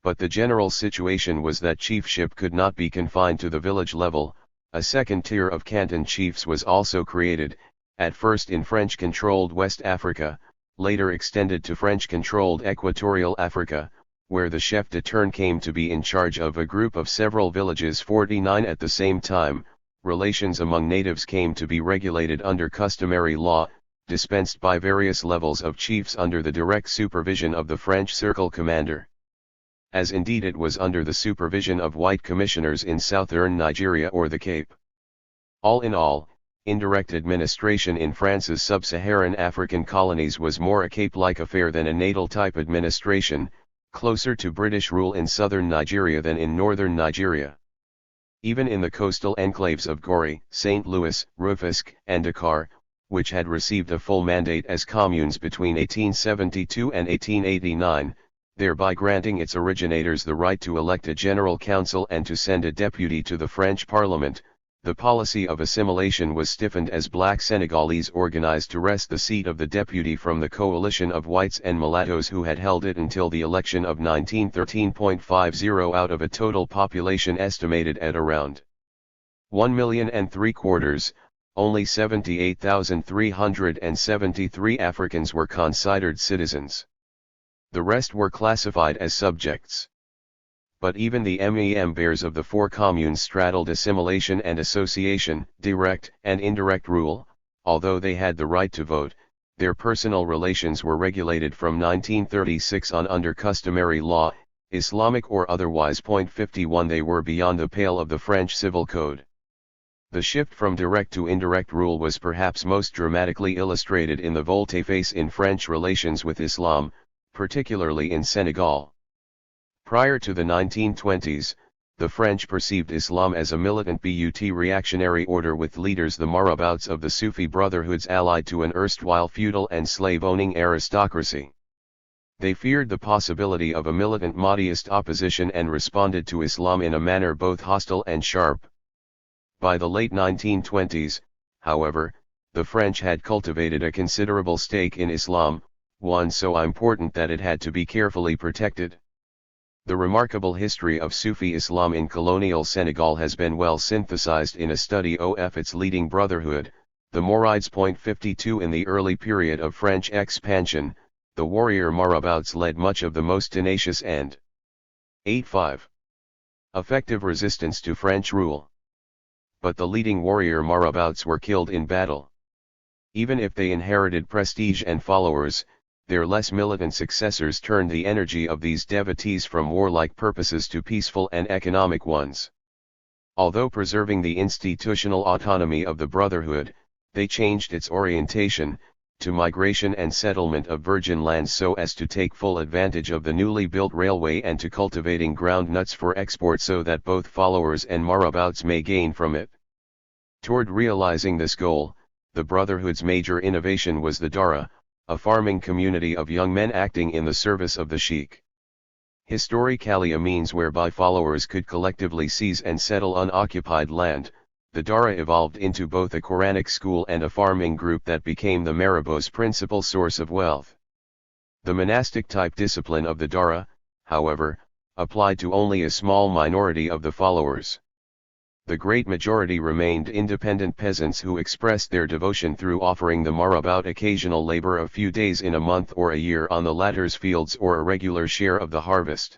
But the general situation was that chiefship could not be confined to the village level. A second tier of canton chiefs was also created, at first in French-controlled West Africa, later extended to French-controlled Equatorial Africa, where the chef de turn came to be in charge of a group of several villages. 49 At the same time, relations among natives came to be regulated under customary law, dispensed by various levels of chiefs under the direct supervision of the French circle commander. As indeed it was under the supervision of white commissioners in southern Nigeria or the Cape. All in all, indirect administration in France's sub-Saharan African colonies was more a Cape-like affair than a natal-type administration, closer to British rule in southern Nigeria than in northern Nigeria. Even in the coastal enclaves of Gori, St. Louis, Rufisque, and Dakar, which had received a full mandate as communes between 1872 and 1889, thereby granting its originators the right to elect a general council and to send a deputy to the French Parliament, the policy of assimilation was stiffened as black Senegalese organized to wrest the seat of the deputy from the coalition of whites and mulattoes who had held it until the election of 1913.50 out of a total population estimated at around 1.75 million, only 78,373 Africans were considered citizens. The rest were classified as subjects. But even the members of the four communes straddled assimilation and association, direct and indirect rule. Although they had the right to vote, their personal relations were regulated from 1936 on under customary law, Islamic or otherwise. 51 They were beyond the pale of the French civil code. The shift from direct to indirect rule was perhaps most dramatically illustrated in the volte-face in French relations with Islam, particularly in Senegal. Prior to the 1920s, the French perceived Islam as a militant but reactionary order with leaders the marabouts of the Sufi brotherhoods allied to an erstwhile feudal and slave-owning aristocracy. They feared the possibility of a militant Mahdiist opposition and responded to Islam in a manner both hostile and sharp. By the late 1920s, however, the French had cultivated a considerable stake in Islam, one so important that it had to be carefully protected. The remarkable history of Sufi Islam in colonial Senegal has been well synthesized in a study of its leading brotherhood, the Mourides. 52 In the early period of French expansion, the warrior marabouts led much of the most tenacious and 85 effective resistance to French rule. But the leading warrior marabouts were killed in battle. Even if they inherited prestige and followers, their less militant successors turned the energy of these devotees from warlike purposes to peaceful and economic ones. Although preserving the institutional autonomy of the Brotherhood, they changed its orientation, to migration and settlement of virgin lands so as to take full advantage of the newly built railway and to cultivating ground nuts for export so that both followers and marabouts may gain from it. Toward realizing this goal, the Brotherhood's major innovation was the Dara, a farming community of young men acting in the service of the sheikh. Historically a means whereby followers could collectively seize and settle unoccupied land, the Dara evolved into both a Quranic school and a farming group that became the Marabout's principal source of wealth. The monastic-type discipline of the Dara, however, applied to only a small minority of the followers. The great majority remained independent peasants who expressed their devotion through offering the marabout occasional labor a few days in a month or a year on the latter's fields or a regular share of the harvest.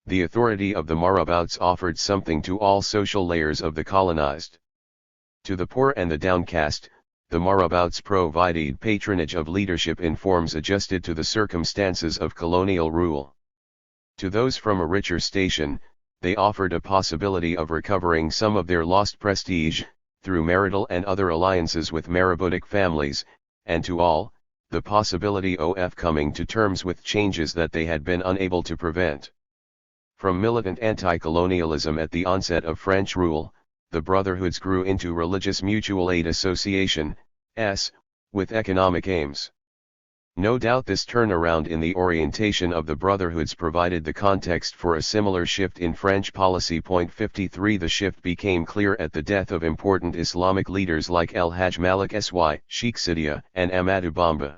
The authority of the marabouts offered something to all social layers of the colonized. To the poor and the downcast, the marabouts provided patronage of leadership in forms adjusted to the circumstances of colonial rule. To those from a richer station, they offered a possibility of recovering some of their lost prestige, through marital and other alliances with maraboutic families, and to all, the possibility of coming to terms with changes that they had been unable to prevent. From militant anti-colonialism at the onset of French rule, the brotherhoods grew into religious mutual aid associations, with economic aims. No doubt this turnaround in the orientation of the brotherhoods provided the context for a similar shift in French policy. 53 The shift became clear at the death of important Islamic leaders like El Hajj Malik Sy, Sheikh Sidiya, and Ahmadu Bamba.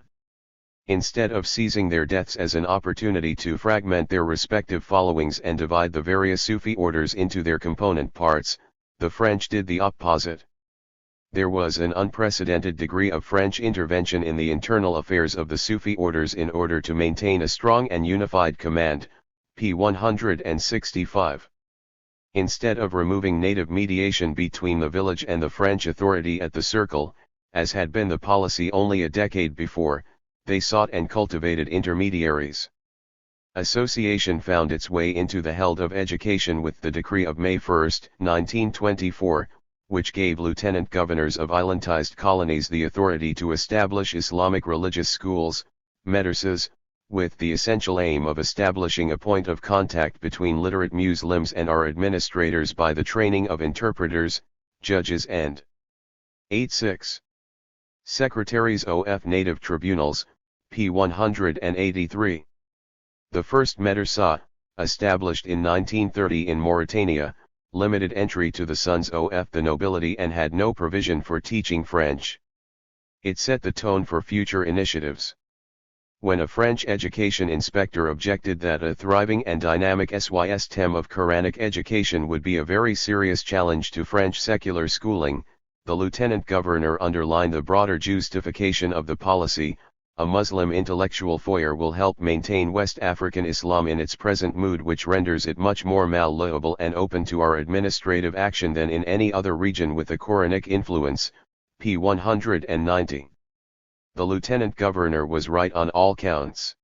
Instead of seizing their deaths as an opportunity to fragment their respective followings and divide the various Sufi orders into their component parts, the French did the opposite. There was an unprecedented degree of French intervention in the internal affairs of the Sufi orders in order to maintain a strong and unified command, p. 165. Instead of removing native mediation between the village and the French authority at the circle, as had been the policy only a decade before, they sought and cultivated intermediaries. Association found its way into the Held of Education with the decree of May 1, 1924, which gave lieutenant governors of islandized colonies the authority to establish Islamic religious schools, madrasas, with the essential aim of establishing a point of contact between literate Muslims and our administrators by the training of interpreters, judges and 86. Secretaries of native tribunals, p. 183. The first madrasa, established in 1930 in Mauritania, limited entry to the sons of the nobility and had no provision for teaching French. It set the tone for future initiatives. When a French education inspector objected that a thriving and dynamic system of Quranic education would be a very serious challenge to French secular schooling, the lieutenant governor underlined the broader justification of the policy. A Muslim intellectual foyer will help maintain West African Islam in its present mood, which renders it much more malleable and open to our administrative action than in any other region with a Quranic influence, p. 190. The lieutenant governor was right on all counts.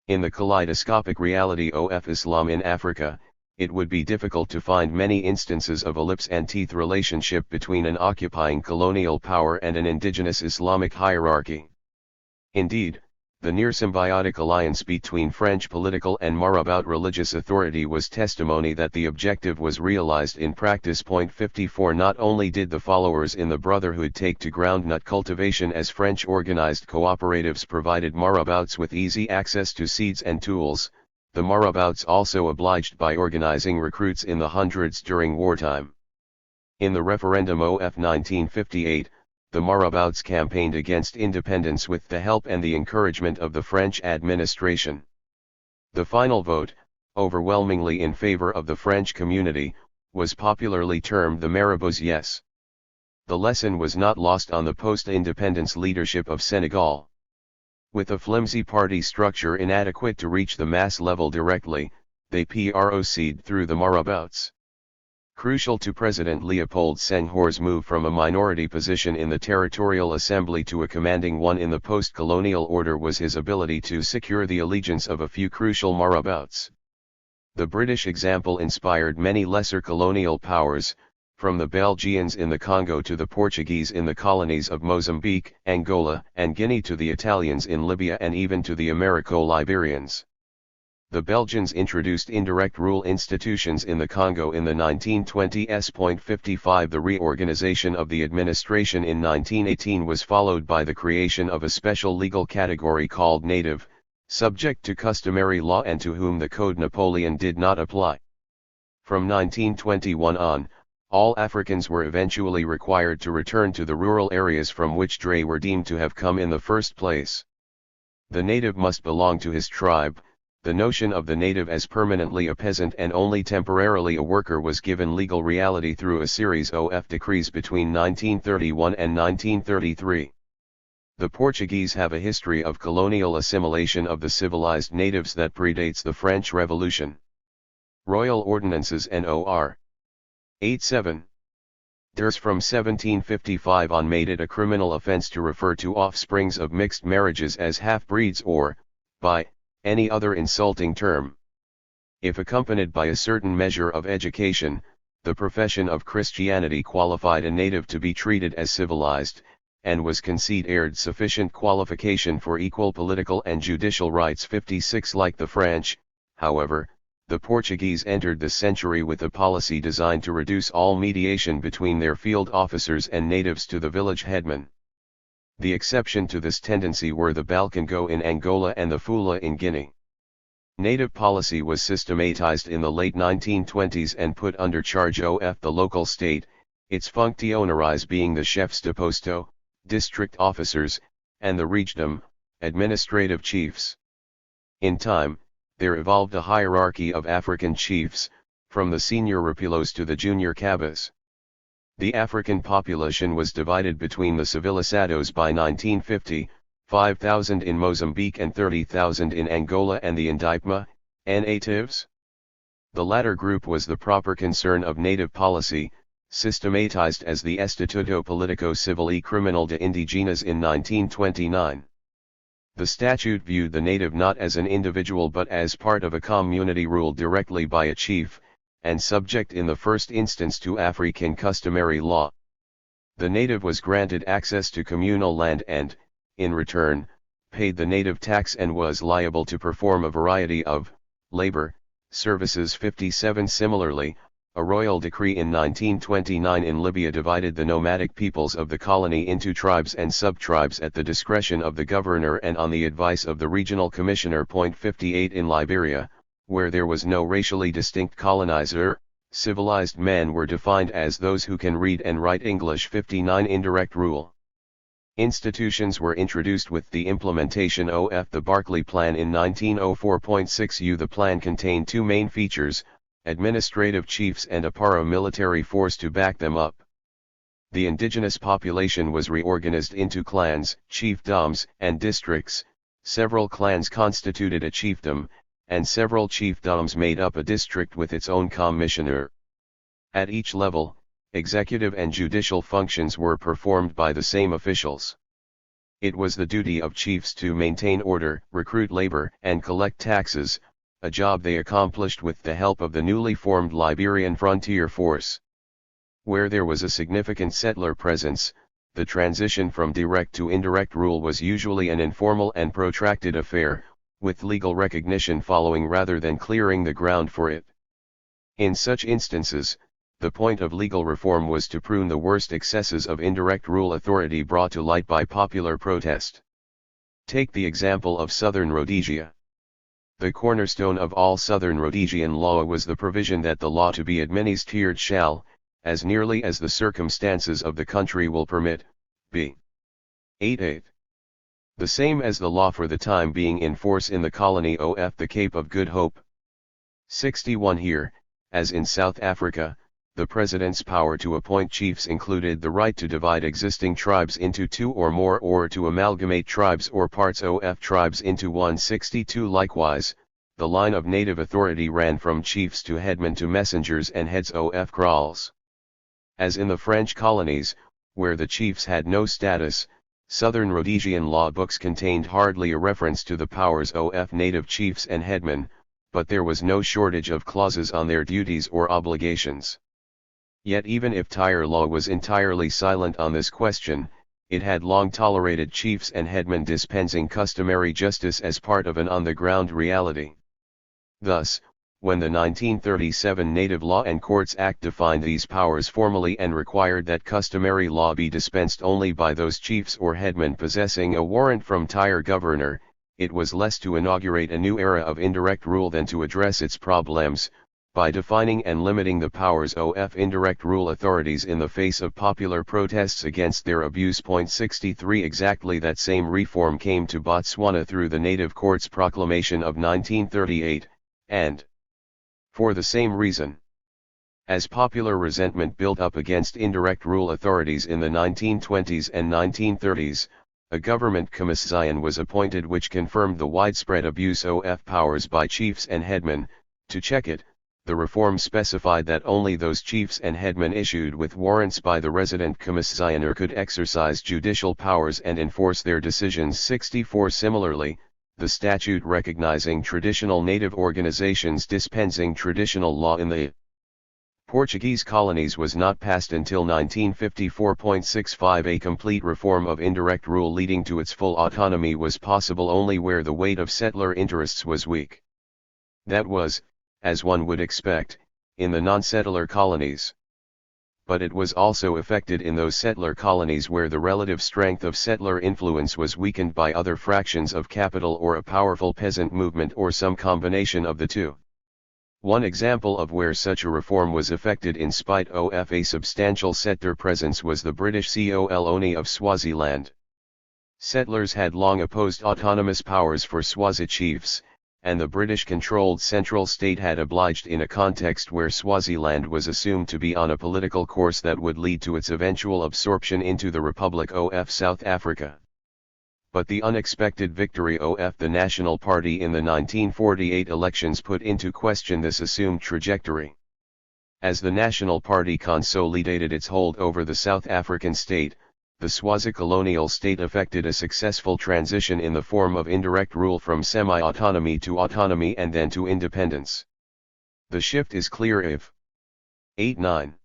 In the kaleidoscopic reality of Islam in Africa, it would be difficult to find many instances of a lips and teeth relationship between an occupying colonial power and an indigenous Islamic hierarchy. Indeed, the near symbiotic alliance between French political and Marabout religious authority was testimony that the objective was realized in practice. 54 Not only did the followers in the Brotherhood take to groundnut cultivation, as French organized cooperatives provided Marabouts with easy access to seeds and tools, the Marabouts also obliged by organizing recruits in the hundreds during wartime. In the referendum of 1958, the Marabouts campaigned against independence with the help and the encouragement of the French administration. The final vote, overwhelmingly in favor of the French community, was popularly termed the Marabouts' yes. The lesson was not lost on the post-independence leadership of Senegal. With a flimsy party structure inadequate to reach the mass level directly, they proceeded through the Marabouts. Crucial to President Leopold Senghor's move from a minority position in the Territorial Assembly to a commanding one in the post-colonial order was his ability to secure the allegiance of a few crucial Marabouts. The British example inspired many lesser colonial powers, from the Belgians in the Congo to the Portuguese in the colonies of Mozambique, Angola, and Guinea to the Italians in Libya and even to the Americo-Liberians. The Belgians introduced indirect rule institutions in the Congo in the 1920s. 55 The reorganization of the administration in 1918 was followed by the creation of a special legal category called native, subject to customary law and to whom the Code Napoleon did not apply. From 1921 on, all Africans were eventually required to return to the rural areas from which they were deemed to have come in the first place. The native must belong to his tribe. The notion of the native as permanently a peasant and only temporarily a worker was given legal reality through a series of decrees between 1931 and 1933. The Portuguese have a history of colonial assimilation of the civilized natives that predates the French Revolution. Royal Ordinances Nor. 87. Ders from 1755 on made it a criminal offence to refer to offsprings of mixed marriages as half-breeds or, by any other insulting term. If accompanied by a certain measure of education, the profession of Christianity qualified a native to be treated as civilized, and was considered sufficient qualification for equal political and judicial rights. 56 Like the French, however, the Portuguese entered the century with a policy designed to reduce all mediation between their field officers and natives to the village headman. The exception to this tendency were the Balcongo in Angola and the Fula in Guinea. Native policy was systematized in the late 1920s and put under charge of the local state, its functionaries being the chefs de posto, district officers, and the regidum, administrative chiefs. In time, there evolved a hierarchy of African chiefs, from the senior rapilos to the junior cabas. The African population was divided between the civilizados by 1950, 5,000 in Mozambique and 30,000 in Angola, and the Indígena, natives. The latter group was the proper concern of native policy, systematized as the Estatuto Político Civil y Criminal de Indígenas in 1929. The statute viewed the native not as an individual but as part of a community ruled directly by a chief, and subject in the first instance to African customary law. The native was granted access to communal land and, in return, paid the native tax and was liable to perform a variety of labor services. 57 Similarly, a royal decree in 1929 in Libya divided the nomadic peoples of the colony into tribes and sub-tribes at the discretion of the governor and on the advice of the regional commissioner. 58 In Liberia, where there was no racially distinct colonizer, civilized men were defined as those who can read and write English. 59 Indirect rule. Institutions were introduced with the implementation of the Barclay Plan in 1904.6. The plan contained two main features: administrative chiefs and a paramilitary force to back them up. The indigenous population was reorganized into clans, chiefdoms, and districts. Several clans constituted a chiefdom, and several chiefdoms made up a district with its own commissioner. At each level, executive and judicial functions were performed by the same officials. It was the duty of chiefs to maintain order, recruit labor, and collect taxes, a job they accomplished with the help of the newly formed Liberian Frontier Force. Where there was a significant settler presence, the transition from direct to indirect rule was usually an informal and protracted affair, with legal recognition following rather than clearing the ground for it. In such instances, the point of legal reform was to prune the worst excesses of indirect rule authority brought to light by popular protest. Take the example of Southern Rhodesia. The cornerstone of all Southern Rhodesian law was the provision that the law to be administered shall, as nearly as the circumstances of the country will permit, be 88. The same as the law for the time being in force in the colony of the Cape of Good Hope. 61 Here, as in South Africa, the president's power to appoint chiefs included the right to divide existing tribes into two or more or to amalgamate tribes or parts of tribes into one. 62 Likewise, the line of native authority ran from chiefs to headmen to messengers and heads of kraals. As in the French colonies, where the chiefs had no status, Southern Rhodesian law books contained hardly a reference to the powers of native chiefs and headmen, but there was no shortage of clauses on their duties or obligations. Yet even if Tyre law was entirely silent on this question, it had long tolerated chiefs and headmen dispensing customary justice as part of an on-the-ground reality. Thus, when the 1937 Native Law and Courts Act defined these powers formally and required that customary law be dispensed only by those chiefs or headmen possessing a warrant from Tyre governor, it was less to inaugurate a new era of indirect rule than to address its problems, by defining and limiting the powers of indirect rule authorities in the face of popular protests against their abuse. 63 Exactly that same reform came to Botswana through the Native Courts Proclamation of 1938, and for the same reason. As popular resentment built up against indirect rule authorities in the 1920s and 1930s, a government commission was appointed which confirmed the widespread abuse of powers by chiefs and headmen. To check it, the reform specified that only those chiefs and headmen issued with warrants by the resident commissioner could exercise judicial powers and enforce their decisions. 64 Similarly, the statute recognizing traditional native organizations dispensing traditional law in the Portuguese colonies was not passed until 1954.65. A complete reform of indirect rule leading to its full autonomy was possible only where the weight of settler interests was weak. That was, as one would expect, in the non-settler colonies. But it was also affected in those settler colonies where the relative strength of settler influence was weakened by other fractions of capital or a powerful peasant movement or some combination of the two. One example of where such a reform was effected in spite of a substantial settler presence was the British colony of Swaziland. Settlers had long opposed autonomous powers for Swazi chiefs, and the British-controlled central state had obliged in a context where Swaziland was assumed to be on a political course that would lead to its eventual absorption into the Republic of South Africa. But the unexpected victory of the National Party in the 1948 elections put into question this assumed trajectory. As the National Party consolidated its hold over the South African state, the Swazi colonial state effected a successful transition in the form of indirect rule from semi-autonomy to autonomy and then to independence. The shift is clear if 8-9.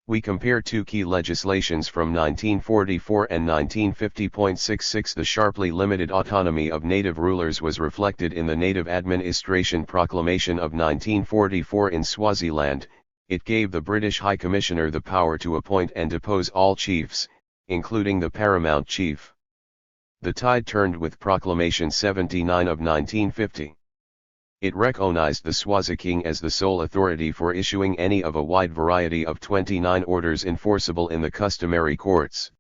We compare two key legislations from 1944 and 1950.66. The sharply limited autonomy of native rulers was reflected in the Native Administration Proclamation of 1944 in Swaziland. It gave the British High Commissioner the power to appoint and depose all chiefs, including the paramount chief. The tide turned with Proclamation 79 of 1950. It recognized the Swazi king as the sole authority for issuing any of a wide variety of 29 orders enforceable in the customary courts.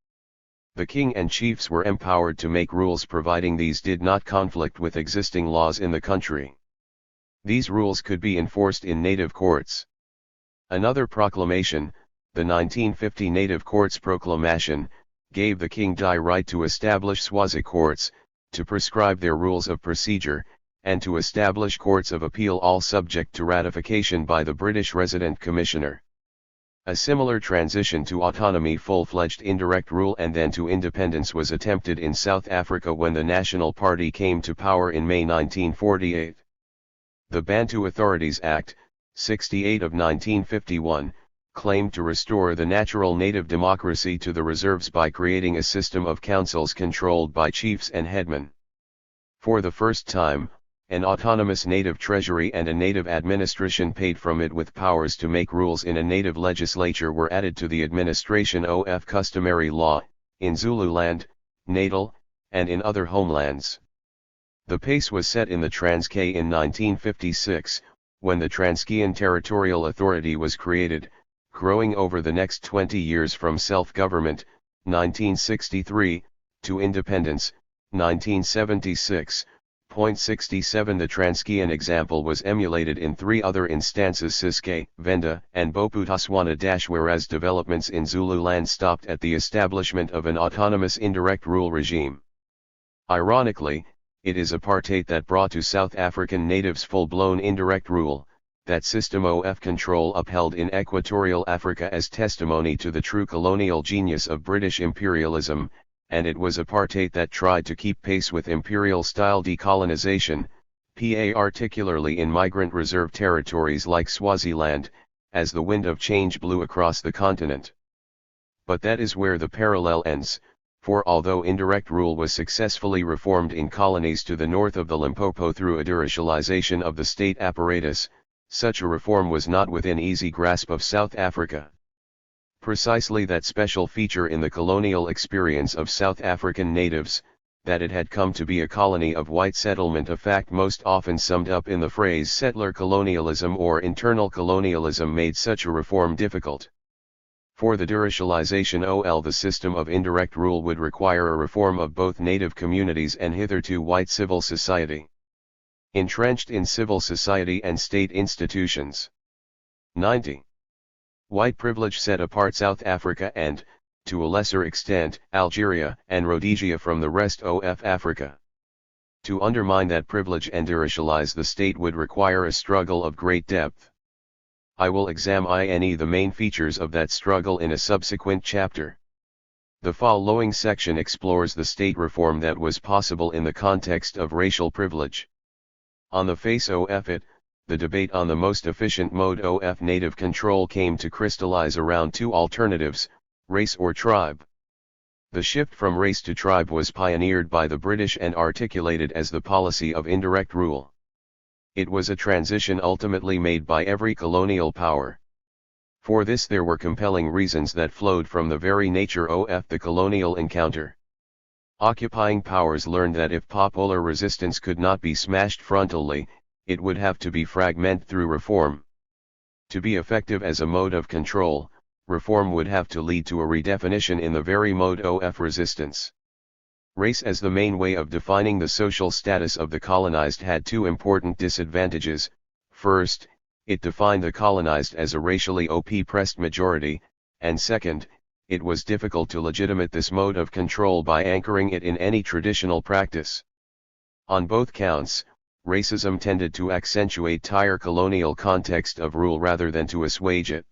The king and chiefs were empowered to make rules providing these did not conflict with existing laws in the country. These rules could be enforced in native courts. Another proclamation, the 1950 Native Courts Proclamation, gave the king the right to establish Swazi courts, to prescribe their rules of procedure, and to establish courts of appeal, all subject to ratification by the British Resident Commissioner. A similar transition to autonomy, full-fledged indirect rule and then to independence was attempted in South Africa when the National Party came to power in May 1948. The Bantu Authorities Act, 68 of 1951, claimed to restore the natural native democracy to the reserves by creating a system of councils controlled by chiefs and headmen. For the first time, an autonomous native treasury and a native administration paid from it with powers to make rules in a native legislature were added to the administration of customary law, in Zululand, Natal, and in other homelands. The pace was set in the Transkei in 1956, when the Transkeian Territorial Authority was created, growing over the next 20 years from self-government, 1963, to independence, 1976. 67. The Transkeian example was emulated in three other instances: Ciskei, Venda, and Bophuthatswana. Whereas developments in Zululand stopped at the establishment of an autonomous indirect rule regime. Ironically, it is apartheid that brought to South African natives full-blown indirect rule, that system of control upheld in Equatorial Africa as testimony to the true colonial genius of British imperialism, and it was apartheid that tried to keep pace with imperial-style decolonization, particularly in migrant reserve territories like Swaziland, as the wind of change blew across the continent. But that is where the parallel ends, for although indirect rule was successfully reformed in colonies to the north of the Limpopo through a deritualization of the state apparatus, such a reform was not within easy grasp of South Africa. Precisely that special feature in the colonial experience of South African natives, that it had come to be a colony of white settlement, a fact most often summed up in the phrase settler colonialism or internal colonialism, made such a reform difficult. For the deritualization of the system of indirect rule would require a reform of both native communities and hitherto white civil society. Entrenched in civil society and state institutions. 90. White privilege set apart South Africa and, to a lesser extent, Algeria and Rhodesia from the rest of Africa. To undermine that privilege and deritualize the state would require a struggle of great depth. I will examine the main features of that struggle in a subsequent chapter. The following section explores the state reform that was possible in the context of racial privilege. On the face of it, the debate on the most efficient mode of native control came to crystallize around two alternatives: race or tribe. The shift from race to tribe was pioneered by the British and articulated as the policy of indirect rule. It was a transition ultimately made by every colonial power. For this there were compelling reasons that flowed from the very nature of the colonial encounter. Occupying powers learned that if popular resistance could not be smashed frontally, it would have to be fragmented through reform. To be effective as a mode of control, reform would have to lead to a redefinition in the very mode of resistance. Race as the main way of defining the social status of the colonized had two important disadvantages. First, it defined the colonized as a racially oppressed majority, and second, it was difficult to legitimate this mode of control by anchoring it in any traditional practice. On both counts, racism tended to accentuate entire colonial context of rule rather than to assuage it.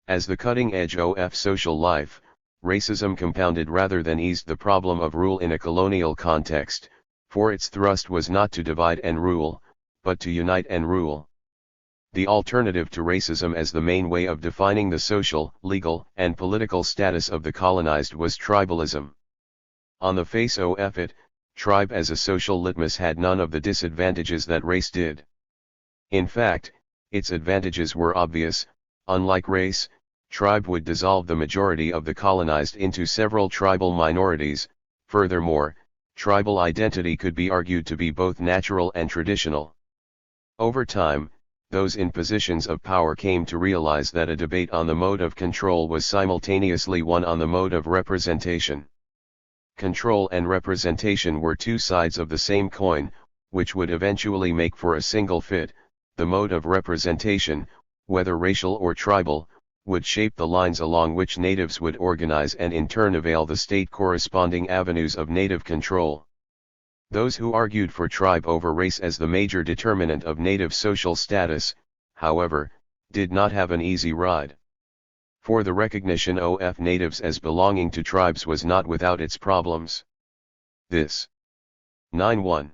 As the cutting edge of social life, racism compounded rather than eased the problem of rule in a colonial context, for its thrust was not to divide and rule, but to unite and rule. The alternative to racism as the main way of defining the social, legal, and political status of the colonized was tribalism. On the face of it, tribe as a social litmus had none of the disadvantages that race did. In fact, its advantages were obvious. Unlike race, tribe would dissolve the majority of the colonized into several tribal minorities. Furthermore, tribal identity could be argued to be both natural and traditional. Over time, those in positions of power came to realize that a debate on the mode of control was simultaneously one on the mode of representation. Control and representation were two sides of the same coin, which would eventually make for a single fit. The mode of representation, whether racial or tribal, would shape the lines along which natives would organize and in turn avail the state corresponding avenues of native control. Those who argued for tribe over race as the major determinant of native social status, however, did not have an easy ride. For the recognition of natives as belonging to tribes was not without its problems. This 9-1.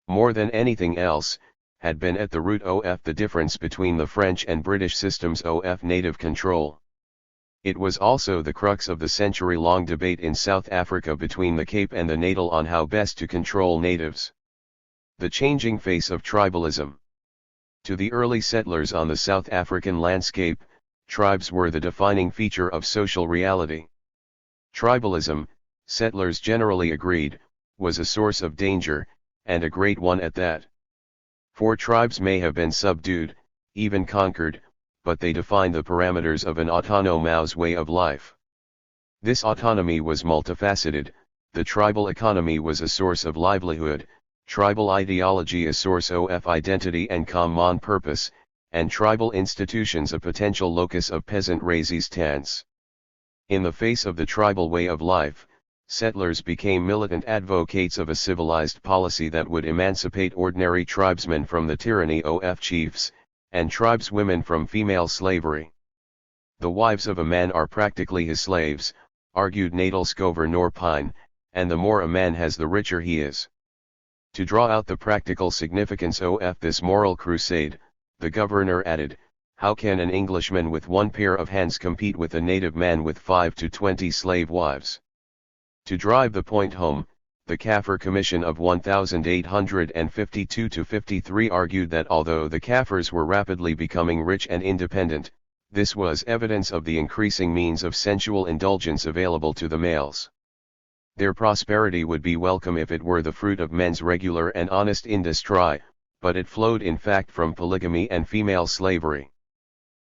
More than anything else, had been at the root of the difference between the French and British systems of native control. It was also the crux of the century-long debate in South Africa between the Cape and the Natal on how best to control natives. The changing face of tribalism. To the early settlers on the South African landscape, tribes were the defining feature of social reality. Tribalism, settlers generally agreed, was a source of danger, and a great one at that. For tribes may have been subdued, even conquered, but they defined the parameters of an autonomous way of life. This autonomy was multifaceted. The tribal economy was a source of livelihood, tribal ideology a source of identity and common purpose, and tribal institutions a potential locus of peasant resistance. In the face of the tribal way of life, settlers became militant advocates of a civilized policy that would emancipate ordinary tribesmen from the tyranny of chiefs, and tribeswomen from female slavery. The wives of a man are practically his slaves, argued Natal Scover Norpine, and the more a man has the richer he is. To draw out the practical significance of this moral crusade, the governor added, "How can an Englishman with one pair of hands compete with a native man with 5 to 20 slave wives?" To drive the point home, the Kaffir Commission of 1852-53 argued that although the Kaffirs were rapidly becoming rich and independent, this was evidence of the increasing means of sensual indulgence available to the males. Their prosperity would be welcome if it were the fruit of men's regular and honest industry, but it flowed in fact from polygamy and female slavery.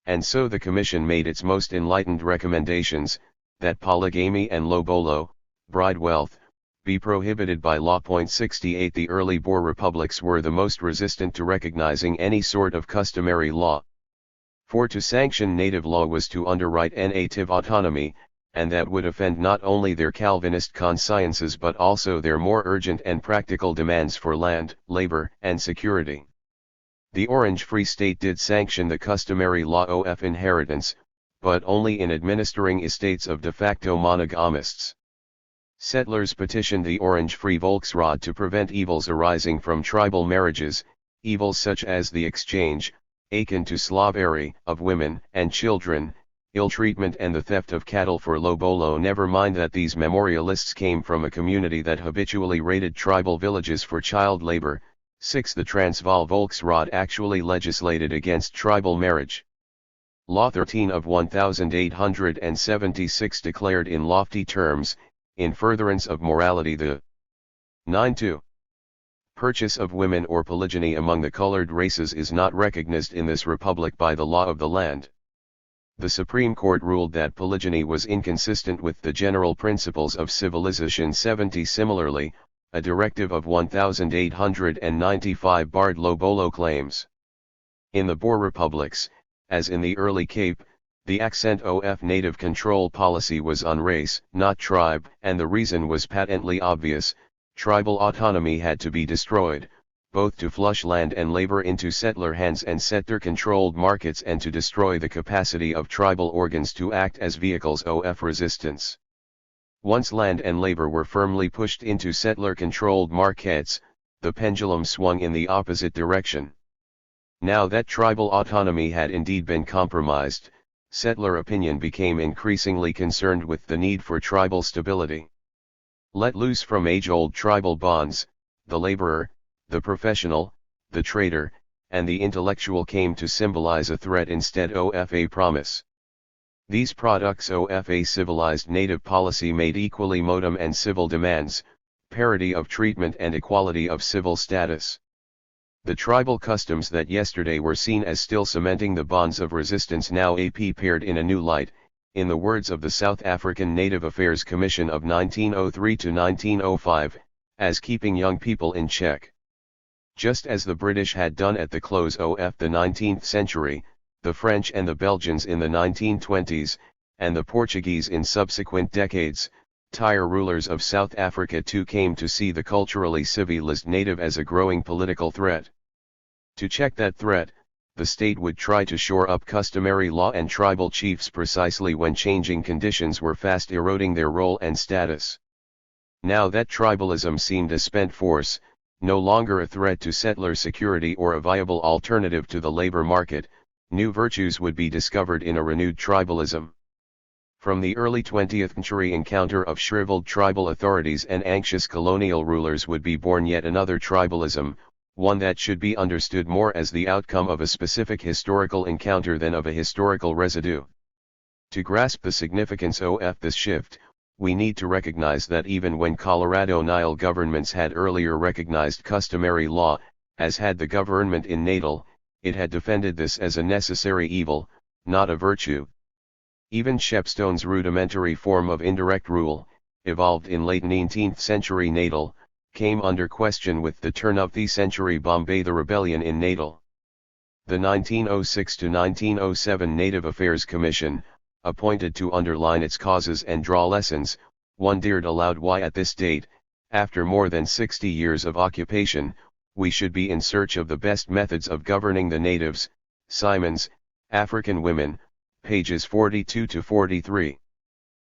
And so the Commission made its most enlightened recommendations, that polygamy and lobolo, bride wealth, be prohibited by law. 68 The early Boer republics were the most resistant to recognizing any sort of customary law. For to sanction native law was to underwrite native autonomy, and that would offend not only their Calvinist consciences but also their more urgent and practical demands for land, labor, and security. The Orange Free State did sanction the customary law of inheritance, but only in administering estates of de facto monogamists. Settlers petitioned the Orange Free Volksraad to prevent evils arising from tribal marriages, evils such as the exchange, akin to slavery, of women and children, ill-treatment and the theft of cattle for lobolo. Never mind that these memorialists came from a community that habitually raided tribal villages for child labor, 6. The Transvaal Volksraad actually legislated against tribal marriage. Law 13 of 1876 declared in lofty terms, in furtherance of morality the 9.2. Purchase of women or polygyny among the colored races is not recognized in this republic by the law of the land. The Supreme Court ruled that polygyny was inconsistent with the general principles of civilization. 70. Similarly, a directive of 1895 barred lobolo claims. In the Boer republics, as in the early Cape, the accent of native control policy was on race, not tribe, and the reason was patently obvious: tribal autonomy had to be destroyed, both to flush land and labor into settler hands and settler-controlled markets and to destroy the capacity of tribal organs to act as vehicles of resistance. Once land and labor were firmly pushed into settler-controlled markets, the pendulum swung in the opposite direction. Now that tribal autonomy had indeed been compromised, settler opinion became increasingly concerned with the need for tribal stability. Let loose from age-old tribal bonds, the laborer, the professional, the trader, and the intellectual came to symbolize a threat instead of a promise. These products of a civilized native policy made equally modem and civil demands, parity of treatment and equality of civil status. The tribal customs that yesterday were seen as still cementing the bonds of resistance now appeared in a new light, in the words of the South African Native Affairs Commission of 1903 to 1905, as keeping young people in check. Just as the British had done at the close of the 19th century, the French and the Belgians in the 1920s, and the Portuguese in subsequent decades, Tyre rulers of South Africa too came to see the culturally civilized native as a growing political threat. To check that threat, the state would try to shore up customary law and tribal chiefs precisely when changing conditions were fast eroding their role and status. Now that tribalism seemed a spent force, no longer a threat to settler security or a viable alternative to the labor market, new virtues would be discovered in a renewed tribalism. From the early 20th century encounter of shriveled tribal authorities and anxious colonial rulers would be born yet another tribalism, one that should be understood more as the outcome of a specific historical encounter than of a historical residue. To grasp the significance of this shift, we need to recognize that even when Colorado Nile governments had earlier recognized customary law, as had the government in Natal, it had defended this as a necessary evil, not a virtue. Even Shepstone's rudimentary form of indirect rule, evolved in late 19th century Natal, came under question with the turn of the century Bombay the rebellion in Natal. The 1906 to 1907 Native Affairs Commission, appointed to underline its causes and draw lessons, wondered aloud why at this date, after more than 60 years of occupation, we should be in search of the best methods of governing the natives. Simons, African Women, pages 42 to 43.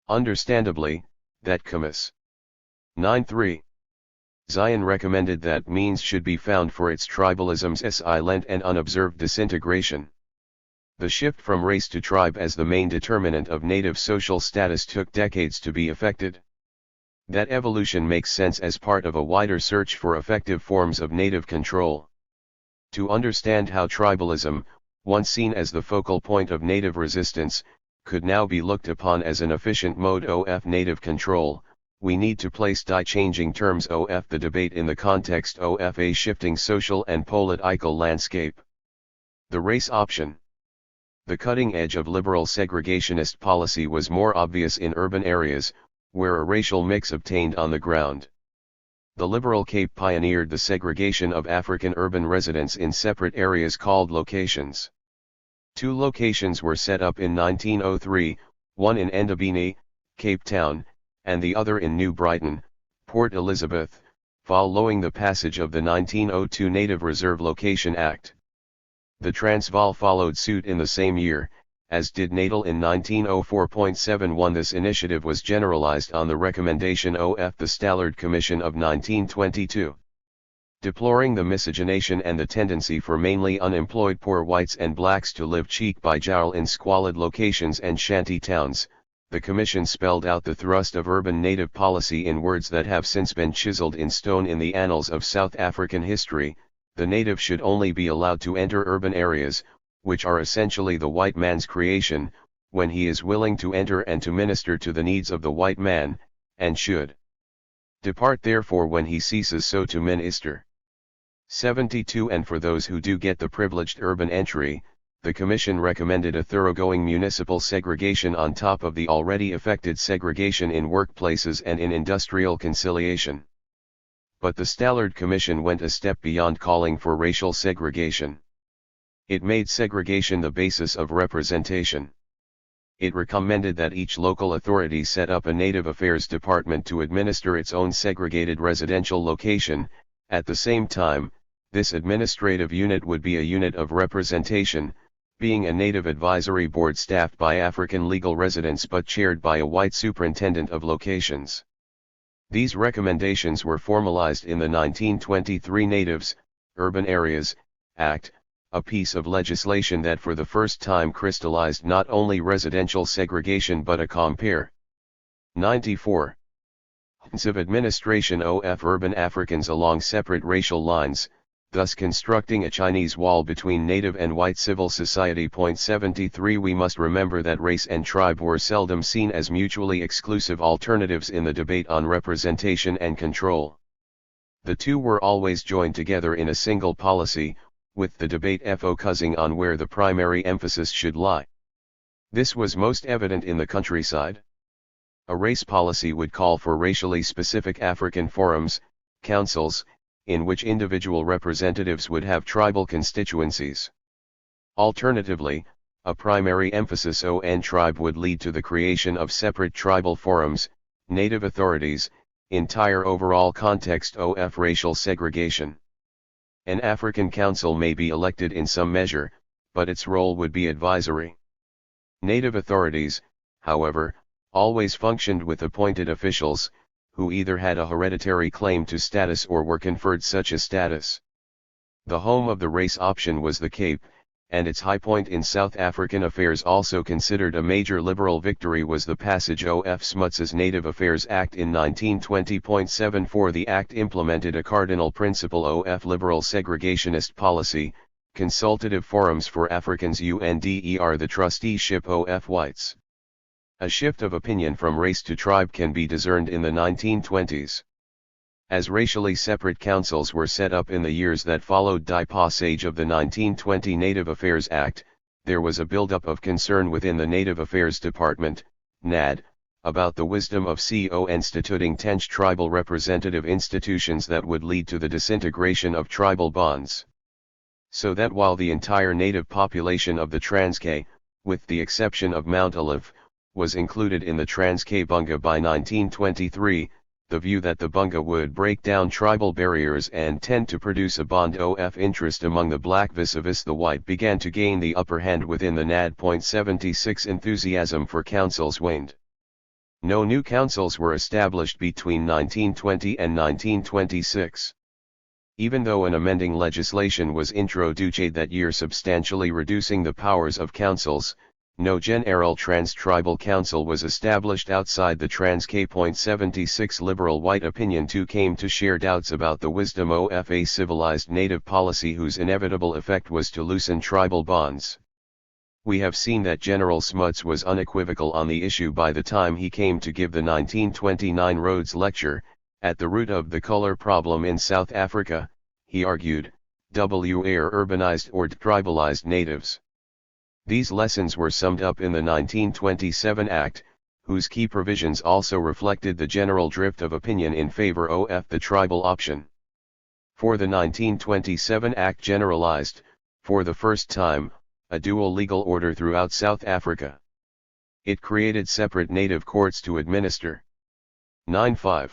Understandably, that Commiss. 9.3. Zion recommended that means should be found for its tribalism's silent and unobserved disintegration. The shift from race to tribe as the main determinant of native social status took decades to be effected. That evolution makes sense as part of a wider search for effective forms of native control. To understand how tribalism, once seen as the focal point of native resistance, could now be looked upon as an efficient mode of native control, we need to place die changing terms of the debate in the context of a shifting social and political landscape. The race option. The cutting edge of liberal segregationist policy was more obvious in urban areas, where a racial mix obtained on the ground. The liberal Cape pioneered the segregation of African urban residents in separate areas called locations. 2 locations were set up in 1903, one in Ndabeni, Cape Town, and the other in New Brighton, Port Elizabeth, following the passage of the 1902 Native Reserve Location Act. The Transvaal followed suit in the same year, as did Natal in 1904.71. This initiative was generalized on the recommendation of the Stallard Commission of 1922. Deploring the miscegenation and the tendency for mainly unemployed poor whites and blacks to live cheek by jowl in squalid locations and shanty towns, the Commission spelled out the thrust of urban native policy in words that have since been chiseled in stone in the annals of South African history. the native should only be allowed to enter urban areas, which are essentially the white man's creation, when he is willing to enter and to minister to the needs of the white man, and should depart therefore when he ceases so to minister. 72. And for those who do get the privileged urban entry, the Commission recommended a thoroughgoing municipal segregation on top of the already effected segregation in workplaces and in industrial conciliation. But the Stallard Commission went a step beyond calling for racial segregation. It made segregation the basis of representation. It recommended that each local authority set up a Native Affairs Department to administer its own segregated residential location. At the same time, this administrative unit would be a unit of representation, being a Native Advisory Board staffed by African legal residents but chaired by a white superintendent of locations. These recommendations were formalized in the 1923 Natives, Urban Areas, Act, a piece of legislation that for the first time crystallized not only residential segregation but a compare. 94. Of administration of urban Africans along separate racial lines, thus constructing a Chinese wall between native and white civil society. 73. We must remember that race and tribe were seldom seen as mutually exclusive alternatives in the debate on representation and control. The two were always joined together in a single policy, with the debate focusing on where the primary emphasis should lie. This was most evident in the countryside. A race policy would call for racially specific African forums, councils, in which individual representatives would have tribal constituencies. Alternatively, a primary emphasis on tribe would lead to the creation of separate tribal forums, native authorities, entire overall context of racial segregation. An African council may be elected in some measure, but its role would be advisory. Native authorities, however, always functioned with appointed officials, who either had a hereditary claim to status or were conferred such a status. The home of the race option was the Cape, and its high point in South African affairs, also considered a major liberal victory, was the passage of Smuts's Native Affairs Act in 1920.74. The act implemented a cardinal principle of liberal segregationist policy: consultative forums for Africans under the trusteeship of whites. A shift of opinion from race to tribe can be discerned in the 1920s. As racially separate councils were set up in the years that followed the passage of the 1920 Native Affairs Act, there was a buildup of concern within the Native Affairs Department, NAD, about the wisdom of instituting 10 tribal representative institutions that would lead to the disintegration of tribal bonds. So that while the entire native population of the Transkei, with the exception of Mount Olive, was included in the Transkei Bunga by 1923, the view that the Bunga would break down tribal barriers and tend to produce a bond of interest among the black vis-a-vis the white began to gain the upper hand within the NAD. 76. Enthusiasm for councils waned. No new councils were established between 1920 and 1926. Even though an amending legislation was introduced that year substantially reducing the powers of councils, no general trans-tribal council was established outside the Transkei. 76. Liberal white opinion too came to share doubts about the wisdom of a civilized native policy whose inevitable effect was to loosen tribal bonds. We have seen that General Smuts was unequivocal on the issue by the time he came to give the 1929 Rhodes Lecture. At the root of the color problem in South Africa, he argued, were urbanized or tribalized natives. These lessons were summed up in the 1927 Act, whose key provisions also reflected the general drift of opinion in favor of the tribal option. For the 1927 Act generalized, for the first time, a dual legal order throughout South Africa. It created separate native courts to administer 9.5.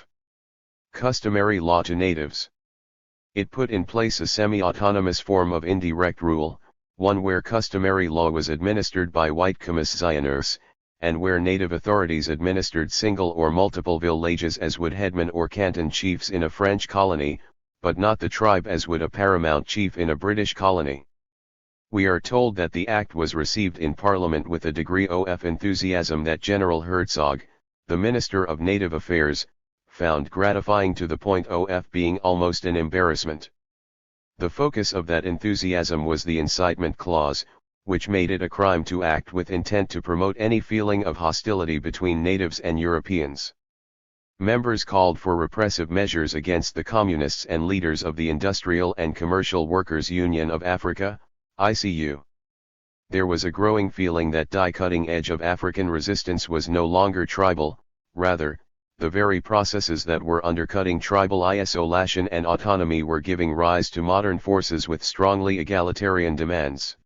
Customary law to natives. It put in place a semi-autonomous form of indirect rule, one where customary law was administered by white commissioners, and where native authorities administered single or multiple villages as would headmen or canton chiefs in a French colony, but not the tribe as would a paramount chief in a British colony. We are told that the act was received in Parliament with a degree of enthusiasm that General Herzog, the Minister of Native Affairs, found gratifying to the point of being almost an embarrassment. The focus of that enthusiasm was the incitement clause, which made it a crime to act with intent to promote any feeling of hostility between natives and Europeans. Members called for repressive measures against the communists and leaders of the Industrial and Commercial Workers' Union of Africa, ICU. There was a growing feeling that the cutting edge of African resistance was no longer tribal, rather, the very processes that were undercutting tribal isolation and autonomy were giving rise to modern forces with strongly egalitarian demands.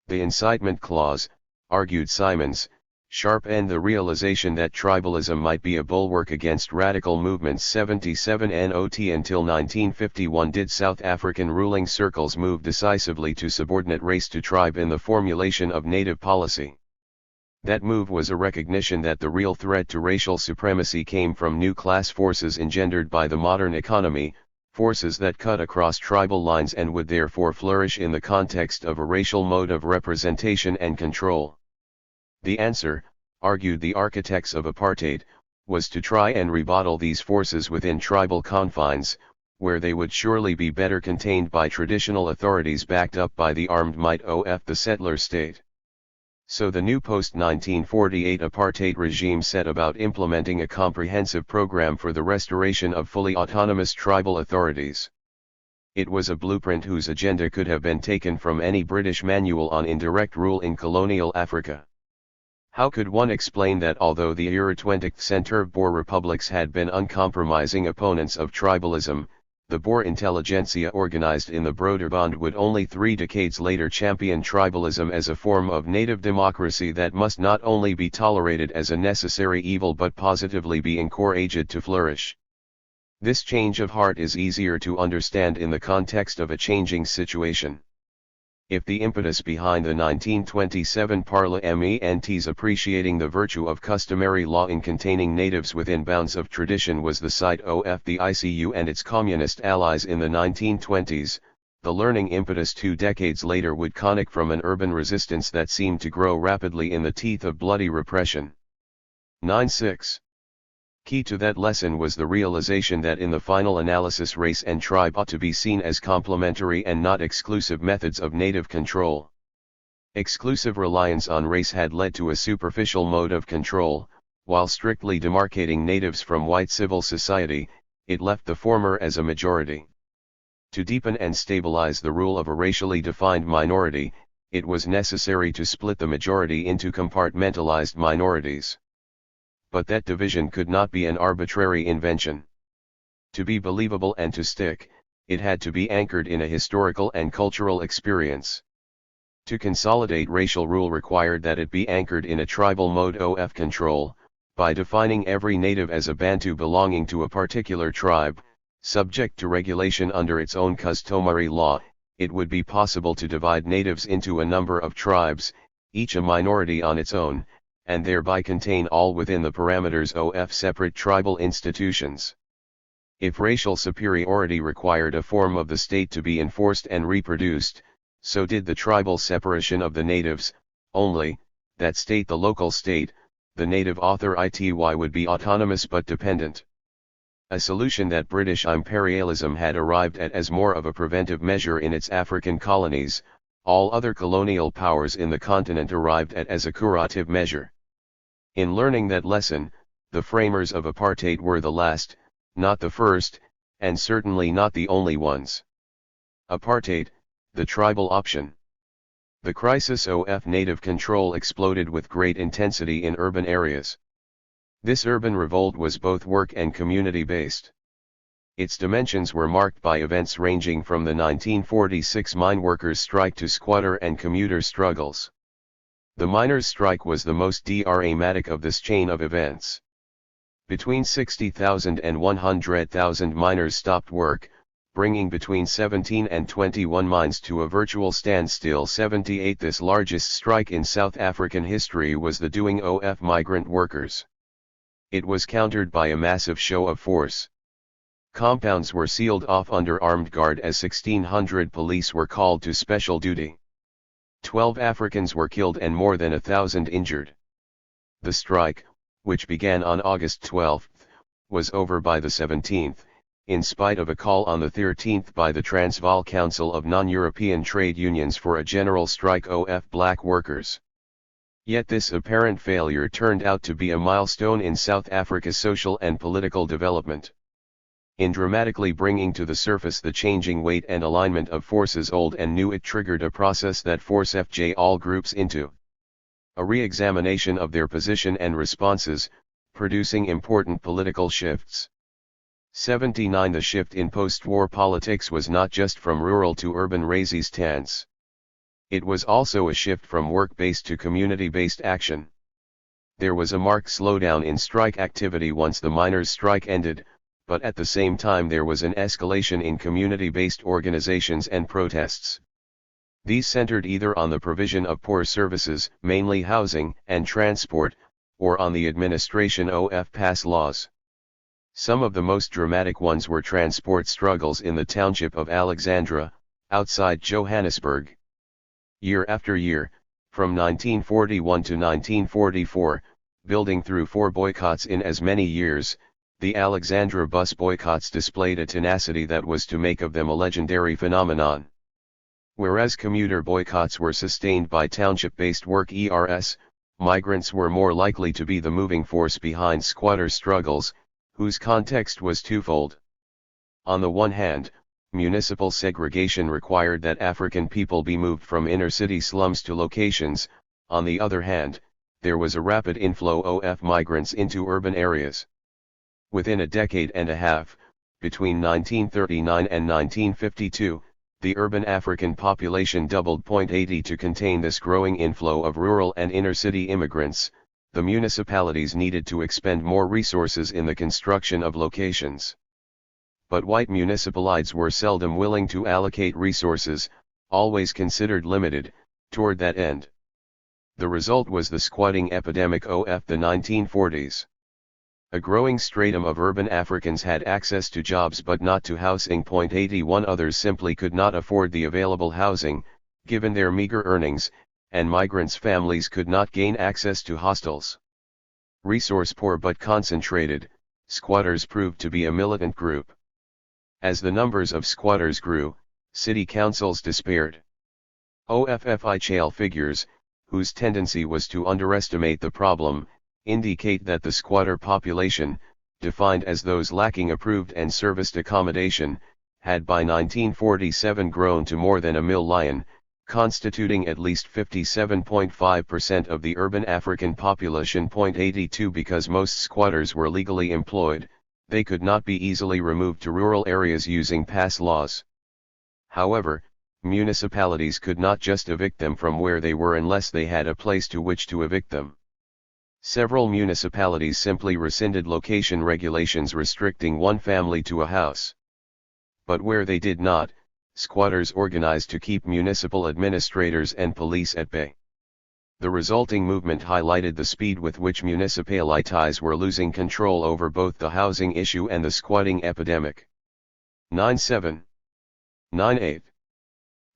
The incitement clause, argued Simons, sharpened the realization that tribalism might be a bulwark against radical movements. 77 Not until 1951 did South African ruling circles move decisively to subordinate race to tribe in the formulation of native policy. That move was a recognition that the real threat to racial supremacy came from new class forces engendered by the modern economy, forces that cut across tribal lines and would therefore flourish in the context of a racial mode of representation and control. The answer, argued the architects of apartheid, was to try and rebottle these forces within tribal confines, where they would surely be better contained by traditional authorities backed up by the armed might of the settler state. So the new post-1948 apartheid regime set about implementing a comprehensive program for the restoration of fully autonomous tribal authorities. It was a blueprint whose agenda could have been taken from any British manual on indirect rule in colonial Africa. How could one explain that although the early 20th century Boer republics had been uncompromising opponents of tribalism, the Boer intelligentsia organized in the Broederbond would only 3 decades later champion tribalism as a form of native democracy that must not only be tolerated as a necessary evil but positively be encouraged to flourish? This change of heart is easier to understand in the context of a changing situation. If the impetus behind the 1927 Parliament's appreciating the virtue of customary law in containing natives within bounds of tradition was the sight of the ICU and its communist allies in the 1920s, the learning impetus 2 decades later would connect from an urban resistance that seemed to grow rapidly in the teeth of bloody repression. 9-6. Key to that lesson was the realization that in the final analysis race and tribe ought to be seen as complementary and not exclusive methods of native control. Exclusive reliance on race had led to a superficial mode of control, while strictly demarcating natives from white civil society, it left the former as a majority. To deepen and stabilize the rule of a racially defined minority, it was necessary to split the majority into compartmentalized minorities. But that division could not be an arbitrary invention. To be believable and to stick, it had to be anchored in a historical and cultural experience. To consolidate racial rule required that it be anchored in a tribal mode of control, by defining every native as a Bantu belonging to a particular tribe, subject to regulation under its own customary law. It would be possible to divide natives into a number of tribes, each a minority on its own, and thereby contain all within the parameters of separate tribal institutions. If racial superiority required a form of the state to be enforced and reproduced, so did the tribal separation of the natives, only, that state the local state, the native authority would be autonomous but dependent. A solution that British imperialism had arrived at as more of a preventive measure in its African colonies, all other colonial powers in the continent arrived at as a curative measure. In learning that lesson, the framers of apartheid were the last, not the first, and certainly not the only ones. Apartheid, the tribal option. The crisis of native control exploded with great intensity in urban areas. This urban revolt was both work and community-based. Its dimensions were marked by events ranging from the 1946 mine workers' strike to squatter and commuter struggles. The miners' strike was the most dramatic of this chain of events. Between 60,000 and 100,000 miners stopped work, bringing between 17 and 21 mines to a virtual standstill. 78 This largest strike in South African history was the doing of migrant workers. It was countered by a massive show of force. Compounds were sealed off under armed guard as 1,600 police were called to special duty. 12 Africans were killed and more than 1,000 injured. The strike, which began on August 12, was over by the 17th, in spite of a call on the 13th by the Transvaal Council of Non-European Trade Unions for a general strike of black workers. Yet this apparent failure turned out to be a milestone in South Africa's social and political development. In dramatically bringing to the surface the changing weight and alignment of forces old and new, it triggered a process that forced all groups into a re-examination of their position and responses, producing important political shifts. 79 The shift in post-war politics was not just from rural to urban resistance. It was also a shift from work-based to community-based action. There was a marked slowdown in strike activity once the miners' strike ended, but at the same time there was an escalation in community-based organizations and protests. These centered either on the provision of poor services, mainly housing and transport, or on the administration of pass laws. Some of the most dramatic ones were transport struggles in the township of Alexandra, outside Johannesburg. Year after year, from 1941 to 1944, building through 4 boycotts in as many years, the Alexandra bus boycotts displayed a tenacity that was to make of them a legendary phenomenon. Whereas commuter boycotts were sustained by township-based workers, migrants were more likely to be the moving force behind squatter struggles, whose context was twofold. On the one hand, municipal segregation required that African people be moved from inner-city slums to locations. On the other hand, there was a rapid inflow of migrants into urban areas. Within a decade and a half, between 1939 and 1952, the urban African population doubled. 80 To contain this growing inflow of rural and inner-city immigrants, the municipalities needed to expend more resources in the construction of locations. But white municipalities were seldom willing to allocate resources, always considered limited, toward that end. The result was the squatting epidemic of the 1940s. A growing stratum of urban Africans had access to jobs but not to housing. 81 Others simply could not afford the available housing, given their meager earnings, and migrants' families could not gain access to hostels. Resource poor but concentrated, squatters proved to be a militant group. As the numbers of squatters grew, city councils despaired. OFFIHL figures, whose tendency was to underestimate the problem, indicate that the squatter population, defined as those lacking approved and serviced accommodation, had by 1947 grown to more than 1 million, constituting at least 57.5% of the urban African population. 82 Because most squatters were legally employed, they could not be easily removed to rural areas using pass laws. However, municipalities could not just evict them from where they were unless they had a place to which to evict them. Several municipalities simply rescinded location regulations restricting one family to a house. But where they did not, squatters organized to keep municipal administrators and police at bay. The resulting movement highlighted the speed with which municipalities were losing control over both the housing issue and the squatting epidemic. 97. 98.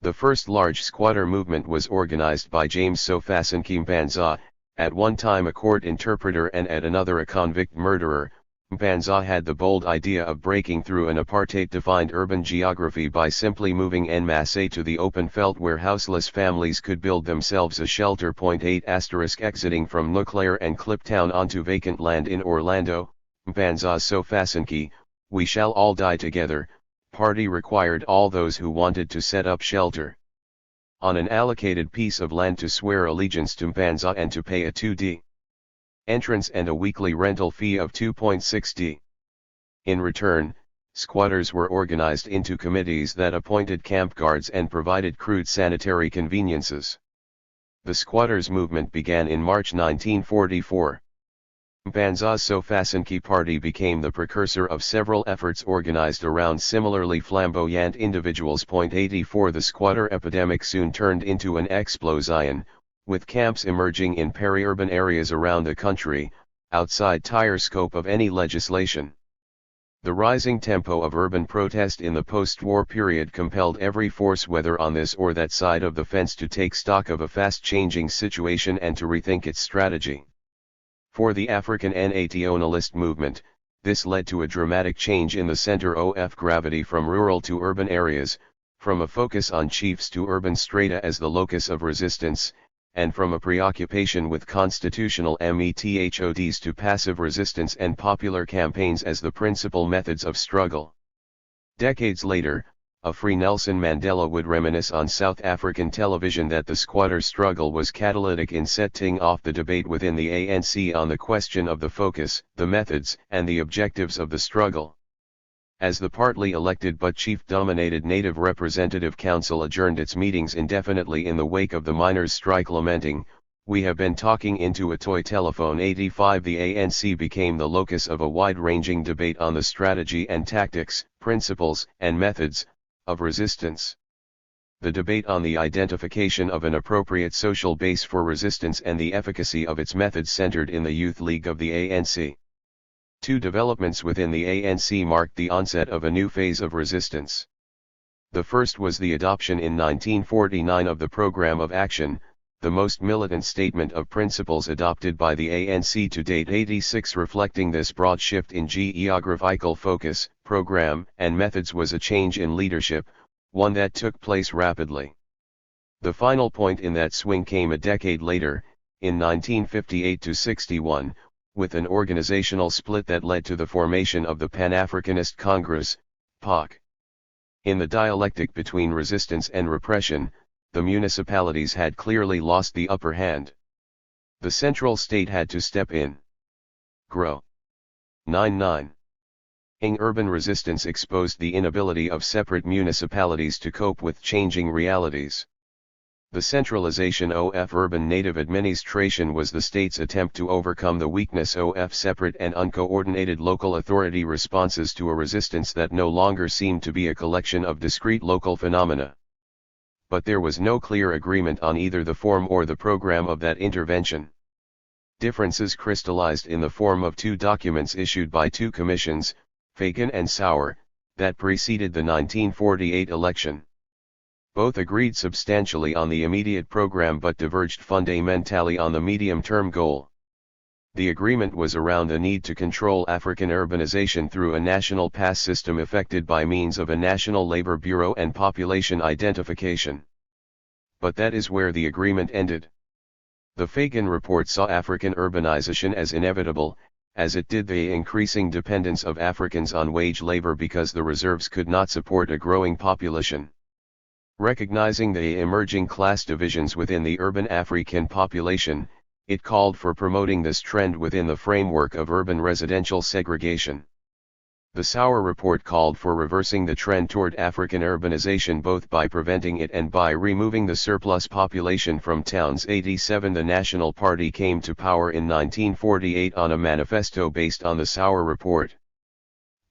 The first large squatter movement was organized by James Sofasenke Mpanza, at one time a court interpreter and at another a convict murderer. Mpanza had the bold idea of breaking through an apartheid-defined urban geography by simply moving en masse to the open veldt where houseless families could build themselves a shelter. 8 Exiting from Nuclear and Kliptown onto vacant land in Orlando, Mpanza's Sofasenke, We Shall All Die Together, party required all those who wanted to set up shelter on an allocated piece of land to swear allegiance to Mpanza and to pay a 2d entrance and a weekly rental fee of 2.6d. In return, squatters were organized into committees that appointed camp guards and provided crude sanitary conveniences. The squatters' movement began in March 1944. Mpanza's Sofasenke party became the precursor of several efforts organized around similarly flamboyant individuals. 84 The squatter epidemic soon turned into an explosion, with camps emerging in peri-urban areas around the country, outside the scope of any legislation. The rising tempo of urban protest in the post-war period compelled every force whether on this or that side of the fence to take stock of a fast-changing situation and to rethink its strategy. For the African nationalist movement, This led to a dramatic change in the center of gravity from rural to urban areas, from a focus on chiefs to urban strata as the locus of resistance, and from a preoccupation with constitutional methods to passive resistance and popular campaigns as the principal methods of struggle. Decades later, a free Nelson Mandela would reminisce on South African television that the squatter struggle was catalytic in setting off the debate within the ANC on the question of the focus, the methods, and the objectives of the struggle. As the partly elected but chief-dominated Native Representative Council adjourned its meetings indefinitely in the wake of the miners' strike lamenting, "We have been talking into a toy telephone." 85 The ANC became the locus of a wide-ranging debate on the strategy and tactics, principles, and methods of resistance. The debate on the identification of an appropriate social base for resistance and the efficacy of its methods centered in the Youth League of the ANC. Two developments within the ANC marked the onset of a new phase of resistance. The first was the adoption in 1949 of the Programme of Action, the most militant statement of principles adopted by the ANC to date. 86 Reflecting this broad shift in geographical focus, program, and methods was a change in leadership, one that took place rapidly. The final point in that swing came a decade later, in 1958-61, with an organizational split that led to the formation of the Pan-Africanist Congress, PAC. In the dialectic between resistance and repression, the municipalities had clearly lost the upper hand. The central state had to step in. Grow. 99. Urban resistance exposed the inability of separate municipalities to cope with changing realities. The centralization of urban native administration was the state's attempt to overcome the weakness of separate and uncoordinated local authority responses to a resistance that no longer seemed to be a collection of discrete local phenomena. But there was no clear agreement on either the form or the program of that intervention. Differences crystallized in the form of two documents issued by two commissions, Fagan and Sauer, that preceded the 1948 election. Both agreed substantially on the immediate program but diverged fundamentally on the medium-term goal. The agreement was around the need to control African urbanization through a national pass system effected by means of a national labor bureau and population identification. But that is where the agreement ended. The Fagan report saw African urbanization as inevitable, as it did the increasing dependence of Africans on wage labor because the reserves could not support a growing population. Recognizing the emerging class divisions within the urban African population, it called for promoting this trend within the framework of urban residential segregation. The Sauer report called for reversing the trend toward African urbanization both by preventing it and by removing the surplus population from towns. 87 The National Party came to power in 1948 on a manifesto based on the Sauer report.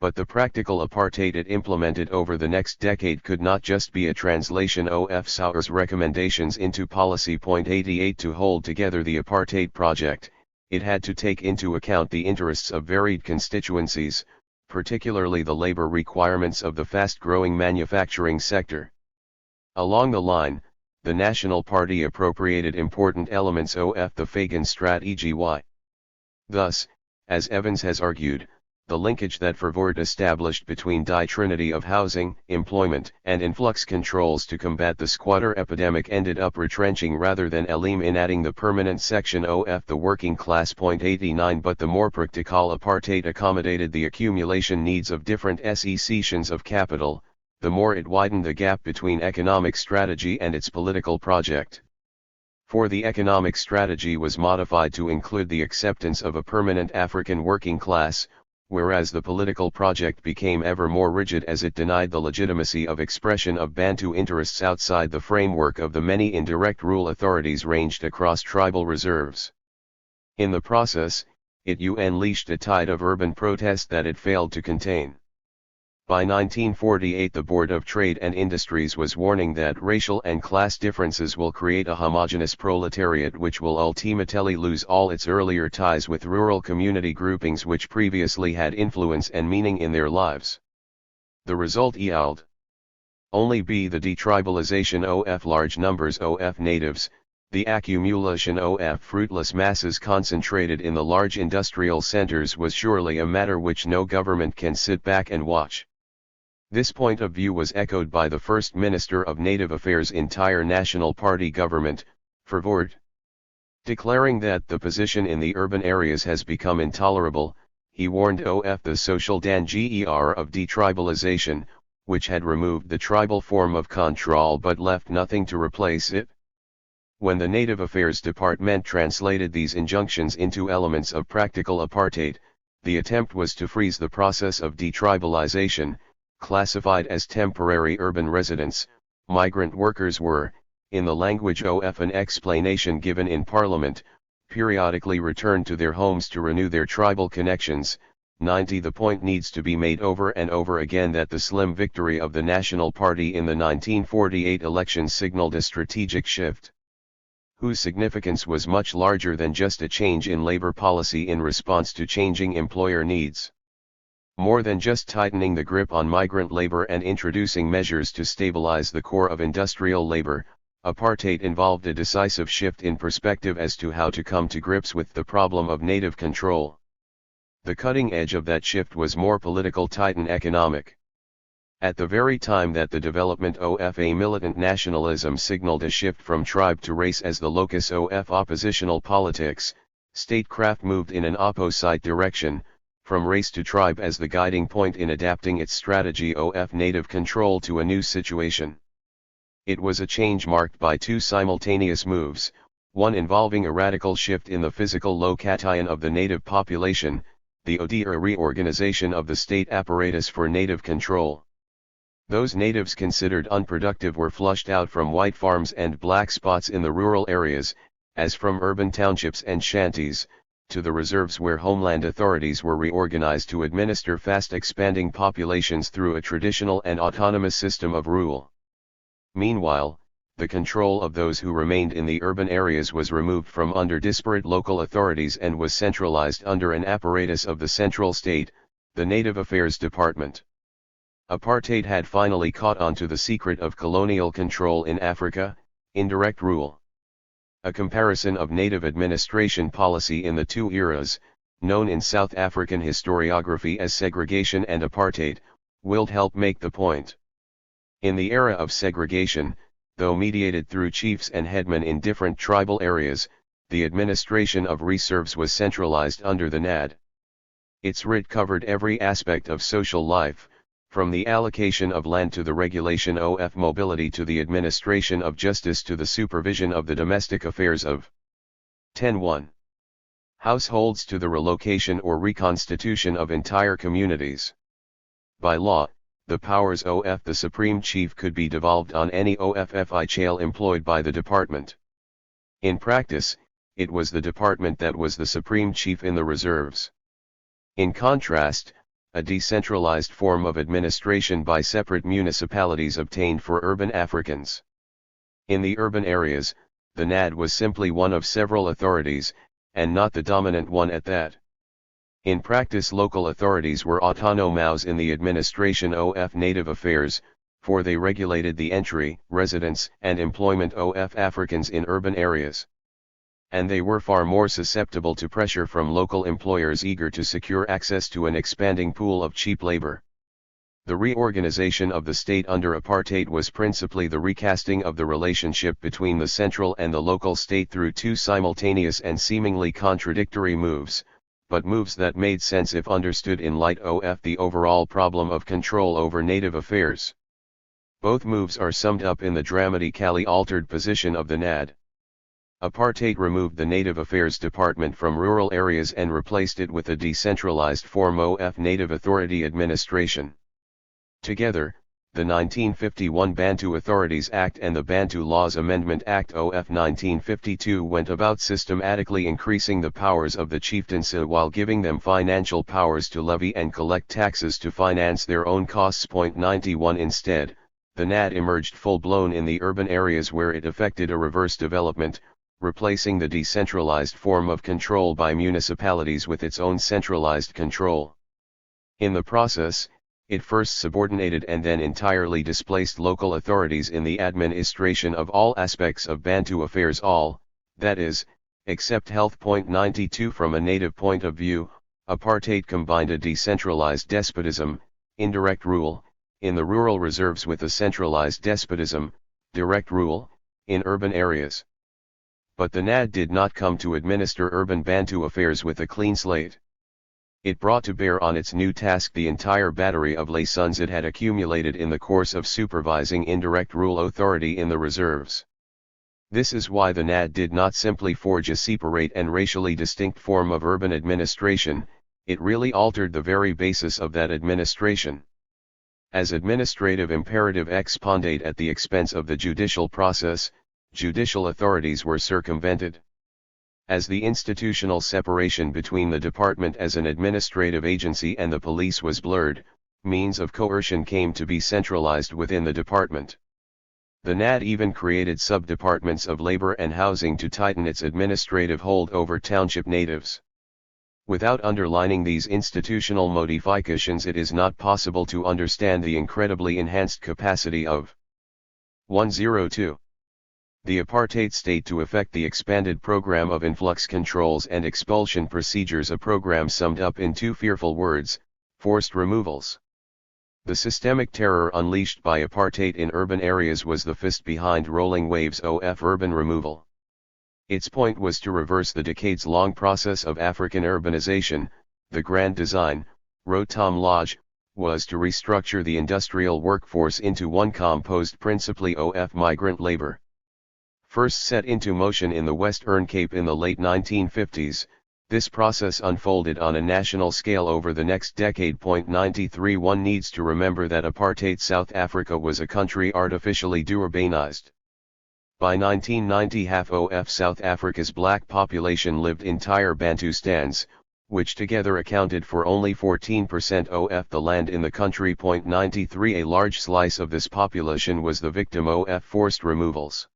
But the practical apartheid it implemented over the next decade could not just be a translation of Sauer's recommendations into policy. 88 To hold together the apartheid project, it had to take into account the interests of varied constituencies, particularly the labor requirements of the fast-growing manufacturing sector. Along the line, the National Party appropriated important elements of the Fagan strategy. Thus, as Evans has argued, the linkage that Verwoerd established between die trinity of housing, employment, and influx controls to combat the squatter epidemic ended up retrenching rather than eliminating the permanent section of the working class. 89 But the more practical apartheid accommodated the accumulation needs of different sections of capital, the more it widened the gap between economic strategy and its political project. For the economic strategy was modified to include the acceptance of a permanent African working class, whereas the political project became ever more rigid as it denied the legitimacy of expression of Bantu interests outside the framework of the many indirect rule authorities ranged across tribal reserves. In the process, it unleashed a tide of urban protest that it failed to contain. By 1948 the Board of Trade and Industries was warning that racial and class differences will create a homogeneous proletariat which will ultimately lose all its earlier ties with rural community groupings which previously had influence and meaning in their lives. The result yield only be the detribalization of large numbers of natives, The accumulation of fruitless masses concentrated in the large industrial centers was surely a matter which no government can sit back and watch. This point of view was echoed by the First Minister of Native Affairs' entire National Party government, Verwoerd. Declaring that the position in the urban areas has become intolerable, he warned of the social danger of detribalization, which had removed the tribal form of control but left nothing to replace it. When the Native Affairs Department translated these injunctions into elements of practical apartheid, the attempt was to freeze the process of detribalization. Classified as temporary urban residents, migrant workers were, in the language of an explanation given in Parliament, periodically returned to their homes to renew their tribal connections. 90 The point needs to be made over and over again that the slim victory of the National Party in the 1948 elections signaled a strategic shift, whose significance was much larger than just a change in labor policy in response to changing employer needs. More than just tightening the grip on migrant labor and introducing measures to stabilize the core of industrial labor, apartheid involved a decisive shift in perspective as to how to come to grips with the problem of native control. The cutting edge of that shift was more political tighten economic. At the very time that the development of a militant nationalism signaled a shift from tribe to race as the locus of oppositional politics, statecraft moved in an opposite direction, from race to tribe as the guiding point in adapting its strategy of native control to a new situation. It was a change marked by two simultaneous moves, one involving a radical shift in the physical location of the native population, the ODA reorganization of the state apparatus for native control. Those natives considered unproductive were flushed out from white farms and black spots in the rural areas, as from urban townships and shanties, to the reserves where homeland authorities were reorganized to administer fast-expanding populations through a traditional and autonomous system of rule. Meanwhile, the control of those who remained in the urban areas was removed from under disparate local authorities and was centralized under an apparatus of the central state, the Native Affairs Department. Apartheid had finally caught on to the secret of colonial control in Africa, indirect rule. A comparison of native administration policy in the two eras, known in South African historiography as segregation and apartheid, will help make the point. In the era of segregation, though mediated through chiefs and headmen in different tribal areas, the administration of reserves was centralized under the NAD. Its writ covered every aspect of social life, from the allocation of land to the regulation of mobility to the administration of justice to the supervision of the domestic affairs of 10.1. Households to the relocation or reconstitution of entire communities. By law, the powers of the Supreme Chief could be devolved on any official employed by the department. In practice, it was the department that was the Supreme Chief in the reserves. In contrast, a decentralized form of administration by separate municipalities obtained for urban Africans. In the urban areas, the NAD was simply one of several authorities, and not the dominant one at that. In practice, local authorities were autonomous in the administration of native affairs, for they regulated the entry, residence, and employment of Africans in urban areas. And they were far more susceptible to pressure from local employers eager to secure access to an expanding pool of cheap labor. The reorganization of the state under apartheid was principally the recasting of the relationship between the central and the local state through two simultaneous and seemingly contradictory moves, but moves that made sense if understood in light of the overall problem of control over native affairs. Both moves are summed up in the dramatically altered position of the NAD. Apartheid removed the Native Affairs Department from rural areas and replaced it with a decentralized form of native authority administration. Together, the 1951 Bantu Authorities Act and the Bantu Laws Amendment Act of 1952 went about systematically increasing the powers of the chieftaincy while giving them financial powers to levy and collect taxes to finance their own costs. 91 Instead, the NAD emerged full-blown in the urban areas where it effected a reverse development, replacing the decentralized form of control by municipalities with its own centralized control. In the process, it first subordinated and then entirely displaced local authorities in the administration of all aspects of Bantu affairs. All, That is, except health. 92 From a native point of view, apartheid combined a decentralized despotism, indirect rule, in the rural reserves with a centralized despotism, direct rule, in urban areas. But the NAD did not come to administer urban Bantu affairs with a clean slate. It brought to bear on its new task the entire battery of lessons it had accumulated in the course of supervising indirect rule authority in the reserves. This is why the NAD did not simply forge a separate and racially distinct form of urban administration, it really altered the very basis of that administration. As administrative imperative expanded at the expense of the judicial process, judicial authorities were circumvented. As the institutional separation between the department as an administrative agency and the police was blurred, means of coercion came to be centralized within the department. The NAD even created sub-departments of labor and housing to tighten its administrative hold over township natives. Without underlining these institutional modifications, it is not possible to understand the incredibly enhanced capacity of 102. The apartheid state to effect the expanded program of influx controls and expulsion procedures, a program summed up in two fearful words: forced removals. The systemic terror unleashed by apartheid in urban areas was the fist behind rolling waves of urban removal. Its point was to reverse the decades-long process of African urbanization. The grand design, wrote Tom Lodge, was to restructure the industrial workforce into one composed principally of migrant labor. First set into motion in the Western Cape in the late 1950s, this process unfolded on a national scale over the next decade. 93 One needs to remember that apartheid South Africa was a country artificially deurbanized. By 1990 half of South Africa's black population lived in Tyre Bantustans, which together accounted for only 14% of the land in the country. 93 A large slice of this population was the victim of forced removals.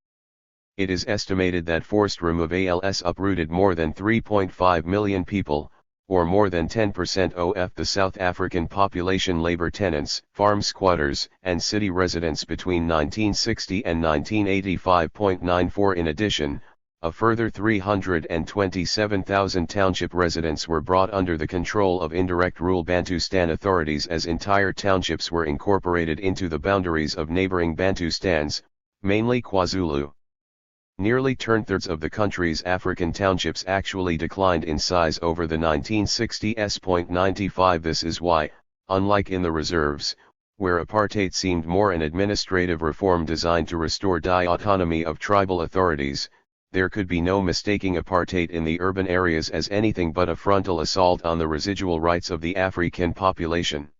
It is estimated that forced removals uprooted more than 3.5 million people, or more than 10% of the South African population, labor tenants, farm squatters, and city residents between 1960 and 1985. 94 In addition, a further 327,000 township residents were brought under the control of indirect rule Bantustan authorities as entire townships were incorporated into the boundaries of neighboring Bantustans, mainly KwaZulu. Nearly two-thirds of the country's African townships actually declined in size over the 1960s. 95 This is why, unlike in the reserves, where apartheid seemed more an administrative reform designed to restore the autonomy of tribal authorities, there could be no mistaking apartheid in the urban areas as anything but a frontal assault on the residual rights of the African population.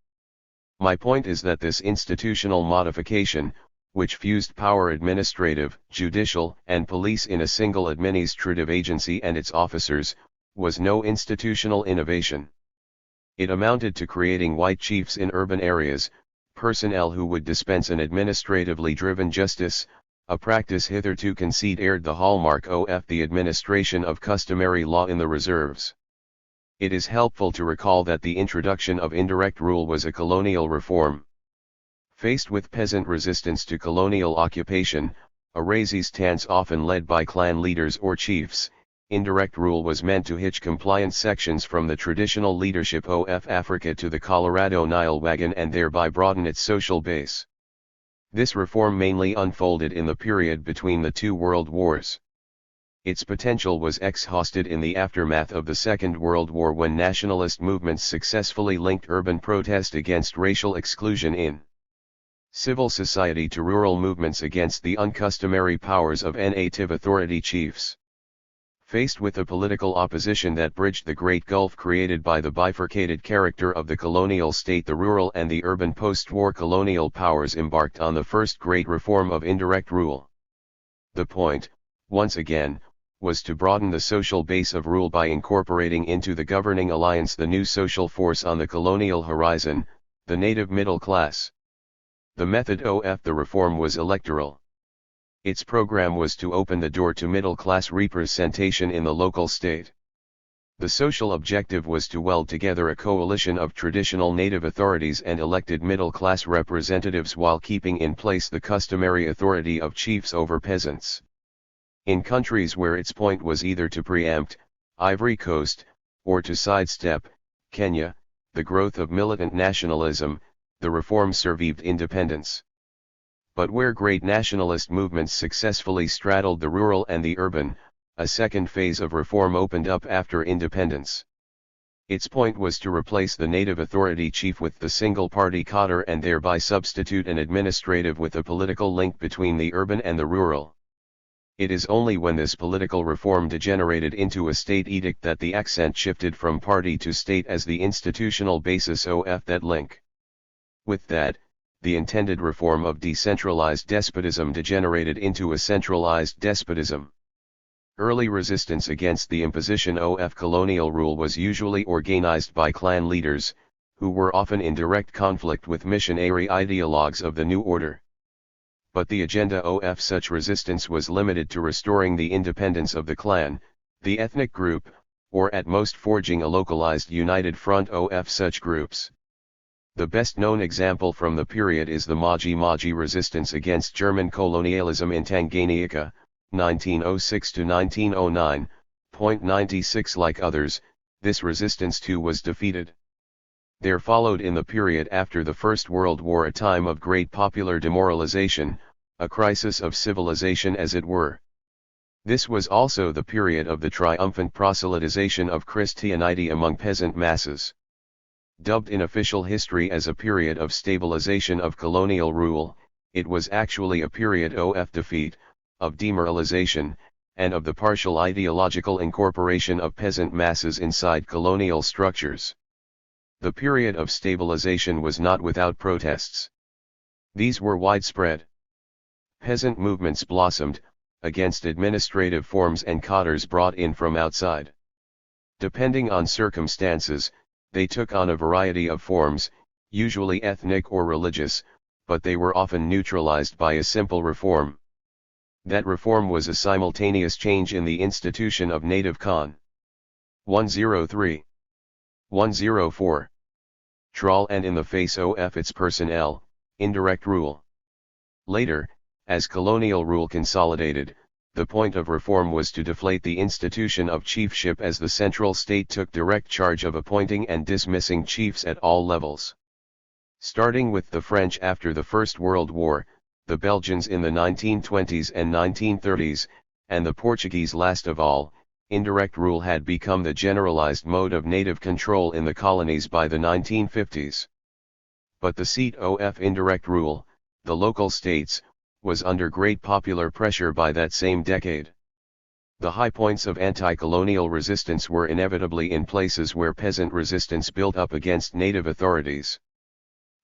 My point is that this institutional modification, which fused power administrative, judicial, and police in a single administrative agency and its officers, was no institutional innovation. It amounted to creating white chiefs in urban areas, personnel who would dispense an administratively driven justice, a practice hitherto considered the hallmark of the administration of customary law in the reserves. It is helpful to recall that the introduction of indirect rule was a colonial reform. Faced with peasant resistance to colonial occupation, a resistance often led by clan leaders or chiefs, indirect rule was meant to hitch compliant sections from the traditional leadership of Africa to the Colorado Nile wagon and thereby broaden its social base. This reform mainly unfolded in the period between the two world wars. Its potential was exhausted in the aftermath of the Second World War, when nationalist movements successfully linked urban protest against racial exclusion in civil society to rural movements against the uncustomary powers of native authority chiefs. Faced with a political opposition that bridged the great gulf created by the bifurcated character of the colonial state, the rural and the urban post-war colonial powers embarked on the first great reform of indirect rule. The point, once again, was to broaden the social base of rule by incorporating into the governing alliance the new social force on the colonial horizon, the native middle class. The method of the reform was electoral. Its program was to open the door to middle-class representation in the local state. The social objective was to weld together a coalition of traditional native authorities and elected middle-class representatives while keeping in place the customary authority of chiefs over peasants. In countries where its point was either to preempt, Ivory Coast, or to sidestep, Kenya, the growth of militant nationalism, the reform survived independence. But where great nationalist movements successfully straddled the rural and the urban, a second phase of reform opened up after independence. Its point was to replace the native authority chief with the single-party cadre and thereby substitute an administrative with a political link between the urban and the rural. It is only when this political reform degenerated into a state edict that the accent shifted from party to state as the institutional basis of that link. With that, the intended reform of decentralized despotism degenerated into a centralized despotism. Early resistance against the imposition of colonial rule was usually organized by clan leaders, who were often in direct conflict with missionary ideologues of the new order. But the agenda of such resistance was limited to restoring the independence of the clan, the ethnic group, or at most forging a localized united front of such groups. The best known example from the period is the Maji Maji resistance against German colonialism in Tanganyika, 1906 to 1909. 96. Like others, this resistance too was defeated. There followed in the period after the First World War a time of great popular demoralization, a crisis of civilization as it were. This was also the period of the triumphant proselytization of Christianity among peasant masses. Dubbed in official history as a period of stabilization of colonial rule, it was actually a period of defeat, of demoralization, and of the partial ideological incorporation of peasant masses inside colonial structures. The period of stabilization was not without protests. These were widespread. Peasant movements blossomed, against administrative forms and cadres brought in from outside. Depending on circumstances, they took on a variety of forms, usually ethnic or religious, but they were often neutralized by a simple reform. That reform was a simultaneous change in the institution of native con. 103. 104. Trawl and in the face of its personnel, indirect rule. Later, as colonial rule consolidated, the point of reform was to deflate the institution of chiefship as the central state took direct charge of appointing and dismissing chiefs at all levels. Starting with the French after the First World War, the Belgians in the 1920s and 1930s, and the Portuguese last of all, indirect rule had become the generalized mode of native control in the colonies by the 1950s. But the seat of indirect rule, the local states, was under great popular pressure by that same decade. The high points of anti-colonial resistance were inevitably in places where peasant resistance built up against native authorities.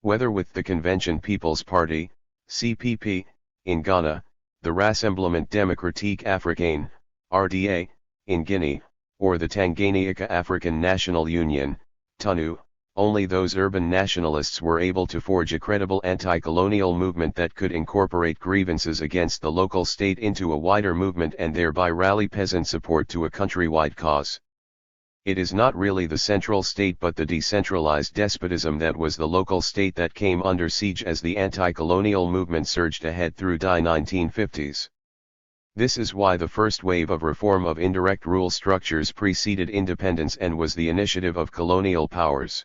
Whether with the Convention People's Party, CPP, in Ghana, the Rassemblement Démocratique Africain, RDA, in Guinea, or the Tanganyika African National Union, TANU, only those urban nationalists were able to forge a credible anti-colonial movement that could incorporate grievances against the local state into a wider movement and thereby rally peasant support to a countrywide cause. It is not really the central state but the decentralized despotism that was the local state that came under siege as the anti-colonial movement surged ahead through the 1950s. This is why the first wave of reform of indirect rule structures preceded independence and was the initiative of colonial powers.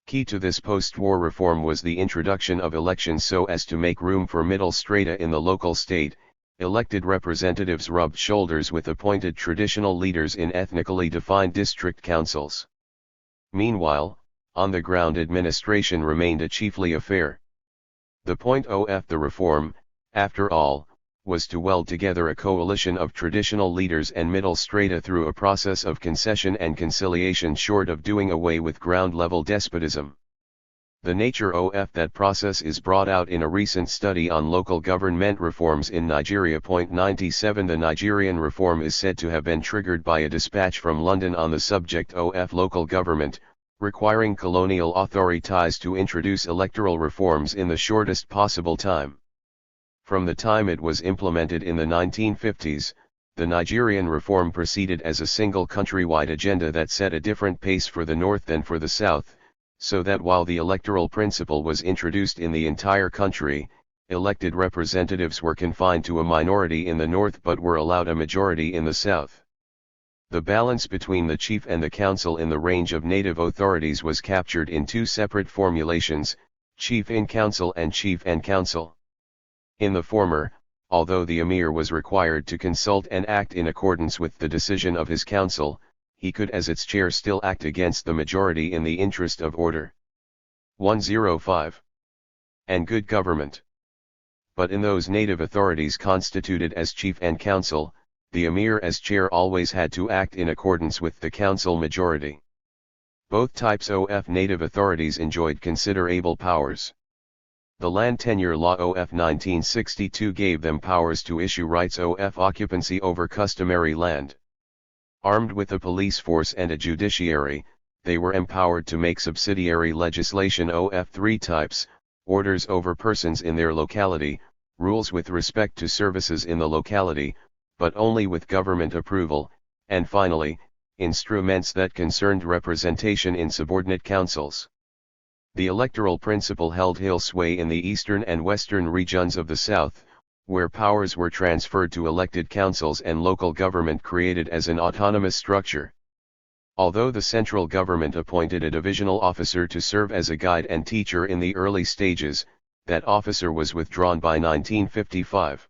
Key to this post-war reform was the introduction of elections so as to make room for middle strata in the local state. Elected representatives rubbed shoulders with appointed traditional leaders in ethnically defined district councils. Meanwhile, on the ground administration remained a chiefly affair. The point of the reform, after all, was to weld together a coalition of traditional leaders and middle strata through a process of concession and conciliation short of doing away with ground-level despotism. The nature of that process is brought out in a recent study on local government reforms in Nigeria. 97 The Nigerian reform is said to have been triggered by a dispatch from London on the subject of local government, requiring colonial authorities to introduce electoral reforms in the shortest possible time. From the time it was implemented in the 1950s, the Nigerian reform proceeded as a single countrywide agenda that set a different pace for the North than for the South, so that while the electoral principle was introduced in the entire country, elected representatives were confined to a minority in the north but were allowed a majority in the south. The balance between the chief and the council in the range of native authorities was captured in two separate formulations, chief in council and chief and council. In the former, although the emir was required to consult and act in accordance with the decision of his council, he could as its chair still act against the majority in the interest of order. 105. And good government. But in those native authorities constituted as chief and council, the emir as chair always had to act in accordance with the council majority. Both types of native authorities enjoyed considerable powers. The Land Tenure Law of 1962 gave them powers to issue rights of occupancy over customary land. Armed with a police force and a judiciary, they were empowered to make subsidiary legislation of three types: orders over persons in their locality, rules with respect to services in the locality, but only with government approval, and finally, instruments that concerned representation in subordinate councils. The electoral principle held sway in the eastern and western regions of the south, where powers were transferred to elected councils and local government created as an autonomous structure. Although the central government appointed a divisional officer to serve as a guide and teacher in the early stages, that officer was withdrawn by 1955.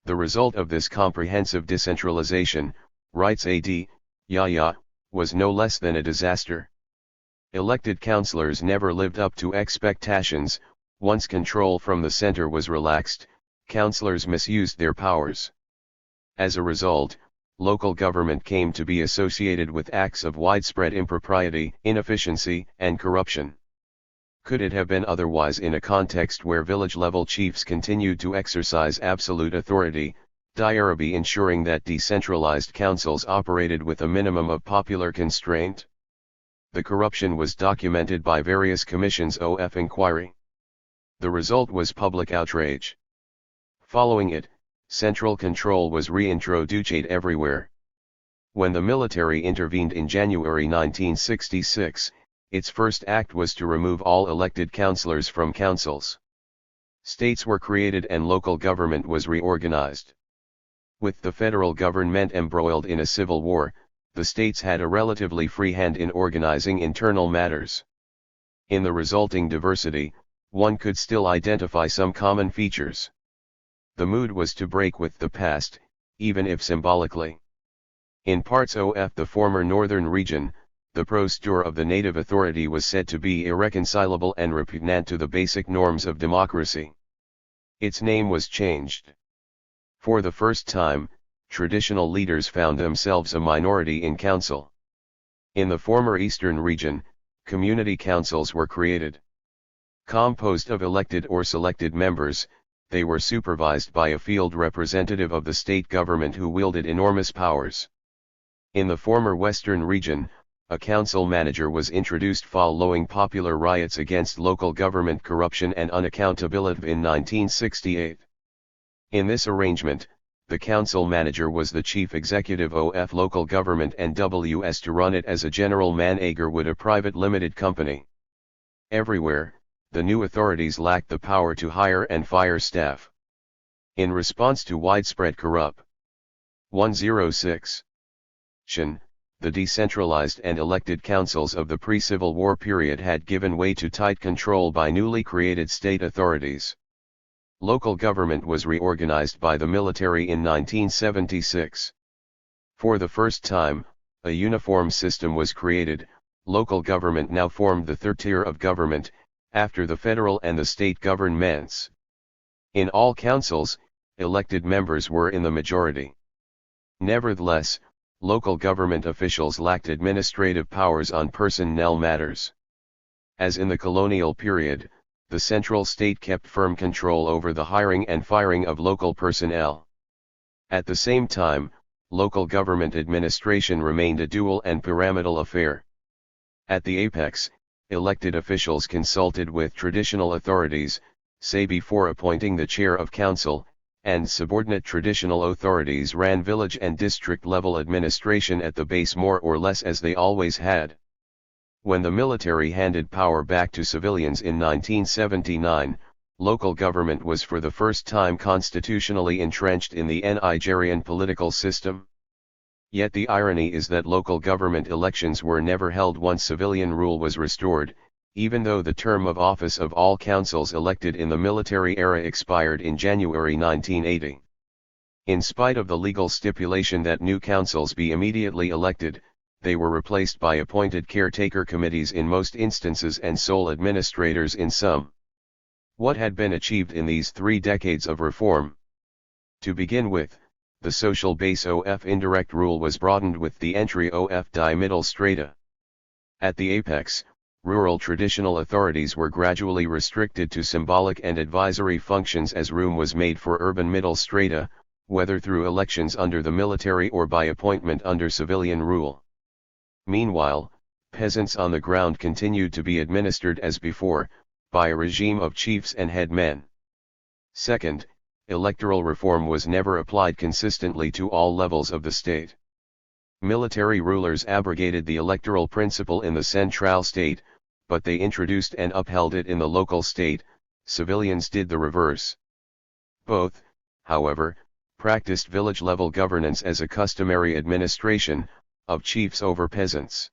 The result of this comprehensive decentralization, writes A.D. Yahya, was no less than a disaster. Elected councillors never lived up to expectations. Once control from the center was relaxed, councillors misused their powers. As a result, local government came to be associated with acts of widespread impropriety, inefficiency, and corruption. Could it have been otherwise in a context where village-level chiefs continued to exercise absolute authority, Diarabi ensuring that decentralized councils operated with a minimum of popular constraint? The corruption was documented by various commissions of inquiry. The result was public outrage. Following it, central control was reintroduced everywhere. When the military intervened in January 1966, its first act was to remove all elected councillors from councils. States were created and local government was reorganized. With the federal government embroiled in a civil war, the states had a relatively free hand in organizing internal matters. In the resulting diversity, one could still identify some common features. The mood was to break with the past, even if symbolically. In parts of the former northern region, the posture of the native authority was said to be irreconcilable and repugnant to the basic norms of democracy. Its name was changed. For the first time, traditional leaders found themselves a minority in council. In the former eastern region, community councils were created. Composed of elected or selected members, they were supervised by a field representative of the state government who wielded enormous powers. In the former western region, a council manager was introduced following popular riots against local government corruption and unaccountability in 1968. In this arrangement, the council manager was the chief executive of local government and was to run it as a general manager would a private limited company. Everywhere, the new authorities lacked the power to hire and fire staff. In response to widespread corruption, 106. The decentralized and elected councils of the pre-Civil War period had given way to tight control by newly created state authorities. Local government was reorganized by the military in 1976. For the first time, a uniform system was created. Local government now formed the third tier of government, after the federal and the state governments. In all councils, elected members were in the majority. Nevertheless, local government officials lacked administrative powers on personnel matters. As in the colonial period, the central state kept firm control over the hiring and firing of local personnel. At the same time, local government administration remained a dual and pyramidal affair. At the apex, elected officials consulted with traditional authorities, say before appointing the chair of council, and subordinate traditional authorities ran village and district level administration at the base more or less as they always had. When the military handed power back to civilians in 1979, local government was for the first time constitutionally entrenched in the Nigerian political system. Yet the irony is that local government elections were never held once civilian rule was restored, even though the term of office of all councils elected in the military era expired in January 1980. In spite of the legal stipulation that new councils be immediately elected, they were replaced by appointed caretaker committees in most instances and sole administrators in some. What had been achieved in these 3 decades of reform? To begin with, the social base of indirect rule was broadened with the entry of die middle strata. At the apex, rural traditional authorities were gradually restricted to symbolic and advisory functions as room was made for urban middle strata, whether through elections under the military or by appointment under civilian rule. Meanwhile, peasants on the ground continued to be administered as before, by a regime of chiefs and headmen. Second, electoral reform was never applied consistently to all levels of the state. Military rulers abrogated the electoral principle in the central state, but they introduced and upheld it in the local state. Civilians did the reverse. Both, however, practiced village-level governance as a customary administration of chiefs over peasants.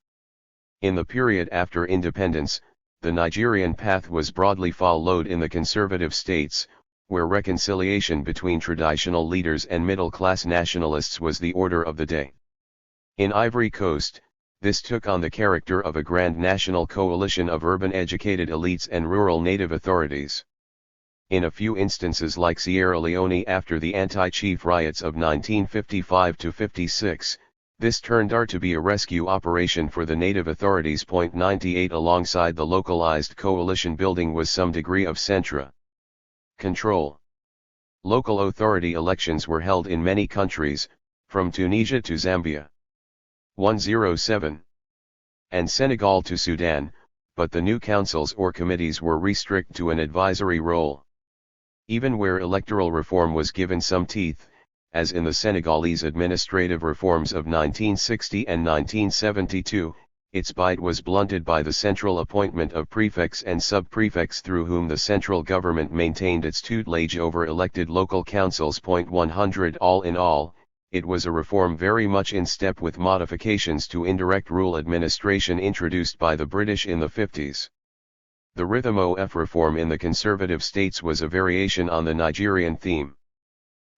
In the period after independence, the Nigerian path was broadly followed in the conservative states, where reconciliation between traditional leaders and middle-class nationalists was the order of the day. In Ivory Coast, this took on the character of a grand national coalition of urban educated elites and rural native authorities. In a few instances like Sierra Leone after the anti-chief riots of 1955–56, this turned out to be a rescue operation for the native authorities. 98 Alongside the localized coalition building was some degree of centra control. Local authority elections were held in many countries, from Tunisia to Zambia, 107, and Senegal to Sudan, but the new councils or committees were restricted to an advisory role. Even where electoral reform was given some teeth, as in the Senegalese administrative reforms of 1960 and 1972, its bite was blunted by the central appointment of prefects and sub-prefects through whom the central government maintained its tutelage over elected local councils. 100 All in all, it was a reform very much in step with modifications to indirect rule administration introduced by the British in the 50s. The rhythm of reform in the conservative states was a variation on the Nigerian theme.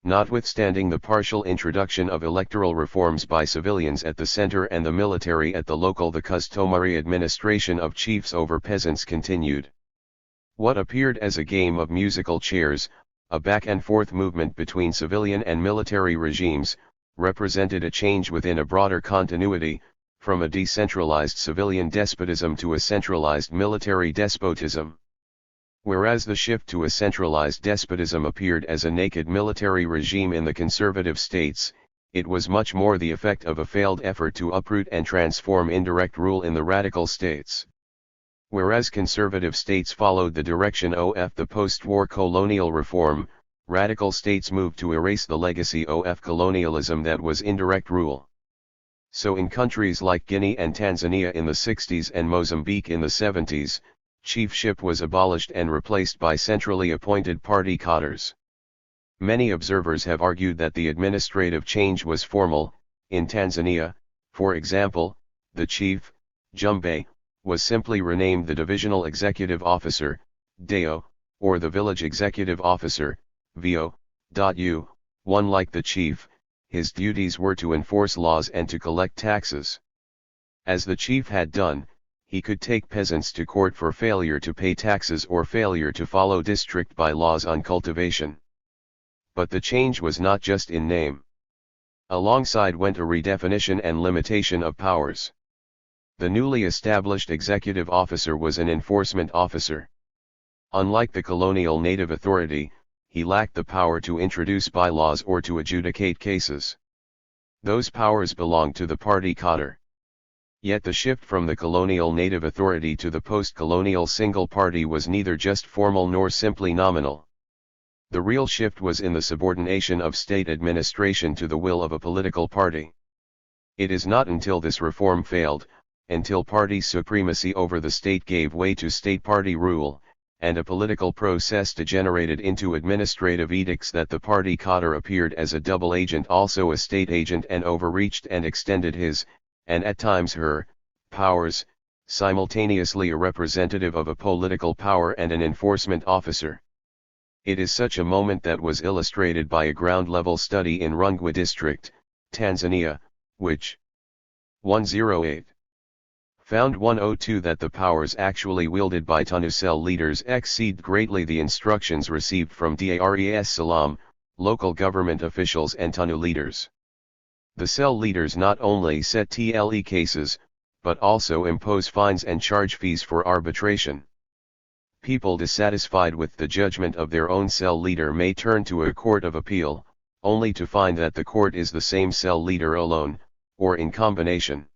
Notwithstanding the partial introduction of electoral reforms by civilians at the center and the military at the local, the customary administration of chiefs over peasants continued. What appeared as a game of musical chairs, a back-and-forth movement between civilian and military regimes, represented a change within a broader continuity, from a decentralized civilian despotism to a centralized military despotism. Whereas the shift to a centralized despotism appeared as a naked military regime in the conservative states, it was much more the effect of a failed effort to uproot and transform indirect rule in the radical states. Whereas conservative states followed the direction of the post-war colonial reform, radical states moved to erase the legacy of colonialism that was indirect rule. So in countries like Guinea and Tanzania in the 60s and Mozambique in the 70s, chiefship was abolished and replaced by centrally appointed party cadres. Many observers have argued that the administrative change was formal. In Tanzania, for example, the chief, Jumbe, was simply renamed the Divisional Executive Officer, DEO, or the Village Executive Officer, VO. One like the chief, his duties were to enforce laws and to collect taxes. As the chief had done, he could take peasants to court for failure to pay taxes or failure to follow district bylaws on cultivation. But the change was not just in name. Alongside went a redefinition and limitation of powers. The newly established executive officer was an enforcement officer. Unlike the colonial native authority, he lacked the power to introduce bylaws or to adjudicate cases. Those powers belonged to the party cadre. Yet the shift from the colonial native authority to the post-colonial single party was neither just formal nor simply nominal. The real shift was in the subordination of state administration to the will of a political party. It is not until this reform failed, until party supremacy over the state gave way to state party rule, and a political process degenerated into administrative edicts that the party cadre appeared as a double agent, also a state agent, and overreached and extended his, and at times her, powers, simultaneously a representative of a political power and an enforcement officer. It is such a moment that was illustrated by a ground-level study in Rungwe district, Tanzania, which 108 found 102 that the powers actually wielded by TANU cell leaders exceed greatly the instructions received from Dar es Salaam, local government officials and TANU leaders. The cell leaders not only set TLE cases, but also impose fines and charge fees for arbitration. People dissatisfied with the judgment of their own cell leader may turn to a court of appeal, only to find that the court is the same cell leader alone, or in combination.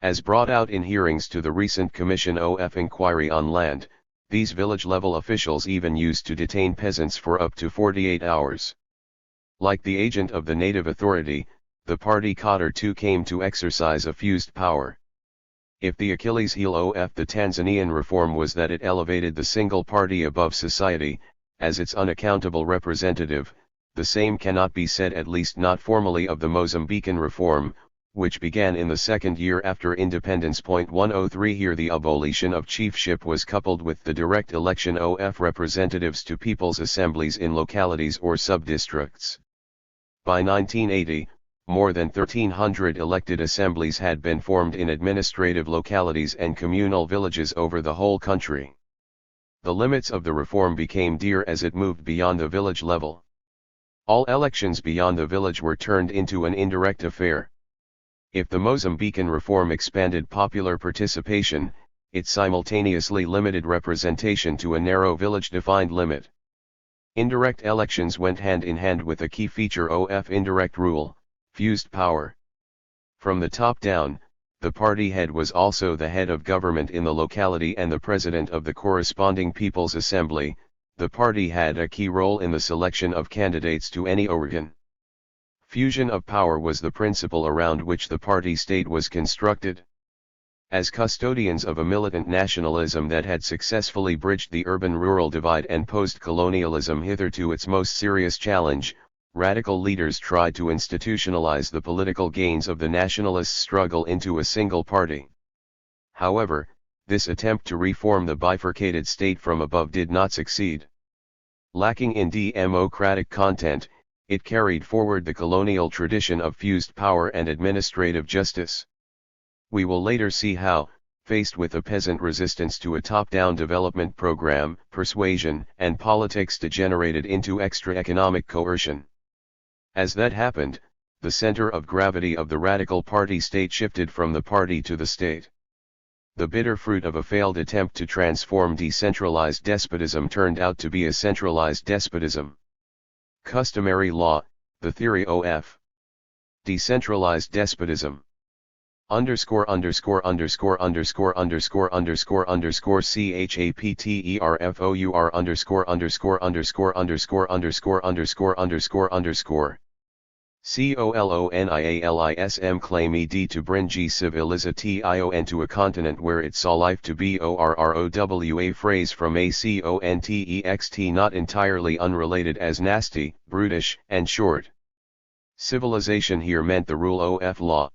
As brought out in hearings to the recent Commission of Inquiry on Land, these village-level officials even used to detain peasants for up to 48 hours. Like the agent of the native authority, the party cadre too came to exercise a fused power. If the Achilles heel of the Tanzanian reform was that it elevated the single party above society, as its unaccountable representative, the same cannot be said, at least not formally, of the Mozambican reform, which began in the second year after independence. 103 Here the abolition of chiefship was coupled with the direct election of representatives to people's assemblies in localities or subdistricts. By 1980, more than 1,300 elected assemblies had been formed in administrative localities and communal villages over the whole country. The limits of the reform became dear as it moved beyond the village level. All elections beyond the village were turned into an indirect affair. If the Mozambican reform expanded popular participation, it simultaneously limited representation to a narrow village-defined limit. Indirect elections went hand in hand with a key feature of indirect rule, fused power. From the top down, the party head was also the head of government in the locality and the president of the corresponding People's Assembly. The party had a key role in the selection of candidates to any organ. Fusion of power was the principle around which the party state was constructed. As custodians of a militant nationalism that had successfully bridged the urban-rural divide and posed colonialism hitherto its most serious challenge, radical leaders tried to institutionalize the political gains of the nationalist struggle into a single party. However, this attempt to reform the bifurcated state from above did not succeed. Lacking in democratic content, it carried forward the colonial tradition of fused power and administrative justice. We will later see how, faced with a peasant resistance to a top-down development program, persuasion and politics degenerated into extra-economic coercion. As that happened, the center of gravity of the radical party state shifted from the party to the state. The bitter fruit of a failed attempt to transform decentralized despotism turned out to be a centralized despotism. Customary law, the theory of decentralized despotism. Underscore underscore underscore underscore underscore underscore underscore CHAPTERFOUR underscore underscore underscore underscore underscore underscore underscore underscore COLONIALISM claim ed to bring civilization to a continent where it saw life to be ORROW, a phrase from a context not entirely unrelated as nasty, brutish, and short. Civilization here meant the rule of law.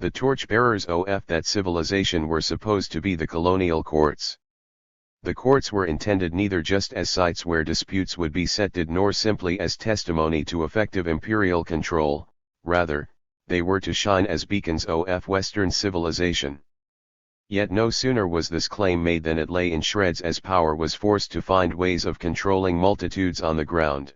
The torchbearers of that civilization were supposed to be the colonial courts. The courts were intended neither just as sites where disputes would be settled nor simply as testimony to effective imperial control, rather, they were to shine as beacons of Western civilization. Yet no sooner was this claim made than it lay in shreds as power was forced to find ways of controlling multitudes on the ground.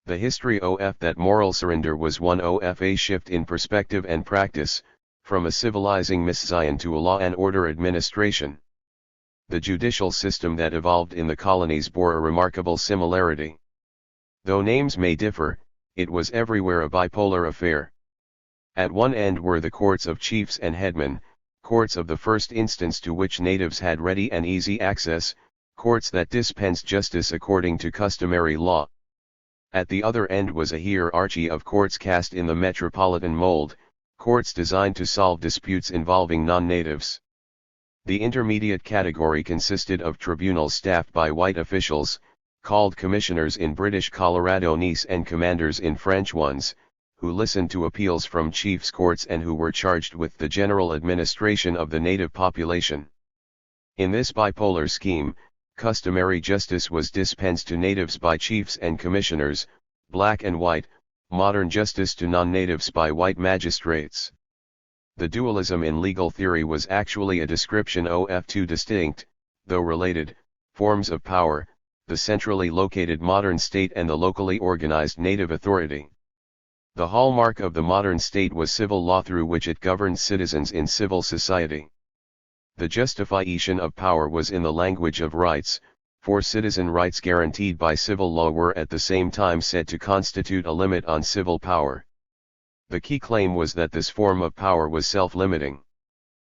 The history of that moral surrender was one of a shift in perspective and practice, from a civilizing mission to a law and order administration. The judicial system that evolved in the colonies bore a remarkable similarity. Though names may differ, it was everywhere a bipolar affair. At one end were the courts of chiefs and headmen, courts of the first instance to which natives had ready and easy access, courts that dispensed justice according to customary law. At the other end was a hierarchy of courts cast in the metropolitan mold, courts designed to solve disputes involving non-natives. The intermediate category consisted of tribunals staffed by white officials, called commissioners in British Colorado-Nice and commanders in French ones, who listened to appeals from chiefs' courts and who were charged with the general administration of the native population. In this bipolar scheme, customary justice was dispensed to natives by chiefs and commissioners, black and white, modern justice to non-natives by white magistrates. The dualism in legal theory was actually a description of two distinct, though related, forms of power, the centrally located modern state and the locally organized native authority. The hallmark of the modern state was civil law through which it governed citizens in civil society. The justification of power was in the language of rights, for citizen rights guaranteed by civil law were at the same time said to constitute a limit on civil power. The key claim was that this form of power was self-limiting.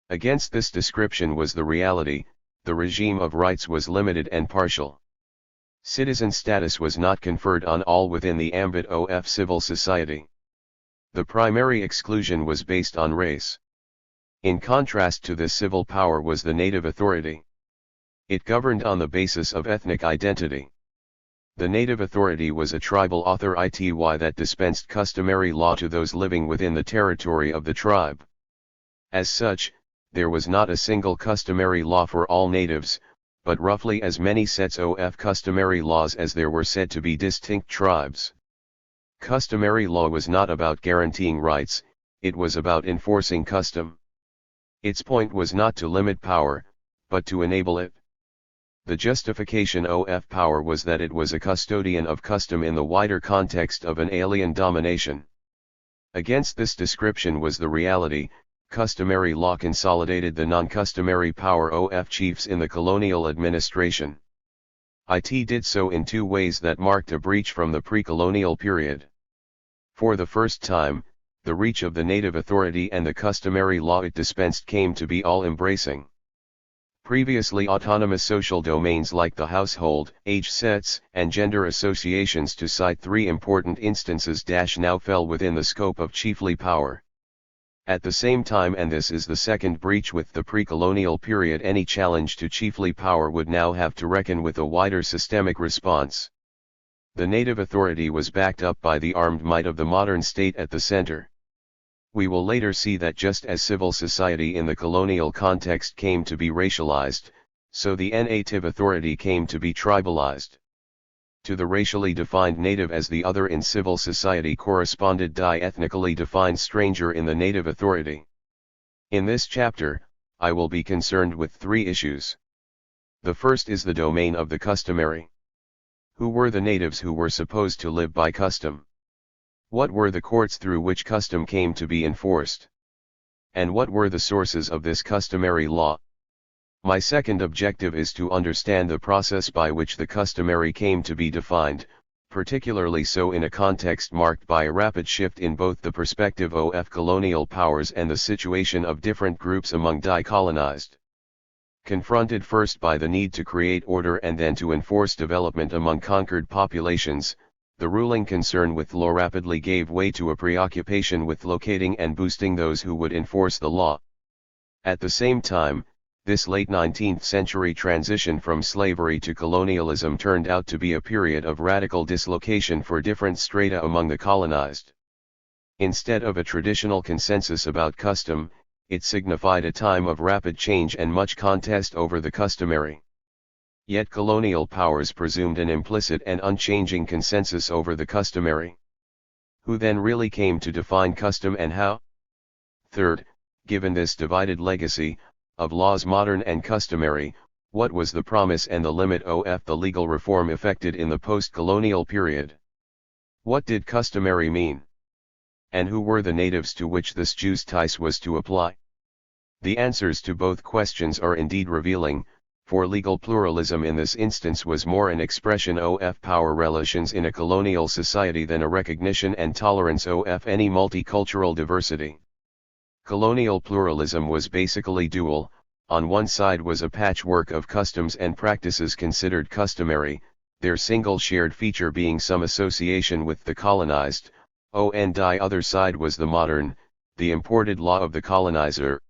Against this description was the reality, the regime of rights was limited and partial. Citizen status was not conferred on all within the ambit of civil society. The primary exclusion was based on race. In contrast to this civil power was the native authority. It governed on the basis of ethnic identity. The native authority was a tribal authority that dispensed customary law to those living within the territory of the tribe. As such, there was not a single customary law for all natives, but roughly as many sets of customary laws as there were said to be distinct tribes. Customary law was not about guaranteeing rights, it was about enforcing custom. Its point was not to limit power, but to enable it. The justification of power was that it was a custodian of custom in the wider context of an alien domination. Against this description was the reality, customary law consolidated the non-customary power of chiefs in the colonial administration. It did so in two ways that marked a breach from the pre-colonial period. For the first time, the reach of the native authority and the customary law it dispensed came to be all-embracing. Previously autonomous social domains like the household, age sets, and gender associations, to cite three important instances, now fell within the scope of chiefly power. At the same time, and this is the second breach with the pre-colonial period, any challenge to chiefly power would now have to reckon with a wider systemic response. The native authority was backed up by the armed might of the modern state at the center. We will later see that just as civil society in the colonial context came to be racialized, so the native authority came to be tribalized. To the racially defined native as the other in civil society corresponded the ethnically defined stranger in the native authority. In this chapter, I will be concerned with three issues. The first is the domain of the customary. Who were the natives who were supposed to live by custom? What were the courts through which custom came to be enforced? And what were the sources of this customary law? My second objective is to understand the process by which the customary came to be defined, particularly so in a context marked by a rapid shift in both the perspective of colonial powers and the situation of different groups among decolonized. Confronted first by the need to create order and then to enforce development among conquered populations, the ruling concern with law rapidly gave way to a preoccupation with locating and boosting those who would enforce the law. At the same time, this late 19th century transition from slavery to colonialism turned out to be a period of radical dislocation for different strata among the colonized. Instead of a traditional consensus about custom, it signified a time of rapid change and much contest over the customary. Yet colonial powers presumed an implicit and unchanging consensus over the customary. Who then really came to define custom and how? Third, given this divided legacy, of laws modern and customary, what was the promise and the limit of the legal reform effected in the post-colonial period? What did customary mean? And who were the natives to which this justice was to apply? The answers to both questions are indeed revealing, for legal pluralism in this instance was more an expression of power relations in a colonial society than a recognition and tolerance of any multicultural diversity. Colonial pluralism was basically dual. On one side was a patchwork of customs and practices considered customary, their single shared feature being some association with the colonized, and the other side was the modern, the imported law of the colonizer.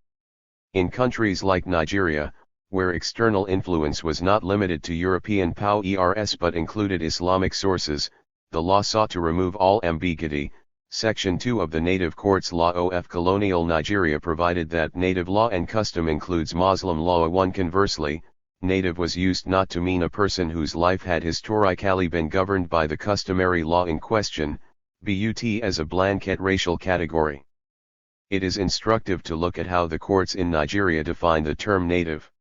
In countries like Nigeria, where external influence was not limited to European powers but included Islamic sources, the law sought to remove all ambiguity. Section 2 of the Native Courts Law of Colonial Nigeria provided that native law and custom includes Muslim law. 1 Conversely, native was used not to mean a person whose life had historically been governed by the customary law in question, but as a blanket racial category. It is instructive to look at how the courts in Nigeria define the term native.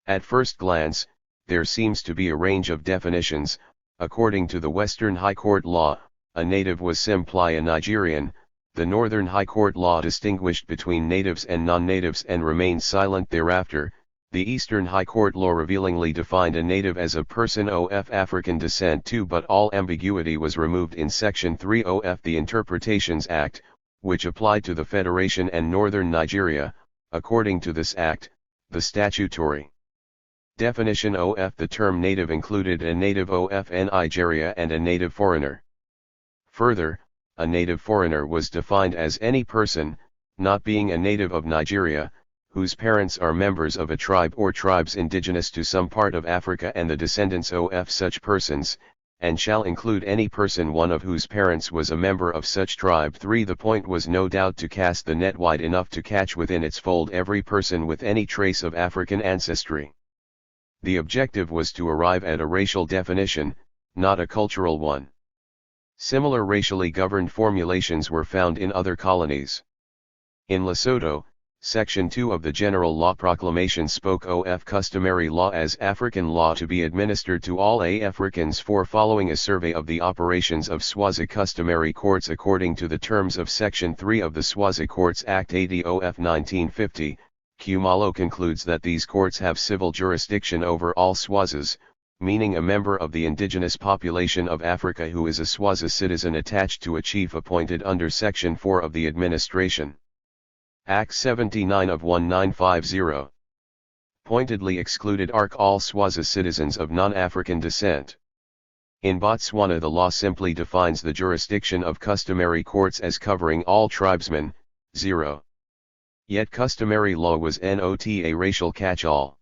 At first glance, there seems to be a range of definitions. According to the Western High Court law, a native was simply a Nigerian. The Northern High Court law distinguished between natives and non-natives and remained silent thereafter. The Eastern High Court law revealingly defined a native as a person of African descent too, but all ambiguity was removed in Section 3 of the Interpretations Act, which applied to the Federation and Northern Nigeria. According to this act, the statutory definition of the term native included a native of Nigeria and a native foreigner. Further, a native foreigner was defined as any person, not being a native of Nigeria, whose parents are members of a tribe or tribes indigenous to some part of Africa and the descendants of such persons, and shall include any person one of whose parents was a member of such tribe. 3 The point was no doubt to cast the net wide enough to catch within its fold every person with any trace of African ancestry. The objective was to arrive at a racial definition, not a cultural one. Similar racially governed formulations were found in other colonies. In Lesotho, Section 2 of the General Law Proclamation spoke of customary law as African law to be administered to all Africans. Following a survey of the operations of Swazi customary courts according to the terms of Section 3 of the Swazi Courts Act 80 of 1950, Kumalo concludes that these courts have civil jurisdiction over all Swazis, meaning a member of the indigenous population of Africa who is a Swazi citizen attached to a chief appointed under Section 4 of the Administration Act 79 of 1950. Pointedly excluded all Swazi citizens of non-African descent. In Botswana the law simply defines the jurisdiction of customary courts as covering all tribesmen. 0. Yet customary law was not a racial catch-all.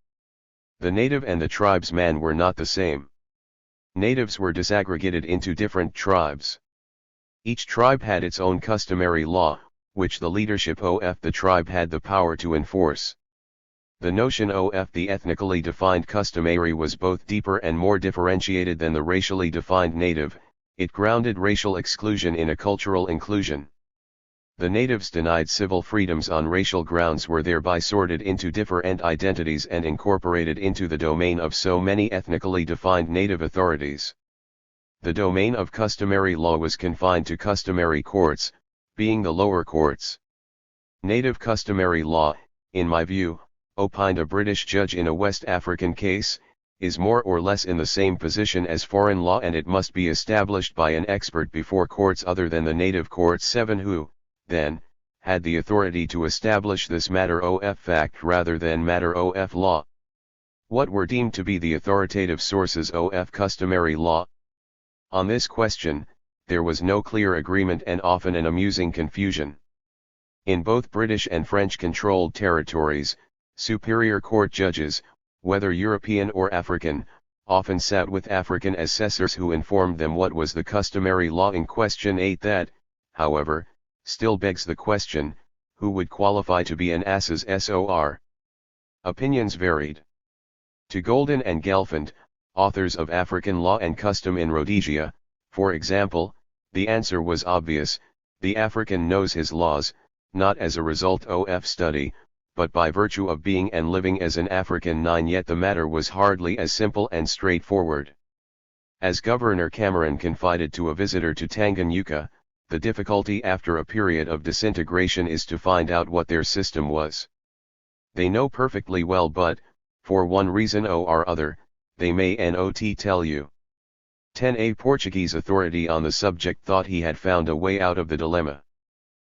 The native and the tribesman were not the same. Natives were disaggregated into different tribes. Each tribe had its own customary law, which the leadership of the tribe had the power to enforce. The notion of the ethnically defined customary was both deeper and more differentiated than the racially defined native. It grounded racial exclusion in a cultural inclusion. The natives denied civil freedoms on racial grounds were thereby sorted into different identities and incorporated into the domain of so many ethnically defined native authorities. The domain of customary law was confined to customary courts, being the lower courts. Native customary law, in my view, opined a British judge in a West African case, is more or less in the same position as foreign law and it must be established by an expert before courts other than the native courts. 7 Who, then, had the authority to establish this matter of fact rather than matter of law? What were deemed to be the authoritative sources of customary law? On this question, there was no clear agreement and often an amusing confusion. In both British and French-controlled territories, superior court judges, whether European or African, often sat with African assessors who informed them what was the customary law in question. 8 That, however, still begs the question, who would qualify to be an assessor? Opinions varied. To Golden and Gelfand, authors of African Law and Custom in Rhodesia, for example, the answer was obvious: the African knows his laws, not as a result of study, but by virtue of being and living as an African. 9 Yet the matter was hardly as simple and straightforward. As Governor Cameron confided to a visitor to Tanganyika, the difficulty after a period of disintegration is to find out what their system was. They know perfectly well, but, for one reason or other, they may not tell you. 10 A Portuguese authority on the subject thought he had found a way out of the dilemma.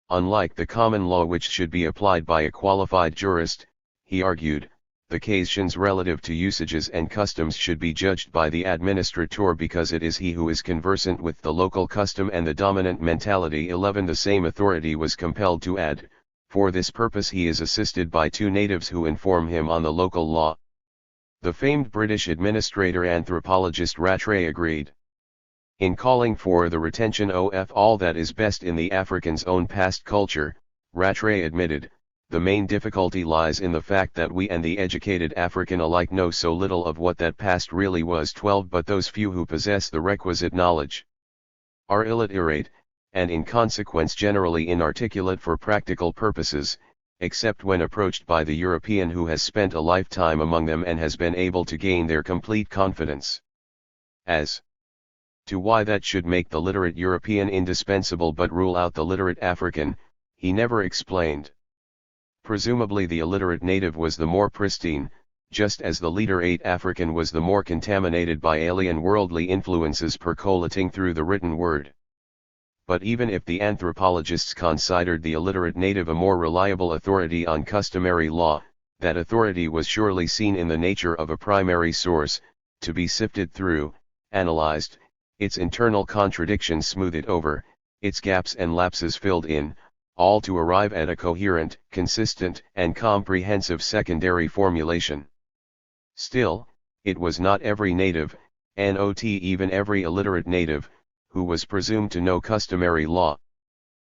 Unlike the common law which should be applied by a qualified jurist, he argued, the questions relative to usages and customs should be judged by the administrator because it is he who is conversant with the local custom and the dominant mentality. 11 The same authority was compelled to add, For this purpose he is assisted by two natives who inform him on the local law. The famed British administrator anthropologist Rattray agreed. In calling for the retention of all that is best in the African's own past culture, Rattray admitted, the main difficulty lies in the fact that we and the educated African alike know so little of what that past really was. 12 But those few who possess the requisite knowledge are illiterate, and in consequence generally inarticulate for practical purposes, except when approached by the European who has spent a lifetime among them and has been able to gain their complete confidence. As to why that should make the literate European indispensable but rule out the literate African, he never explained. Presumably the illiterate native was the more pristine, just as the literate African was the more contaminated by alien worldly influences percolating through the written word. But even if the anthropologists considered the illiterate native a more reliable authority on customary law, that authority was surely seen in the nature of a primary source, to be sifted through, analyzed, its internal contradictions smoothed over, its gaps and lapses filled in, all to arrive at a coherent, consistent, and comprehensive secondary formulation. Still, it was not every native, not even every illiterate native, who was presumed to know customary law.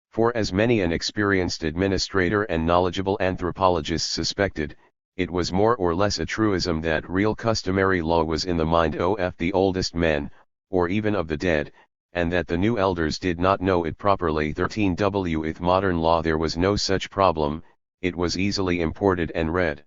For as many an experienced administrator and knowledgeable anthropologist suspected, it was more or less a truism that real customary law was in the mind of the oldest men, or even of the dead, and that the new elders did not know it properly. 13 With modern law there was no such problem, it was easily imported and read.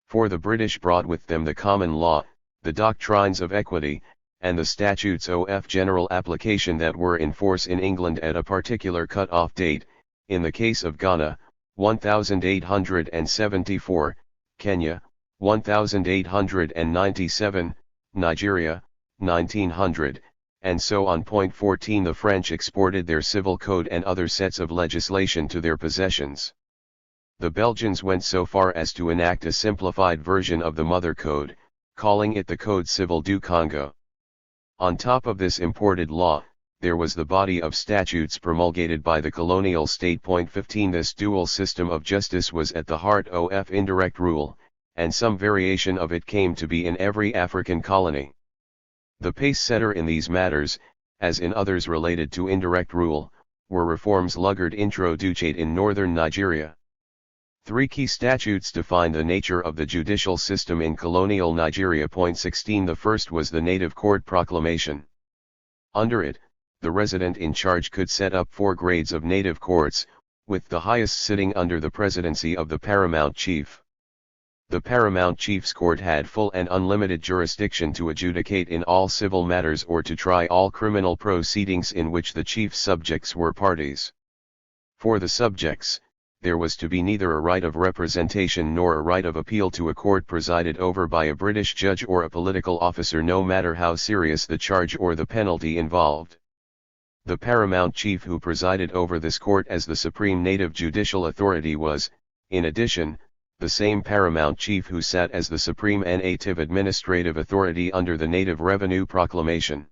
For the British brought with them the common law, the doctrines of equity, and the statutes of general application that were in force in England at a particular cut-off date, in the case of Ghana, 1874, Kenya, 1897, Nigeria, 1900, and so on. 14 The French exported their civil code and other sets of legislation to their possessions. The Belgians went so far as to enact a simplified version of the mother code, calling it the Code Civil du Congo. On top of this imported law, there was the body of statutes promulgated by the colonial state. 15 This dual system of justice was at the heart of indirect rule, and some variation of it came to be in every African colony. The pace-setter in these matters, as in others related to indirect rule, were reforms Lugard introduced in northern Nigeria. Three key statutes defined the nature of the judicial system in colonial Nigeria. 16 The first was the Native Court Proclamation. Under it, the resident in charge could set up 4 grades of native courts, with the highest sitting under the presidency of the paramount chief. The paramount chief's court had full and unlimited jurisdiction to adjudicate in all civil matters or to try all criminal proceedings in which the chief's subjects were parties. For the subjects, there was to be neither a right of representation nor a right of appeal to a court presided over by a British judge or a political officer, no matter how serious the charge or the penalty involved. The paramount chief who presided over this court as the supreme native judicial authority was, in addition, the same paramount chief who sat as the supreme native administrative authority under the Native Revenue Proclamation.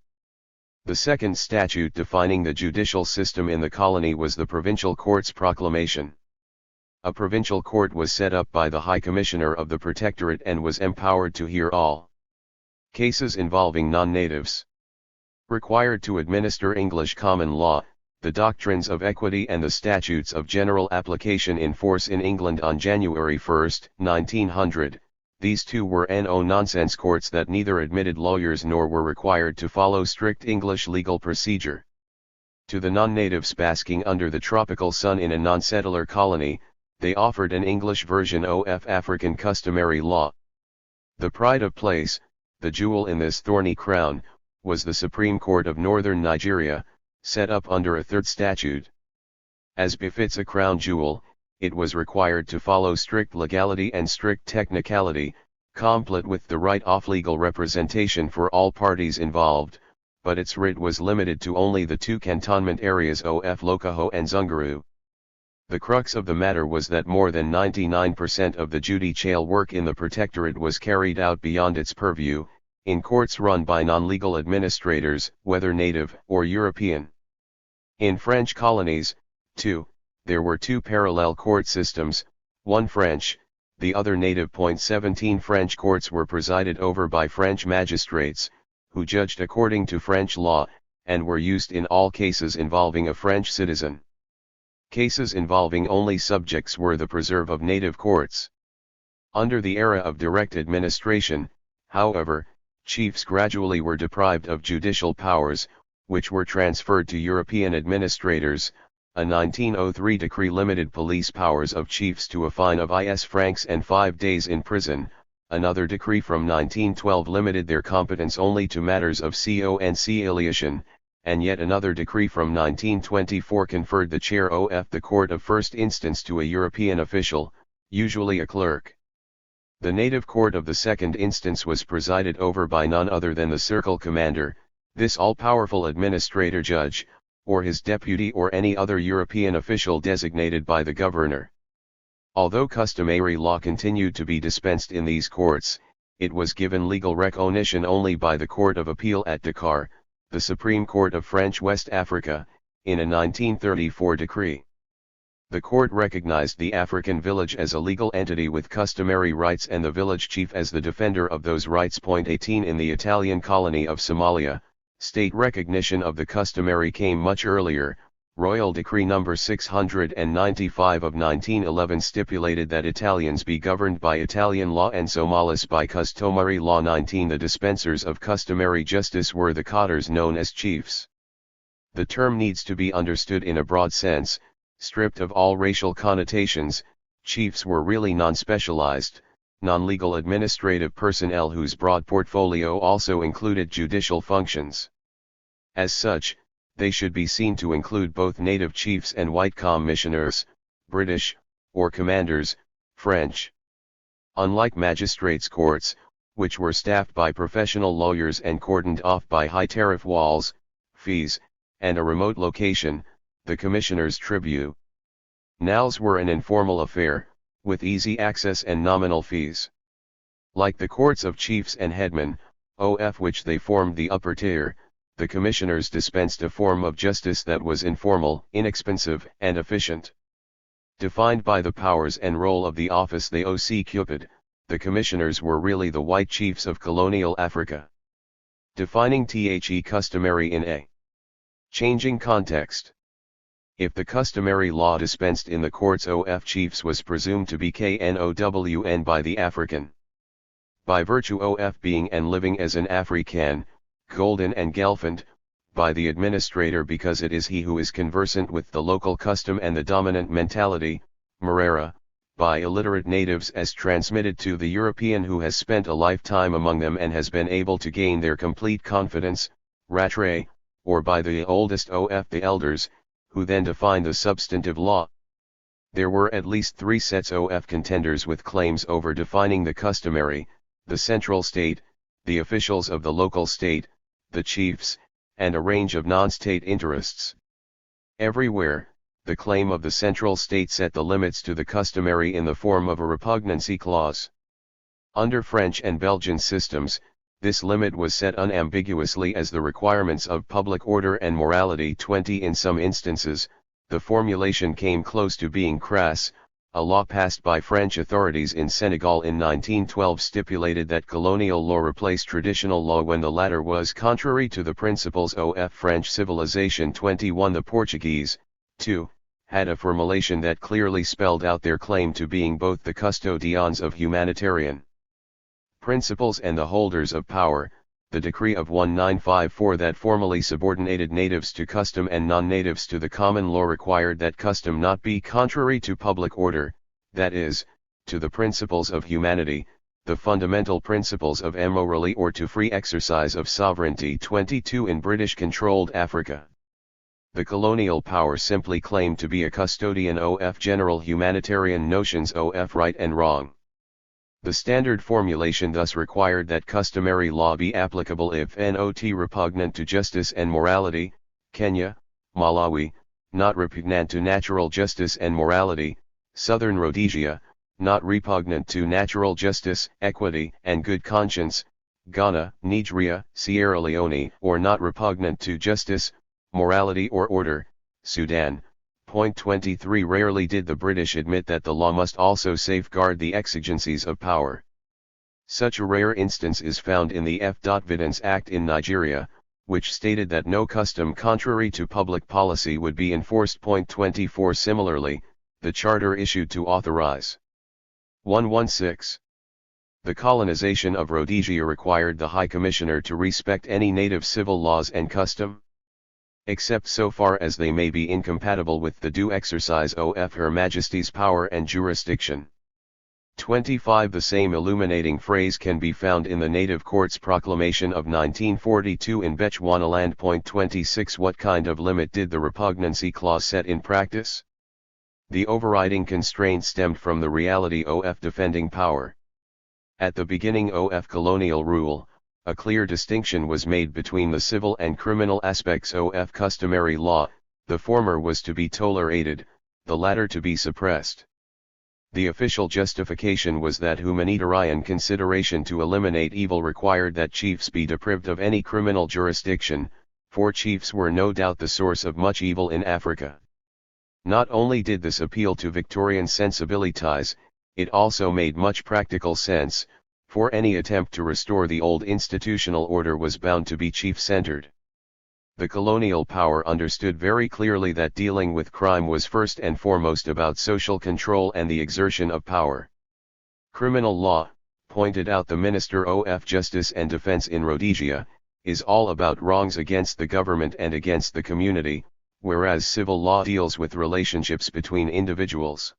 The second statute defining the judicial system in the colony was the Provincial Courts Proclamation. A provincial court was set up by the High Commissioner of the Protectorate and was empowered to hear all cases involving non-natives. Required to administer English common law, the doctrines of equity and the statutes of general application in force in England on January 1, 1900, these two were no-nonsense courts that neither admitted lawyers nor were required to follow strict English legal procedure. To the non-natives basking under the tropical sun in a non-settler colony, they offered an English version of African customary law. The pride of place, the jewel in this thorny crown, was the Supreme Court of Northern Nigeria, set up under a third statute. As befits a crown jewel, it was required to follow strict legality and strict technicality, complete with the right of legal representation for all parties involved, but its writ was limited to only the 2 cantonment areas of Lokoho and Zungeru. The crux of the matter was that more than 99% of the judicial work in the Protectorate was carried out beyond its purview, in courts run by non-legal administrators, whether native or European. In French colonies, too, there were two parallel court systems, one French, the other native. 17 French courts were presided over by French magistrates, who judged according to French law, and were used in all cases involving a French citizen. Cases involving only subjects were the preserve of native courts. Under the era of direct administration, however, chiefs gradually were deprived of judicial powers, which were transferred to European administrators. A 1903 decree limited police powers of chiefs to a fine of IS francs and 5 days in prison. Another decree from 1912 limited their competence only to matters of conciliation, and yet another decree from 1924 conferred the chair of the court of first instance to a European official, usually a clerk. The native court of the second instance was presided over by none other than the circle commander, this all-powerful administrator judge, or his deputy or any other European official designated by the governor. Although customary law continued to be dispensed in these courts, it was given legal recognition only by the Court of Appeal at Dakar, the Supreme Court of French West Africa, in a 1934 decree. The court recognized the African village as a legal entity with customary rights and the village chief as the defender of those rights. 18 In the Italian colony of Somalia, state recognition of the customary came much earlier. Royal Decree No. 695 of 1911 stipulated that Italians be governed by Italian law and Somalis by customary law. 19 The dispensers of customary justice were the qadars known as chiefs. The term needs to be understood in a broad sense. Stripped of all racial connotations, chiefs were really non-specialized, non-legal administrative personnel whose broad portfolio also included judicial functions. As such, they should be seen to include both native chiefs and white commissioners, British, or commanders, French. Unlike magistrates' courts, which were staffed by professional lawyers and cordoned off by high tariff walls, fees, and a remote location, the commissioners' tribunals were an informal affair, with easy access and nominal fees. Like the courts of chiefs and headmen, of which they formed the upper tier, the commissioners dispensed a form of justice that was informal, inexpensive, and efficient. Defined by the powers and role of the office they occupied, the commissioners were really the white chiefs of colonial Africa. Defining customary in a changing context. If the customary law dispensed in the courts of chiefs was presumed to be known by the African, by virtue of being and living as an African, golden and gelfand, by the administrator because it is he who is conversant with the local custom and the dominant mentality, Marera, by illiterate natives as transmitted to the European who has spent a lifetime among them and has been able to gain their complete confidence, Rattray, or by the oldest of the elders, who then defined the substantive law. There were at least three sets of contenders with claims over defining the customary, the central state, the officials of the local state, the chiefs, and a range of non-state interests. Everywhere, the claim of the central state set the limits to the customary in the form of a repugnancy clause. Under French and Belgian systems, this limit was set unambiguously as the requirements of public order and morality. 20 In some instances, the formulation came close to being crass. A law passed by French authorities in Senegal in 1912 stipulated that colonial law replaced traditional law when the latter was contrary to the principles of French civilization. 21 The Portuguese, too, had a formulation that clearly spelled out their claim to being both the custodians of humanitarian principles and the holders of power. The decree of 1954 that formally subordinated natives to custom and non-natives to the common law required that custom not be contrary to public order, that is, to the principles of humanity, the fundamental principles of immorality or to free exercise of sovereignty. 22 In British-controlled Africa, the colonial power simply claimed to be a custodian of general humanitarian notions of right and wrong. The standard formulation thus required that customary law be applicable if not repugnant to justice and morality, Kenya, Malawi, not repugnant to natural justice and morality, Southern Rhodesia, not repugnant to natural justice, equity, and good conscience, Ghana, Nigeria, Sierra Leone, or not repugnant to justice, morality or order, Sudan, Point 23. Rarely did the British admit that the law must also safeguard the exigencies of power. Such a rare instance is found in the F.Vidance Act in Nigeria, which stated that no custom contrary to public policy would be enforced. Point 24. Similarly, the charter issued to authorize 116. The colonization of Rhodesia required the High Commissioner to respect any native civil laws and custom, except so far as they may be incompatible with the due exercise of Her Majesty's power and jurisdiction. 25. The same illuminating phrase can be found in the Native Courts Proclamation of 1942 in Bechuanaland. Point 26. What kind of limit did the repugnancy clause set in practice? The overriding constraint stemmed from the reality of defending power. At the beginning of colonial rule, a clear distinction was made between the civil and criminal aspects of customary law. The former was to be tolerated, the latter to be suppressed. The official justification was that humanitarian consideration to eliminate evil required that chiefs be deprived of any criminal jurisdiction, for chiefs were no doubt the source of much evil in Africa. Not only did this appeal to Victorian sensibilities, it also made much practical sense, for any attempt to restore the old institutional order was bound to be chief-centered. The colonial power understood very clearly that dealing with crime was first and foremost about social control and the exertion of power. Criminal law, pointed out the Minister of Justice and Defense in Rhodesia, is all about wrongs against the government and against the community, whereas civil law deals with relationships between individuals.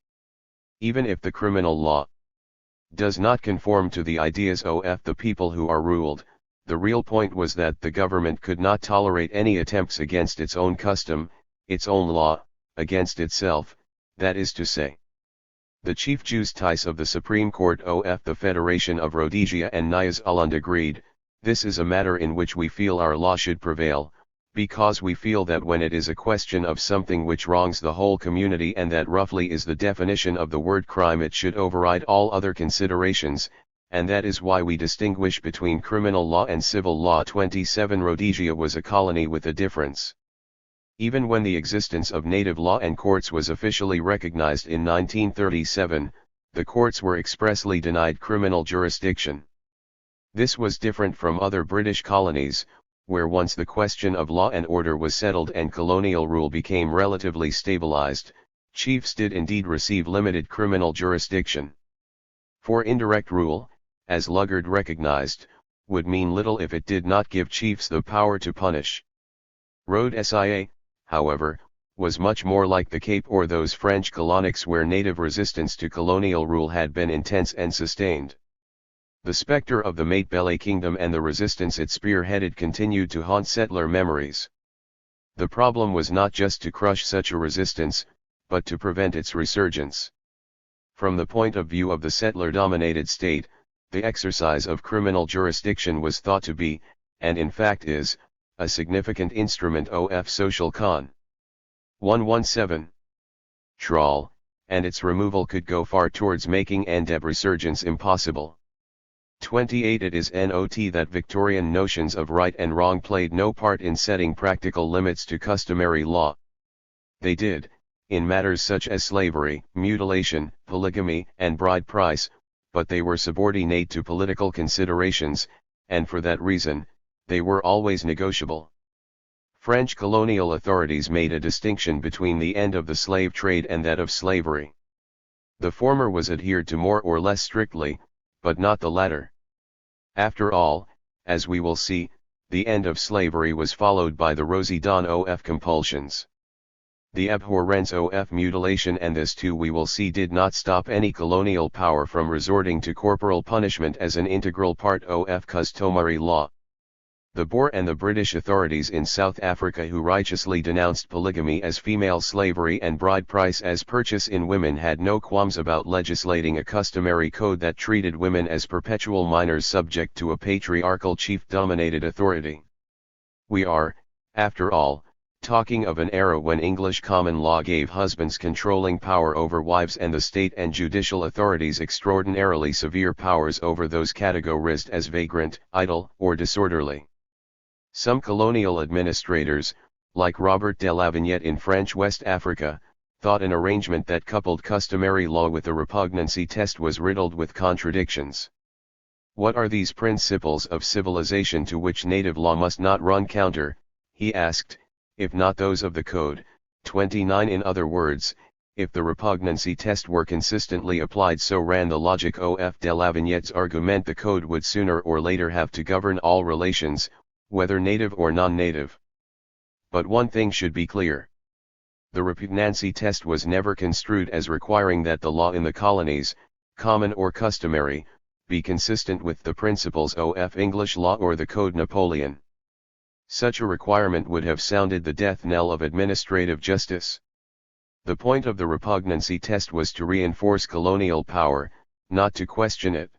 Even if the criminal law does not conform to the ideas of the people who are ruled, the real point was that the government could not tolerate any attempts against its own custom, its own law, against itself, that is to say. The Chief Justice of the Supreme Court of the Federation of Rhodesia and Nyasaland agreed, "This is a matter in which we feel our law should prevail, because we feel that when it is a question of something which wrongs the whole community and that roughly is the definition of the word crime, it should override all other considerations, and that is why we distinguish between criminal law and civil law." 27. Rhodesia was a colony with a difference. Even when the existence of native law and courts was officially recognized in 1937, the courts were expressly denied criminal jurisdiction. This was different from other British colonies, where once the question of law and order was settled and colonial rule became relatively stabilized, chiefs did indeed receive limited criminal jurisdiction. For indirect rule, as Luggard recognized, would mean little if it did not give chiefs the power to punish. Rhodesia, however, was much more like the Cape or those French colonics where native resistance to colonial rule had been intense and sustained. The specter of the Matabele Kingdom and the resistance it spearheaded continued to haunt settler memories. The problem was not just to crush such a resistance, but to prevent its resurgence. From the point of view of the settler-dominated state, the exercise of criminal jurisdiction was thought to be, and in fact is, a significant instrument of social 117. Trawl, and its removal could go far towards making Ndeb resurgence impossible. 28. It is not that Victorian notions of right and wrong played no part in setting practical limits to customary law. They did, in matters such as slavery, mutilation, polygamy, and bride price, but they were subordinate to political considerations, and for that reason, they were always negotiable. French colonial authorities made a distinction between the end of the slave trade and that of slavery. The former was adhered to more or less strictly, but not the latter. After all, as we will see, the end of slavery was followed by the Rosy Dawn of compulsions. The abhorrence of mutilation, and this too we will see, did not stop any colonial power from resorting to corporal punishment as an integral part of customary law. The Boer and the British authorities in South Africa, who righteously denounced polygamy as female slavery and bride price as purchase in women, had no qualms about legislating a customary code that treated women as perpetual minors subject to a patriarchal chief-dominated authority. We are, after all, talking of an era when English common law gave husbands controlling power over wives and the state and judicial authorities extraordinarily severe powers over those categorized as vagrant, idle, or disorderly. Some colonial administrators, like Robert de Lavignette in French West Africa, thought an arrangement that coupled customary law with the repugnancy test was riddled with contradictions. What are these principles of civilization to which native law must not run counter, he asked, if not those of the Code? 29. In other words, if the repugnancy test were consistently applied, so ran the logic of de Lavignette's argument, the Code would sooner or later have to govern all relations, whether native or non-native. But one thing should be clear. The repugnancy test was never construed as requiring that the law in the colonies, common or customary, be consistent with the principles of English law or the Code Napoleon. Such a requirement would have sounded the death knell of administrative justice. The point of the repugnancy test was to reinforce colonial power, not to question it.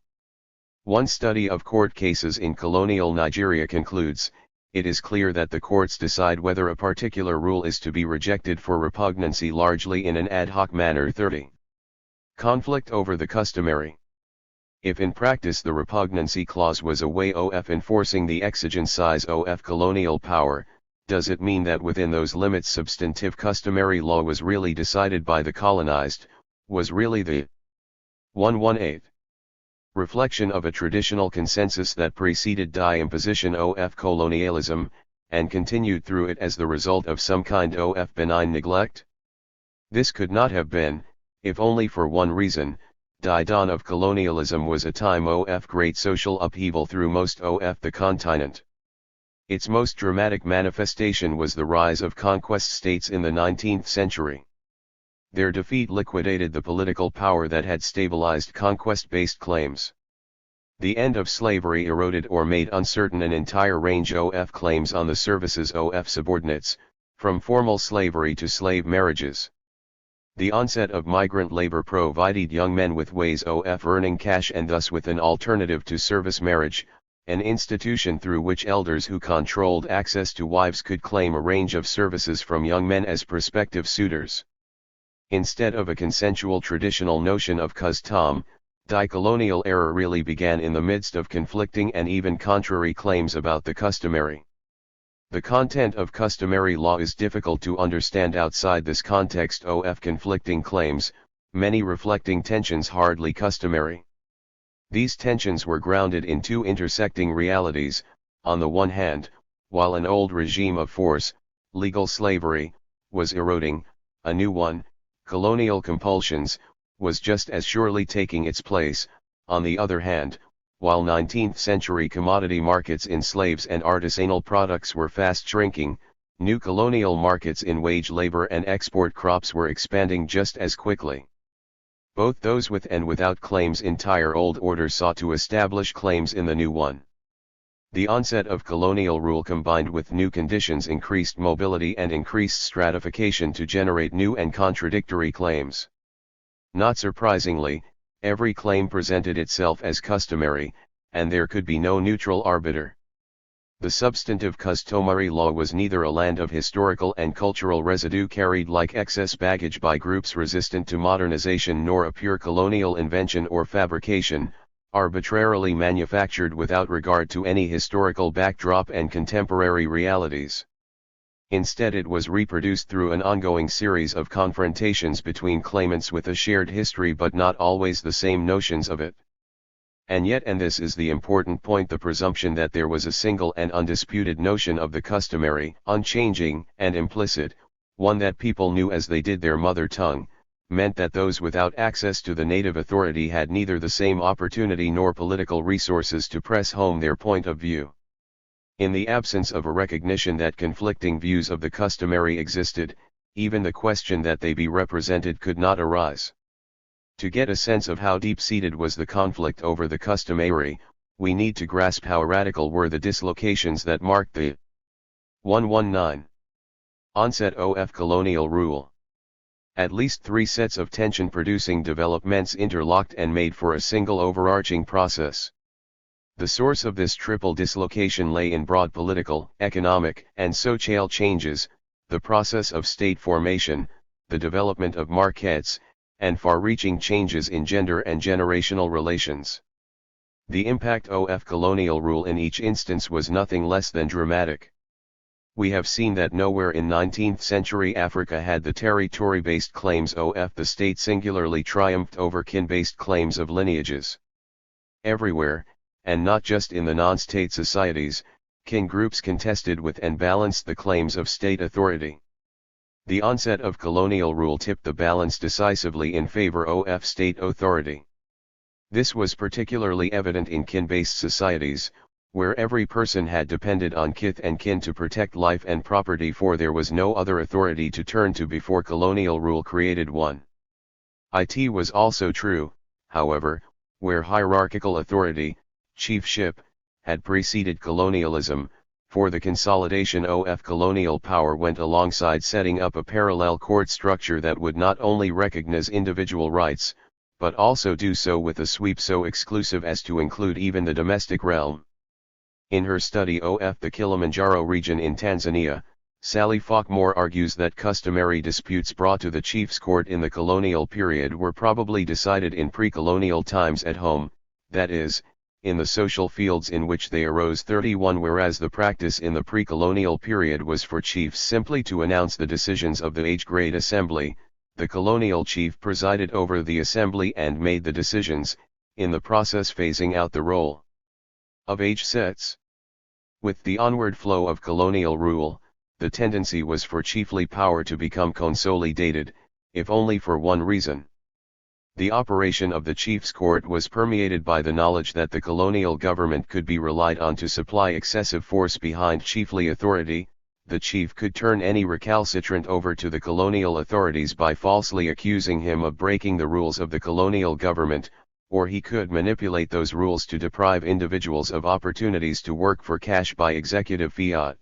One study of court cases in colonial Nigeria concludes, it is clear that the courts decide whether a particular rule is to be rejected for repugnancy largely in an ad hoc manner. 30. Conflict over the customary. If in practice the repugnancy clause was a way of enforcing the exigencies of colonial power, does it mean that within those limits substantive customary law was really decided by the colonized, was really the 118 reflection of a traditional consensus that preceded the imposition of colonialism, and continued through it as the result of some kind of benign neglect? This could not have been, if only for one reason. The dawn of colonialism was a time of great social upheaval through most of the continent. Its most dramatic manifestation was the rise of conquest states in the 19th century. Their defeat liquidated the political power that had stabilized conquest-based claims. The end of slavery eroded or made uncertain an entire range of claims on the services of subordinates, from formal slavery to slave marriages. The onset of migrant labor provided young men with ways of earning cash and thus with an alternative to service marriage, an institution through which elders who controlled access to wives could claim a range of services from young men as prospective suitors. Instead of a consensual traditional notion of custom, the colonial era really began in the midst of conflicting and even contrary claims about the customary. The content of customary law is difficult to understand outside this context of conflicting claims, many reflecting tensions hardly customary. These tensions were grounded in two intersecting realities. On the one hand, while an old regime of force, legal slavery, was eroding, a new one, colonial compulsions, was just as surely taking its place. On the other hand, while 19th-century commodity markets in slaves and artisanal products were fast shrinking, new colonial markets in wage labor and export crops were expanding just as quickly. Both those with and without claims in the old order sought to establish claims in the new one. The onset of colonial rule combined with new conditions increased mobility and increased stratification to generate new and contradictory claims. Not surprisingly, every claim presented itself as customary, and there could be no neutral arbiter. The substantive customary law was neither a land of historical and cultural residue carried like excess baggage by groups resistant to modernization nor a pure colonial invention or fabrication, arbitrarily manufactured without regard to any historical backdrop and contemporary realities. Instead, it was reproduced through an ongoing series of confrontations between claimants with a shared history but not always the same notions of it. And yet, and this is the important point, the presumption that there was a single and undisputed notion of the customary, unchanging and implicit, one that people knew as they did their mother tongue, meant that those without access to the native authority had neither the same opportunity nor political resources to press home their point of view. In the absence of a recognition that conflicting views of the customary existed, even the question that they be represented could not arise. To get a sense of how deep-seated was the conflict over the customary, we need to grasp how radical were the dislocations that marked the 119 onset of colonial rule. At least three sets of tension-producing developments interlocked and made for a single overarching process. The source of this triple dislocation lay in broad political, economic, and social changes, the process of state formation, the development of markets, and far-reaching changes in gender and generational relations. The impact of colonial rule in each instance was nothing less than dramatic. We have seen that nowhere in 19th century Africa had the territory-based claims of the state singularly triumphed over kin-based claims of lineages. Everywhere, and not just in the non-state societies, kin groups contested with and balanced the claims of state authority. The onset of colonial rule tipped the balance decisively in favor of state authority. This was particularly evident in kin-based societies, where every person had depended on kith and kin to protect life and property, for there was no other authority to turn to before colonial rule created one. It was also true, however, where hierarchical authority, chiefship, had preceded colonialism, for the consolidation of colonial power went alongside setting up a parallel court structure that would not only recognize individual rights, but also do so with a sweep so exclusive as to include even the domestic realm. In her study of the Kilimanjaro region in Tanzania, Sally Falkmore argues that customary disputes brought to the chief's court in the colonial period were probably decided in pre-colonial times at home, that is, in the social fields in which they arose. 31 Whereas the practice in the pre-colonial period was for chiefs simply to announce the decisions of the age-grade assembly, the colonial chief presided over the assembly and made the decisions, in the process phasing out the role of age sets. With the onward flow of colonial rule, the tendency was for chiefly power to become consolidated, if only for one reason. The operation of the chief's court was permeated by the knowledge that the colonial government could be relied on to supply excessive force behind chiefly authority. The chief could turn any recalcitrant over to the colonial authorities by falsely accusing him of breaking the rules of the colonial government, or he could manipulate those rules to deprive individuals of opportunities to work for cash by executive fiat.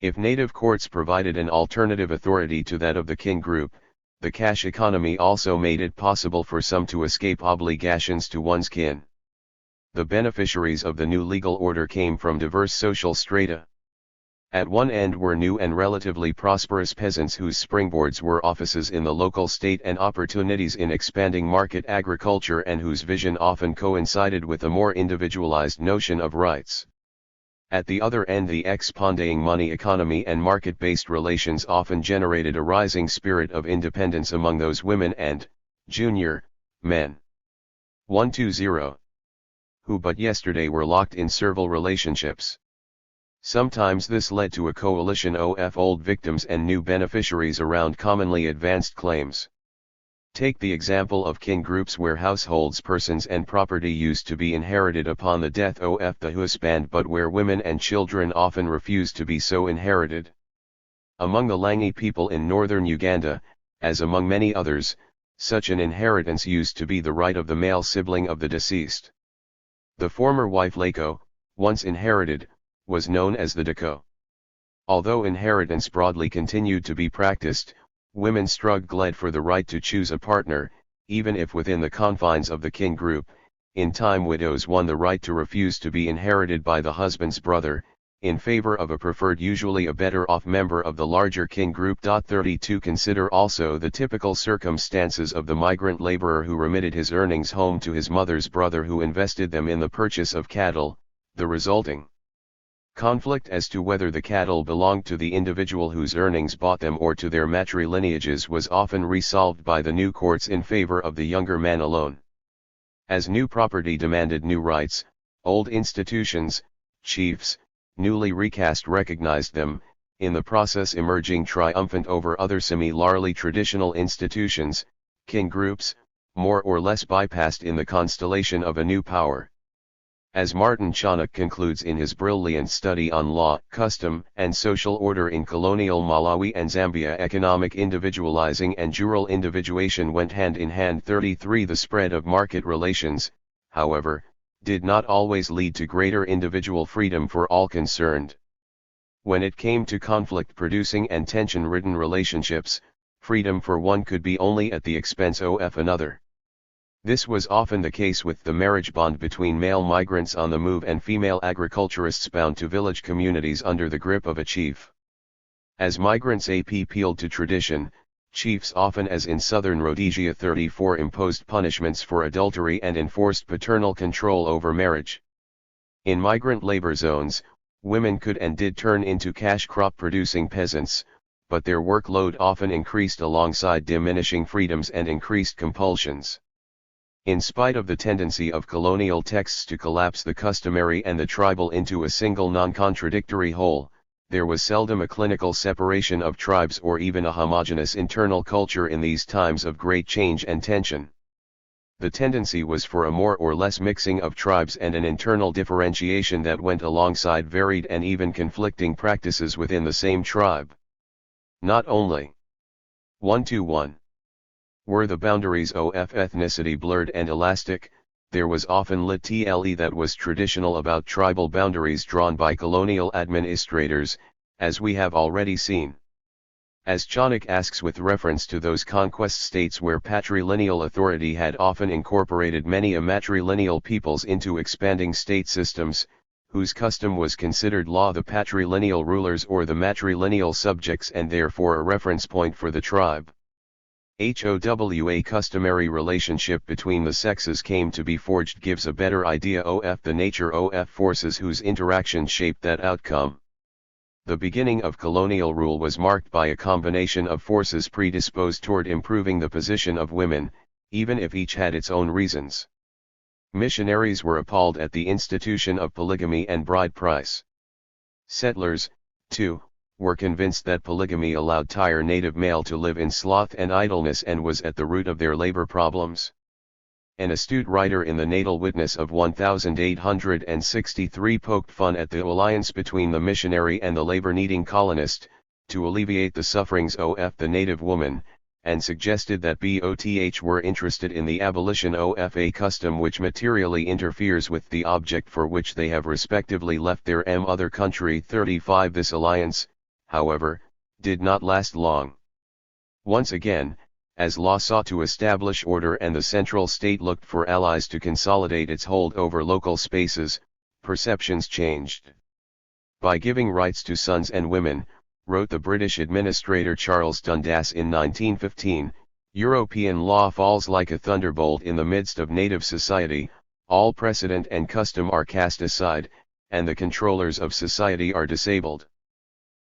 If native courts provided an alternative authority to that of the kin group, the cash economy also made it possible for some to escape obligations to one's kin. The beneficiaries of the new legal order came from diverse social strata. At one end were new and relatively prosperous peasants whose springboards were offices in the local state and opportunities in expanding market agriculture, and whose vision often coincided with a more individualized notion of rights. At the other end, the expanding money economy and market-based relations often generated a rising spirit of independence among those women and junior men 120 who but yesterday were locked in servile relationships. Sometimes this led to a coalition of old victims and new beneficiaries around commonly advanced claims. Take the example of kin groups where households, persons and property used to be inherited upon the death of the husband, but where women and children often refused to be so inherited. Among the Langi people in northern Uganda, as among many others, such an inheritance used to be the right of the male sibling of the deceased. The former wife Lako, once inherited, was known as the Dako. Although inheritance broadly continued to be practiced, women struggled for the right to choose a partner, even if within the confines of the kin group. In time, widows won the right to refuse to be inherited by the husband's brother, in favor of a preferred, usually a better-off member of the larger kin group. 32 Consider also the typical circumstances of the migrant laborer who remitted his earnings home to his mother's brother, who invested them in the purchase of cattle. The resulting conflict as to whether the cattle belonged to the individual whose earnings bought them or to their matrilineages was often resolved by the new courts in favor of the younger man alone. As new property demanded new rights, old institutions, chiefs, newly recast, recognized them, in the process emerging triumphant over other similarly traditional institutions. Kin groups, more or less bypassed in the constellation of a new power. As Martin Chanak concludes in his brilliant study on law, custom, and social order in colonial Malawi and Zambia, economic individualizing and jural individuation went hand in hand. 33 The spread of market relations, however, did not always lead to greater individual freedom for all concerned. When it came to conflict-producing and tension-ridden relationships, freedom for one could be only at the expense of another. This was often the case with the marriage bond between male migrants on the move and female agriculturists bound to village communities under the grip of a chief. As migrants appealed to tradition, chiefs, often as in southern Rhodesia 34, imposed punishments for adultery and enforced paternal control over marriage. In migrant labor zones, Women could and did turn into cash crop producing peasants, but their workload often increased alongside diminishing freedoms and increased compulsions. In spite of the tendency of colonial texts to collapse the customary and the tribal into a single non-contradictory whole, there was seldom a clinical separation of tribes or even a homogeneous internal culture in these times of great change and tension. The tendency was for a more or less mixing of tribes and an internal differentiation that went alongside varied and even conflicting practices within the same tribe. Not only 1-to-1 were the boundaries of ethnicity blurred and elastic, there was often little that was traditional about tribal boundaries drawn by colonial administrators, as we have already seen. As Chanak asks with reference to those conquest states where patrilineal authority had often incorporated many matrilineal peoples into expanding state systems, whose custom was considered law, the patrilineal rulers or the matrilineal subjects, and therefore a reference point for the tribe. A customary relationship between the sexes came to be forged gives a better idea of the nature of forces whose interaction shaped that outcome. The beginning of colonial rule was marked by a combination of forces predisposed toward improving the position of women, even if each had its own reasons. Missionaries were appalled at the institution of polygamy and bride price. Settlers, too, were convinced that polygamy allowed Tyre native male to live in sloth and idleness and was at the root of their labor problems. An astute writer in the Natal Witness of 1863 poked fun at the alliance between the missionary and the labor-needing colonist, to alleviate the sufferings of the native woman, and suggested that both were interested in the abolition of a custom which materially interferes with the object for which they have respectively left their mother country. 35 This alliance, however, did not last long. Once again, as law sought to establish order and the central state looked for allies to consolidate its hold over local spaces, perceptions changed. By giving rights to sons and women, wrote the British administrator Charles Dundas in 1915, European law falls like a thunderbolt in the midst of native society, all precedent and custom are cast aside, and the controllers of society are disabled.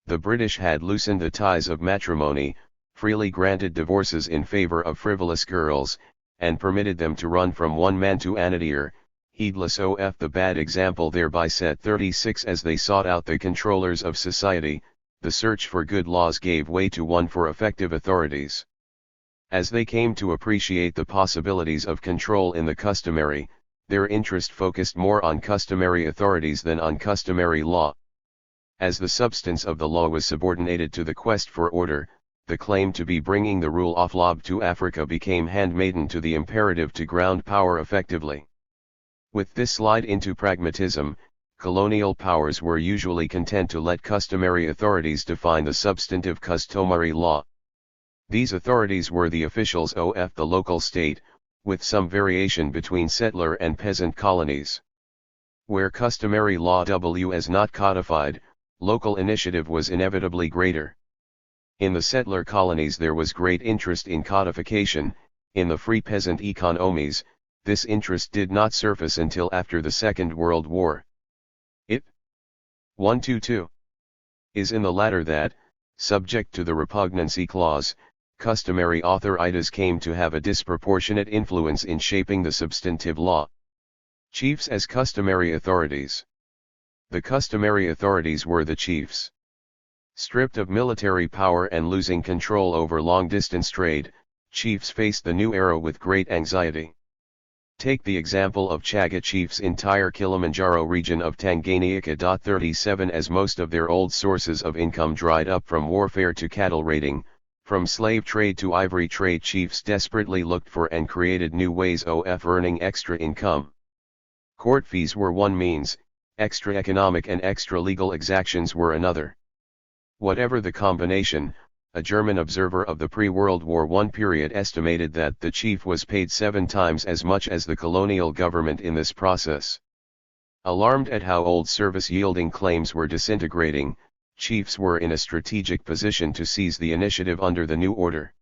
The British had loosened the ties of matrimony, freely granted divorces in favor of frivolous girls, and permitted them to run from one man to another, heedless of the bad example thereby set. 36 As they sought out the controllers of society, the search for good laws gave way to one for effective authorities. As they came to appreciate the possibilities of control in the customary, their interest focused more on customary authorities than on customary law. As the substance of the law was subordinated to the quest for order, the claim to be bringing the rule of law to Africa became handmaiden to the imperative to ground power effectively. With this slide into pragmatism, colonial powers were usually content to let customary authorities define the substantive customary law. These authorities were the officials of the local state, with some variation between settler and peasant colonies. Where customary law was not codified, local initiative was inevitably greater. In the settler colonies there was great interest in codification. In the free peasant economies, this interest did not surface until after the Second World War. It 1-2 is in the latter that, subject to the repugnancy clause, customary authorities came to have a disproportionate influence in shaping the substantive law. Chiefs as customary authorities. The customary authorities were the chiefs. Stripped of military power and losing control over long-distance trade, chiefs faced the new era with great anxiety. Take the example of Chaga chiefs' entire Kilimanjaro region of Tanganyika. 37 As most of their old sources of income dried up from warfare to cattle raiding, from slave trade to ivory trade, chiefs desperately looked for and created new ways of earning extra income. Court fees were one means, extra economic and extra legal exactions were another. Whatever the combination, a German observer of the pre-World War I period estimated that the chief was paid 7 times as much as the colonial government in this process. Alarmed at how old service-yielding claims were disintegrating, chiefs were in a strategic position to seize the initiative under the new order.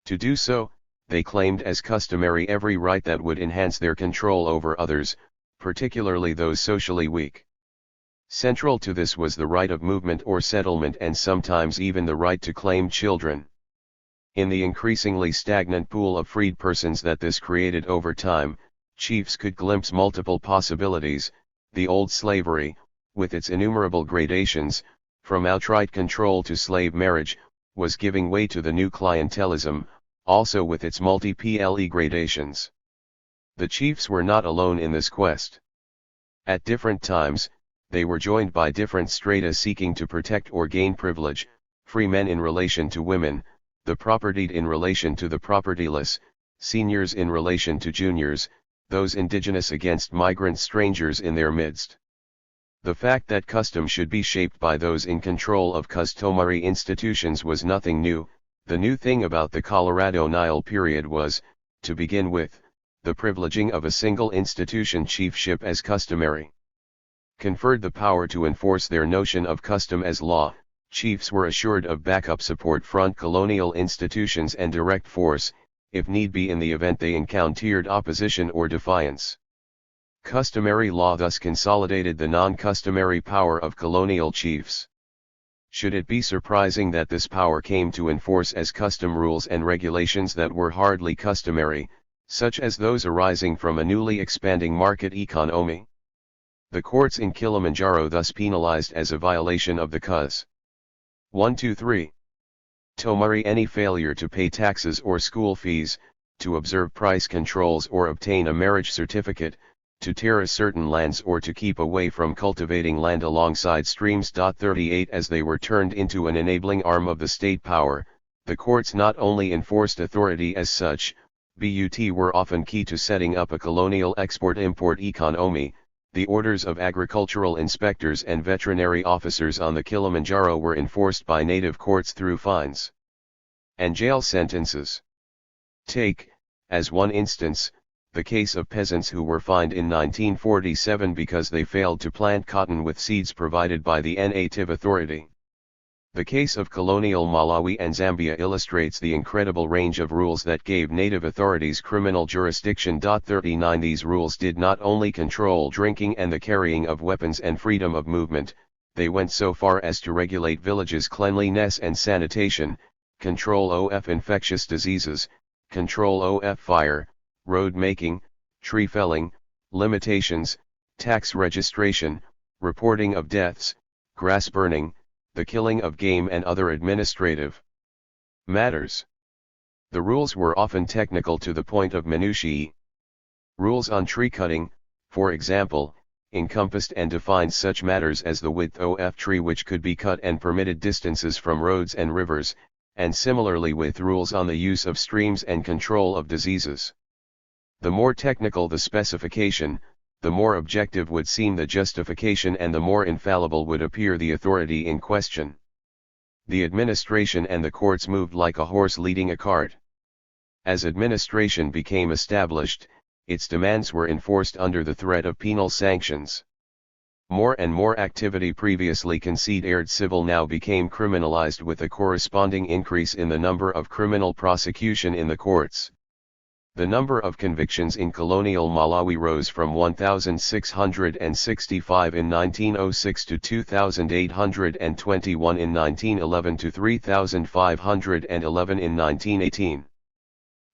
To do so, they claimed as customary every right that would enhance their control over others, particularly those socially weak. Central to this was the right of movement or settlement and sometimes even the right to claim children. In the increasingly stagnant pool of freed persons that this created over time, chiefs could glimpse multiple possibilities. The old slavery, with its innumerable gradations, from outright control to slave marriage, was giving way to the new clientelism, also with its multi-ple gradations. The chiefs were not alone in this quest. At different times, they were joined by different strata seeking to protect or gain privilege, free men in relation to women, the propertied in relation to the propertyless, seniors in relation to juniors, those indigenous against migrant strangers in their midst. The fact that custom should be shaped by those in control of customary institutions was nothing new. The new thing about the Colorado Nile period was, to begin with, the privileging of a single institution chiefship as customary. Conferred the power to enforce their notion of custom as law, chiefs were assured of backup support from colonial institutions and direct force, if need be in the event they encountered opposition or defiance. Customary law thus consolidated the non-customary power of colonial chiefs. Should it be surprising that this power came to enforce as custom rules and regulations that were hardly customary, such as those arising from a newly expanding market economy? The courts in Kilimanjaro thus penalized as a violation of the Cus. 123. Tomari any failure to pay taxes or school fees, to observe price controls or obtain a marriage certificate, to terrace certain lands or to keep away from cultivating land alongside streams. 38 As they were turned into an enabling arm of the state power, the courts not only enforced authority as such, but were often key to setting up a colonial export-import economy. The orders of agricultural inspectors and veterinary officers on the Kilimanjaro were enforced by native courts through fines and jail sentences. Take, as one instance, the case of peasants who were fined in 1947 because they failed to plant cotton with seeds provided by the native authority. The case of colonial Malawi and Zambia illustrates the incredible range of rules that gave native authorities criminal jurisdiction. 39 These rules did not only control drinking and the carrying of weapons and freedom of movement, they went so far as to regulate villages' cleanliness and sanitation, control of infectious diseases, control of fire, road making, tree felling, limitations, tax registration, reporting of deaths, grass burning, the killing of game and other administrative matters. The rules were often technical to the point of minutiae. Rules on tree cutting, for example, encompassed and defined such matters as the width of tree which could be cut and permitted distances from roads and rivers, and similarly with rules on the use of streams and control of diseases. The more technical the specification, the more objective would seem the justification and the more infallible would appear the authority in question. The administration and the courts moved like a horse leading a cart. As administration became established, its demands were enforced under the threat of penal sanctions. More and more activity previously considered civil now became criminalized with a corresponding increase in the number of criminal prosecution in the courts. The number of convictions in colonial Malawi rose from 1,665 in 1906 to 2,821 in 1911 to 3,511 in 1918.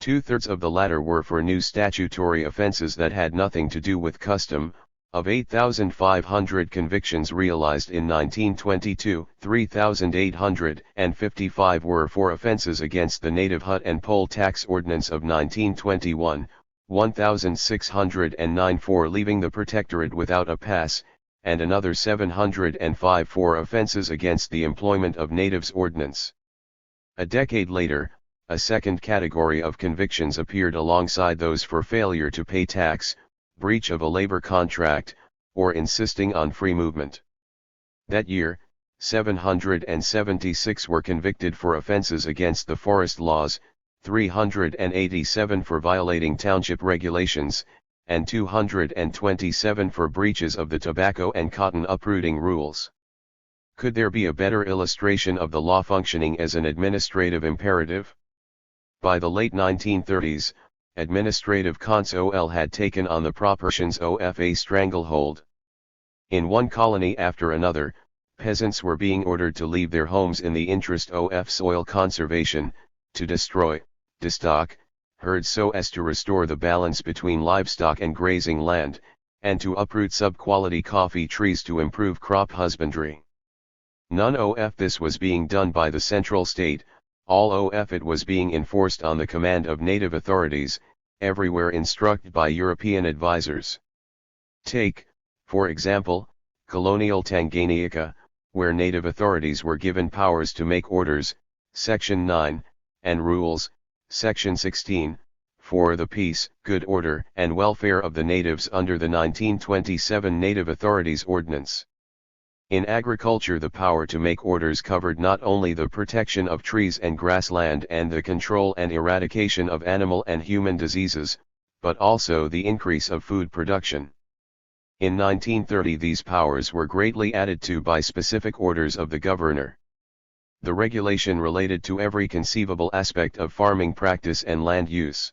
Two-thirds of the latter were for new statutory offenses that had nothing to do with custom. Of 8,500 convictions realized in 1922, 3,855 were for offenses against the native hut and poll tax ordinance of 1921, 1,609 for leaving the protectorate without a pass, and another 705 for offenses against the employment of natives ordinance. A decade later, a second category of convictions appeared alongside those for failure to pay tax, breach of a labor contract, or insisting on free movement. That year, 776 were convicted for offenses against the forest laws, 387 for violating township regulations, and 227 for breaches of the tobacco and cotton uprooting rules. Could there be a better illustration of the law functioning as an administrative imperative? By the late 1930s, administrative control had taken on the proportions of a stranglehold. In one colony after another, peasants were being ordered to leave their homes in the interest of soil conservation, to destroy, destock, herds so as to restore the balance between livestock and grazing land, and to uproot sub-quality coffee trees to improve crop husbandry. None of this was being done by the central state, all of it was being enforced on the command of native authorities, everywhere instructed by European advisors. Take, for example, colonial Tanganyika, where native authorities were given powers to make orders, Section 9, and rules, Section 16, for the peace, good order, and welfare of the natives under the 1927 Native Authorities Ordinance. In agriculture, the power to make orders covered not only the protection of trees and grassland and the control and eradication of animal and human diseases, but also the increase of food production. In 1930 these powers were greatly added to by specific orders of the governor. The regulation related to every conceivable aspect of farming practice and land use.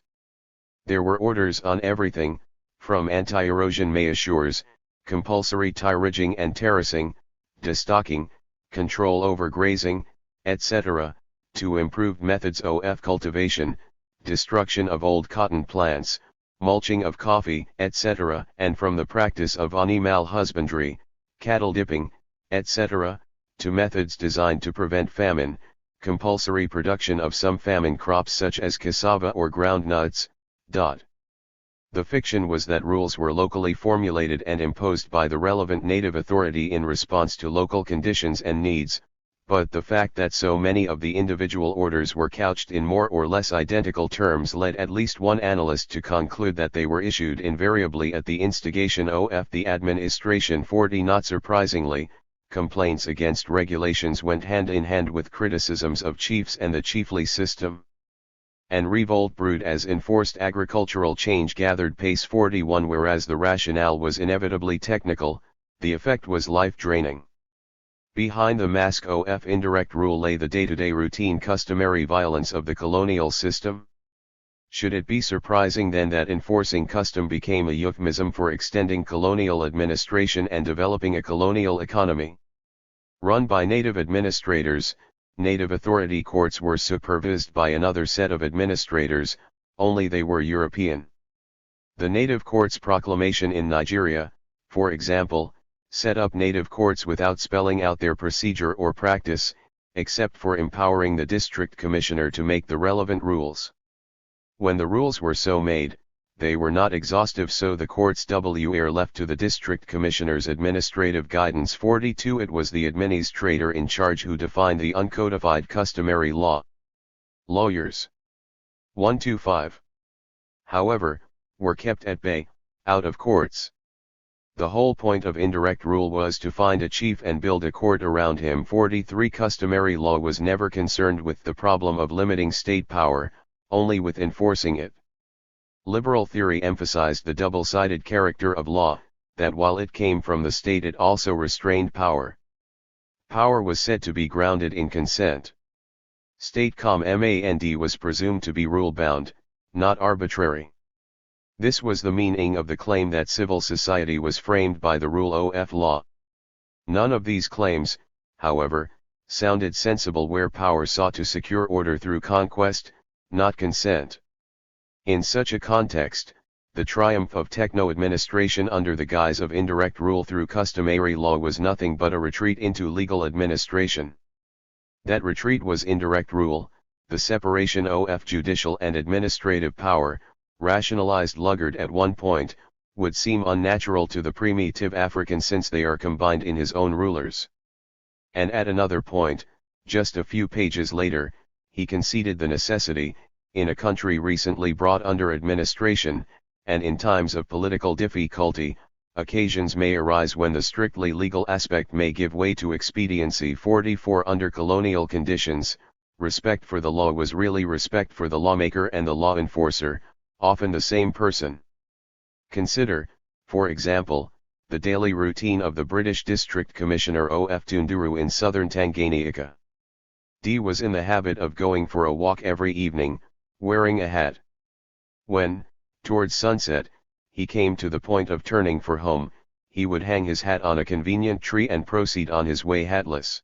There were orders on everything, from anti-erosion measures, compulsory tillaging and terracing, destocking, control over grazing, etc., to improved methods of cultivation, destruction of old cotton plants, mulching of coffee, etc., and from the practice of animal husbandry, cattle dipping, etc., to methods designed to prevent famine, compulsory production of some famine crops such as cassava or groundnuts. The fiction was that rules were locally formulated and imposed by the relevant native authority in response to local conditions and needs, but the fact that so many of the individual orders were couched in more or less identical terms led at least one analyst to conclude that they were issued invariably at the instigation of the administration. 40. Not surprisingly, complaints against regulations went hand in hand with criticisms of chiefs and the chiefly system. And revolt brewed as enforced agricultural change gathered pace. 41. Whereas the rationale was inevitably technical, the effect was life-draining. Behind the mask of indirect rule lay the day-to-day routine customary violence of the colonial system. Should it be surprising then that enforcing custom became a euphemism for extending colonial administration and developing a colonial economy? Run by native administrators, native authority courts were supervised by another set of administrators, only they were European. The native courts proclamation in Nigeria, for example, set up native courts without spelling out their procedure or practice, except for empowering the district commissioner to make the relevant rules. When the rules were so made, they were not exhaustive, so the courts were left to the district commissioner's administrative guidance. 42. It was the administrator in charge who defined the uncodified customary law. Lawyers 125, however, were kept at bay, out of courts. The whole point of indirect rule was to find a chief and build a court around him. 43. Customary law was never concerned with the problem of limiting state power, only with enforcing it. Liberal theory emphasized the double-sided character of law, that while it came from the state it also restrained power. Power was said to be grounded in consent. State command was presumed to be rule-bound, not arbitrary. This was the meaning of the claim that civil society was framed by the rule of law. None of these claims, however, sounded sensible where power sought to secure order through conquest, not consent. In such a context, the triumph of techno-administration under the guise of indirect rule through customary law was nothing but a retreat into legal administration. That retreat was indirect rule, the separation of judicial and administrative power, rationalized Luggard at one point, would seem unnatural to the primitive African since they are combined in his own rulers. And at another point, just a few pages later, he conceded the necessity, in a country recently brought under administration, and in times of political difficulty, occasions may arise when the strictly legal aspect may give way to expediency. 44. Under colonial conditions, respect for the law was really respect for the lawmaker and the law enforcer, often the same person. Consider, for example, the daily routine of the British District Commissioner of Tunduru in southern Tanganyika. D was in the habit of going for a walk every evening, wearing a hat. When, towards sunset, he came to the point of turning for home, he would hang his hat on a convenient tree and proceed on his way hatless.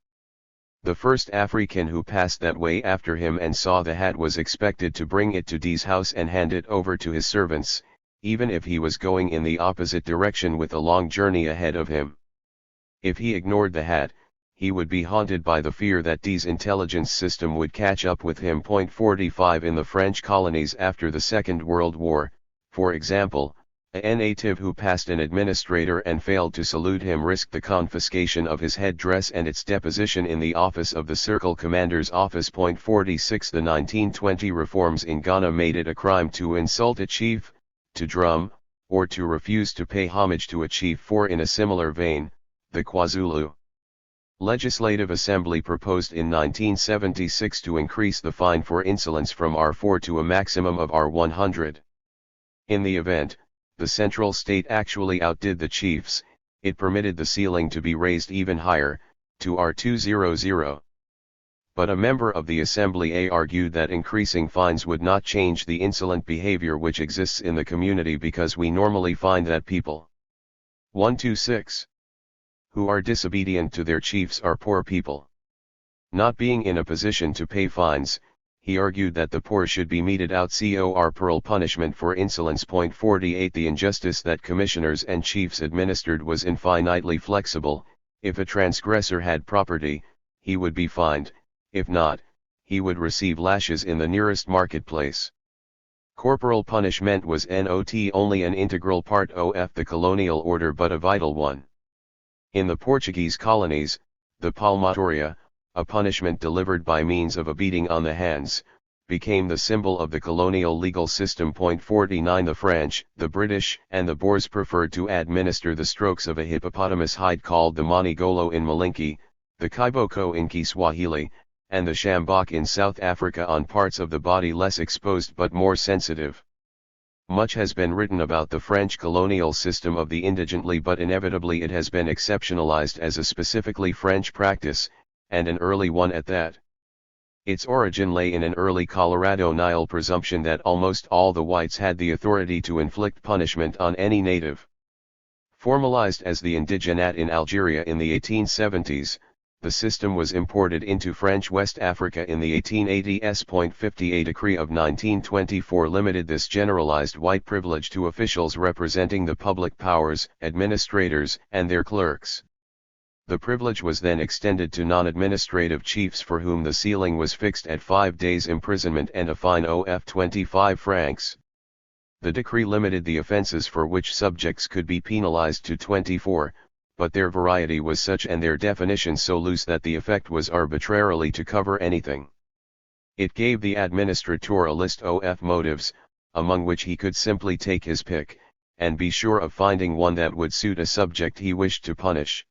The first African who passed that way after him and saw the hat was expected to bring it to D's house and hand it over to his servants, even if he was going in the opposite direction with a long journey ahead of him. If he ignored the hat, he would be haunted by the fear that D's intelligence system would catch up with him. 45 In the French colonies after the Second World War, for example, a native who passed an administrator and failed to salute him risked the confiscation of his headdress and its deposition in the office of the Circle Commander's office. 46 The 1920 reforms in Ghana made it a crime to insult a chief, to drum, or to refuse to pay homage to a chief. For in a similar vein, the KwaZulu Legislative Assembly proposed in 1976 to increase the fine for insolence from R4 to a maximum of R100. In the event, the central state actually outdid the chiefs. It permitted the ceiling to be raised even higher, to R200. But a member of the Assembly argued that increasing fines would not change the insolent behavior which exists in the community because we normally find that people 126 who are disobedient to their chiefs are poor people. Not being in a position to pay fines, he argued that the poor should be meted out corporal punishment for insolence. 48 The injustice that commissioners and chiefs administered was infinitely flexible. If a transgressor had property, he would be fined; if not, he would receive lashes in the nearest marketplace. Corporal punishment was not only an integral part of the colonial order but a vital one. In the Portuguese colonies, the palmatoria, a punishment delivered by means of a beating on the hands, became the symbol of the colonial legal system. 49 The French, the British, and the Boers preferred to administer the strokes of a hippopotamus hide called the manigolo in Malinki, the kiboko in Kiswahili, and the shambok in South Africa on parts of the body less exposed but more sensitive. Much has been written about the French colonial system of the indigently, but inevitably it has been exceptionalized as a specifically French practice, and an early one at that. Its origin lay in an early Colorado Nile presumption that almost all the whites had the authority to inflict punishment on any native. Formalized as the indigenat in Algeria in the 1870s, the system was imported into French West Africa in the 1880s. 50 decree of 1924 limited this generalized white privilege to officials representing the public powers, administrators, and their clerks. The privilege was then extended to non-administrative chiefs for whom the ceiling was fixed at 5 days imprisonment and a fine of 25 francs. The decree limited the offences for which subjects could be penalized to 24, but their variety was such and their definition so loose that the effect was arbitrarily to cover anything. It gave the administrator a list of motives, among which he could simply take his pick, and be sure of finding one that would suit a subject he wished to punish.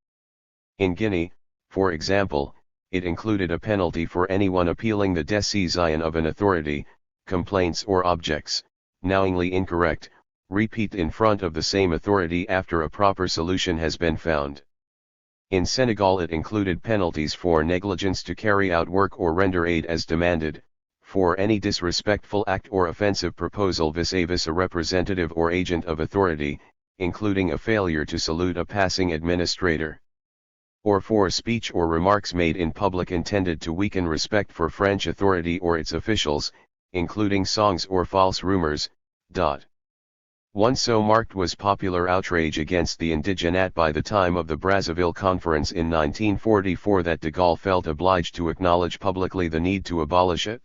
In Guinea, for example, it included a penalty for anyone appealing the decision of an authority, complaints or objects, knowingly incorrect, repeat in front of the same authority after a proper solution has been found. In Senegal it included penalties for negligence to carry out work or render aid as demanded, for any disrespectful act or offensive proposal vis-a-vis a representative or agent of authority, including a failure to salute a passing administrator, or for speech or remarks made in public intended to weaken respect for French authority or its officials, including songs or false rumors. One so marked was popular outrage against the indigenat by the time of the Brazzaville Conference in 1944 that de Gaulle felt obliged to acknowledge publicly the need to abolish it.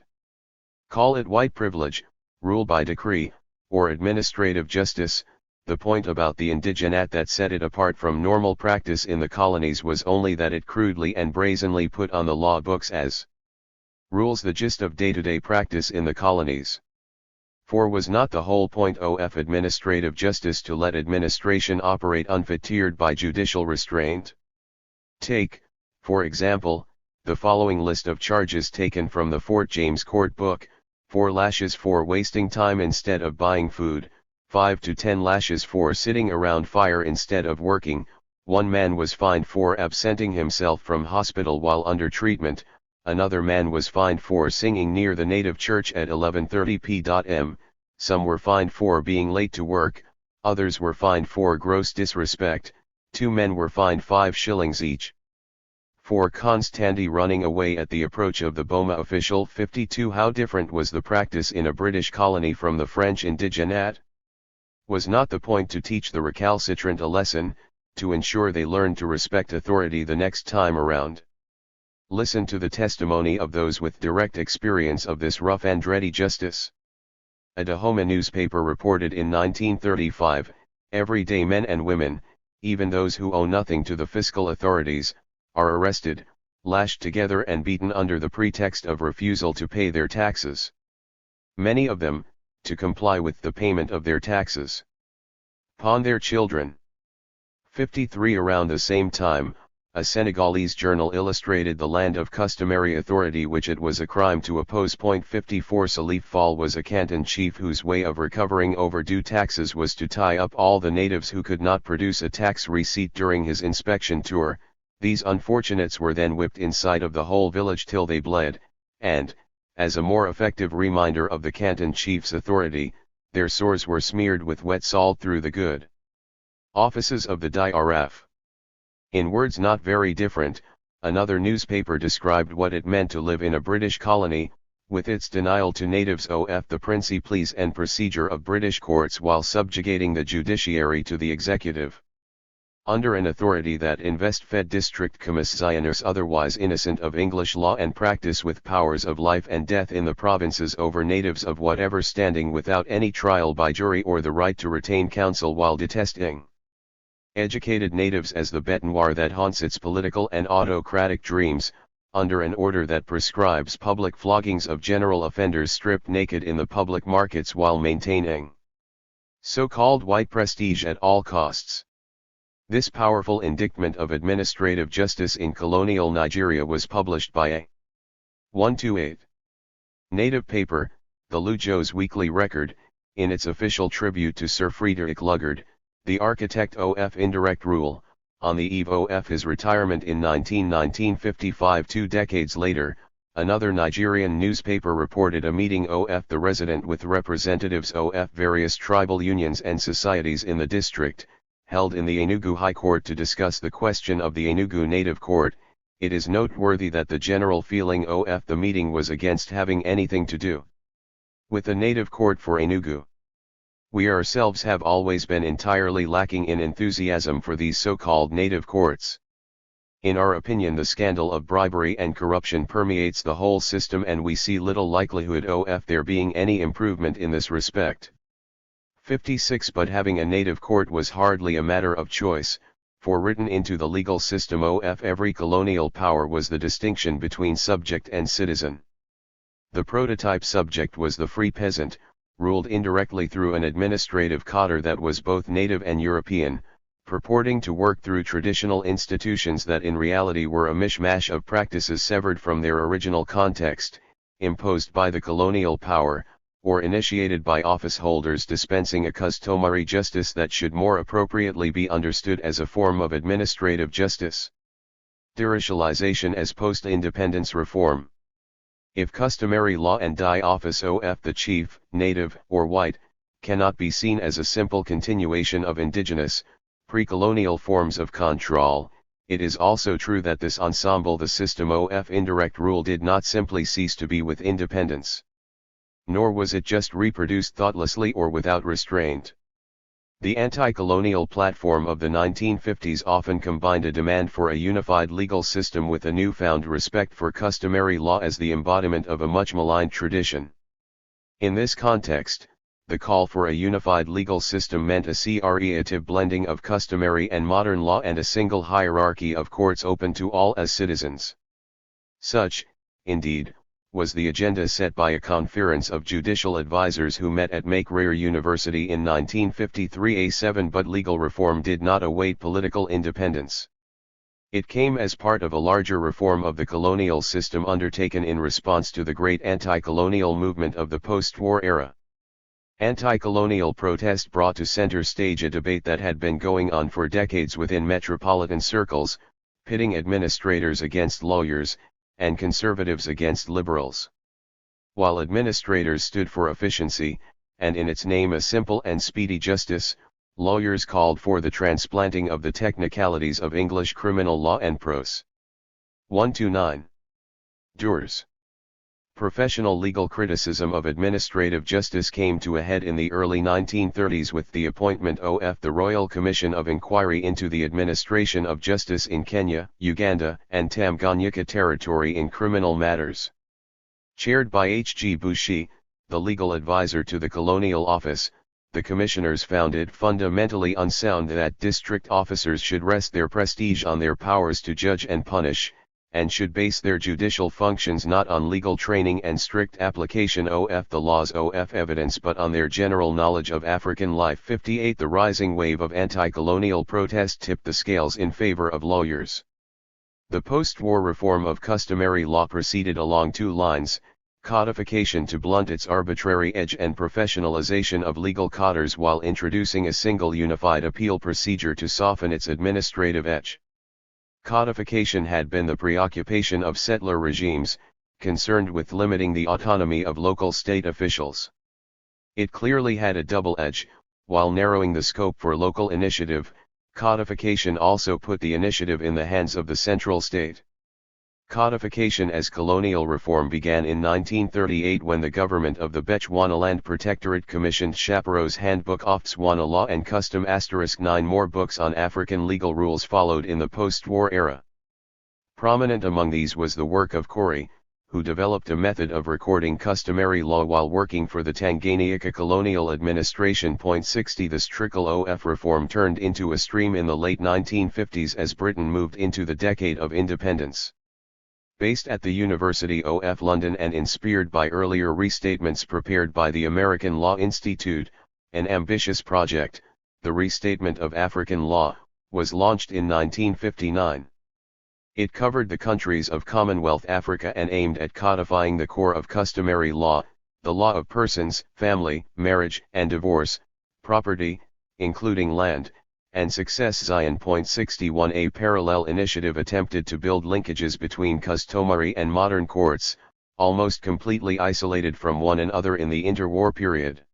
Call it white privilege, rule by decree, or administrative justice, the point about the indigenat that set it apart from normal practice in the colonies was only that it crudely and brazenly put on the law books as rules the gist of day-to-day practice in the colonies. For was not the whole point of administrative justice to let administration operate unfettered by judicial restraint? Take, for example, the following list of charges taken from the Fort James Court Book: 4 lashes for wasting time instead of buying food, 5 to 10 lashes for sitting around fire instead of working. One man was fined for absenting himself from hospital while under treatment. Another man was fined for singing near the native church at 11:30 p.m., some were fined for being late to work, others were fined for gross disrespect, 2 men were fined 5 shillings each. For Constantine running away at the approach of the Boma official. 52. How different was the practice in a British colony from the French indigenate? Was not the point to teach the recalcitrant a lesson, to ensure they learned to respect authority the next time around? Listen to the testimony of those with direct experience of this rough and ready justice. A Dahoma newspaper reported in 1935, everyday men and women, even those who owe nothing to the fiscal authorities, are arrested, lashed together and beaten under the pretext of refusal to pay their taxes. Many of them, to comply with the payment of their taxes, pawn their children. 53. Around the same time, a Senegalese journal illustrated the land of customary authority which it was a crime to oppose. 54. Salif Fall was a canton chief whose way of recovering overdue taxes was to tie up all the natives who could not produce a tax receipt during his inspection tour. These unfortunates were then whipped in sight of the whole village till they bled, and, as a more effective reminder of the canton chief's authority, their sores were smeared with wet salt through the good offices of the DRF. In words not very different, another newspaper described what it meant to live in a British colony, with its denial to natives of the principles and procedure of British courts while subjugating the judiciary to the executive. Under an authority that invest-fed district commissioners otherwise innocent of English law and practice with powers of life and death in the provinces over natives of whatever standing without any trial by jury or the right to retain counsel while detesting educated natives as the bête noire that haunts its political and autocratic dreams, under an order that prescribes public floggings of general offenders stripped naked in the public markets while maintaining so-called white prestige at all costs. This powerful indictment of administrative justice in colonial Nigeria was published by a 128 native paper, the Lujos Weekly Record, in its official tribute to Sir Frederick Lugard, the architect of indirect rule, on the eve of his retirement in 1955. 2 decades later, another Nigerian newspaper reported a meeting of the resident with representatives of various tribal unions and societies in the district, held in the Enugu High Court to discuss the question of the Enugu Native Court. It is noteworthy that the general feeling of the meeting was against having anything to do with the Native Court for Enugu. We ourselves have always been entirely lacking in enthusiasm for these so-called native courts. In our opinion, the scandal of bribery and corruption permeates the whole system, and we see little likelihood of there being any improvement in this respect. 56. But having a native court was hardly a matter of choice, for written into the legal system of every colonial power was the distinction between subject and citizen. The prototype subject was the free peasant, ruled indirectly through an administrative cadre that was both native and European, purporting to work through traditional institutions that in reality were a mishmash of practices severed from their original context, imposed by the colonial power, or initiated by office holders dispensing a customary justice that should more appropriately be understood as a form of administrative justice. Deracialization as post-independence reform. If customary law and die office of the chief, native, or white, cannot be seen as a simple continuation of indigenous, pre-colonial forms of control, it is also true that this ensemble, the system of indirect rule, did not simply cease to be with independence. Nor was it just reproduced thoughtlessly or without restraint. The anti-colonial platform of the 1950s often combined a demand for a unified legal system with a newfound respect for customary law as the embodiment of a much maligned tradition. In this context, the call for a unified legal system meant a creative blending of customary and modern law and a single hierarchy of courts open to all as citizens. Such, indeed, was the agenda set by a conference of judicial advisors who met at McRae University in 1953. But legal reform did not await political independence. It came as part of a larger reform of the colonial system undertaken in response to the great anti-colonial movement of the post-war era. Anti-colonial protest brought to center stage a debate that had been going on for decades within metropolitan circles, pitting administrators against lawyers, and conservatives against liberals. While administrators stood for efficiency, and in its name a simple and speedy justice, lawyers called for the transplanting of the technicalities of English criminal law and prose. 129. Jurors. Professional legal criticism of administrative justice came to a head in the early 1930s with the appointment of the Royal Commission of Inquiry into the Administration of Justice in Kenya, Uganda, and Tanganyika Territory in criminal matters. Chaired by H.G. Bushi, the legal advisor to the Colonial Office, the commissioners found it fundamentally unsound that district officers should rest their prestige on their powers to judge and punish, and should base their judicial functions not on legal training and strict application of the laws of evidence but on their general knowledge of African life. 58. The rising wave of anti-colonial protest tipped the scales in favor of lawyers. The post-war reform of customary law proceeded along two lines: codification to blunt its arbitrary edge and professionalization of legal cadres, while introducing a single unified appeal procedure to soften its administrative edge. Codification had been the preoccupation of settler regimes, concerned with limiting the autonomy of local state officials. It clearly had a double edge. While narrowing the scope for local initiative, codification also put the initiative in the hands of the central state. Codification as colonial reform began in 1938 when the government of the Bechuanaland Protectorate commissioned Chapeau's Handbook of Tswana Law and Custom *. 9 more books on African legal rules followed in the post-war era. Prominent among these was the work of Kori, who developed a method of recording customary law while working for the Tanganyika Colonial Administration. 60 This trickle of reform turned into a stream in the late 1950s as Britain moved into the decade of independence. Based at the University of London and inspired by earlier restatements prepared by the American Law Institute, an ambitious project, the Restatement of African Law, was launched in 1959. It covered the countries of Commonwealth Africa and aimed at codifying the core of customary law, the law of persons, family, marriage and divorce, property, including land, and success. Zion. 61 A parallel initiative attempted to build linkages between customary and modern courts, almost completely isolated from one another in the interwar period.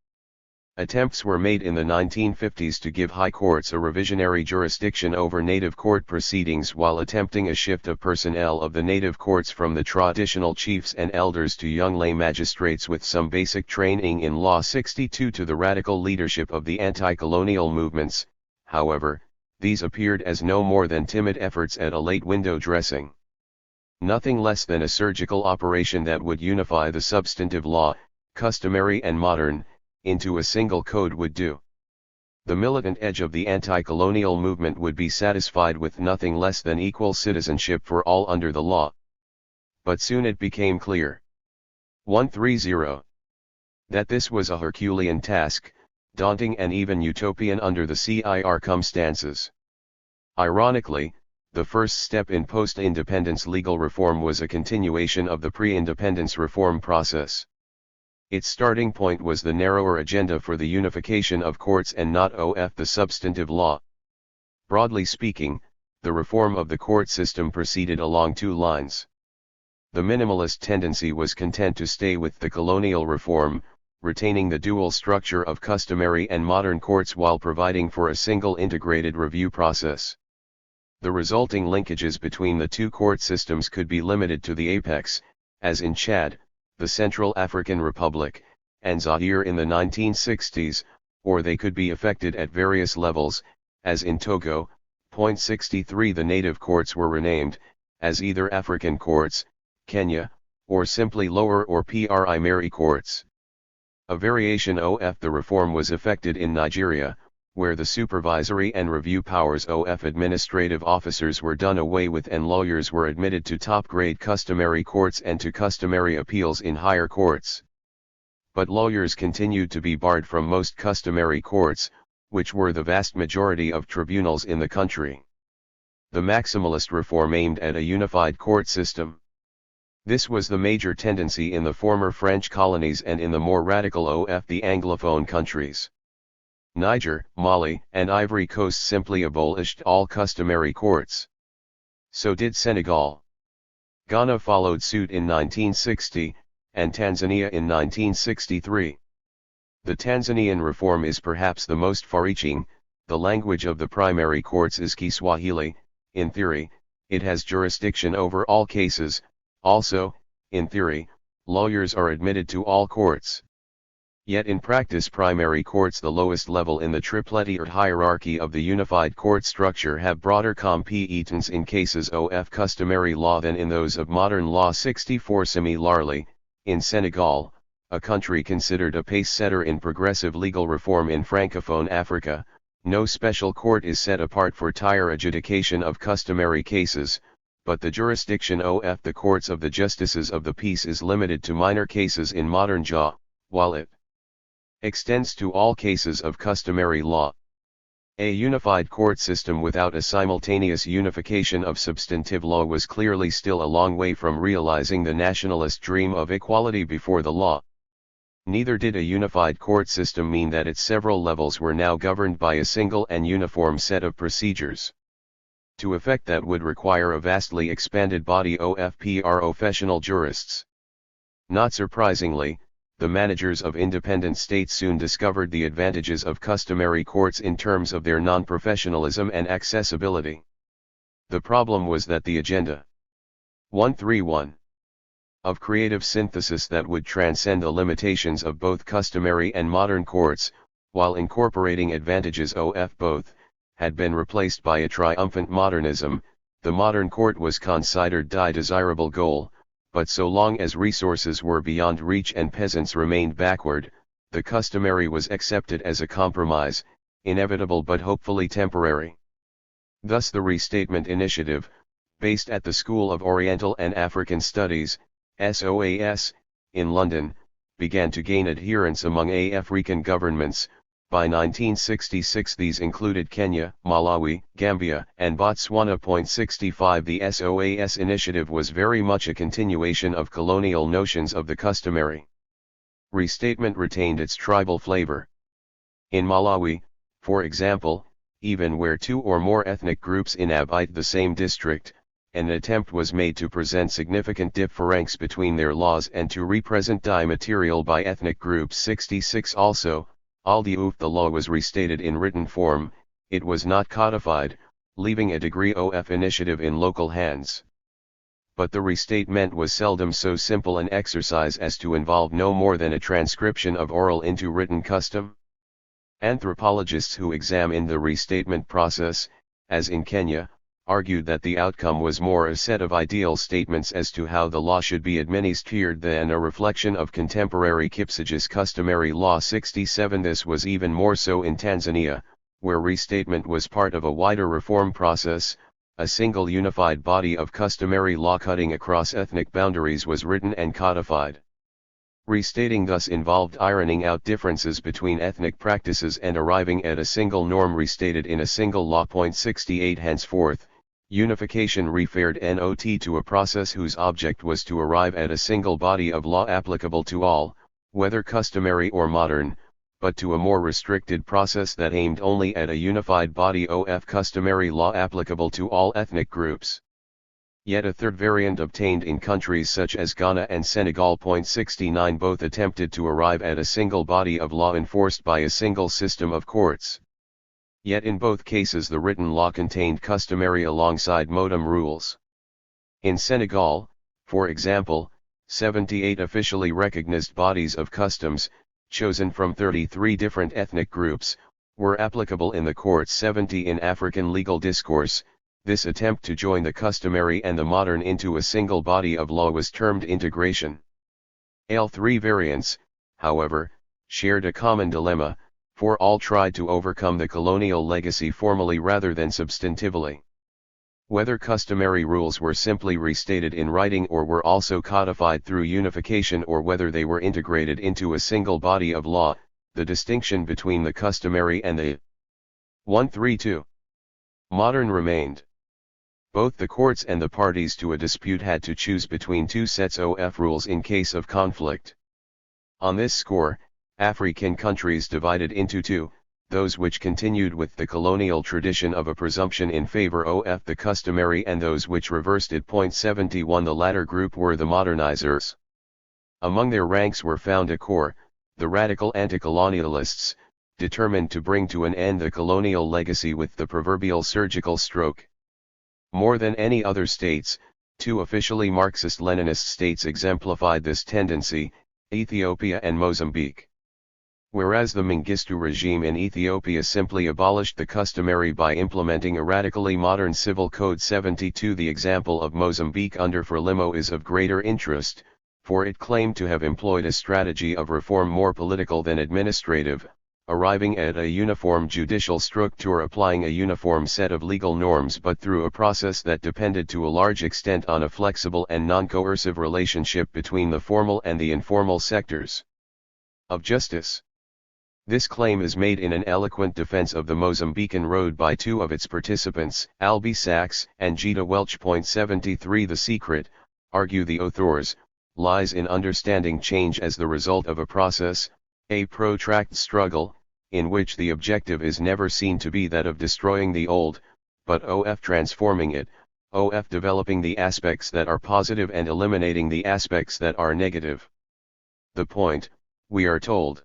Attempts were made in the 1950s to give high courts a revisionary jurisdiction over native court proceedings while attempting a shift of personnel of the native courts from the traditional chiefs and elders to young lay magistrates with some basic training in law. 62 To the radical leadership of the anti-colonial movements, however, these appeared as no more than timid efforts at a late window dressing. Nothing less than a surgical operation that would unify the substantive law, customary and modern, into a single code would do. The militant edge of the anti-colonial movement would be satisfied with nothing less than equal citizenship for all under the law. But soon it became clear. 130. That this was a Herculean task, daunting and even utopian under the circumstances. Ironically, the first step in post-independence legal reform was a continuation of the pre-independence reform process. Its starting point was the narrower agenda for the unification of courts and not the substantive law. Broadly speaking, the reform of the court system proceeded along two lines. The minimalist tendency was content to stay with the colonial reform, retaining the dual structure of customary and modern courts while providing for a single integrated review process. The resulting linkages between the two court systems could be limited to the apex, as in Chad, the Central African Republic, and Zaire in the 1960s, or they could be effected at various levels, as in Togo. 63 The native courts were renamed, as either African courts, Kenya, or simply lower or primary courts. A variation of the reform was effected in Nigeria, where the supervisory and review powers of administrative officers were done away with and lawyers were admitted to top-grade customary courts and to customary appeals in higher courts. But lawyers continued to be barred from most customary courts, which were the vast majority of tribunals in the country. The maximalist reform aimed at a unified court system. This was the major tendency in the former French colonies and in the more radical the Anglophone countries. Niger, Mali, and Ivory Coast simply abolished all customary courts. So did Senegal. Ghana followed suit in 1960, and Tanzania in 1963. The Tanzanian reform is perhaps the most far-reaching, The language of the primary courts is Kiswahili. In theory, it has jurisdiction over all cases. Also, in theory, lawyers are admitted to all courts. Yet in practice, primary courts, the lowest level in the triplet-tiered hierarchy of the unified court structure, have broader competence in cases of customary law than in those of modern law. 64 Similarly, in Senegal, a country considered a pace-setter in progressive legal reform in Francophone Africa, no special court is set apart for entire adjudication of customary cases, but the jurisdiction of the courts of the justices of the peace is limited to minor cases in modern law, while it extends to all cases of customary law. A unified court system without a simultaneous unification of substantive law was clearly still a long way from realizing the nationalist dream of equality before the law. Neither did a unified court system mean that its several levels were now governed by a single and uniform set of procedures. To effect that would require a vastly expanded body of professional jurists. Not surprisingly, the managers of independent states soon discovered the advantages of customary courts in terms of their non-professionalism and accessibility. The problem was that the agenda 131 of creative synthesis that would transcend the limitations of both customary and modern courts, while incorporating advantages of both, had been replaced by a triumphant modernism. The modern court was considered the desirable goal, but so long as resources were beyond reach and peasants remained backward, the customary was accepted as a compromise, inevitable but hopefully temporary. Thus the Restatement Initiative, based at the School of Oriental and African Studies, SOAS, in London, began to gain adherence among African governments. By 1966 these included Kenya, Malawi, Gambia, and Botswana. 65 The SOAS initiative was very much a continuation of colonial notions of the customary. Restatement retained its tribal flavor. In Malawi, for example, even where two or more ethnic groups inhabit the same district, an attempt was made to present significant difference between their laws and to represent the material by ethnic groups. 66 Also, although the law was restated in written form, it was not codified, leaving a degree of initiative in local hands. But the restatement was seldom so simple an exercise as to involve no more than a transcription of oral into written custom. Anthropologists who examined the restatement process, as in Kenya, argued that the outcome was more a set of ideal statements as to how the law should be administered than a reflection of contemporary Kipsage's customary law. 67 This was even more so in Tanzania, where restatement was part of a wider reform process. A single unified body of customary law cutting across ethnic boundaries was written and codified. Restating thus involved ironing out differences between ethnic practices and arriving at a single norm restated in a single law. 68 Henceforth, unification referred not to a process whose object was to arrive at a single body of law applicable to all, whether customary or modern, but to a more restricted process that aimed only at a unified body of customary law applicable to all ethnic groups. Yet a third variant obtained in countries such as Ghana and Senegal. 69 Both attempted to arrive at a single body of law enforced by a single system of courts. Yet in both cases the written law contained customary alongside modem rules. In Senegal, for example, 78 officially recognized bodies of customs, chosen from 33 different ethnic groups, were applicable in the courts. 70 In African legal discourse, this attempt to join the customary and the modern into a single body of law was termed integration. All three variants, however, shared a common dilemma, for all tried to overcome the colonial legacy formally rather than substantively. Whether customary rules were simply restated in writing or were also codified through unification, or whether they were integrated into a single body of law, the distinction between the customary and the 132 modern remained. Both the courts and the parties to a dispute had to choose between two sets of rules in case of conflict. On this score, African countries divided into two, those which continued with the colonial tradition of a presumption in favor of the customary and those which reversed it. 71 The latter group were the modernizers. Among their ranks were found a corps, the radical anti-colonialists, determined to bring to an end the colonial legacy with the proverbial surgical stroke. More than any other states, two officially Marxist-Leninist states exemplified this tendency, Ethiopia and Mozambique. Whereas the Mengistu regime in Ethiopia simply abolished the customary by implementing a radically modern Civil Code 72, the example of Mozambique under Frelimo is of greater interest, for it claimed to have employed a strategy of reform more political than administrative, arriving at a uniform judicial structure applying a uniform set of legal norms but through a process that depended to a large extent on a flexible and non-coercive relationship between the formal and the informal sectors of justice. This claim is made in an eloquent defense of the Mozambican Road by two of its participants, Albie Sachs and Gita Welch. 73 The secret, argue the authors, lies in understanding change as the result of a process, a protracted struggle, in which the objective is never seen to be that of destroying the old, but of transforming it, of developing the aspects that are positive and eliminating the aspects that are negative. The point, we are told,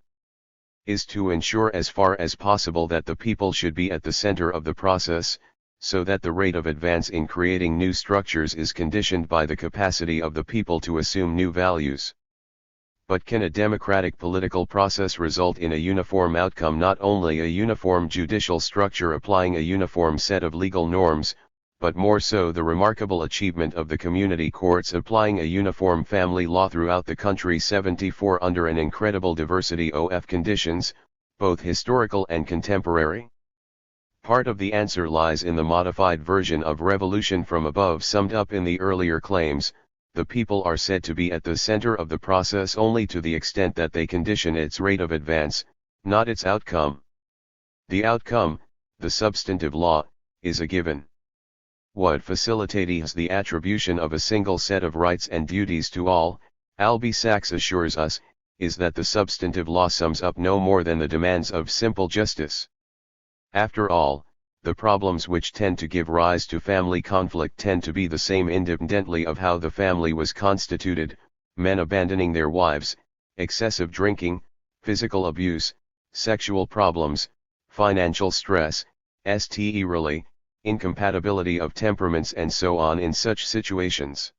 is to ensure as far as possible that the people should be at the center of the process, so that the rate of advance in creating new structures is conditioned by the capacity of the people to assume new values. But can a democratic political process result in a uniform outcome, not only a uniform judicial structure applying a uniform set of legal norms, but more so the remarkable achievement of the community courts applying a uniform family law throughout the country 74 under an incredible diversity of conditions, both historical and contemporary? Part of the answer lies in the modified version of revolution from above summed up in the earlier claims. The people are said to be at the center of the process only to the extent that they condition its rate of advance, not its outcome. The outcome, the substantive law, is a given. What facilitates the attribution of a single set of rights and duties to all, Albie Sachs assures us, is that the substantive law sums up no more than the demands of simple justice. After all, the problems which tend to give rise to family conflict tend to be the same independently of how the family was constituted: men abandoning their wives, excessive drinking, physical abuse, sexual problems, financial stress, st. incompatibility of temperaments and so on in such situations.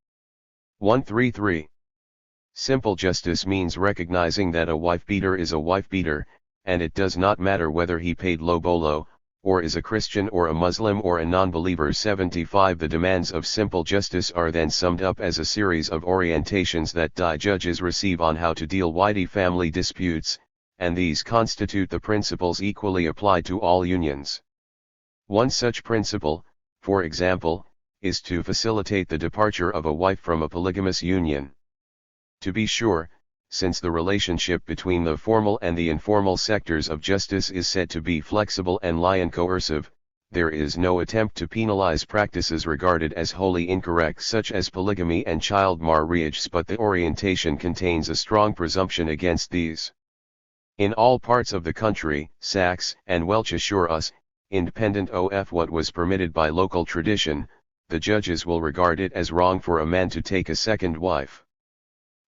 133. Simple justice means recognizing that a wife-beater is a wife-beater, and it does not matter whether he paid lobolo, or is a Christian or a Muslim or a non-believer. 75 The demands of simple justice are then summed up as a series of orientations that judges receive on how to deal with family disputes, and these constitute the principles equally applied to all unions. One such principle, for example, is to facilitate the departure of a wife from a polygamous union. To be sure, since the relationship between the formal and the informal sectors of justice is said to be flexible and non-coercive, there is no attempt to penalize practices regarded as wholly incorrect such as polygamy and child marriage, but the orientation contains a strong presumption against these. In all parts of the country, Sachs and Welch assure us, independent of what was permitted by local tradition, the judges will regard it as wrong for a man to take a second wife.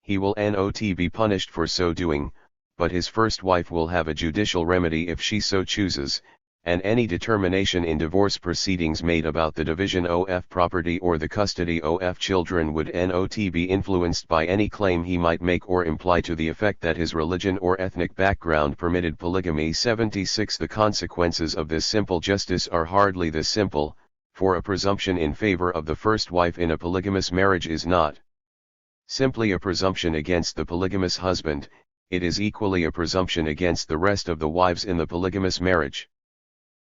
He will not be punished for so doing, but his first wife will have a judicial remedy if she so chooses, and any determination in divorce proceedings made about the division of property or the custody of children would not be influenced by any claim he might make or imply to the effect that his religion or ethnic background permitted polygamy. 76 The consequences of this simple justice are hardly this simple, for a presumption in favor of the first wife in a polygamous marriage is not simply a presumption against the polygamous husband, it is equally a presumption against the rest of the wives in the polygamous marriage.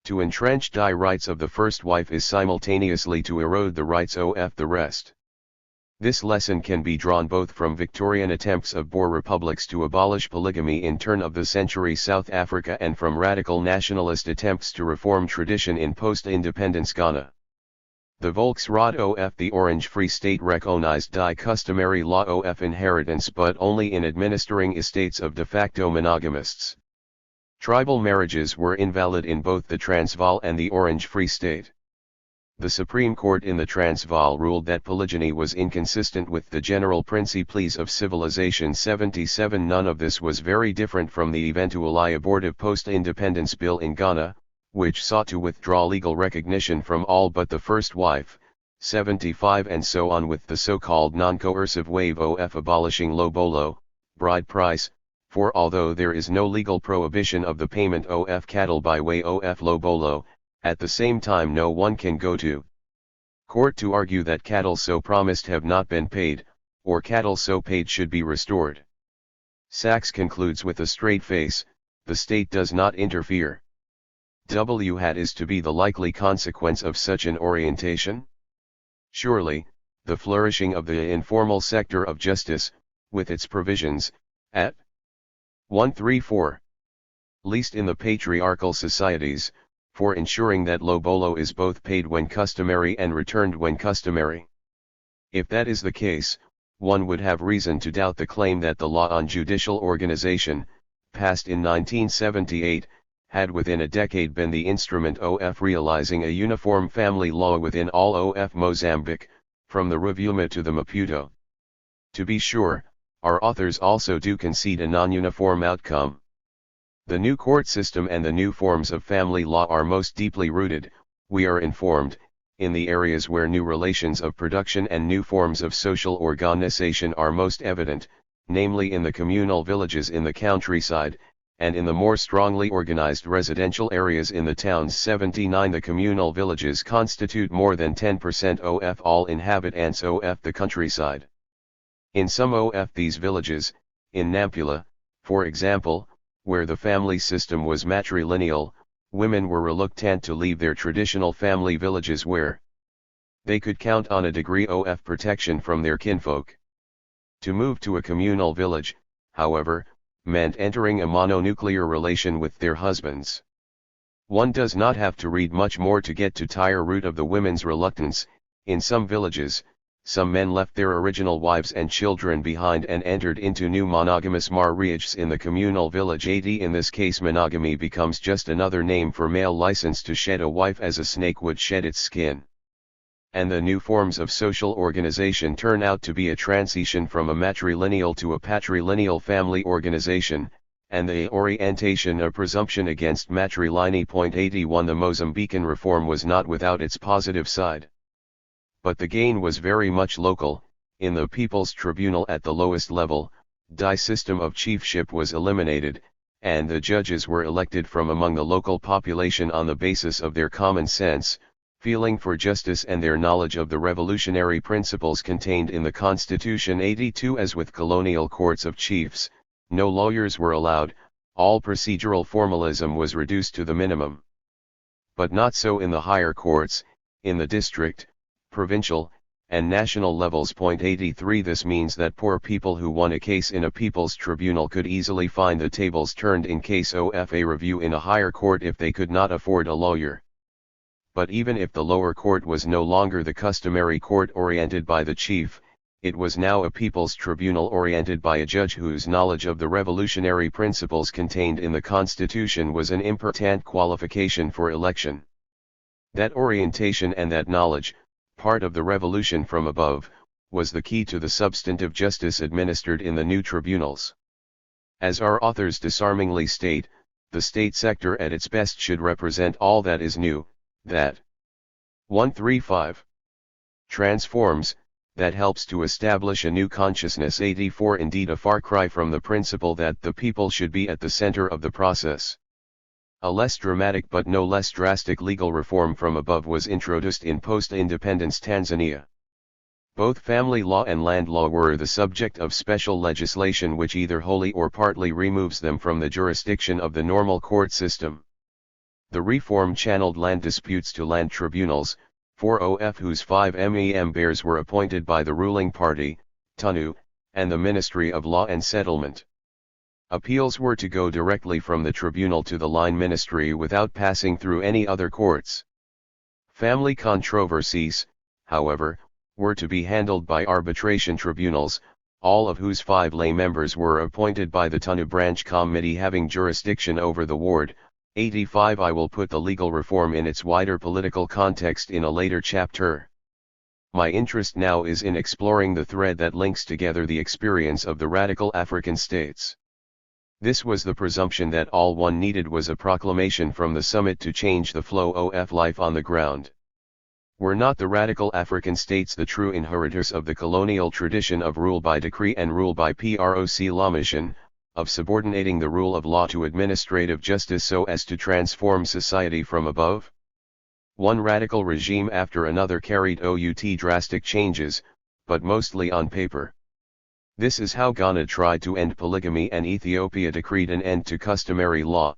To entrench the rights of the first wife is simultaneously to erode the rights of the rest. This lesson can be drawn both from Victorian attempts of Boer republics to abolish polygamy in turn-of-the-century South Africa and from radical nationalist attempts to reform tradition in post-independence Ghana. The Volksraad of the Orange Free State recognized die customary law of inheritance but only in administering estates of de facto monogamists. Tribal marriages were invalid in both the Transvaal and the Orange Free State. The Supreme Court in the Transvaal ruled that polygyny was inconsistent with the general principles of civilization 77. None of this was very different from the eventually abortive post-independence bill in Ghana, which sought to withdraw legal recognition from all but the first wife, 75, and so on, with the so-called non-coercive wave of abolishing lobolo, bride price, for although there is no legal prohibition of the payment of cattle by way of lobolo, at the same time no one can go to court to argue that cattle so promised have not been paid, or cattle so paid should be restored. Sachs concludes with a straight face, the state does not interfere. What is to be the likely consequence of such an orientation? Surely, the flourishing of the informal sector of justice, with its provisions, at 134. Least in the patriarchal societies, for ensuring that lobolo is both paid when customary and returned when customary. If that is the case, one would have reason to doubt the claim that the law on judicial organization, passed in 1978, had within a decade been the instrument of realizing a uniform family law within all of Mozambique, from the Rovuma to the Maputo. To be sure, our authors also do concede a non-uniform outcome. The new court system and the new forms of family law are most deeply rooted, we are informed, in the areas where new relations of production and new forms of social organization are most evident, namely in the communal villages in the countryside, and in the more strongly organized residential areas in the towns. 79. The communal villages constitute more than 10% of all inhabitants of the countryside. In some of these villages, in Nampula, for example, where the family system was matrilineal, women were reluctant to leave their traditional family villages where they could count on a degree of protection from their kinfolk. To move to a communal village, however, meant entering a mononuclear relation with their husbands. One does not have to read much more to get to the root of the women's reluctance. In some villages, some men left their original wives and children behind and entered into new monogamous marriages in the communal village. In this case, monogamy becomes just another name for male license to shed a wife as a snake would shed its skin. And the new forms of social organization turn out to be a transition from a matrilineal to a patrilineal family organization, and the orientation of presumption against matrilineal. 81. The Mozambican reform was not without its positive side. But the gain was very much local. In the People's Tribunal at the lowest level, the system of chiefship was eliminated, and the judges were elected from among the local population on the basis of their common sense, feeling for justice and their knowledge of the revolutionary principles contained in the Constitution. 82. As with colonial courts of chiefs, no lawyers were allowed, all procedural formalism was reduced to the minimum. But not so in the higher courts, in the district, provincial, and national levels. 83. This means that poor people who won a case in a people's tribunal could easily find the tables turned in case of a review in a higher court if they could not afford a lawyer. But even if the lower court was no longer the customary court oriented by the chief, it was now a people's tribunal oriented by a judge whose knowledge of the revolutionary principles contained in the Constitution was an important qualification for election. That orientation and that knowledge, part of the revolution from above, was the key to the substantive justice administered in the new tribunals. As our authors disarmingly state, the state sector at its best should represent all that is new, that 135 transforms, that helps to establish a new consciousness. 84. Indeed, a far cry from the principle that the people should be at the center of the process. A less dramatic but no less drastic legal reform from above was introduced in post-independence Tanzania. Both family law and land law were the subject of special legislation which either wholly or partly removes them from the jurisdiction of the normal court system. The reform channeled land disputes to land tribunals, 4 of whose 5 members were appointed by the ruling party, TANU, and the Ministry of Law and Settlement. Appeals were to go directly from the tribunal to the line ministry without passing through any other courts. Family controversies, however, were to be handled by arbitration tribunals, all of whose 5 lay members were appointed by the TANU branch committee having jurisdiction over the ward, 85 I will put the legal reform in its wider political context in a later chapter. My interest now is in exploring the thread that links together the experience of the radical African states. This was the presumption that all one needed was a proclamation from the summit to change the flow of life on the ground. Were not the radical African states the true inheritors of the colonial tradition of rule by decree and rule by proclamation, of subordinating the rule of law to administrative justice so as to transform society from above? One radical regime after another carried out drastic changes, but mostly on paper. This is how Ghana tried to end polygamy and Ethiopia decreed an end to customary law.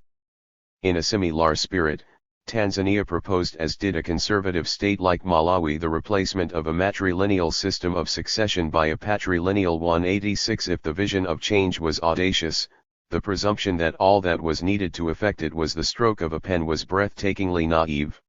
In a similar spirit, Tanzania proposed, as did a conservative state like Malawi, the replacement of a matrilineal system of succession by a patrilineal one. 86 If the vision of change was audacious, the presumption that all that was needed to effect it was the stroke of a pen was breathtakingly naive.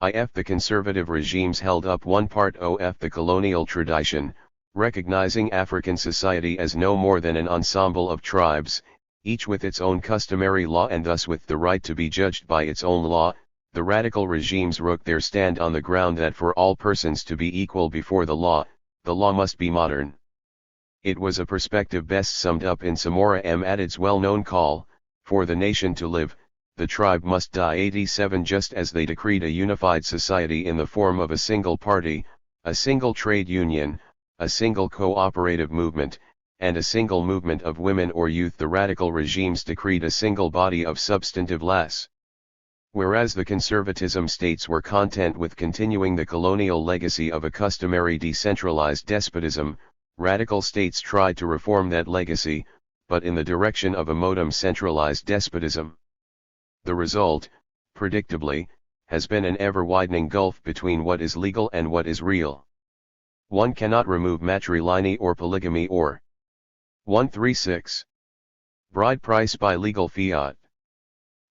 If the conservative regimes held up one part of the colonial tradition, recognizing African society as no more than an ensemble of tribes, each with its own customary law and thus with the right to be judged by its own law, the radical regimes rook their stand on the ground that for all persons to be equal before the law must be modern. It was a perspective best summed up in Samora M. Atad's well-known call, for the nation to live, the tribe must die. 87 Just as they decreed a unified society in the form of a single party, a single trade union, a single cooperative movement, and a single movement of women or youth, the radical regimes decreed a single body of substantive laws. Whereas the conservatism states were content with continuing the colonial legacy of a customary decentralized despotism, radical states tried to reform that legacy, but in the direction of a modem centralized despotism. The result, predictably, has been an ever-widening gulf between what is legal and what is real. One cannot remove matrimony or polygamy or 136. Bride price by legal fiat.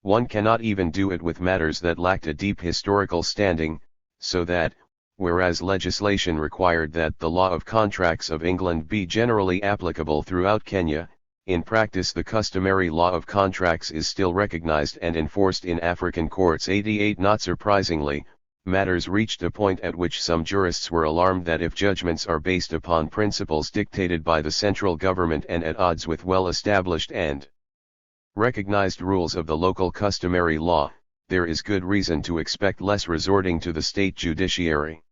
One cannot even do it with matters that lacked a deep historical standing, so that, whereas legislation required that the law of contracts of England be generally applicable throughout Kenya, in practice the customary law of contracts is still recognized and enforced in African courts. 88 Not surprisingly, matters reached a point at which some jurists were alarmed that if judgments are based upon principles dictated by the central government and at odds with well-established and recognized rules of the local customary law, there is good reason to expect less resorting to the state judiciary.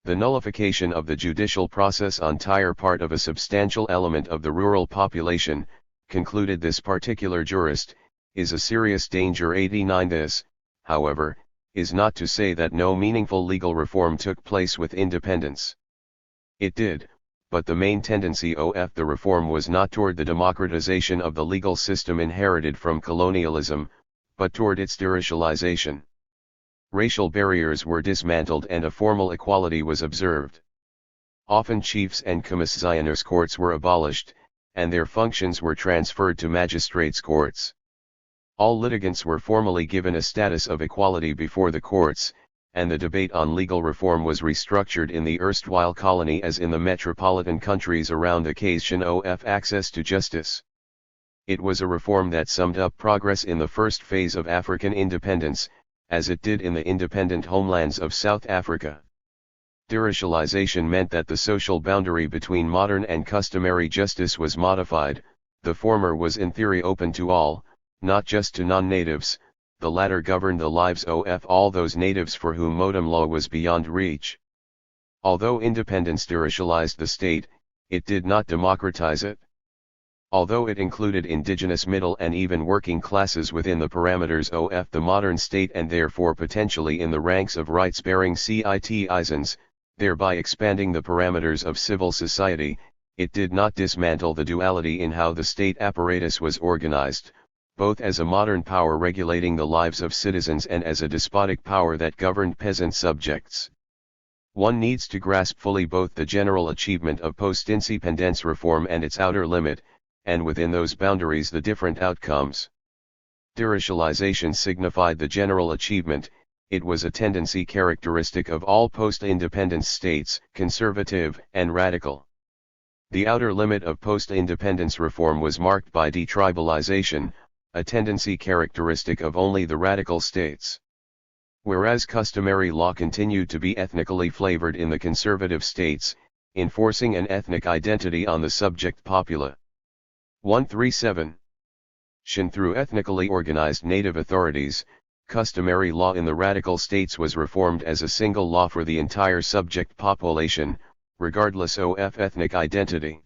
The nullification of the judicial process on entire part of a substantial element of the rural population, concluded this particular jurist, is a serious danger. 89 This, however, is not to say that no meaningful legal reform took place with independence. It did, but the main tendency of the reform was not toward the democratization of the legal system inherited from colonialism, but toward its deracialization. Racial barriers were dismantled and a formal equality was observed. Often chiefs and commissioners courts were abolished, and their functions were transferred to magistrates' courts. All litigants were formally given a status of equality before the courts, and the debate on legal reform was restructured in the erstwhile colony as in the metropolitan countries around the occasion of access to justice. It was a reform that summed up progress in the first phase of African independence, as it did in the independent homelands of South Africa. Deracialization meant that the social boundary between modern and customary justice was modified. The former was in theory open to all, not just to non-natives. The latter governed the lives of all those natives for whom modem law was beyond reach. Although independence deracialized the state, it did not democratize it. Although it included indigenous middle and even working classes within the parameters of the modern state and therefore potentially in the ranks of rights-bearing citizens, thereby expanding the parameters of civil society, it did not dismantle the duality in how the state apparatus was organized, both as a modern power regulating the lives of citizens and as a despotic power that governed peasant subjects. One needs to grasp fully both the general achievement of post-independence reform and its outer limit, and within those boundaries the different outcomes. Deracialization signified the general achievement. It was a tendency characteristic of all post-independence states, conservative and radical. The outer limit of post-independence reform was marked by detribalization, a tendency characteristic of only the radical states. Whereas customary law continued to be ethnically flavored in the conservative states, enforcing an ethnic identity on the subject popula. 137. Through ethnically organized native authorities, customary law in the radical states was reformed as a single law for the entire subject population, regardless of ethnic identity.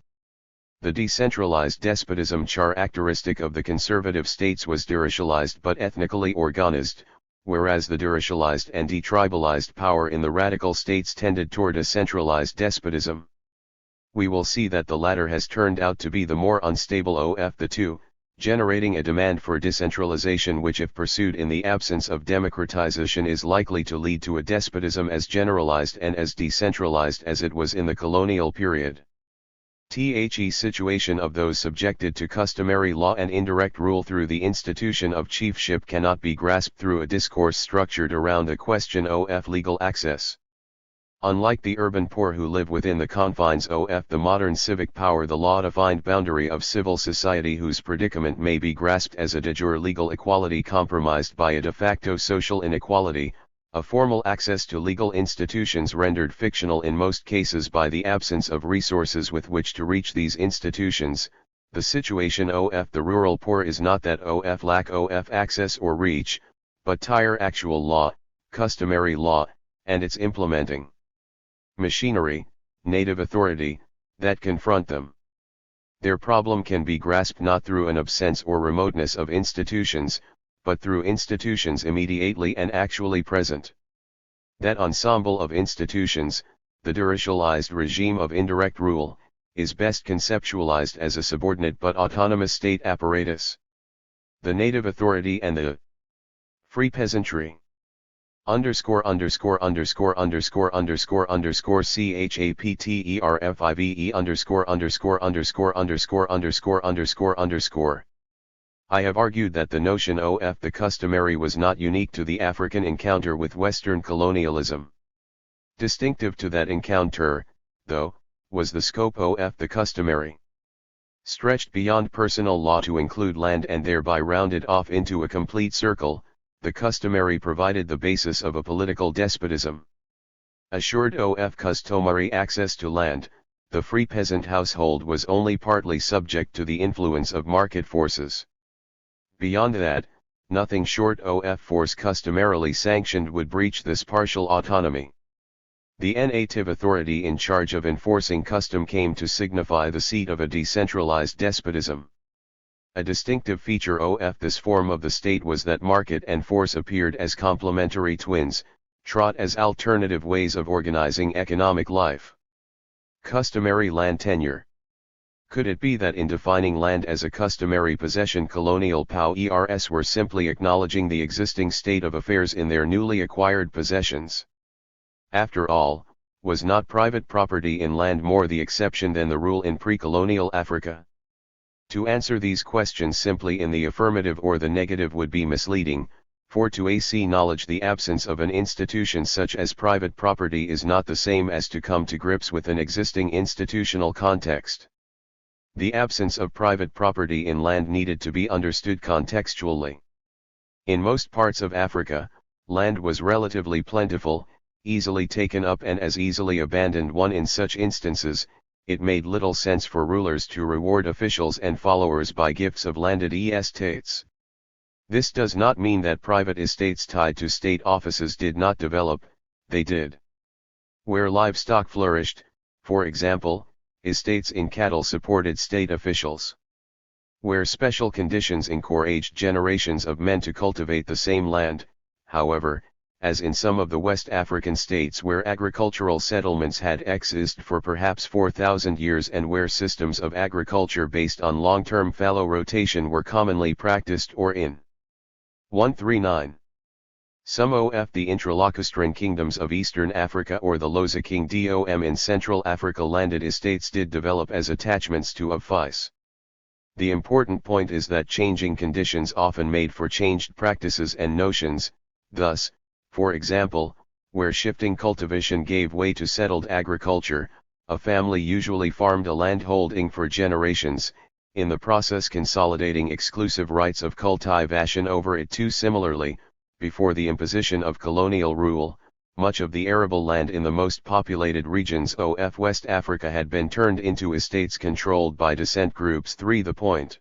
The decentralized despotism characteristic of the conservative states was deracialized but ethnically organized, whereas the deracialized and detribalized power in the radical states tended toward a centralized despotism. We will see that the latter has turned out to be the more unstable of the two, generating a demand for decentralization which, if pursued in the absence of democratization, is likely to lead to a despotism as generalized and as decentralized as it was in the colonial period. The situation of those subjected to customary law and indirect rule through the institution of chiefship cannot be grasped through a discourse structured around the question of legal access. Unlike the urban poor who live within the confines of the modern civic power, the law-defined boundary of civil society whose predicament may be grasped as a de jure legal equality compromised by a de facto social inequality, a formal access to legal institutions rendered fictional in most cases by the absence of resources with which to reach these institutions. The situation of the rural poor is not that of lack of access or reach, but tire actual law, customary law, and its implementing machinery, native authority, that confront them. Their problem can be grasped not through an absence or remoteness of institutions, but through institutions immediately and actually present. That ensemble of institutions, the deracialized regime of indirect rule, is best conceptualized as a subordinate but autonomous state apparatus. The native authority and the free peasantry. Underscore underscore underscore underscore underscore underscore CHAPTERFIVE underscore underscore underscore underscore underscore underscore underscore. I have argued that the notion of the customary was not unique to the African encounter with Western colonialism. Distinctive to that encounter, though, was the scope of the customary. Stretched beyond personal law to include land and thereby rounded off into a complete circle, the customary provided the basis of a political despotism. Assured of customary access to land, the free peasant household was only partly subject to the influence of market forces. Beyond that, nothing short of force customarily sanctioned would breach this partial autonomy. The native authority in charge of enforcing custom came to signify the seat of a decentralized despotism. A distinctive feature of this form of the state was that market and force appeared as complementary twins, trot as alternative ways of organizing economic life. Customary land tenure. Could it be that in defining land as a customary possession, colonial powers were simply acknowledging the existing state of affairs in their newly acquired possessions? After all, was not private property in land more the exception than the rule in pre-colonial Africa? To answer these questions simply in the affirmative or the negative would be misleading, for to acknowledge the absence of an institution such as private property is not the same as to come to grips with an existing institutional context. The absence of private property in land needed to be understood contextually. In most parts of Africa, land was relatively plentiful, easily taken up and as easily abandoned. In such instances, it made little sense for rulers to reward officials and followers by gifts of landed estates. This does not mean that private estates tied to state offices did not develop, they did. Where livestock flourished, for example, estates in cattle supported state officials. Where special conditions encouraged generations of men to cultivate the same land, however, as in some of the West African states where agricultural settlements had existed for perhaps 4,000 years and where systems of agriculture based on long-term fallow rotation were commonly practiced, or in 139. Some of the intralacustrine kingdoms of Eastern Africa or the Loza Kingdom in Central Africa landed estates did develop as attachments to office. The important point is that changing conditions often made for changed practices and notions. Thus, for example, where shifting cultivation gave way to settled agriculture, a family usually farmed a landholding for generations, in the process consolidating exclusive rights of cultivation over it too. Similarly, before the imposition of colonial rule, much of the arable land in the most populated regions of West Africa had been turned into estates controlled by descent groups. 3. The point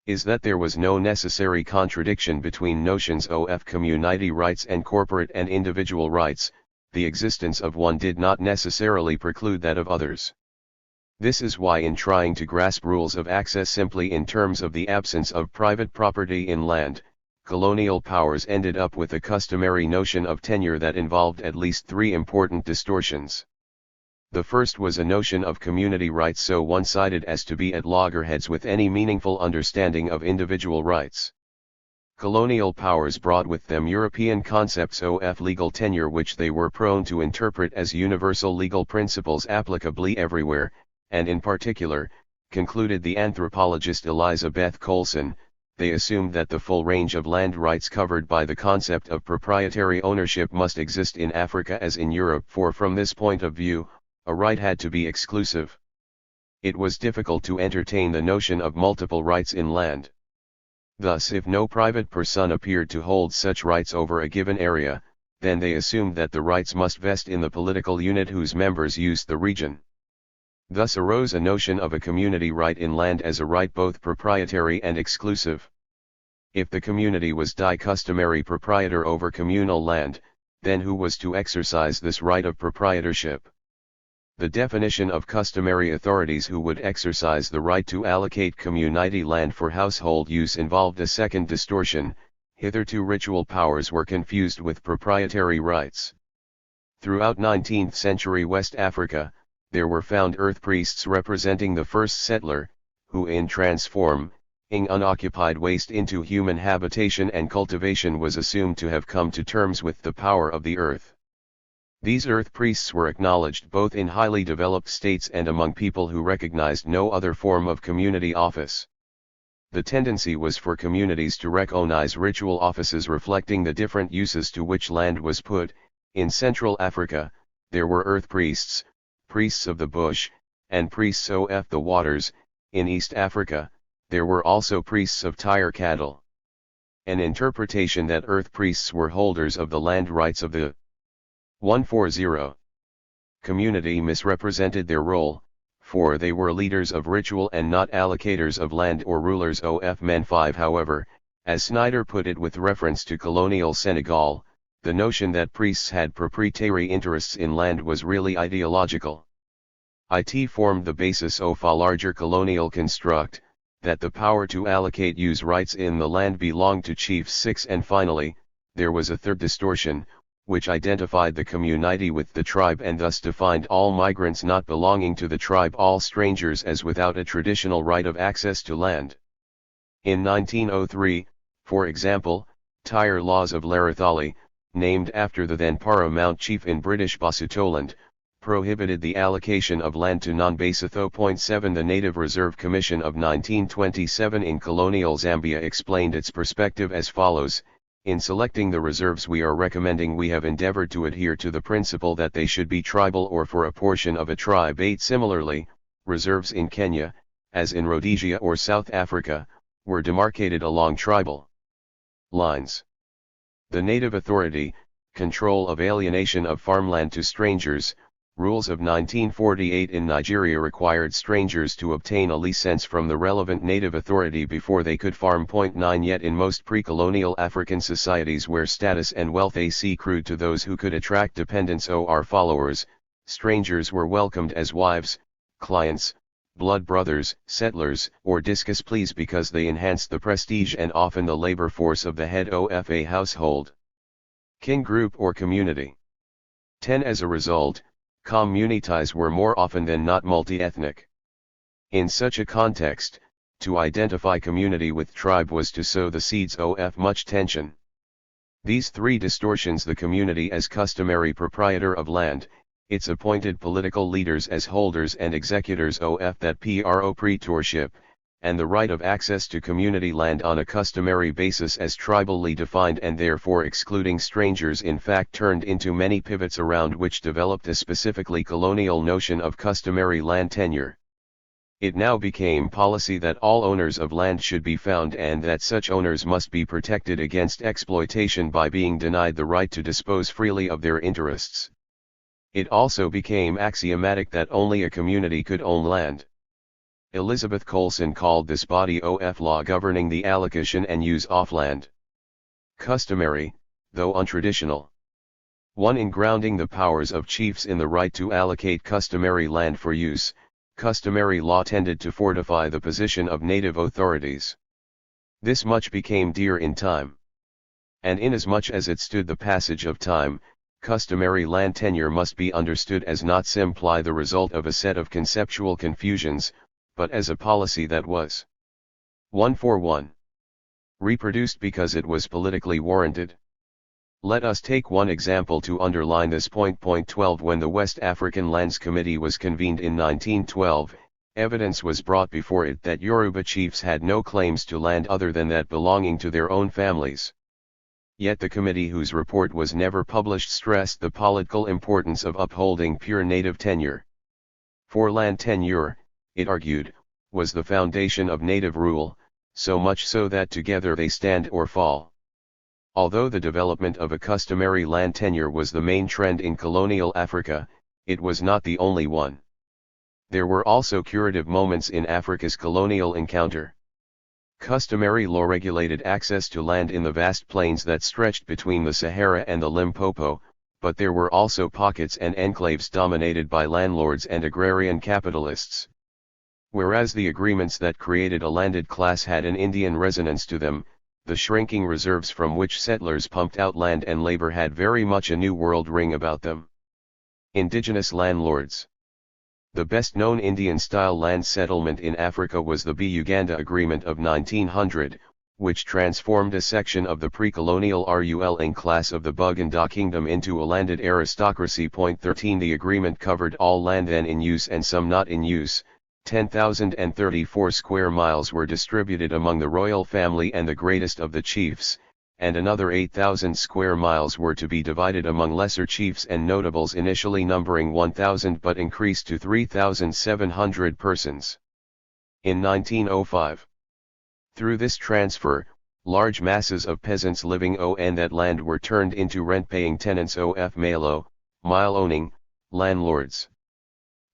is that there was no necessary contradiction between notions of community rights and corporate and individual rights. The existence of one did not necessarily preclude that of others. This is why in trying to grasp rules of access simply in terms of the absence of private property in land, colonial powers ended up with the customary notion of tenure that involved at least 3 important distortions. The first was a notion of community rights so one-sided as to be at loggerheads with any meaningful understanding of individual rights. Colonial powers brought with them European concepts of legal tenure which they were prone to interpret as universal legal principles applicably everywhere, and in particular, concluded the anthropologist Elizabeth Colson, they assumed that the full range of land rights covered by the concept of proprietary ownership must exist in Africa as in Europe, for from this point of view, a right had to be exclusive. It was difficult to entertain the notion of multiple rights in land. Thus, if no private person appeared to hold such rights over a given area, then they assumed that the rights must vest in the political unit whose members used the region. Thus arose a notion of a community right in land as a right both proprietary and exclusive. If the community was the customary proprietor over communal land, then who was to exercise this right of proprietorship? The definition of customary authorities who would exercise the right to allocate community land for household use involved a second distortion. Hitherto ritual powers were confused with proprietary rights. Throughout 19th century West Africa, there were found earth priests representing the first settler, who in transforming unoccupied waste into human habitation and cultivation was assumed to have come to terms with the power of the earth. These earth priests were acknowledged both in highly developed states and among people who recognized no other form of community office. The tendency was for communities to recognize ritual offices reflecting the different uses to which land was put. In Central Africa, there were earth priests, priests of the bush, and priests of the waters. In East Africa, there were also priests of tire cattle. An interpretation that earth priests were holders of the land rights of the 140 community misrepresented their role, for they were leaders of ritual and not allocators of land or rulers of men. 5. However, as Snyder put it with reference to colonial Senegal, the notion that priests had proprietary interests in land was really ideological. It formed the basis of a larger colonial construct, that the power to allocate use rights in the land belonged to chiefs. 6. And finally, there was a third distortion, which identified the community with the tribe and thus defined all migrants not belonging to the tribe, all strangers, as without a traditional right of access to land. In 1903, for example, Tire Laws of Larithali, named after the then paramount chief in British Basutoland, prohibited the allocation of land to non-Basotho. 7. The Native Reserve Commission of 1927 in colonial Zambia explained its perspective as follows: in selecting the reserves we are recommending, we have endeavored to adhere to the principle that they should be tribal or for a portion of a tribe. 8. Similarly, reserves in Kenya, as in Rhodesia or South Africa, were demarcated along tribal lines. The native authority, control of alienation of farmland to strangers, rules of 1948 in Nigeria required strangers to obtain a license from the relevant native authority before they could farm. 9. Yet in most pre-colonial African societies where status and wealth accrued to those who could attract dependents or followers, strangers were welcomed as wives, clients, blood brothers, settlers, or discus pleas because they enhanced the prestige and often the labor force of the head of a household, kin group or community. 10. As a result, communities were more often than not multi-ethnic. In such a context, to identify community with tribe was to sow the seeds of much tension. These 3 distortions, the community as customary proprietor of land, its appointed political leaders as holders and executors of that proprietorship, and the right of access to community land on a customary basis as tribally defined and therefore excluding strangers, in fact turned into many pivots around which developed a specifically colonial notion of customary land tenure. It now became policy that all owners of land should be found and that such owners must be protected against exploitation by being denied the right to dispose freely of their interests. It also became axiomatic that only a community could own land. Elizabeth Colson called this body of law governing the allocation and use of land. Customary, though untraditional. 1. In grounding the powers of chiefs in the right to allocate customary land for use, customary law tended to fortify the position of native authorities. This much became dear in time. And inasmuch as it stood the passage of time, customary land tenure must be understood as not simply the result of a set of conceptual confusions, but as a policy that was 141. Reproduced because it was politically warranted. Let us take one example to underline this point. 12. When the West African Lands Committee was convened in 1912, evidence was brought before it that Yoruba chiefs had no claims to land other than that belonging to their own families. Yet the committee, whose report was never published, stressed the political importance of upholding pure native tenure. For land tenure, it argued, was the foundation of native rule, so much so that together they stand or fall. Although the development of a customary land tenure was the main trend in colonial Africa, it was not the only one. There were also curative moments in Africa's colonial encounter. Customary law regulated access to land in the vast plains that stretched between the Sahara and the Limpopo, but there were also pockets and enclaves dominated by landlords and agrarian capitalists. Whereas the agreements that created a landed class had an Indian resonance to them, the shrinking reserves from which settlers pumped out land and labor had very much a New World ring about them. Indigenous landlords. The best-known Indian-style land settlement in Africa was the Uganda Agreement of 1900, which transformed a section of the pre-colonial ruling class of the Buganda Kingdom into a landed aristocracy. 13. The agreement covered all land then in use and some not in use. 10,034 square miles were distributed among the royal family and the greatest of the chiefs, and another 8,000 square miles were to be divided among lesser chiefs and notables, initially numbering 1,000 but increased to 3,700 persons. In 1905. Through this transfer, large masses of peasants living on that land were turned into rent-paying tenants of mile-owning, landlords.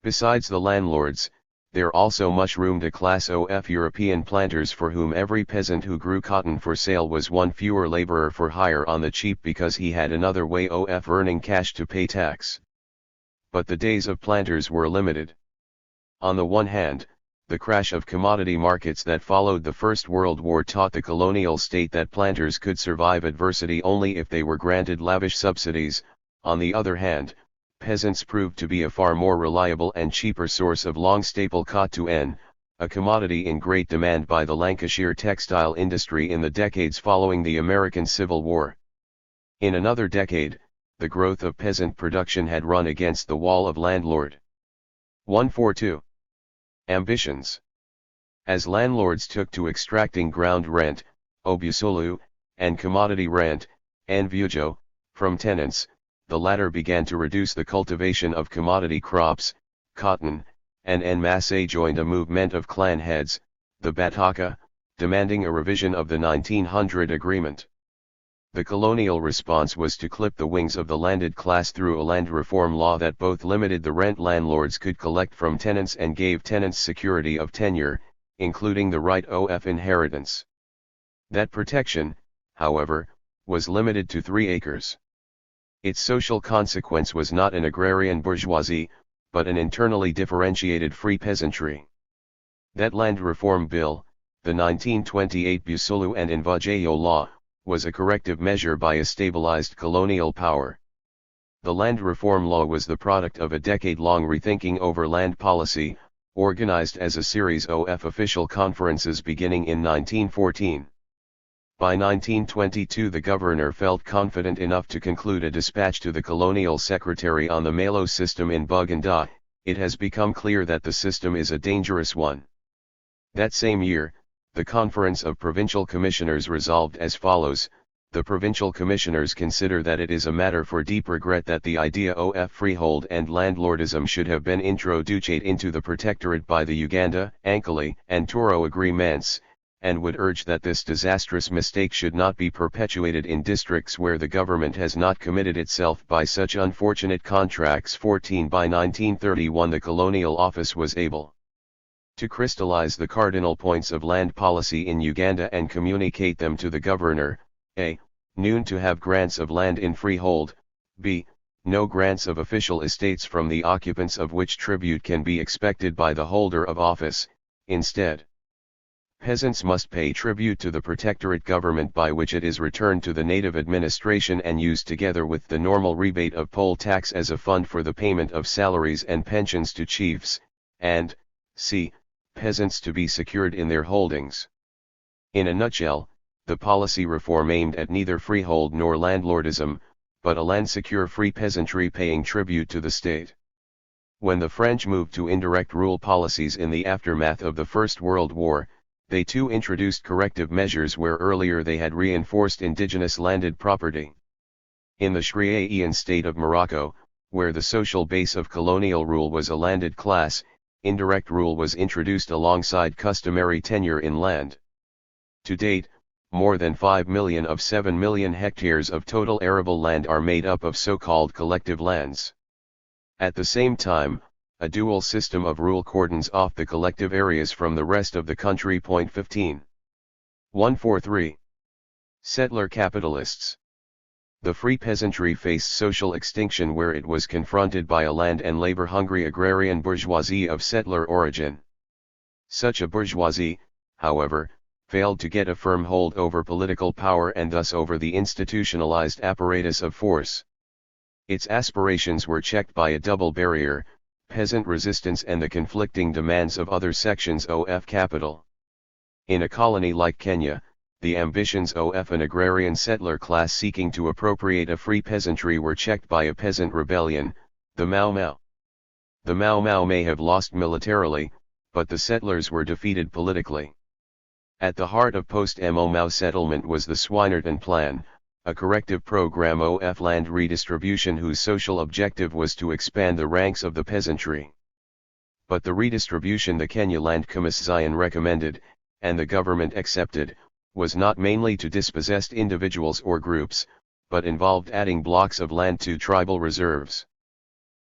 Besides the landlords, there also mushroomed a class of European planters for whom every peasant who grew cotton for sale was one fewer laborer for hire on the cheap because he had another way of earning cash to pay tax. But the days of planters were limited. On the one hand, the crash of commodity markets that followed the First World War taught the colonial state that planters could survive adversity only if they were granted lavish subsidies. On the other hand, peasants proved to be a far more reliable and cheaper source of long staple cotton, a commodity in great demand by the Lancashire textile industry in the decades following the American Civil War. In another decade, the growth of peasant production had run against the wall of landlord. 142. Ambitions. As landlords took to extracting ground rent, obusulu, and commodity rent, nvujo, from tenants, the latter began to reduce the cultivation of commodity crops, cotton, and en masse joined a movement of clan heads, the Bataka, demanding a revision of the 1900 agreement. The colonial response was to clip the wings of the landed class through a land reform law that both limited the rent landlords could collect from tenants and gave tenants security of tenure, including the right of inheritance. That protection, however, was limited to 3 acres. Its social consequence was not an agrarian bourgeoisie, but an internally differentiated free peasantry. That land reform bill, the 1928 Busulu and Invajeyo law, was a corrective measure by a stabilized colonial power. The land reform law was the product of a decade-long rethinking over land policy, organized as a series of official conferences beginning in 1914. By 1922 the governor felt confident enough to conclude a dispatch to the colonial secretary on the Malo system in Buganda. It has become clear that the system is a dangerous one. That same year, the Conference of Provincial Commissioners resolved as follows: the provincial commissioners consider that it is a matter for deep regret that the idea of freehold and landlordism should have been introduced into the protectorate by the Uganda, Ankole, and Toro agreements, and would urge that this disastrous mistake should not be perpetuated in districts where the government has not committed itself by such unfortunate contracts. 14 By 1931 the Colonial Office was able to crystallize the cardinal points of land policy in Uganda and communicate them to the governor. A. Noon to have grants of land in freehold. B. No grants of official estates from the occupants of which tribute can be expected by the holder of office. Instead, peasants must pay tribute to the protectorate government, by which it is returned to the native administration and used together with the normal rebate of poll tax as a fund for the payment of salaries and pensions to chiefs, and c. Peasants to be secured in their holdings. In a nutshell, the policy reform aimed at neither freehold nor landlordism, but a land-secure free peasantry paying tribute to the state. When the French moved to indirect rule policies in the aftermath of the First World War, they too introduced corrective measures where earlier they had reinforced indigenous landed property. In the Shriaian state of Morocco, where the social base of colonial rule was a landed class, indirect rule was introduced alongside customary tenure in land. To date, more than 5 million of 7 million hectares of total arable land are made up of so-called collective lands. At the same time, a dual system of rule cordons off the collective areas from the rest of the country. 15. 143. Settler capitalists. The free peasantry faced social extinction where it was confronted by a land and labor-hungry agrarian bourgeoisie of settler origin. Such a bourgeoisie, however, failed to get a firm hold over political power and thus over the institutionalized apparatus of force. Its aspirations were checked by a double barrier: peasant resistance and the conflicting demands of other sections of capital. In a colony like Kenya, the ambitions of an agrarian settler class seeking to appropriate a free peasantry were checked by a peasant rebellion, the Mau Mau. The Mau Mau may have lost militarily, but the settlers were defeated politically. At the heart of post-Mau Mau settlement was the Swinnerton Plan, a corrective program of land redistribution whose social objective was to expand the ranks of the peasantry. But the redistribution the Kenya Land Commission recommended, and the government accepted, was not mainly to dispossessed individuals or groups, but involved adding blocks of land to tribal reserves.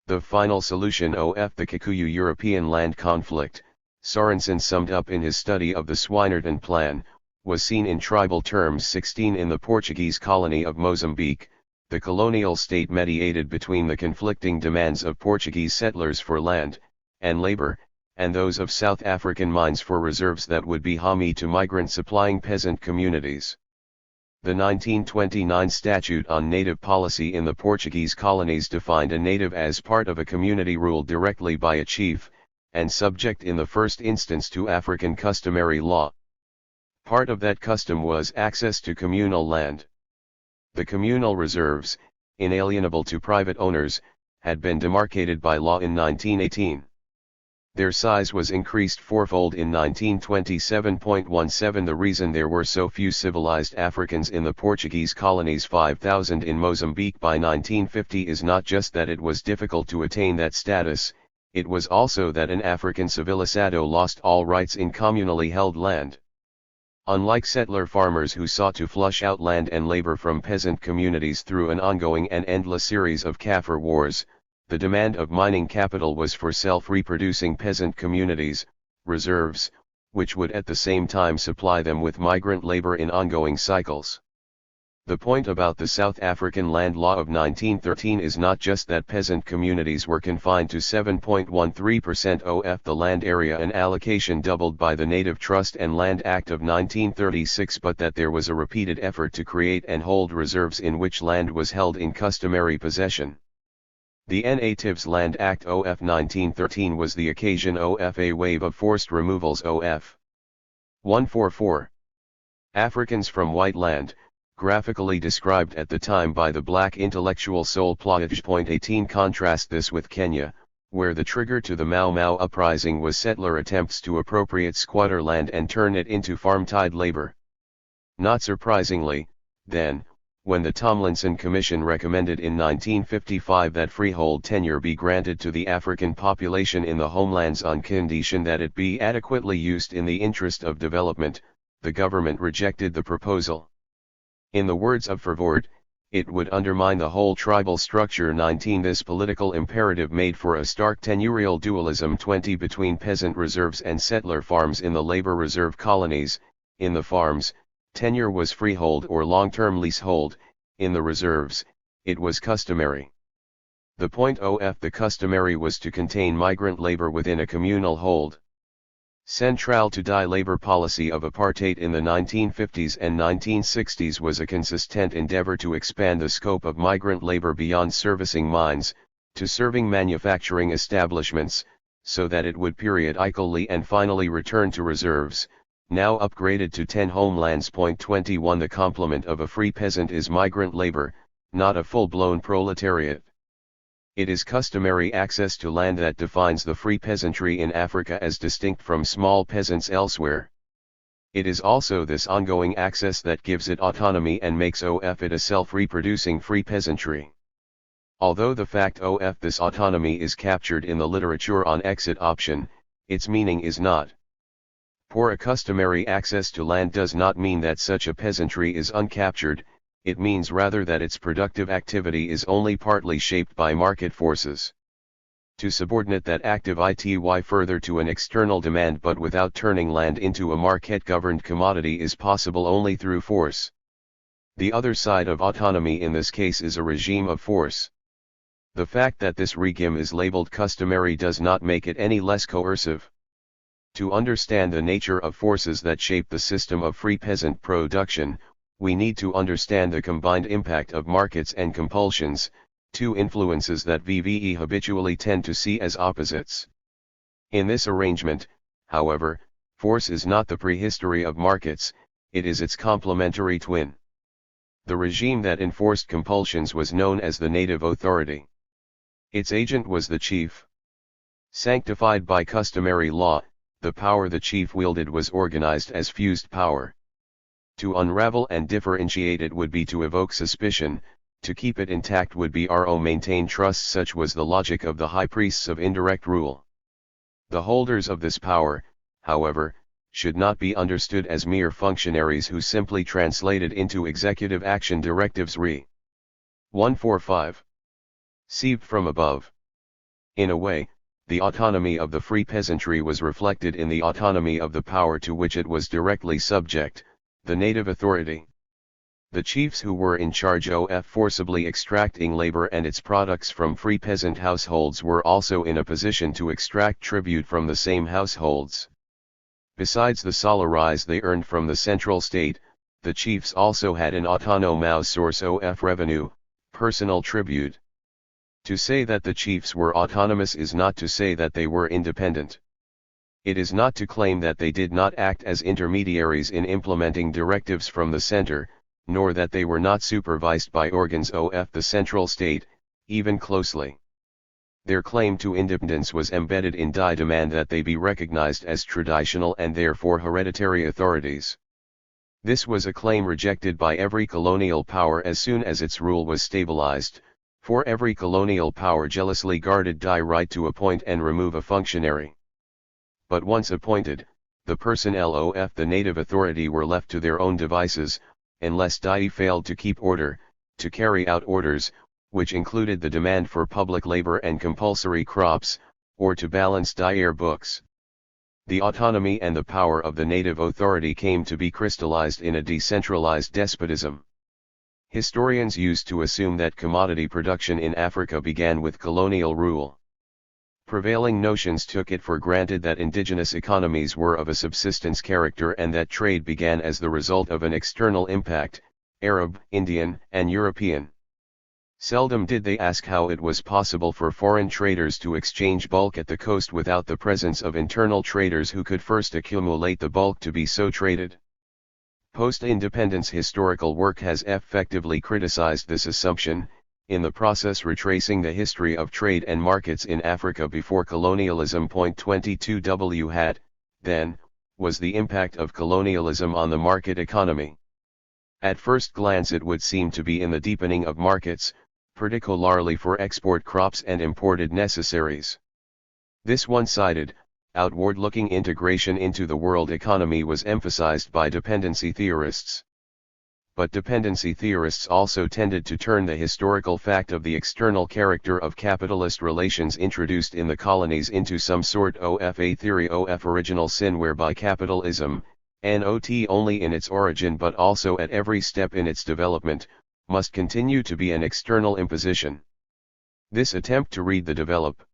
The final solution of the Kikuyu-European land conflict, Sorensen summed up in his study of the Swinnerton Plan, was seen in tribal terms. 16 In the Portuguese colony of Mozambique, the colonial state mediated between the conflicting demands of Portuguese settlers for land and labor, and those of South African mines for reserves that would be homey to migrant-supplying peasant communities. The 1929 Statute on Native Policy in the Portuguese colonies defined a native as part of a community ruled directly by a chief, and subject in the first instance to African customary law. Part of that custom was access to communal land. The communal reserves, inalienable to private owners, had been demarcated by law in 1918. Their size was increased fourfold in 1927.17. The reason there were so few civilized Africans in the Portuguese colonies, 5,000 in Mozambique by 1950, is not just that it was difficult to attain that status, it was also that an African civilizado lost all rights in communally held land. Unlike settler farmers who sought to flush out land and labor from peasant communities through an ongoing and endless series of Kaffir wars, the demand of mining capital was for self-reproducing peasant communities, reserves, which would at the same time supply them with migrant labor in ongoing cycles. The point about the South African Land Law of 1913 is not just that peasant communities were confined to 7.13% of the land area, an allocation doubled by the Native Trust and Land Act of 1936, but that there was a repeated effort to create and hold reserves in which land was held in customary possession. The Natives Land Act of 1913 was the occasion of a wave of forced removals of 144 Africans from white land, graphically described at the time by the black intellectual Sol Plaatje. 18 Contrast this with Kenya, where the trigger to the Mau Mau uprising was settler attempts to appropriate squatter land and turn it into farm-tied labor. Not surprisingly, then, when the Tomlinson Commission recommended in 1955 that freehold tenure be granted to the African population in the homelands on condition that it be adequately used in the interest of development, the government rejected the proposal. In the words of Verwoerd, it would undermine the whole tribal structure. 19 This political imperative made for a stark tenurial dualism. 20 Between peasant reserves and settler farms. In the labor reserve colonies, in the farms, tenure was freehold or long-term leasehold; in the reserves, it was customary. The point of the customary was to contain migrant labor within a communal hold. Central to die labor policy of apartheid in the 1950s and 1960s was a consistent endeavor to expand the scope of migrant labor beyond servicing mines, to serving manufacturing establishments, so that it would periodically and finally return to reserves, now upgraded to 10 homelands. 21 The complement of a free peasant is migrant labor, not a full-blown proletariat. It is customary access to land that defines the free peasantry in Africa as distinct from small peasants elsewhere. It is also this ongoing access that gives it autonomy and makes it a self-reproducing free peasantry. Although the fact of this autonomy is captured in the literature on exit option, its meaning is not. For a customary access to land does not mean that such a peasantry is uncaptured, it means rather that its productive activity is only partly shaped by market forces. To subordinate that activity further to an external demand but without turning land into a market-governed commodity is possible only through force. The other side of autonomy in this case is a regime of force. The fact that this regime is labeled customary does not make it any less coercive. To understand the nature of forces that shape the system of free peasant production, we need to understand the combined impact of markets and compulsions, two influences that VVE habitually tend to see as opposites. In this arrangement, however, force is not the prehistory of markets, it is its complementary twin. The regime that enforced compulsions was known as the native authority. Its agent was the chief. Sanctified by customary law, the power the chief wielded was organized as fused power. To unravel and differentiate it would be to evoke suspicion, to keep it intact would be to maintain trust. Such was the logic of the high priests of indirect rule. The holders of this power, however, should not be understood as mere functionaries who simply translated into executive action directives re. 145. Sieved from above. In a way, the autonomy of the free peasantry was reflected in the autonomy of the power to which it was directly subject, the native authority. The chiefs who were in charge of forcibly extracting labor and its products from free peasant households were also in a position to extract tribute from the same households. Besides the salaries they earned from the central state, the chiefs also had an autonomous source of revenue, personal tribute. To say that the chiefs were autonomous is not to say that they were independent. It is not to claim that they did not act as intermediaries in implementing directives from the center, nor that they were not supervised by organs of the central state, even closely. Their claim to independence was embedded in the demand that they be recognized as traditional and therefore hereditary authorities. This was a claim rejected by every colonial power as soon as its rule was stabilized, for every colonial power jealously guarded the right to appoint and remove a functionary. But once appointed, the personnel of the native authority were left to their own devices, unless die failed to keep order, to carry out orders, which included the demand for public labor and compulsory crops, or to balance die books. The autonomy and the power of the native authority came to be crystallized in a decentralized despotism. Historians used to assume that commodity production in Africa began with colonial rule. Prevailing notions took it for granted that indigenous economies were of a subsistence character and that trade began as the result of an external impact, Arab, Indian, and European. Seldom did they ask how it was possible for foreign traders to exchange bulk at the coast without the presence of internal traders who could first accumulate the bulk to be so traded. Post-independence historical work has effectively criticized this assumption, in the process retracing the history of trade and markets in Africa before colonialism. 22 W had, then, was the impact of colonialism on the market economy. At first glance it would seem to be in the deepening of markets, particularly for export crops and imported necessaries. This one-sided, outward-looking integration into the world economy was emphasized by dependency theorists. But dependency theorists also tended to turn the historical fact of the external character of capitalist relations introduced in the colonies into some sort of a theory of original sin, whereby capitalism, not only in its origin but also at every step in its development, must continue to be an external imposition. This attempt to read the develop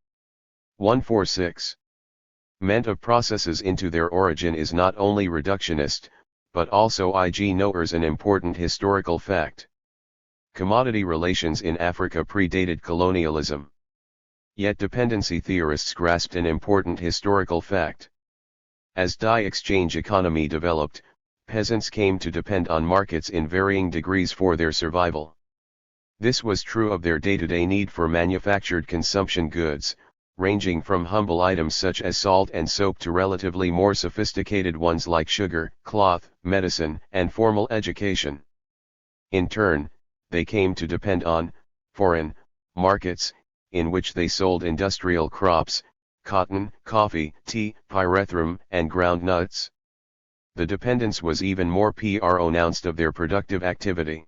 146 ment of processes into their origin is not only reductionist, but also ignores an important historical fact. Commodity relations in Africa predated colonialism. Yet dependency theorists grasped an important historical fact. As the exchange economy developed, peasants came to depend on markets in varying degrees for their survival. This was true of their day-to-day need for manufactured consumption goods, ranging from humble items such as salt and soap to relatively more sophisticated ones like sugar, cloth, medicine, and formal education. In turn, they came to depend on foreign markets, in which they sold industrial crops, cotton, coffee, tea, pyrethrum, and ground nuts. The dependence was even more pronounced of their productive activity.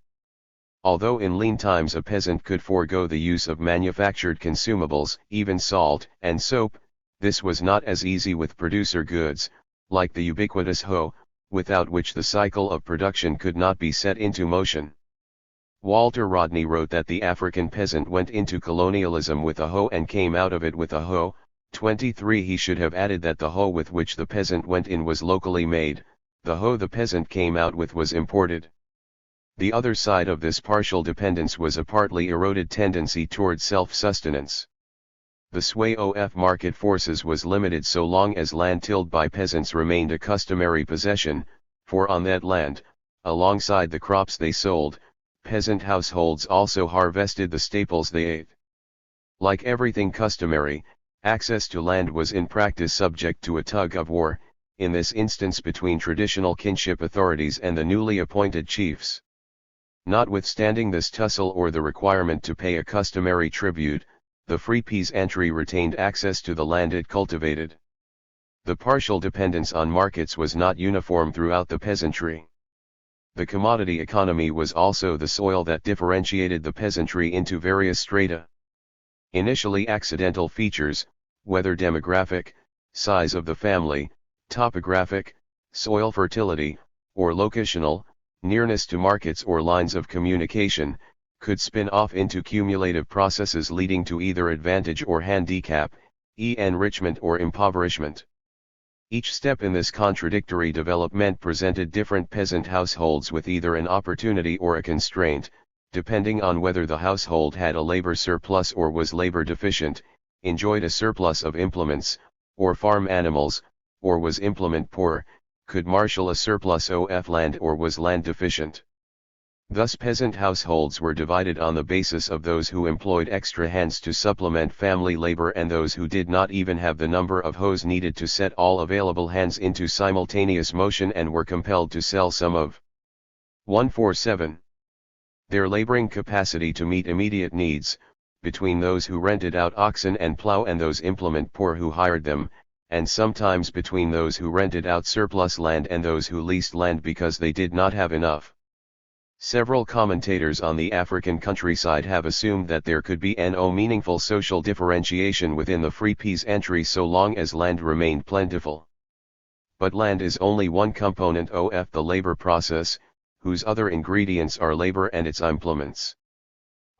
Although in lean times a peasant could forego the use of manufactured consumables, even salt and soap, this was not as easy with producer goods, like the ubiquitous hoe, without which the cycle of production could not be set into motion. Walter Rodney wrote that the African peasant went into colonialism with a hoe and came out of it with a hoe. 23 He should have added that the hoe with which the peasant went in was locally made, the hoe the peasant came out with was imported. The other side of this partial dependence was a partly eroded tendency toward self-sustenance. The sway of market forces was limited so long as land tilled by peasants remained a customary possession, for on that land, alongside the crops they sold, peasant households also harvested the staples they ate. Like everything customary, access to land was in practice subject to a tug-of-war, in this instance between traditional kinship authorities and the newly appointed chiefs. Notwithstanding this tussle or the requirement to pay a customary tribute, the free peasantry retained access to the land it cultivated. The partial dependence on markets was not uniform throughout the peasantry. The commodity economy was also the soil that differentiated the peasantry into various strata. Initially accidental features, whether demographic, size of the family, topographic, soil fertility, or locational, nearness to markets or lines of communication, could spin off into cumulative processes leading to either advantage or handicap, enrichment or impoverishment. Each step in this contradictory development presented different peasant households with either an opportunity or a constraint, depending on whether the household had a labor surplus or was labor deficient, enjoyed a surplus of implements, or farm animals, or was implement poor, could marshal a surplus of land or was land deficient. Thus peasant households were divided on the basis of those who employed extra hands to supplement family labor and those who did not even have the number of hoes needed to set all available hands into simultaneous motion and were compelled to sell some of 147 their laboring capacity to meet immediate needs, between those who rented out oxen and plow and those implement poor who hired them, and sometimes between those who rented out surplus land and those who leased land because they did not have enough. Several commentators on the African countryside have assumed that there could be no meaningful social differentiation within the free peasantry so long as land remained plentiful. But land is only one component of the labor process, whose other ingredients are labor and its implements.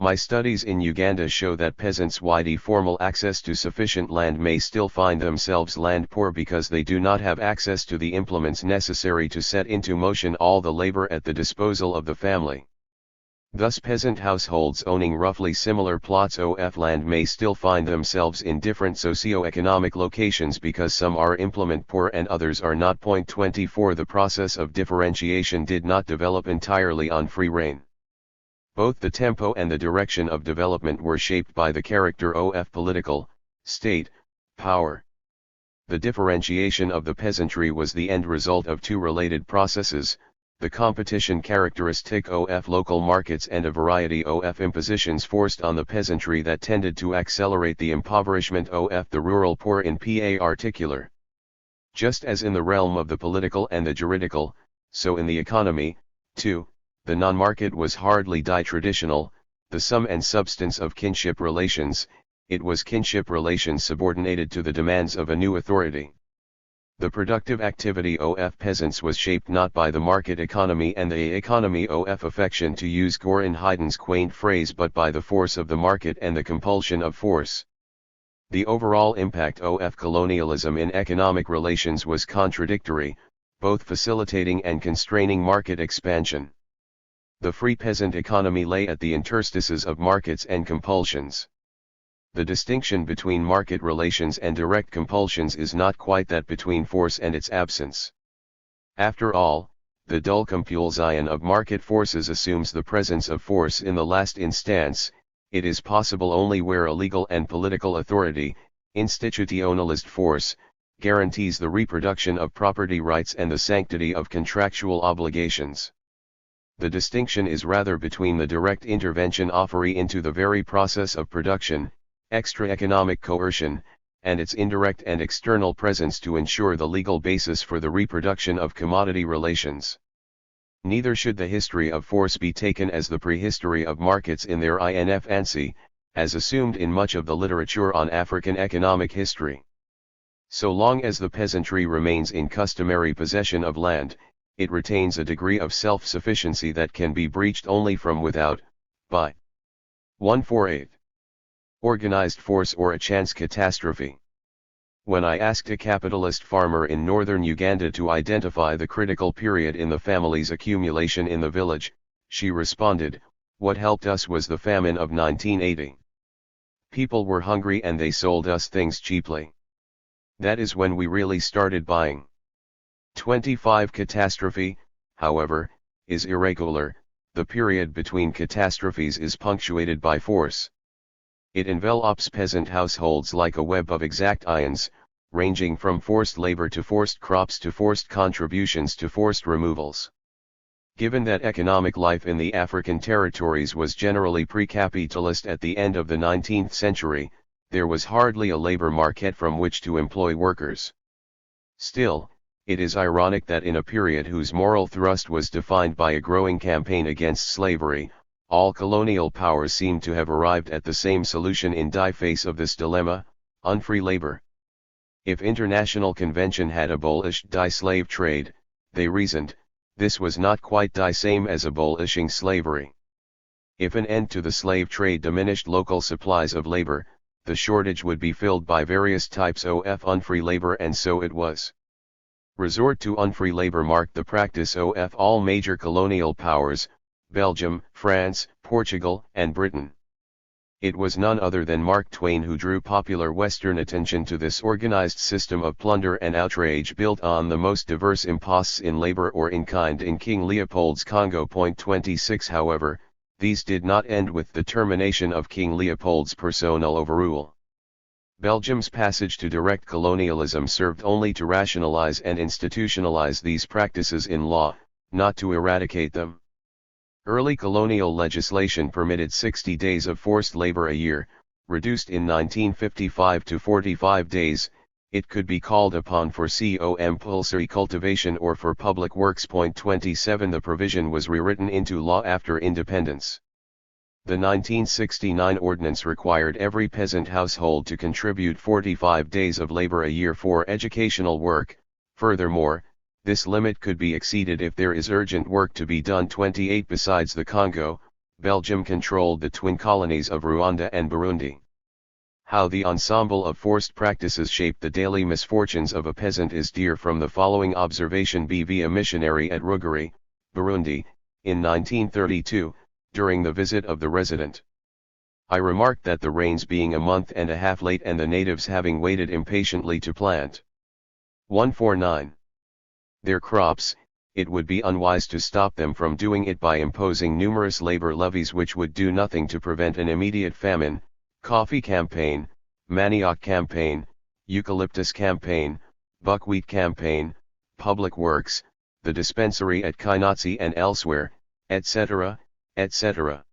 My studies in Uganda show that peasants with formal access to sufficient land may still find themselves land poor because they do not have access to the implements necessary to set into motion all the labor at the disposal of the family. Thus peasant households owning roughly similar plots of land may still find themselves in different socio-economic locations because some are implement poor and others are not. 24 The process of differentiation did not develop entirely on free rein. Both the tempo and the direction of development were shaped by the character of political, state, power. The differentiation of the peasantry was the end result of two related processes, the competition characteristic of local markets and a variety of impositions forced on the peasantry that tended to accelerate the impoverishment of the rural poor in particular. Just as in the realm of the political and the juridical, so in the economy, too, the non-market was hardly traditional, the sum and substance of kinship relations, it was kinship relations subordinated to the demands of a new authority. The productive activity of peasants was shaped not by the market economy and the economy of affection, to use Goran Haydn's quaint phrase, but by the force of the market and the compulsion of force. The overall impact of colonialism in economic relations was contradictory, both facilitating and constraining market expansion. The free peasant economy lay at the interstices of markets and compulsions. The distinction between market relations and direct compulsions is not quite that between force and its absence. After all, the dull compulsion of market forces assumes the presence of force in the last instance. It is possible only where a legal and political authority, institutionalized force, guarantees the reproduction of property rights and the sanctity of contractual obligations. The distinction is rather between the direct intervention offeree into the very process of production, extra-economic coercion, and its indirect and external presence to ensure the legal basis for the reproduction of commodity relations. Neither should the history of force be taken as the prehistory of markets in their infancy, as assumed in much of the literature on African economic history. So long as the peasantry remains in customary possession of land, it retains a degree of self-sufficiency that can be breached only from without, by 148. Organized force or a chance catastrophe. When I asked a capitalist farmer in northern Uganda to identify the critical period in the family's accumulation in the village, she responded, "What helped us was the famine of 1980. People were hungry and they sold us things cheaply. That is when we really started buying." 25. Catastrophe, however, is irregular. The period between catastrophes is punctuated by force. It envelops peasant households like a web of exact ions, ranging from forced labor to forced crops to forced contributions to forced removals. Given that economic life in the African territories was generally pre-capitalist at the end of the 19th century, there was hardly a labor market from which to employ workers. Still, it is ironic that in a period whose moral thrust was defined by a growing campaign against slavery, all colonial powers seem to have arrived at the same solution in die face of this dilemma: unfree labor. If international convention had abolished die slave trade, they reasoned, this was not quite die same as abolishing slavery. If an end to the slave trade diminished local supplies of labor, the shortage would be filled by various types of unfree labor, and so it was. Resort to unfree labor marked the practice of all major colonial powers, Belgium, France, Portugal, and Britain. It was none other than Mark Twain who drew popular Western attention to this organized system of plunder and outrage built on the most diverse imposts in labor or in kind in King Leopold's Congo. 26. However, these did not end with the termination of King Leopold's personal overrule. Belgium's passage to direct colonialism served only to rationalize and institutionalize these practices in law, not to eradicate them. Early colonial legislation permitted 60 days of forced labor a year, reduced in 1955 to 45 days. It could be called upon for compulsory cultivation or for public works. 27. The provision was rewritten into law after independence. The 1969 ordinance required every peasant household to contribute 45 days of labor a year for educational work. Furthermore, this limit could be exceeded if there is urgent work to be done. 28. Besides the Congo, Belgium controlled the twin colonies of Rwanda and Burundi. How the ensemble of forced practices shaped the daily misfortunes of a peasant is clear from the following observation: B.V. a missionary at Rugari, Burundi, in 1932, during the visit of the resident. I remarked that the rains being a month and a half late and the natives having waited impatiently to plant 149. Their crops, it would be unwise to stop them from doing it by imposing numerous labor levies which would do nothing to prevent an immediate famine: coffee campaign, manioc campaign, eucalyptus campaign, buckwheat campaign, public works, the dispensary at Kainatsi and elsewhere, etc., etc.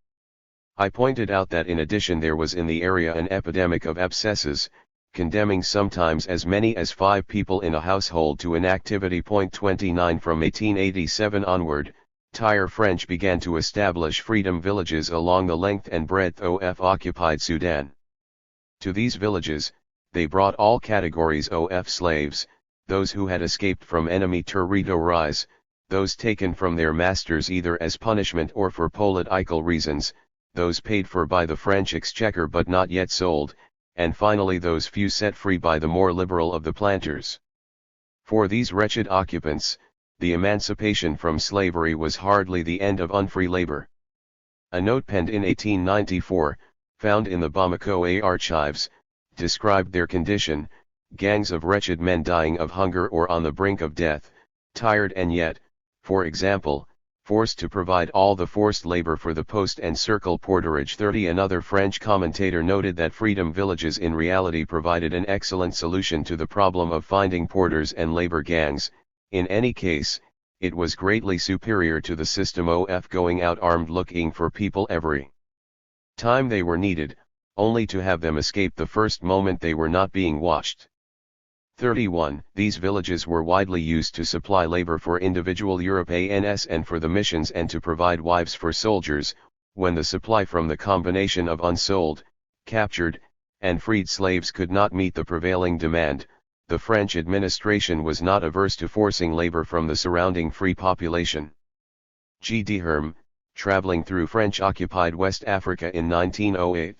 I pointed out that in addition there was in the area an epidemic of abscesses, condemning sometimes as many as 5 people in a household to inactivity. 29 From 1887 onward, Tyre French began to establish freedom villages along the length and breadth of occupied Sudan. To these villages, they brought all categories of slaves, those who had escaped from enemy territories, those taken from their masters either as punishment or for political reasons, those paid for by the French exchequer but not yet sold, and finally those few set free by the more liberal of the planters. For these wretched occupants, the emancipation from slavery was hardly the end of unfree labor. A note penned in 1894, found in the Bamako archives, described their condition: gangs of wretched men dying of hunger or on the brink of death, tired and yet, for example, forced to provide all the forced labor for the post and circle porterage. 30 Another French commentator noted that freedom villages in reality provided an excellent solution to the problem of finding porters and labor gangs. In any case, it was greatly superior to the system of going out armed looking for people every time they were needed, only to have them escape the first moment they were not being watched. 31 These villages were widely used to supply labor for individual Europeans and for the missions and to provide wives for soldiers. When the supply from the combination of unsold, captured, and freed slaves could not meet the prevailing demand, the French administration was not averse to forcing labor from the surrounding free population. G. D. Herm, traveling through French-occupied West Africa in 1908.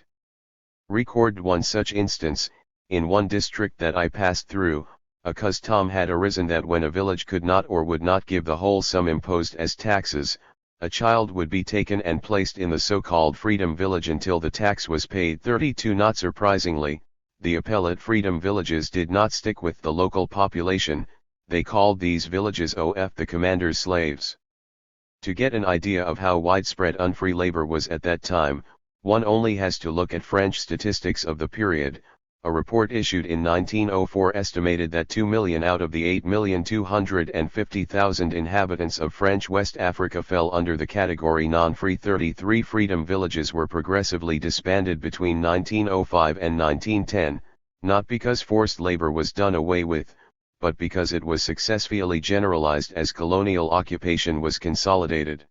Recorded one such instance: in one district that I passed through, a custom had arisen that when a village could not or would not give the whole sum imposed as taxes, a child would be taken and placed in the so-called freedom village until the tax was paid. 32 Not surprisingly, the appellate freedom villages did not stick with the local population, they called these villages the commander's slaves. To get an idea of how widespread unfree labor was at that time, one only has to look at French statistics of the period. A report issued in 1904 estimated that 2 million out of the 8,250,000 inhabitants of French West Africa fell under the category non-free. 33 freedom villages were progressively disbanded between 1905 and 1910, not because forced labor was done away with, but because it was successfully generalized as colonial occupation was consolidated.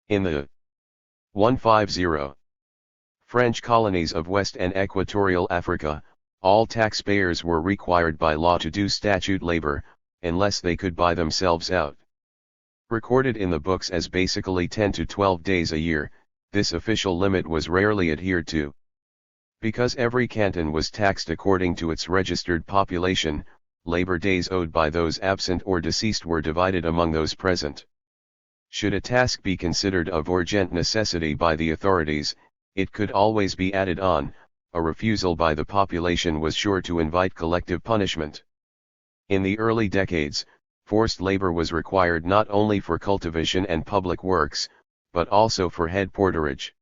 In the 150 French colonies of West and Equatorial Africa, all taxpayers were required by law to do statute labor, unless they could buy themselves out. Recorded in the books as basically 10 to 12 days a year, this official limit was rarely adhered to. Because every canton was taxed according to its registered population, labor days owed by those absent or deceased were divided among those present. Should a task be considered of urgent necessity by the authorities, it could always be added on. A refusal by the population was sure to invite collective punishment. In the early decades, forced labor was required not only for cultivation and public works, but also for head porterage.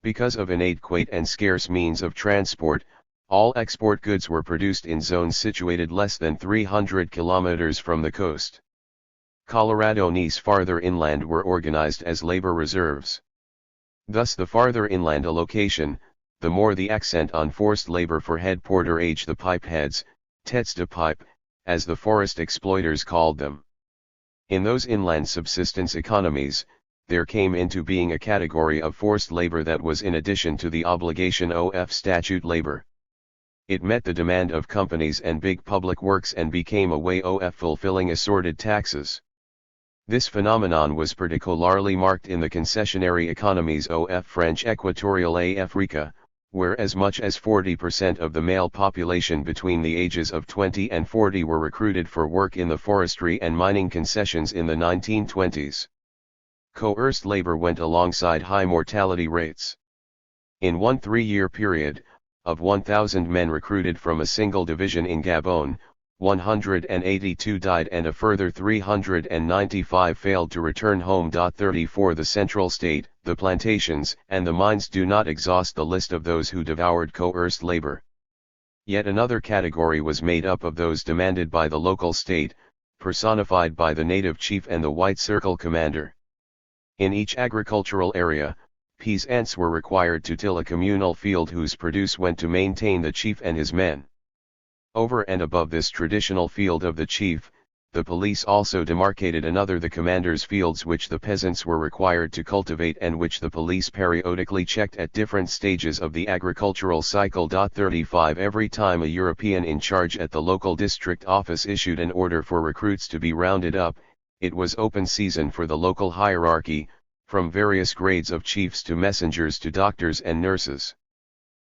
Because of inadequate and scarce means of transport, all export goods were produced in zones situated less than 300 kilometers from the coast. Coloradoese farther inland were organized as labor reserves. Thus the farther inland a location, the more the accent on forced labor for head porterage, the pipe heads, têtes de pipe, as the forest exploiters called them. In those inland subsistence economies, there came into being a category of forced labor that was in addition to the obligation of statute labor. It met the demand of companies and big public works and became a way of fulfilling assorted taxes. This phenomenon was particularly marked in the concessionary economies of French Equatorial Africa, where as much as 40% of the male population between the ages of 20 and 40 were recruited for work in the forestry and mining concessions in the 1920s. Coerced labor went alongside high mortality rates. In one 3-year period, of 1,000 men recruited from a single division in Gabon, 182 died and a further 395 failed to return home. 34 The central state, the plantations, and the mines do not exhaust the list of those who devoured coerced labor. Yet another category was made up of those demanded by the local state, personified by the native chief and the white circle commander. In each agricultural area, peasants were required to till a communal field whose produce went to maintain the chief and his men. Over and above this traditional field of the chief, the police also demarcated another, the commander's fields, which the peasants were required to cultivate and which the police periodically checked at different stages of the agricultural cycle. 35 Every time a European in charge at the local district office issued an order for recruits to be rounded up, it was open season for the local hierarchy, from various grades of chiefs to messengers to doctors and nurses.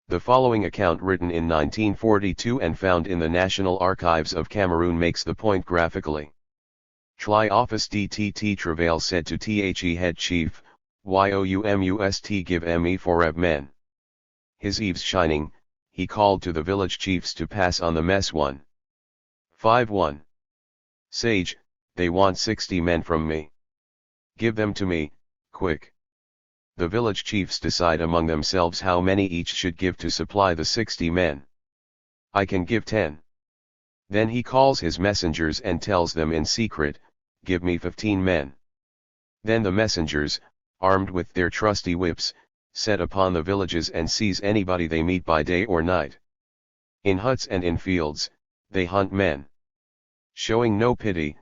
The following account, written in 1942 and found in the National Archives of Cameroon, makes the point graphically. Tli office DTT Travail said to The head chief, "Youmust give me 4 men." His eves shining, he called to the village chiefs to pass on the mess 1. 5-1. Sage, they want 60 men from me. Give them to me, quick. The village chiefs decide among themselves how many each should give to supply the 60 men. I can give 10. Then he calls his messengers and tells them in secret, give me 15 men. Then the messengers, armed with their trusty whips, set upon the villages and seize anybody they meet by day or night. In huts and in fields, they hunt men. Showing no pity,